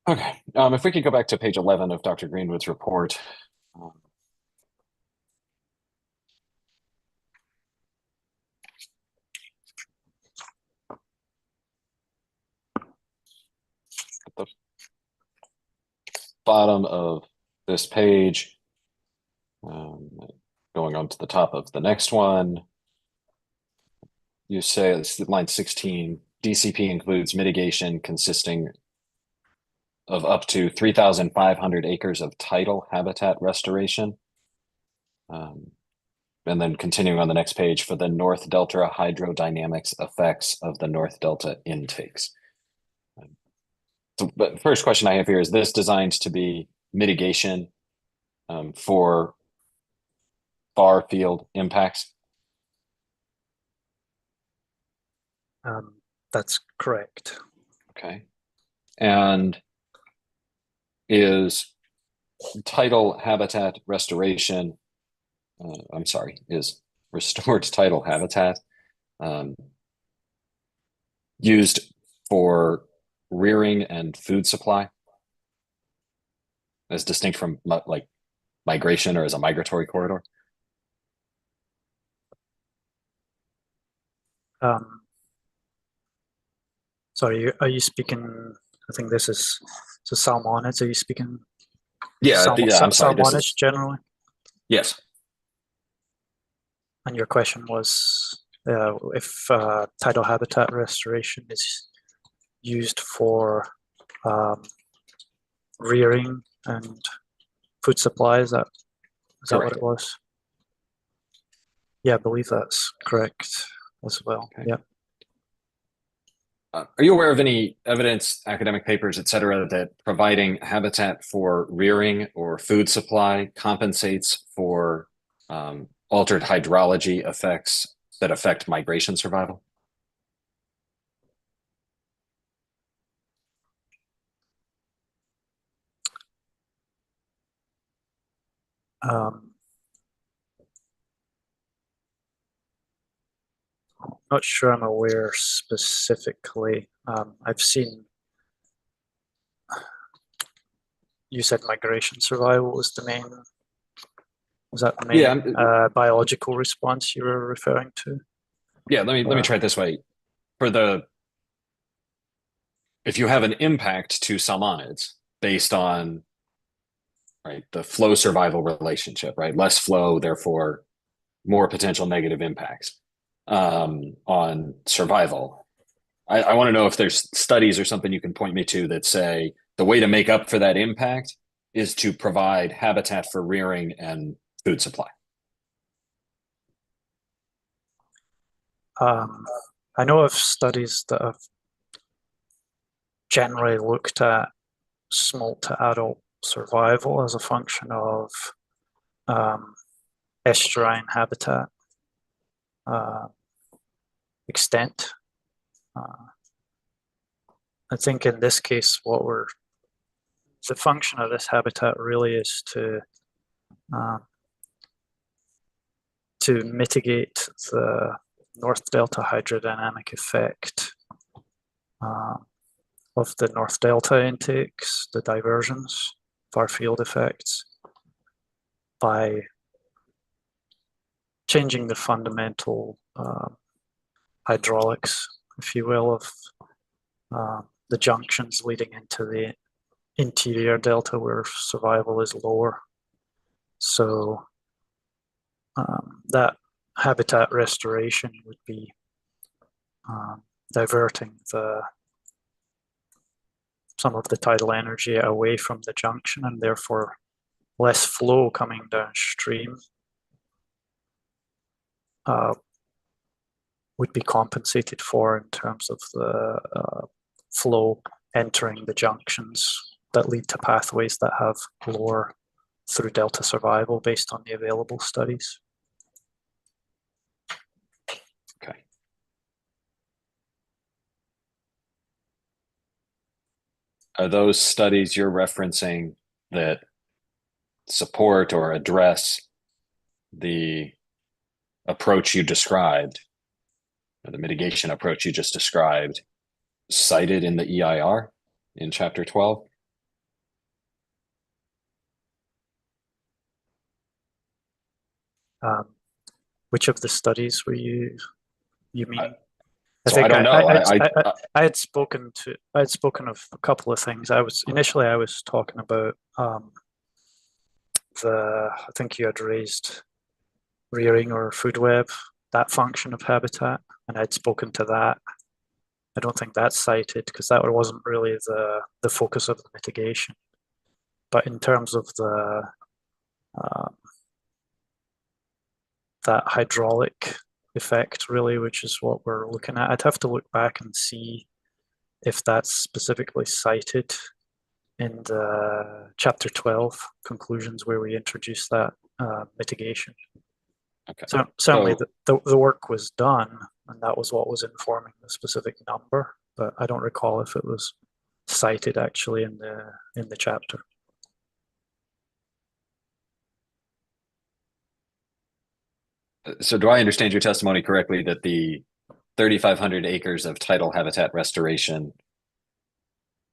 Okay, if we could go back to page 11 of Dr. Greenwood's report. At the bottom of this page, going on to the top of the next one, you say, it's line 16, DCP includes mitigation consisting of up to 3,500 acres of tidal habitat restoration. and then continuing on the next page for the North Delta hydrodynamics effects of the North Delta intakes. So, but first question I have here, is this designed to be mitigation for far field impacts? That's correct. Okay. And is tidal habitat restoration, I'm sorry, is restored tidal habitat used for rearing and food supply as distinct from like migration or as a migratory corridor? Sorry, are you speaking, I think this is, so salmonids, are you speaking? Yeah, I'm sorry, this salmonids is, generally? yes. And your question was if tidal habitat restoration is used for rearing and food supply, is that what it was? Yeah, I believe that's correct as well. Okay. Yeah. Are you aware of any evidence, academic papers, et cetera, that providing habitat for rearing or food supply compensates for altered hydrology effects that affect migration survival? Not sure I'm aware specifically. I've seen, you said migration survival was the main, was that the main biological response you were referring to? Yeah, let me try it this way. If you have an impact to salmonids based on the flow survival relationship, right? Less flow, therefore more potential negative impacts on survival. I want to know if there's studies or something you can point me to that say the way to make up for that impact is to provide habitat for rearing and food supply. I know of studies that have generally looked at smolt to adult survival as a function of estuarine habitat extent. I think in this case, the function of this habitat really is to mitigate the North Delta hydrodynamic effect of the North Delta intakes, the diversions, far field effects, by changing the fundamental hydraulics, if you will, of the junctions leading into the interior delta where survival is lower. So that habitat restoration would be diverting some of the tidal energy away from the junction, and therefore less flow coming downstream would be compensated for in terms of the flow entering the junctions that lead to pathways that have lower through delta survival based on the available studies. Okay. Are those studies you're referencing that support or address the approach you described, or the mitigation approach you just described, cited in the EIR in chapter 12? Which of the studies were you meaning? I don't know. I had spoken of a couple of things. I was talking about I think you had raised rearing or food web, that function of habitat, and I'd spoken to that. I don't think that's cited because that wasn't really the focus of the mitigation. But in terms of the that hydraulic effect really, which is what we're looking at. I'd have to look back and see if that's specifically cited in the chapter 12 conclusions where we introduce that mitigation. Okay. So certainly So- the work was done, and that was what was informing the specific number, but I don't recall if it was cited actually in the chapter. So do I understand your testimony correctly that the 3,500 acres of tidal habitat restoration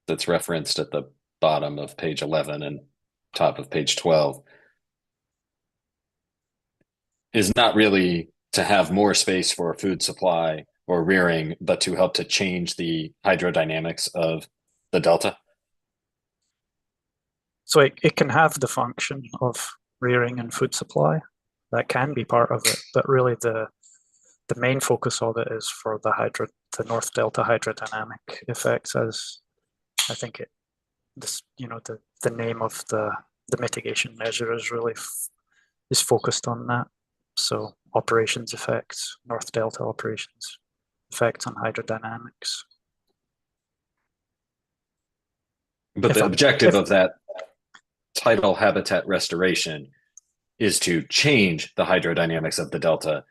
that's referenced at the bottom of page 11 and top of page 12 is not really to have more space for food supply or rearing, but to help to change the hydrodynamics of the delta? So it can have the function of rearing and food supply. That can be part of it, but really the main focus of it is for the North Delta hydrodynamic effects, as I think the name of the mitigation measure is really is focused on that. So operations effects, North Delta operations effects on hydrodynamics. But the objective of that tidal habitat restoration is to change the hydrodynamics of the delta,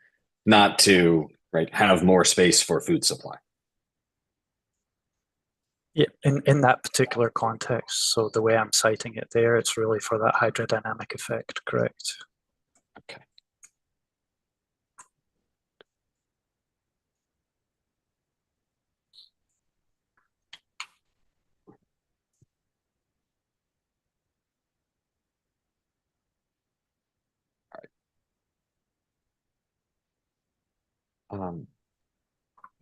not to have more space for food supply. Yeah, in that particular context, so the way I'm citing it there, it's really for that hydrodynamic effect, correct? Okay.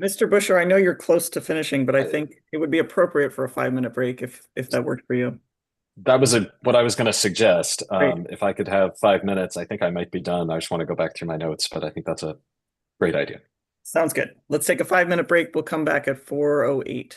Mr. Busher, I know you're close to finishing, but I think it would be appropriate for a 5-minute break if that worked for you. That was what I was going to suggest. Great. If I could have 5 minutes, I think I might be done. I just want to go back through my notes, but I think that's a great idea. Sounds good. Let's take a 5-minute break. We'll come back at 4:08.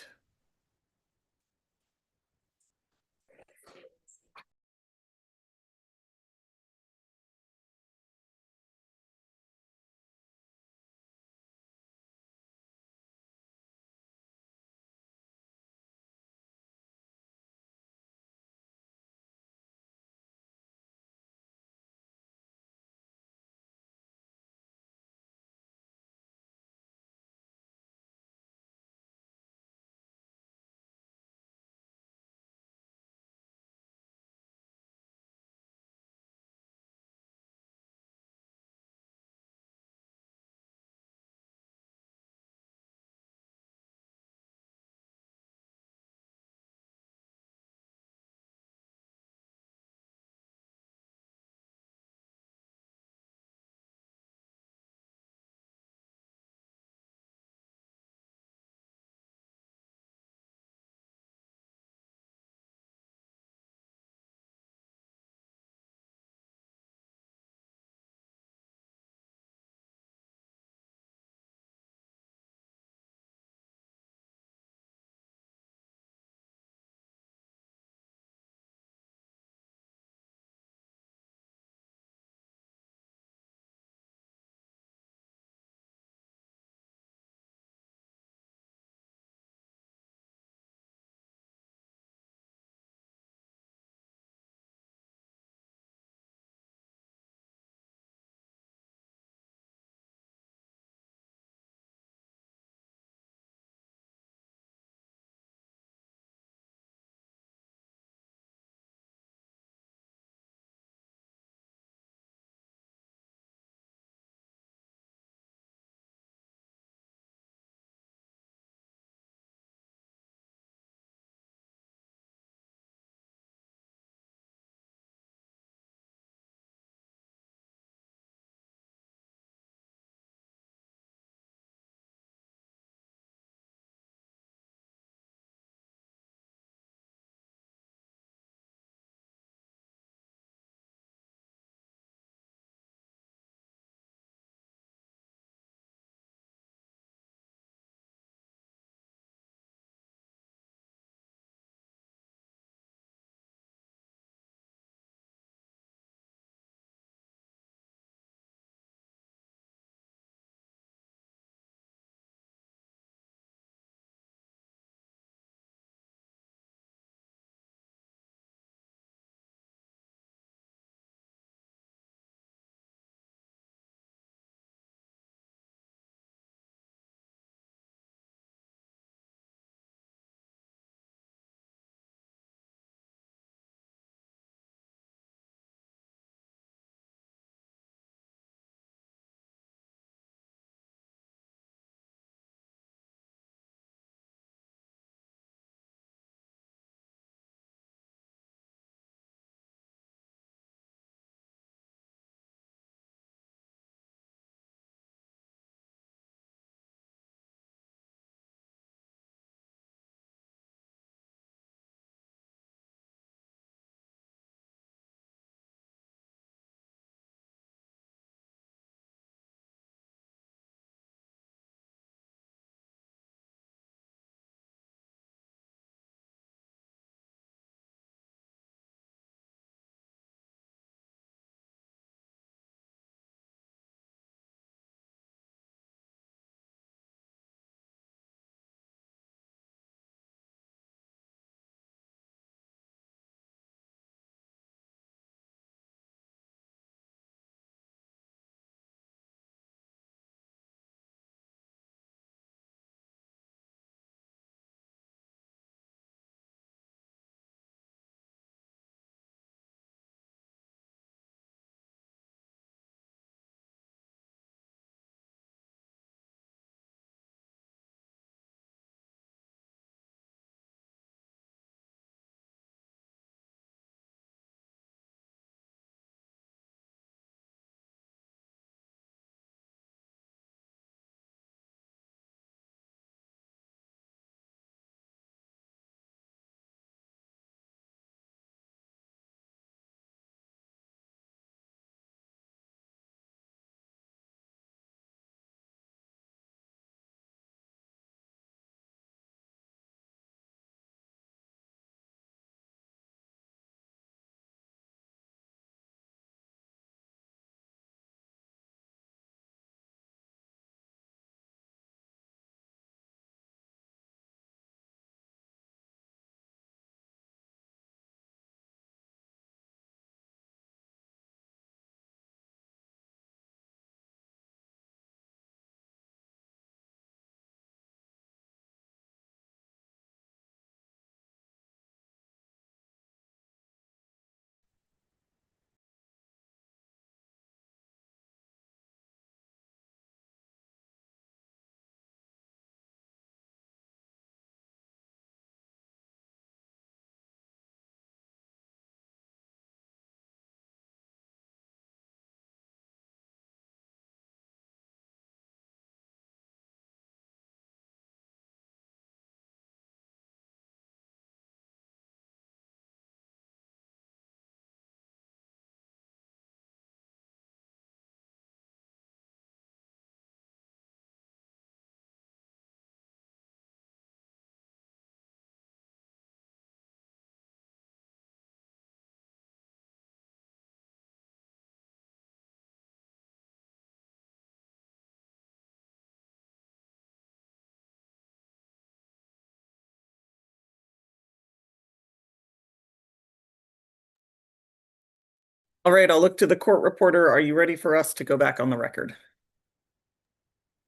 All right, I'll look to the court reporter. Are you ready for us to go back on the record?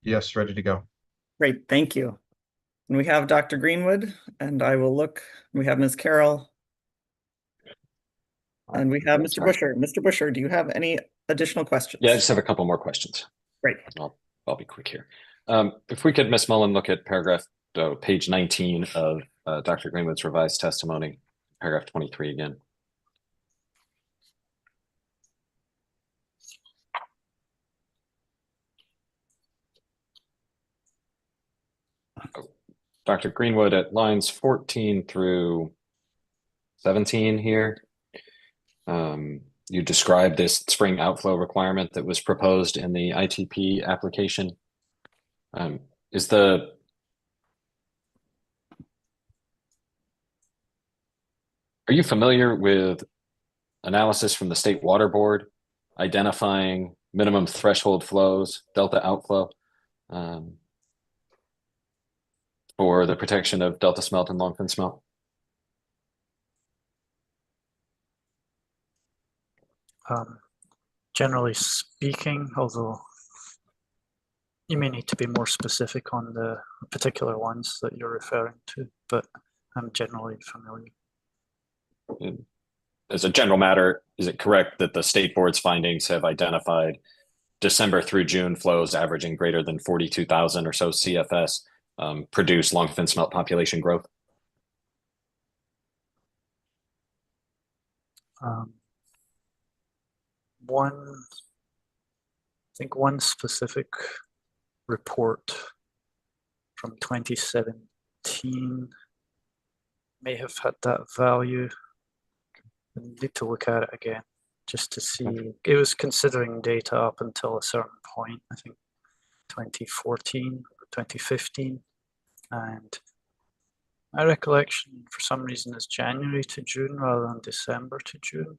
Yes, ready to go. Great, thank you. And we have Dr. Greenwood, and I will look. We have Ms. Carroll. And we have Mr. Busher. Mr. Busher, do you have any additional questions? Yeah, I just have a couple more questions. Great. I'll be quick here. If we could, Ms. Mullen, look at page 19 of Dr. Greenwood's revised testimony, paragraph 23 again. Dr. Greenwood, at lines 14 through 17 here, you described this spring outflow requirement that was proposed in the ITP application. Are you familiar with analysis from the State Water Board identifying minimum threshold flows, delta outflow, for the protection of delta smelt and longfin smelt? Generally speaking, although you may need to be more specific on the particular ones that you're referring to, but I'm generally familiar. As a general matter, is it correct that the state board's findings have identified December through June flows averaging greater than 42,000 or so CFS produce longfin smelt population growth? I think one specific report from 2017 may have had that value. I need to look at it again just to see. It was considering data up until a certain point, I think 2014 or 2015. And my recollection for some reason is January to June rather than December to June.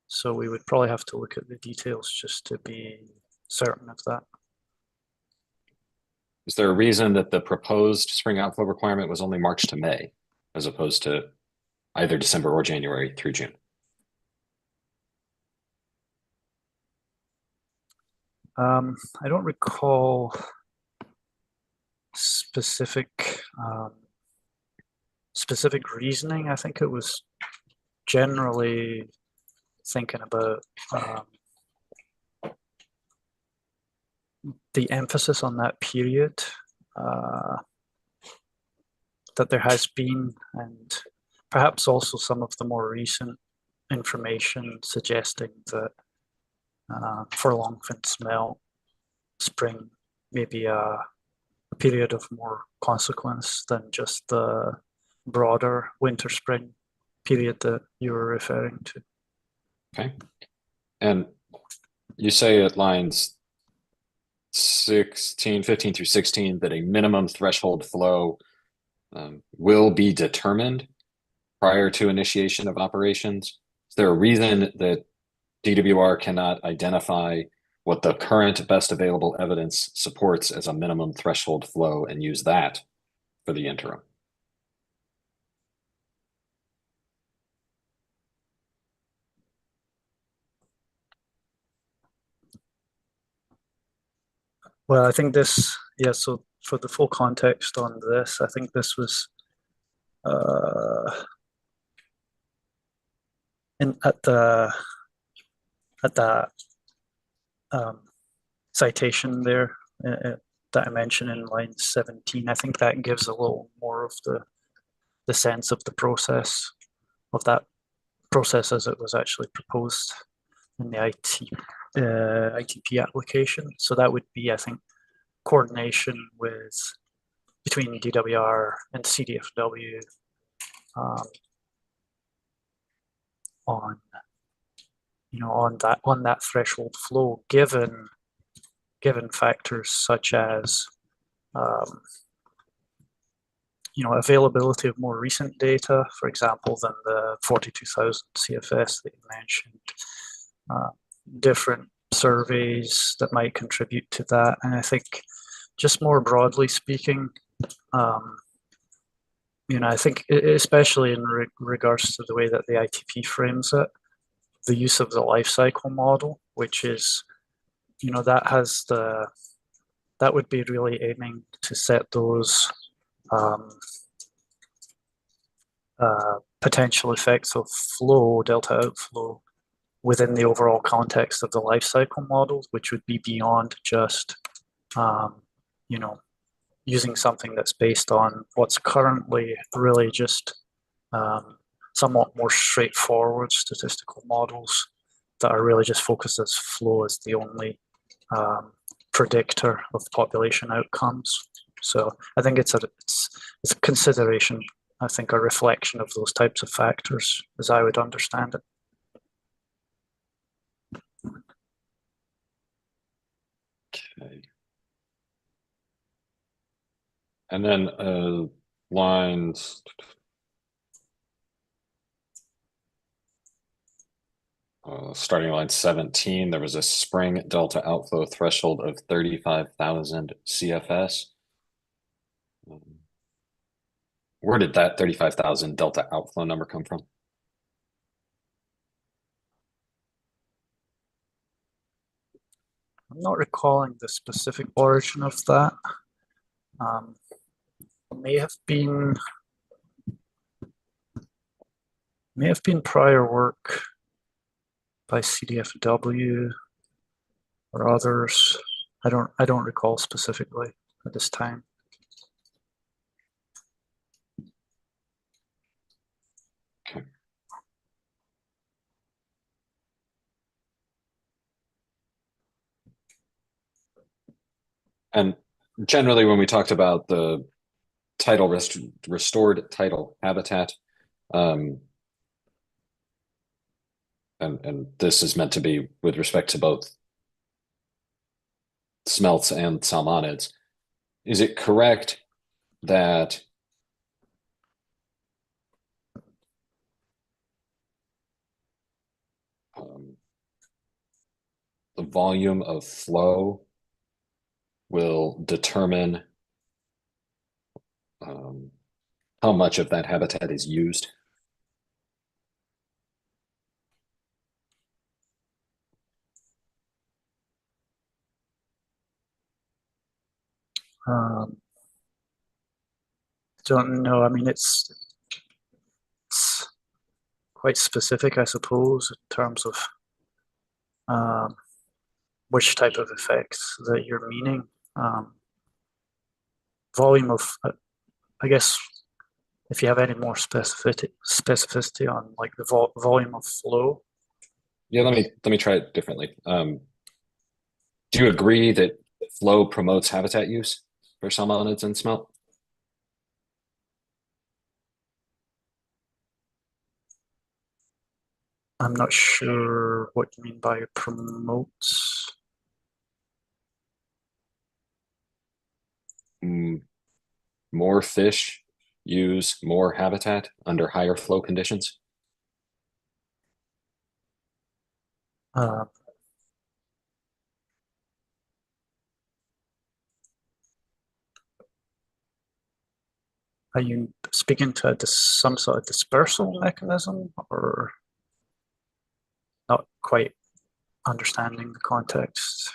So we would probably have to look at the details just to be certain of that. Is there a reason that the proposed spring outflow requirement was only March to May, as opposed to either December or January through June? I don't recall specific reasoning. I think it was generally thinking about the emphasis on that period that there has been, and perhaps also some of the more recent information suggesting that for longfin smelt, spring may be a period of more consequence than just the broader winter-spring period that you were referring to. Okay. And you say at lines 15 through 16 that a minimum threshold flow will be determined prior to initiation of operations. Is there a reason that DWR cannot identify what the current best available evidence supports as a minimum threshold flow and use that for the interim? Well, I think this, yeah, so for the full context on this, I think this was at that citation there that I mentioned in line 17. I think that gives a little more of the sense of the process, of that process as it was actually proposed in the ITP application. So that would be, I think, coordination between DWR and CDFW on that threshold flow, given factors such as availability of more recent data, for example, than the 42,000 CFS that you mentioned, different surveys that might contribute to that. And I think just more broadly speaking, I think especially in regards to the way that the ITP frames it, the use of the life cycle model, which is, that would be really aiming to set those potential effects of flow, delta outflow, within the overall context of the life cycle model, which would be beyond just, using something that's based on what's currently really just somewhat more straightforward statistical models that are really just focused as flow as the only predictor of population outcomes. So I think it's a consideration, I think a reflection of those types of factors, as I would understand it. Okay. And then lines starting line 17, there was a spring delta outflow threshold of 35,000 CFS. Where did that 35,000 delta outflow number come from? I'm not recalling the specific origin of that. May have been prior work by CDFW or others. I don't recall specifically at this time. Okay. And generally, when we talked about the tidal restored tidal habitat, and this is meant to be with respect to both smelts and salmonids, is it correct that the volume of flow will determine how much of that habitat is used? Don't know. I mean, it's quite specific, I suppose, in terms of which type of effects that you're meaning. Volume of, I guess, if you have any more specificity on like the volume of flow. Yeah, let me try it differently. Do you agree that flow promotes habitat use for salmonids and smelt? I'm not sure what you mean by promotes. More fish use more habitat under higher flow conditions? Are you speaking to some sort of dispersal mechanism, or not quite understanding the context?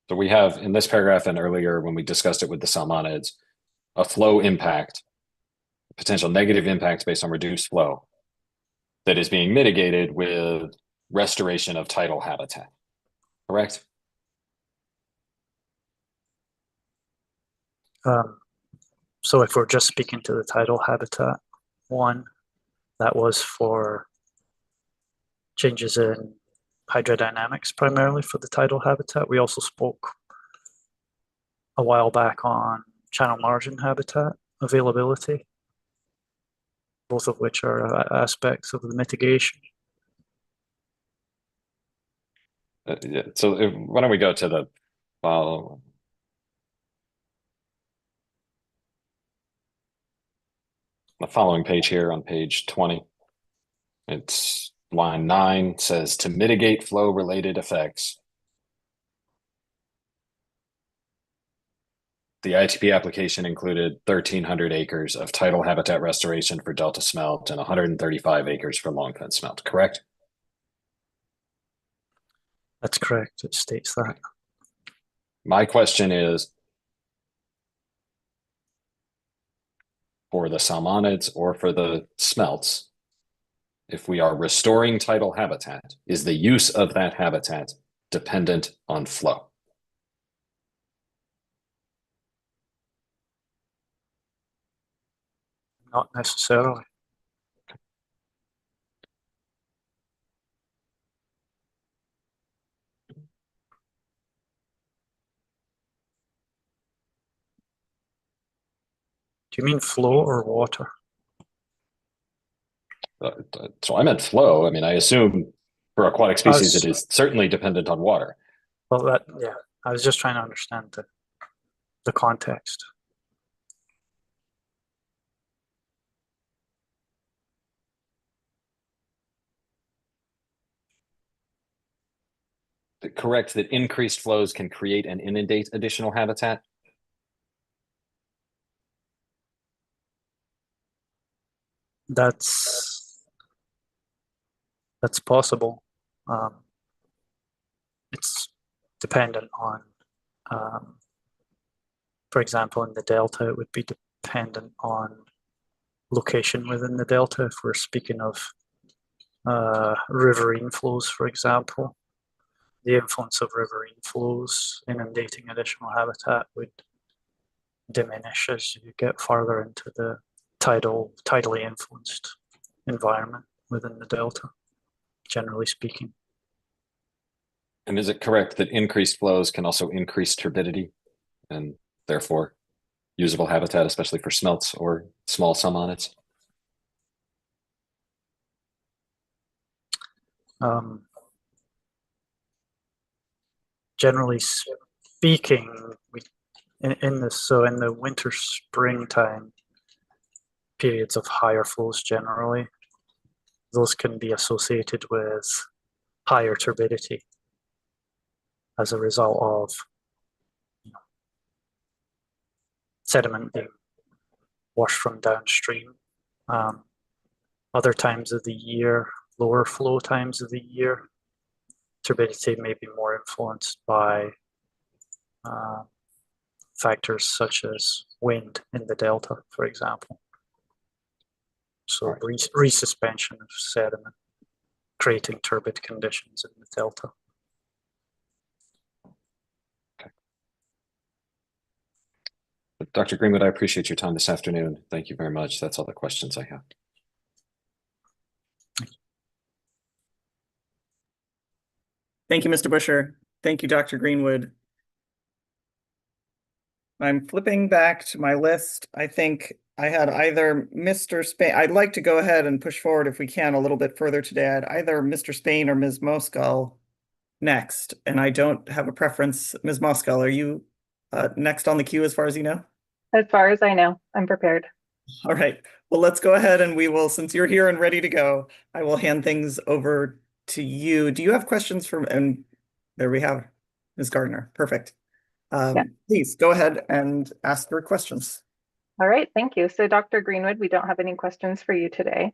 So we have in this paragraph and earlier when we discussed it with the salmonids, a flow impact, potential negative impact based on reduced flow that is being mitigated with restoration of tidal habitat, correct? So if we're just speaking to the tidal habitat one, that was for changes in hydrodynamics primarily for the tidal habitat. We also spoke a while back on channel margin habitat availability, both of which are aspects of the mitigation. Yeah, so why don't we go to the follow? The following page here on page 20. It's line 9 says to mitigate flow related effects. the ITP application included 1,300 acres of tidal habitat restoration for Delta smelt and 135 acres for longfin smelt, correct? That's correct. It states that. My question is, for the salmonids or for the smelts, if we are restoring tidal habitat, is the use of that habitat dependent on flow? Not necessarily. Do you mean flow or water? So I meant flow. I mean, I assume for aquatic species, As- it is certainly dependent on water. Well, that, yeah, I was just trying to understand the context. Correct that increased flows can create and inundate additional habitat? That's possible. It's dependent on, for example, in the delta, it would be dependent on location within the delta. If we're speaking of riverine flows, for example, the influence of riverine flows inundating additional habitat would diminish as you get farther into the tidally influenced environment within the delta, generally speaking. And is it correct that increased flows can also increase turbidity and therefore usable habitat, especially for smelts or small salmonids? Generally speaking, in the winter springtime periods of higher flows generally, those can be associated with higher turbidity as a result of sediment being washed from downstream. Other times of the year, lower flow times of the year, turbidity may be more influenced by factors such as wind in the delta, for example. So resuspension of sediment, creating turbid conditions in the delta. Dr. Greenwood, I appreciate your time this afternoon. Thank you very much. That's all the questions I have. Thank you, Mr. Busher. Thank you, Dr. Greenwood. I'm flipping back to my list. I think I had either Mr. Spain. I'd like to go ahead and push forward if we can a little bit further today. I had either Mr. Spain or Ms. Moskal next, and I don't have a preference. Ms. Moskal, are you next on the queue as far as you know? As far as I know, I'm prepared. All right. Well, let's go ahead and we will, since you're here and ready to go, I will hand things over to you. Do you have questions from, and there we have Ms. Gardner. Perfect. Please go ahead and ask your questions. All right, thank you. So Dr. Greenwood, we don't have any questions for you today.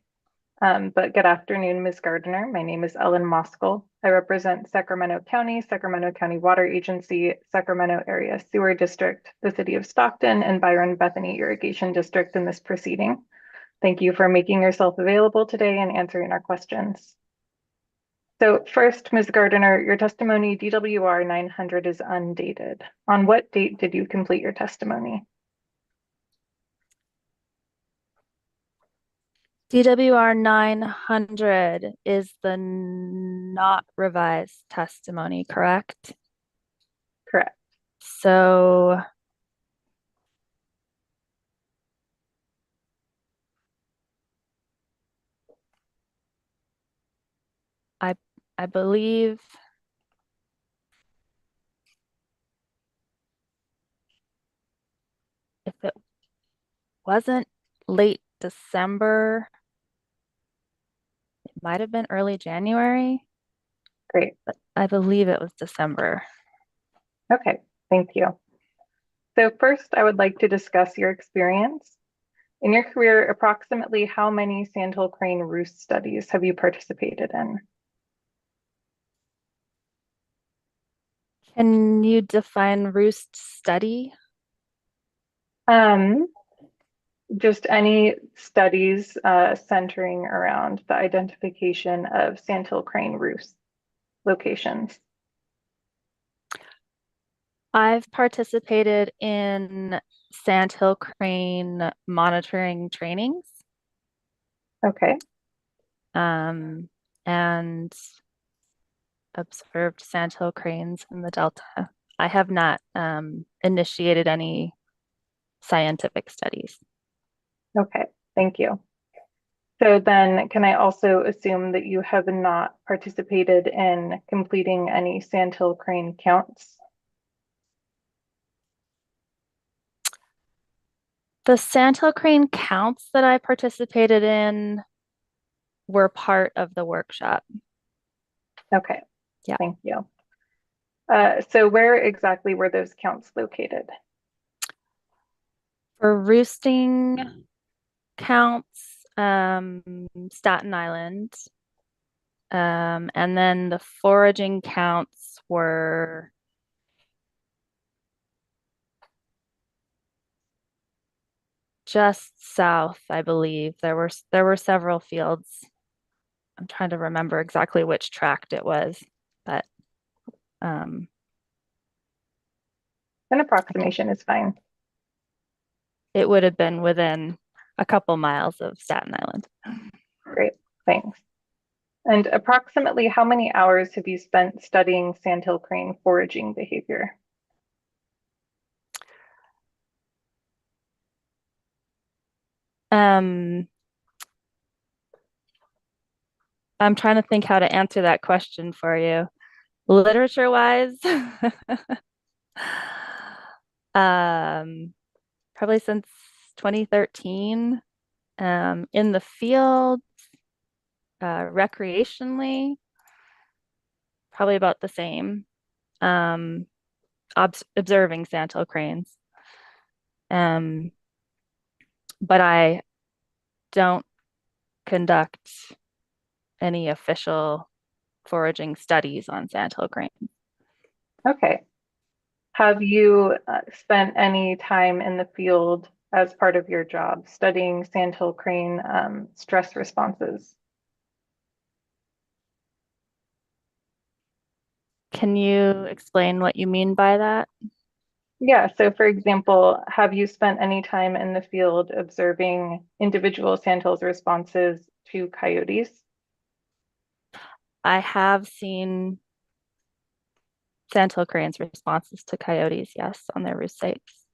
But good afternoon, Ms. Gardner. My name is Ellen Moskal. I represent Sacramento County Water Agency, Sacramento Area Sewer District, the City of Stockton, and Byron Bethany Irrigation District in this proceeding. Thank you for making yourself available today and answering our questions. So first, Ms. Gardner, your testimony DWR 900 is undated. On what date did you complete your testimony? DWR 900 is the not revised testimony, correct? Correct. So I believe if it wasn't late December, it might have been early January. Great. But I believe it was December. Okay, thank you. So first, I would like to discuss your experience. In your career, approximately how many sandhill crane roost studies have you participated in? Can you define roost study? Just any studies centering around the identification of sandhill crane roost locations. I've participated in sandhill crane monitoring trainings. Okay. And observed sandhill cranes in the Delta. I have not initiated any scientific studies. Okay, thank you. So then can I also assume that you have not participated in completing any sandhill crane counts? The sandhill crane counts that I participated in were part of the workshop. Okay, yeah. Thank you. So where exactly were those counts located? For roosting counts, Staten Island. And then the foraging counts were just south, I believe. There were several fields. I'm trying to remember exactly which tract it was, but an approximation is fine. It would have been within a couple miles of Staten Island. Great, thanks. And approximately how many hours have you spent studying sandhill crane foraging behavior? I'm trying to think how to answer that question for you. Literature wise, probably since 2013. In the field, recreationally, probably about the same. Observing sandhill cranes. But I don't conduct any official foraging studies on sandhill cranes. Okay. Have you spent any time in the field as part of your job studying sandhill crane stress responses? Can you explain what you mean by that? Yeah, so for example, have you spent any time in the field observing individual sandhills responses to coyotes? I have seen sandhill cranes responses to coyotes, yes, on their roost sites.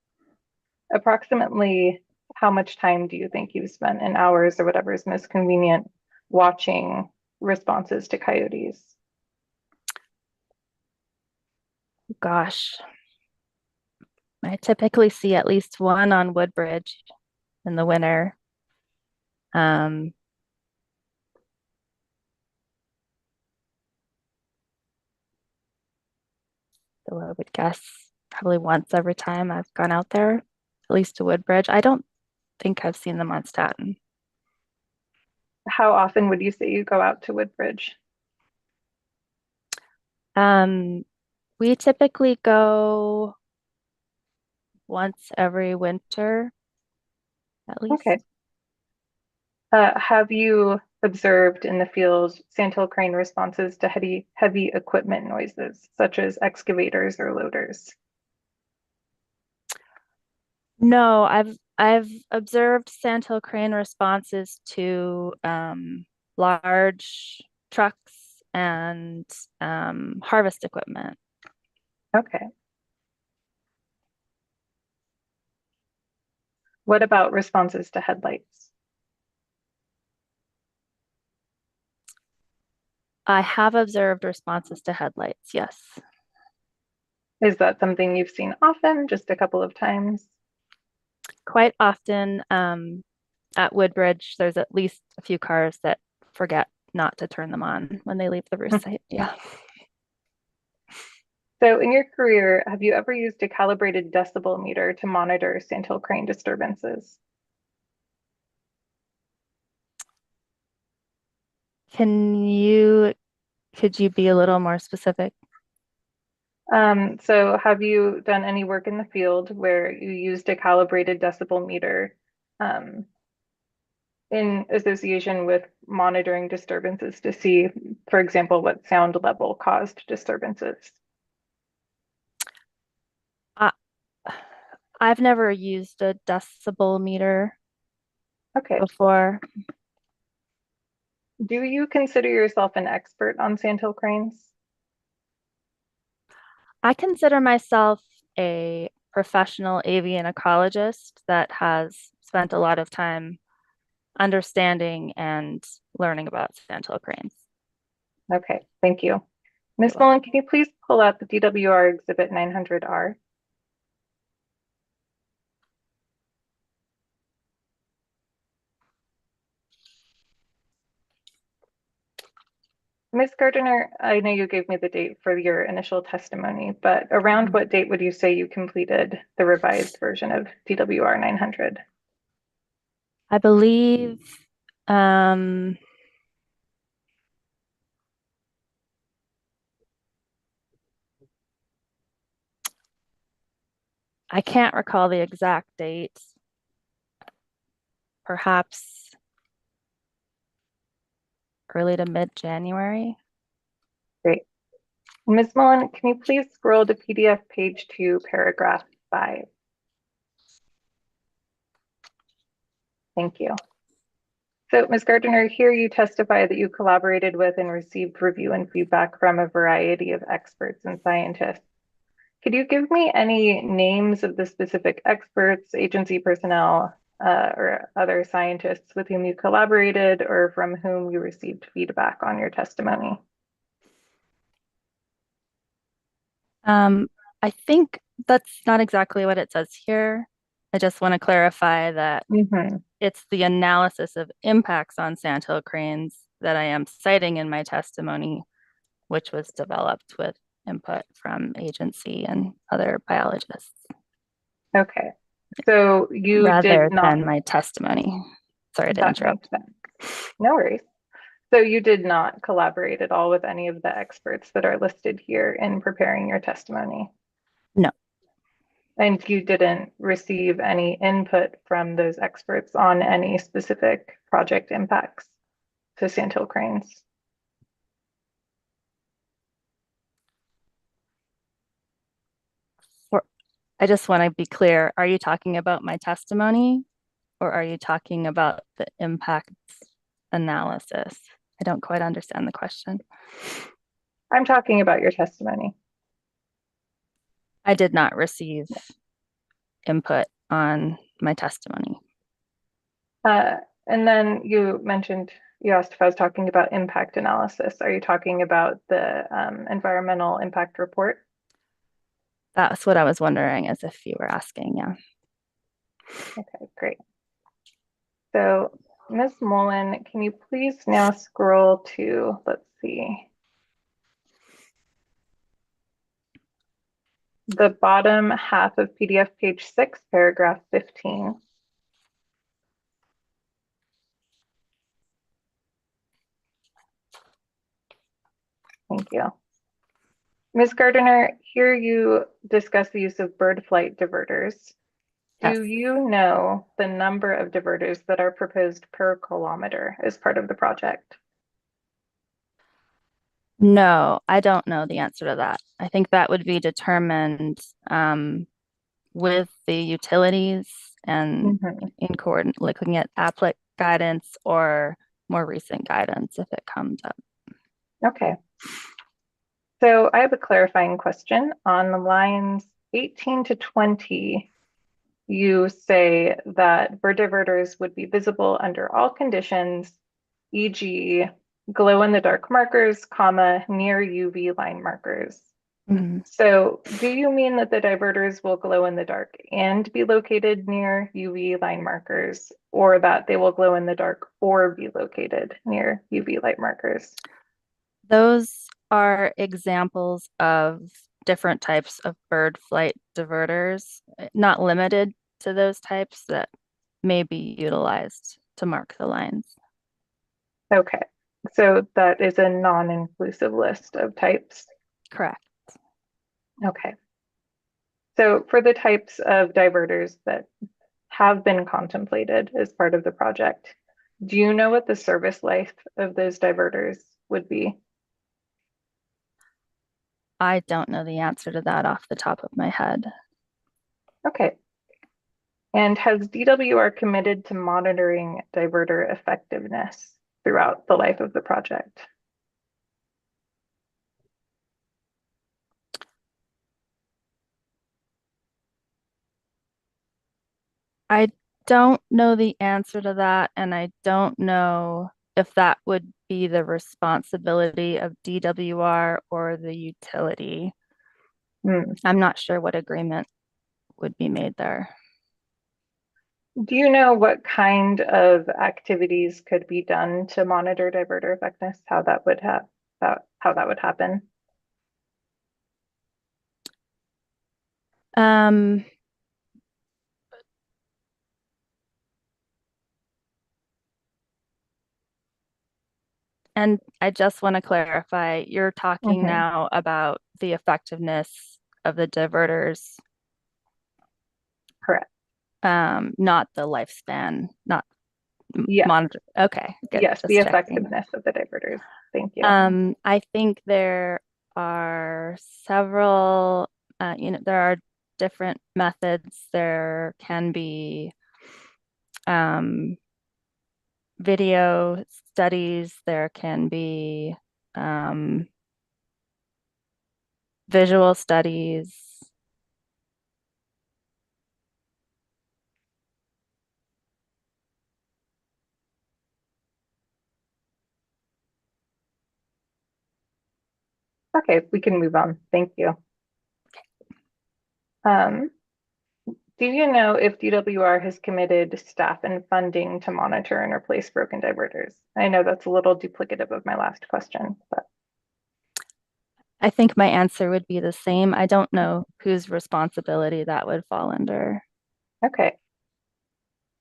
Approximately how much time do you think you've spent in hours or whatever is most convenient watching responses to coyotes? Gosh, I typically see at least one on Woodbridge in the winter. So I would guess probably once every time I've gone out there, at least to Woodbridge. I don't think I've seen them on Staten. How often would you say you go out to Woodbridge? We typically go once every winter, at least. Okay. Have you observed in the field sandhill crane responses to heavy equipment noises, such as excavators or loaders? No, I've observed sandhill crane responses to large trucks and harvest equipment. Okay. What about responses to headlights? I have observed responses to headlights, yes. Is that something you've seen often, just a couple of times? Quite often at Woodbridge, there's at least a few cars that forget not to turn them on when they leave the roost site. Yeah. So in your career, have you ever used a calibrated decibel meter to monitor sandhill crane disturbances? Could you be a little more specific? So have you done any work in the field where you used a calibrated decibel meter in association with monitoring disturbances to see, for example, what sound level caused disturbances? I've never used a decibel meter Okay. before. Do you consider yourself an expert on sandhill cranes? I consider myself a professional avian ecologist that has spent a lot of time understanding and learning about sandhill cranes. Okay, thank you. Ms. Mullen, can you please pull up the DWR Exhibit 900R? Ms. Gardiner, I know you gave me the date for your initial testimony, but around what date would you say you completed the revised version of DWR 900? I believe I can't recall the exact date. Perhaps early to mid-January. Great. Ms. Mullen, can you please scroll to PDF page 2, paragraph 5? Thank you. So, Ms. Gardiner, here you testify that you collaborated with and received review and feedback from a variety of experts and scientists. Could you give me any names of the specific experts, agency personnel, or other scientists with whom you collaborated or from whom you received feedback on your testimony? I think that's not exactly what it says here. I just want to clarify that it's the analysis of impacts on sandhill cranes that I am citing in my testimony, which was developed with input from agency and other biologists. Okay, so you rather did not than my testimony. Sorry to that interrupt. makes sense. No worries. So you did not collaborate at all with any of the experts that are listed here in preparing your testimony? No. And you didn't receive any input from those experts on any specific project impacts to sandhill cranes? I just want to be clear. Are you talking about my testimony or are you talking about the impacts analysis? I don't quite understand the question. I'm talking about your testimony. I did not receive input on my testimony. And then you mentioned, you asked if I was talking about impact analysis. Are you talking about the environmental impact report? That's what I was wondering, as if you were asking, yeah. Okay, great. So Ms. Mullen, can you please now scroll to, let's see, the bottom half of PDF page 6, paragraph 15. Thank you. Ms. Gardiner, here you discuss the use of bird flight diverters. Do you know the number of diverters that are proposed per kilometer as part of the project? No, I don't know the answer to that. I think that would be determined with the utilities and in coordinate, looking at applicant guidance or more recent guidance if it comes up. Okay. So I have a clarifying question. On the lines 18 to 20, you say that bird diverters would be visible under all conditions, e.g. glow-in-the-dark markers, comma, near UV line markers. So do you mean that the diverters will glow in the dark and be located near UV line markers, or that they will glow in the dark or be located near UV light markers? Those are examples of different types of bird flight diverters, not limited to those types, that may be utilized to mark the lines. Okay, so that is a non-inclusive list of types. Correct. Okay. So for the types of diverters that have been contemplated as part of the project, do you know what the service life of those diverters would be? I don't know the answer to that off the top of my head. Okay. And has DWR committed to monitoring diverter effectiveness throughout the life of the project? I don't know the answer to that, and I don't know if that would be the responsibility of DWR or the utility. I'm not sure what agreement would be made there. Do you know what kind of activities could be done to monitor diverter effectiveness? How that would happen? And I just want to clarify, you're talking now about the effectiveness of the diverters. Correct. Not the lifespan, not Yes. monitor. Okay, good. Yes, Just the checking. effectiveness of the diverters. Thank you. I think there are several, there are different methods. There can be video studies, there can be visual studies. Okay, we can move on. Thank you. Do you know if DWR has committed staff and funding to monitor and replace broken diverters? I know that's a little duplicative of my last question, but I think my answer would be the same. I don't know whose responsibility that would fall under. okay.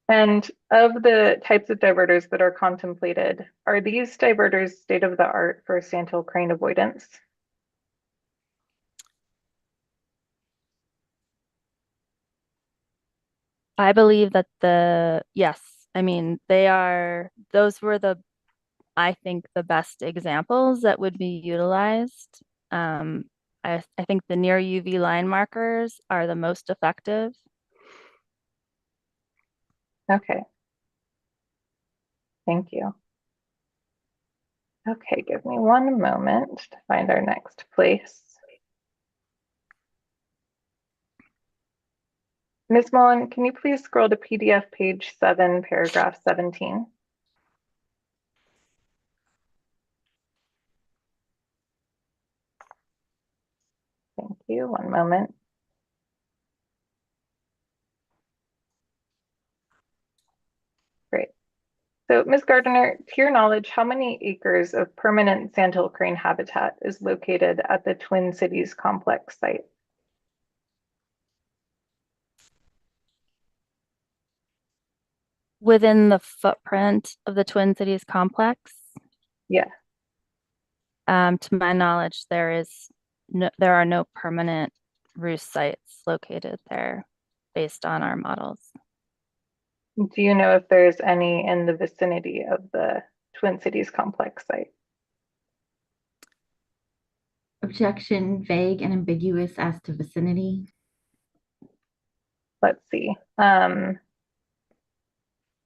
And of the types of diverters that are contemplated, are these diverters state of the art for sandhill crane avoidance? I believe that yes, I mean, those were I think the best examples that would be utilized. I think the near UV line markers are the most effective. Okay. Thank you. Okay, give me one moment to find our next place. Ms. Mullen, can you please scroll to PDF page 7, paragraph 17? Thank you. One moment. Great. So, Ms. Gardner, to your knowledge, how many acres of permanent sandhill crane habitat is located at the Twin Cities complex site? Within the footprint of the Twin Cities complex? Yeah. To my knowledge, there are no permanent roost sites located there based on our models. Do you know if there's any in the vicinity of the Twin Cities complex site? Objection, vague and ambiguous as to vicinity. Let's see.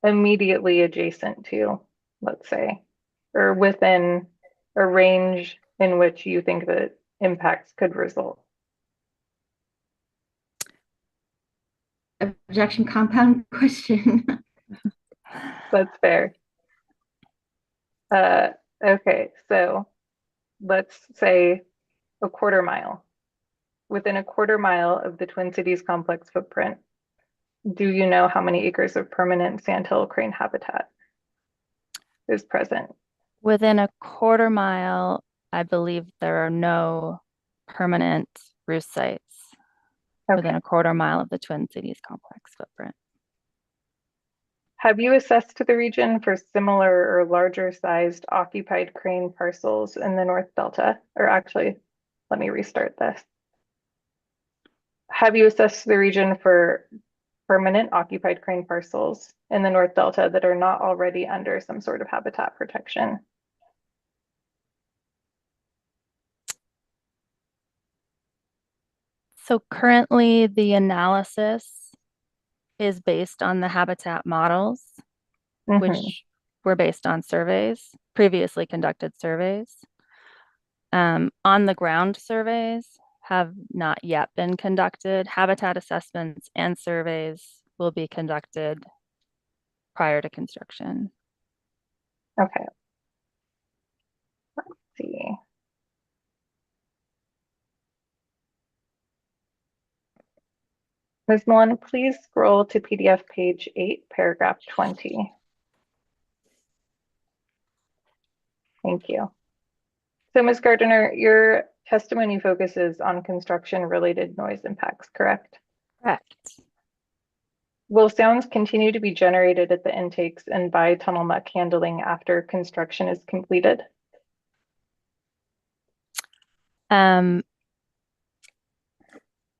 Immediately adjacent to, let's say, or within a range in which you think that impacts could result. Objection, compound question. That's fair. Okay, so let's say a quarter mile. Within a quarter mile of the Twin Cities complex footprint, do you know how many acres of permanent sandhill crane habitat is present? Within a quarter mile, I believe there are no permanent roost sites Okay. within a quarter mile of the Twin Cities complex footprint. Have you assessed the region for similar or larger sized occupied crane parcels in the North Delta? Or actually, let me restart this. Have you assessed the region for permanent occupied crane parcels in the North Delta that are not already under some sort of habitat protection? So currently the analysis is based on the habitat models, which were based on surveys, previously conducted surveys. On the ground surveys have not yet been conducted. Habitat assessments and surveys will be conducted prior to construction. Okay. Let's see. Ms. Mullen, please scroll to PDF page 8, paragraph 20. Thank you. So Ms. Gardner, your testimony focuses on construction-related noise impacts, correct? Correct. Will sounds continue to be generated at the intakes and by tunnel muck handling after construction is completed?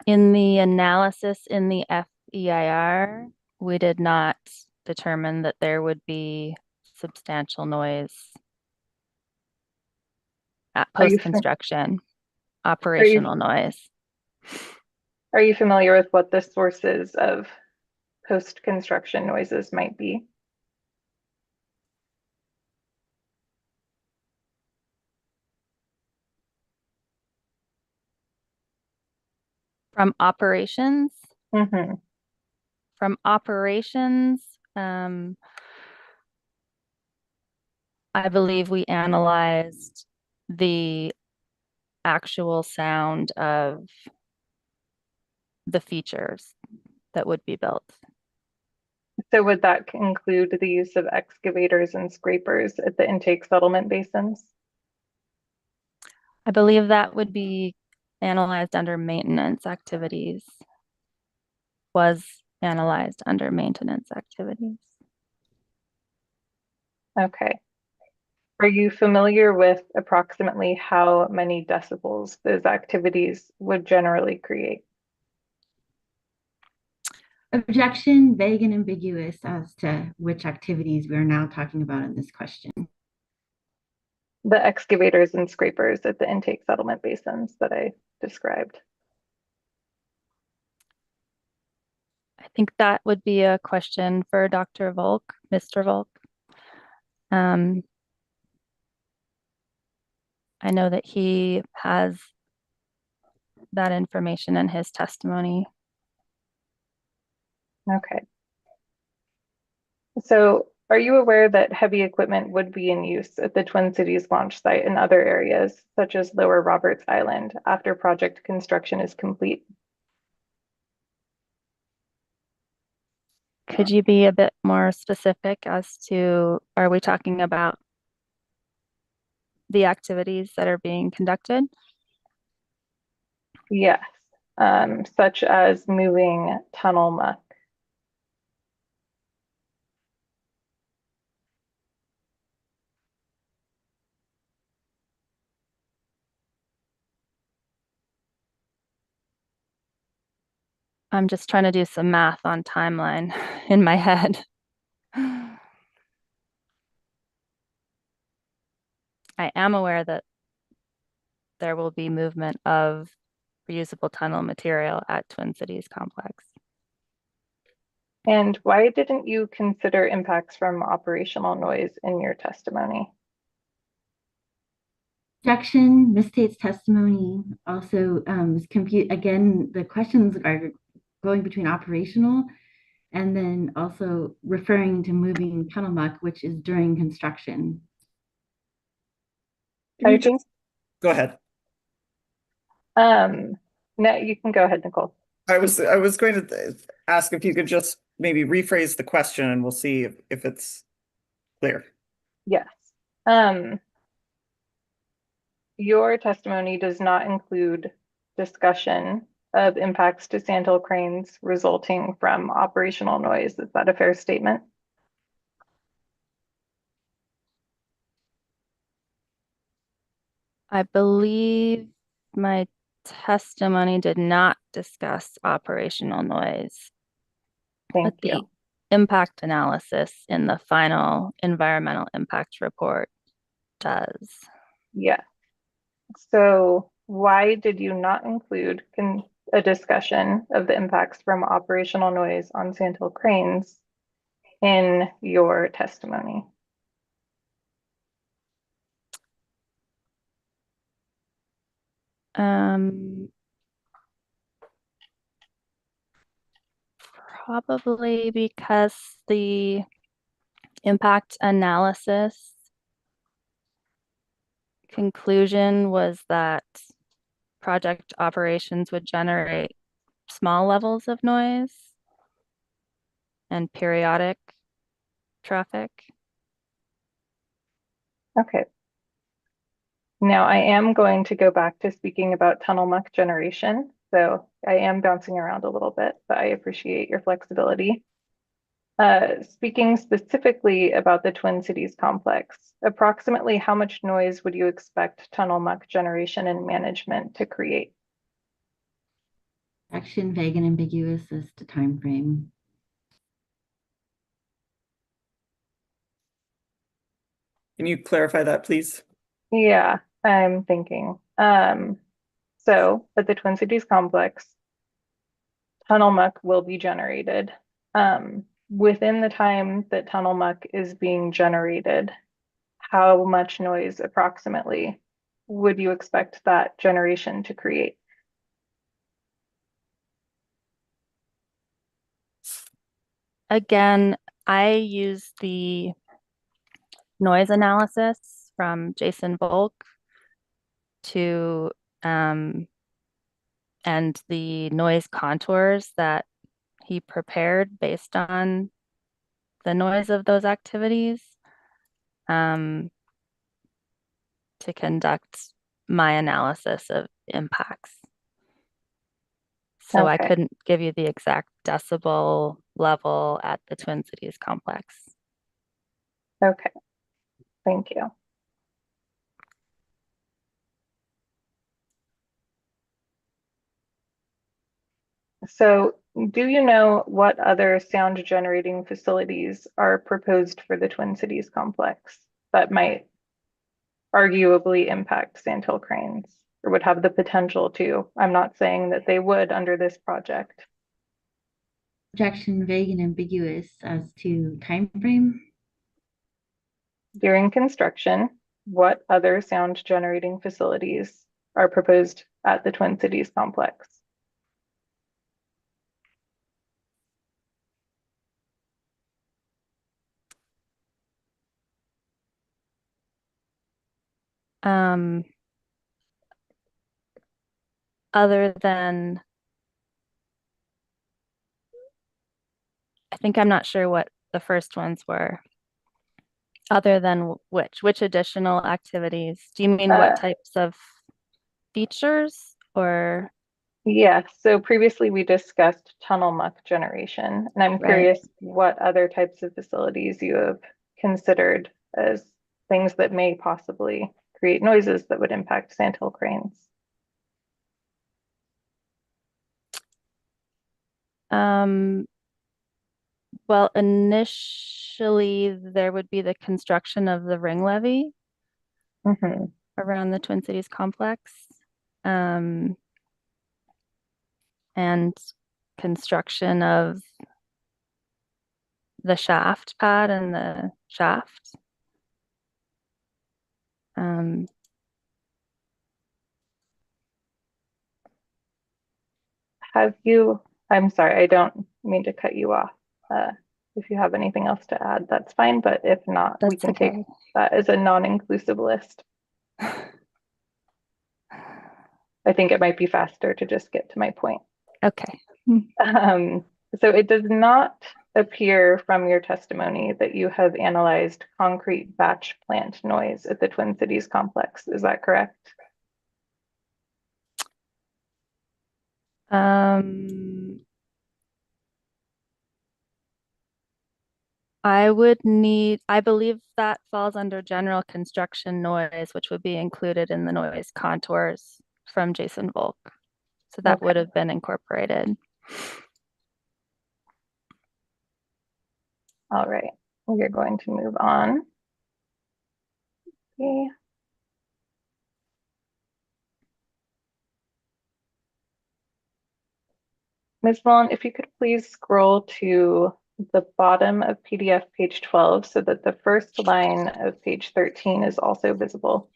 In the analysis in the FEIR, we did not determine that there would be substantial noise at post-construction, operational noise. Are you familiar with what the sources of post-construction noises might be? From operations? From operations, I believe we analyzed the actual sound of the features that would be built. So would that include the use of excavators and scrapers at the intake settlement basins? I believe that would be analyzed under maintenance activities, was analyzed under maintenance activities. Okay. Are you familiar with approximately how many decibels those activities would generally create? Objection, vague and ambiguous as to which activities we are now talking about in this question. The excavators and scrapers at the intake settlement basins that I described. I think that would be a question for Dr. Volk, Mr. Volk. I know that he has that information in his testimony. Okay. So are you aware that heavy equipment would be in use at the Twin Cities launch site and other areas, such as Lower Roberts Island, after project construction is complete? Could you be a bit more specific as to, are we talking about the activities that are being conducted? Yes, such as moving tunnel muck. I'm just trying to do some math on timeline in my head. I am aware that there will be movement of reusable tunnel material at Twin Cities complex. And why didn't you consider impacts from operational noise in your testimony? Objection, misstates testimony. Also, again, the questions are going between operational and then also referring to moving tunnel muck, which is during construction. I think. Go ahead. No, you can go ahead, Nicole. I was going to ask if you could just maybe rephrase the question and we'll see if it's clear. Yes. Your testimony does not include discussion of impacts to sandhill cranes resulting from operational noise. Is that a fair statement? I believe my testimony did not discuss operational noise. Thank but the you. impact analysis in the final environmental impact report does. Yeah. So why did you not include a discussion of the impacts from operational noise on sandhill cranes in your testimony? Probably because the impact analysis conclusion was that project operations would generate small levels of noise and periodic traffic. Okay. Now I am going to go back to speaking about tunnel muck generation. So I am bouncing around a little bit, but I appreciate your flexibility. Speaking specifically about the Twin Cities complex, approximately how much noise would you expect tunnel muck generation and management to create? Action vague and ambiguous as to time frame. Can you clarify that, please? Yeah, I'm thinking. So at the Twin Cities complex, tunnel muck will be generated. Within the time that tunnel muck is being generated, how much noise approximately would you expect that generation to create? Again, I use the noise analysis from Jason Volk to and the noise contours that he prepared based on the noise of those activities to conduct my analysis of impacts. So I couldn't give you the exact decibel level at the Twin Cities complex. Okay, thank you. So do you know what other sound generating facilities are proposed for the Twin Cities complex that might arguably impact sandhill cranes or would have the potential to? I'm not saying that they would under this project. Projection vague and ambiguous as to time frame. During construction, what other sound generating facilities are proposed at the Twin Cities complex? Other than, I think I'm not sure what the first ones were. Other than which additional activities? Do you mean what types of features or? Yeah, so previously we discussed tunnel muck generation, and I'm curious what other types of facilities you have considered as things that may possibly create noises that would impact sandhill cranes. Well, initially there would be the construction of the ring levee around the Twin Cities complex. And construction of the shaft pad and the shaft. I'm sorry, I don't mean to cut you off. If you have anything else to add, that's fine, but if not, we can take that as a non-inclusive list. I think it might be faster to just get to my point. Okay. So it does not appear from your testimony that you have analyzed concrete batch plant noise at the Twin Cities complex. Is that correct? I believe that falls under general construction noise, which would be included in the noise contours from Jason Volk. So that would have been incorporated. All right, we are going to move on. Okay. Ms. Mullen, if you could please scroll to the bottom of PDF page 12 so that the first line of page 13 is also visible.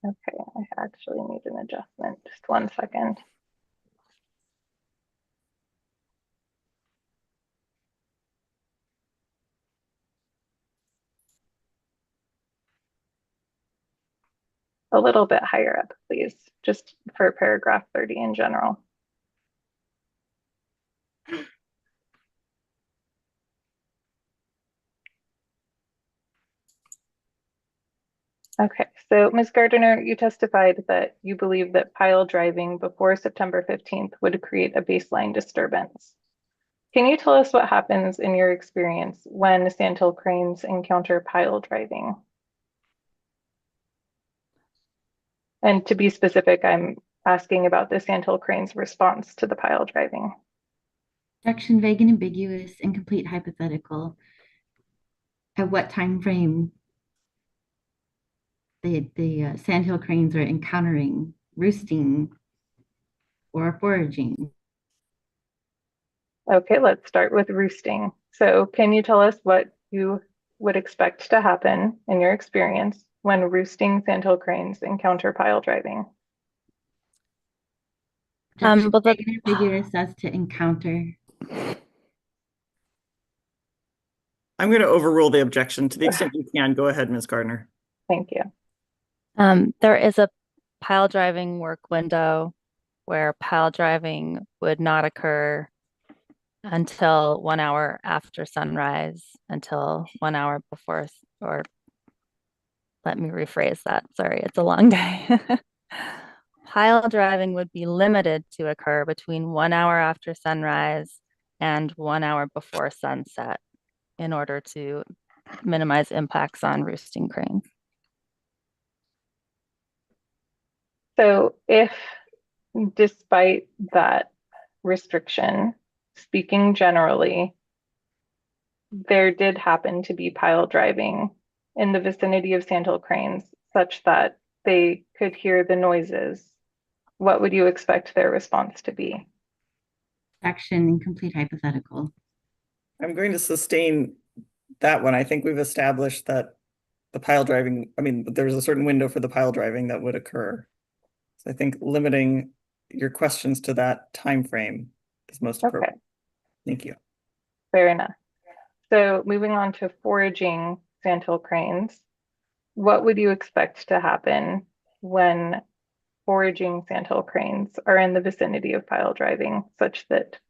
Okay, I actually need an adjustment. Just 1 second. A little bit higher up, please, just for paragraph 30 in general. Okay, so Ms. Gardiner, you testified that you believe that pile driving before September 15th would create a baseline disturbance. Can you tell us what happens in your experience when sandhill cranes encounter pile driving? And to be specific, I'm asking about the sandhill crane's response to the pile driving. Objection, vague and ambiguous, incomplete hypothetical. At what time frame the sandhill cranes are encountering roosting or foraging? Okay, let's start with roosting. So can you tell us what you would expect to happen in your experience when roosting sandhill cranes encounter pile driving? Objection, But vague and ambiguous as to encounter. I'm going to overrule the objection to the extent you can. Go ahead, Ms. Gardner. Thank you. There is a pile driving work window where pile driving would not occur until 1 hour after sunrise, until 1 hour before, or let me rephrase that. Sorry, it's a long day. Pile driving would be limited to occur between 1 hour after sunrise and 1 hour before sunset in order to minimize impacts on roosting cranes. So if, despite that restriction, speaking generally, there did happen to be pile driving in the vicinity of sandhill cranes such that they could hear the noises, what would you expect their response to be? Objection, incomplete hypothetical. I'm going to sustain that one. I think we've established that the pile driving, there's a certain window for the pile driving that would occur. So I think limiting your questions to that time frame is most appropriate. Okay. Thank you. Fair enough. So moving on to foraging sandhill cranes, what would you expect to happen when foraging sandhill cranes are in the vicinity of pile driving such that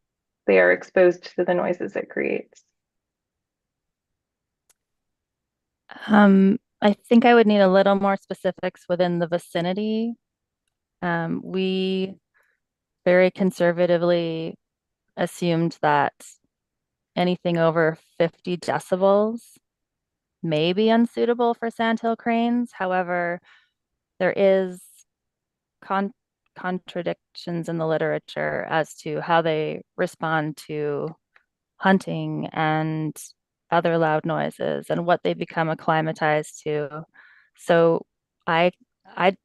they are exposed to the noises it creates? I think I would need a little more specifics within the vicinity. We very conservatively assumed that anything over 50 decibels may be unsuitable for sandhill cranes. However, there is contradictions in the literature as to how they respond to hunting and other loud noises and what they become acclimatized to. So I I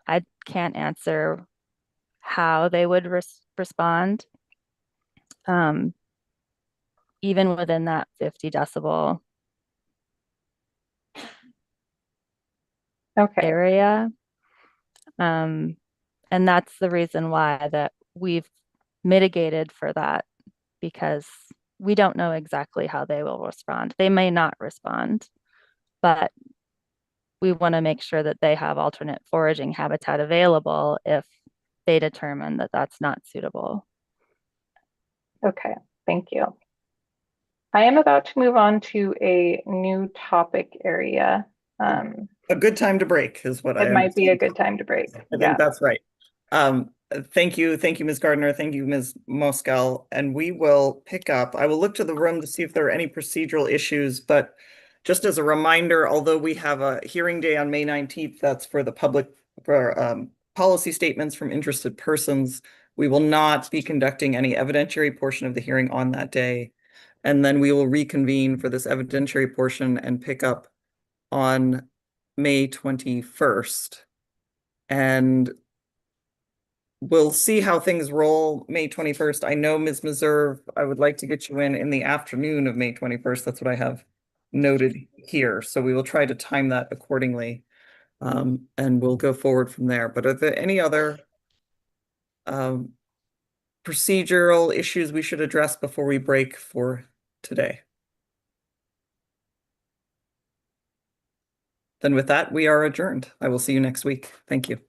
I can't answer how they would respond, even within that 50 decibel area. And that's the reason why that we've mitigated for that, because we don't know exactly how they will respond. They may not respond, but we want to make sure that they have alternate foraging habitat available if they determine that that's not suitable. Okay, thank you. I am about to move on to a new topic area. A good time to break is what I It might be a understand. good time to break. I Yeah. think that's right. Thank you, Ms. Gardner. Thank you, Ms. Moscal. And we will pick up. I will look to the room to see if there are any procedural issues, but just as a reminder, although we have a hearing day on May 19th, that's for the public, for policy statements from interested persons. We will not be conducting any evidentiary portion of the hearing on that day. And then we will reconvene for this evidentiary portion and pick up on May 21st. And we'll see how things roll May 21st. I know, Ms. Meserve, I would like to get you in the afternoon of May 21st. That's what I have noted here. So we will try to time that accordingly. And we'll go forward from there. But are there any other procedural issues we should address before we break for today? Then with that, we are adjourned. I will see you next week. Thank you.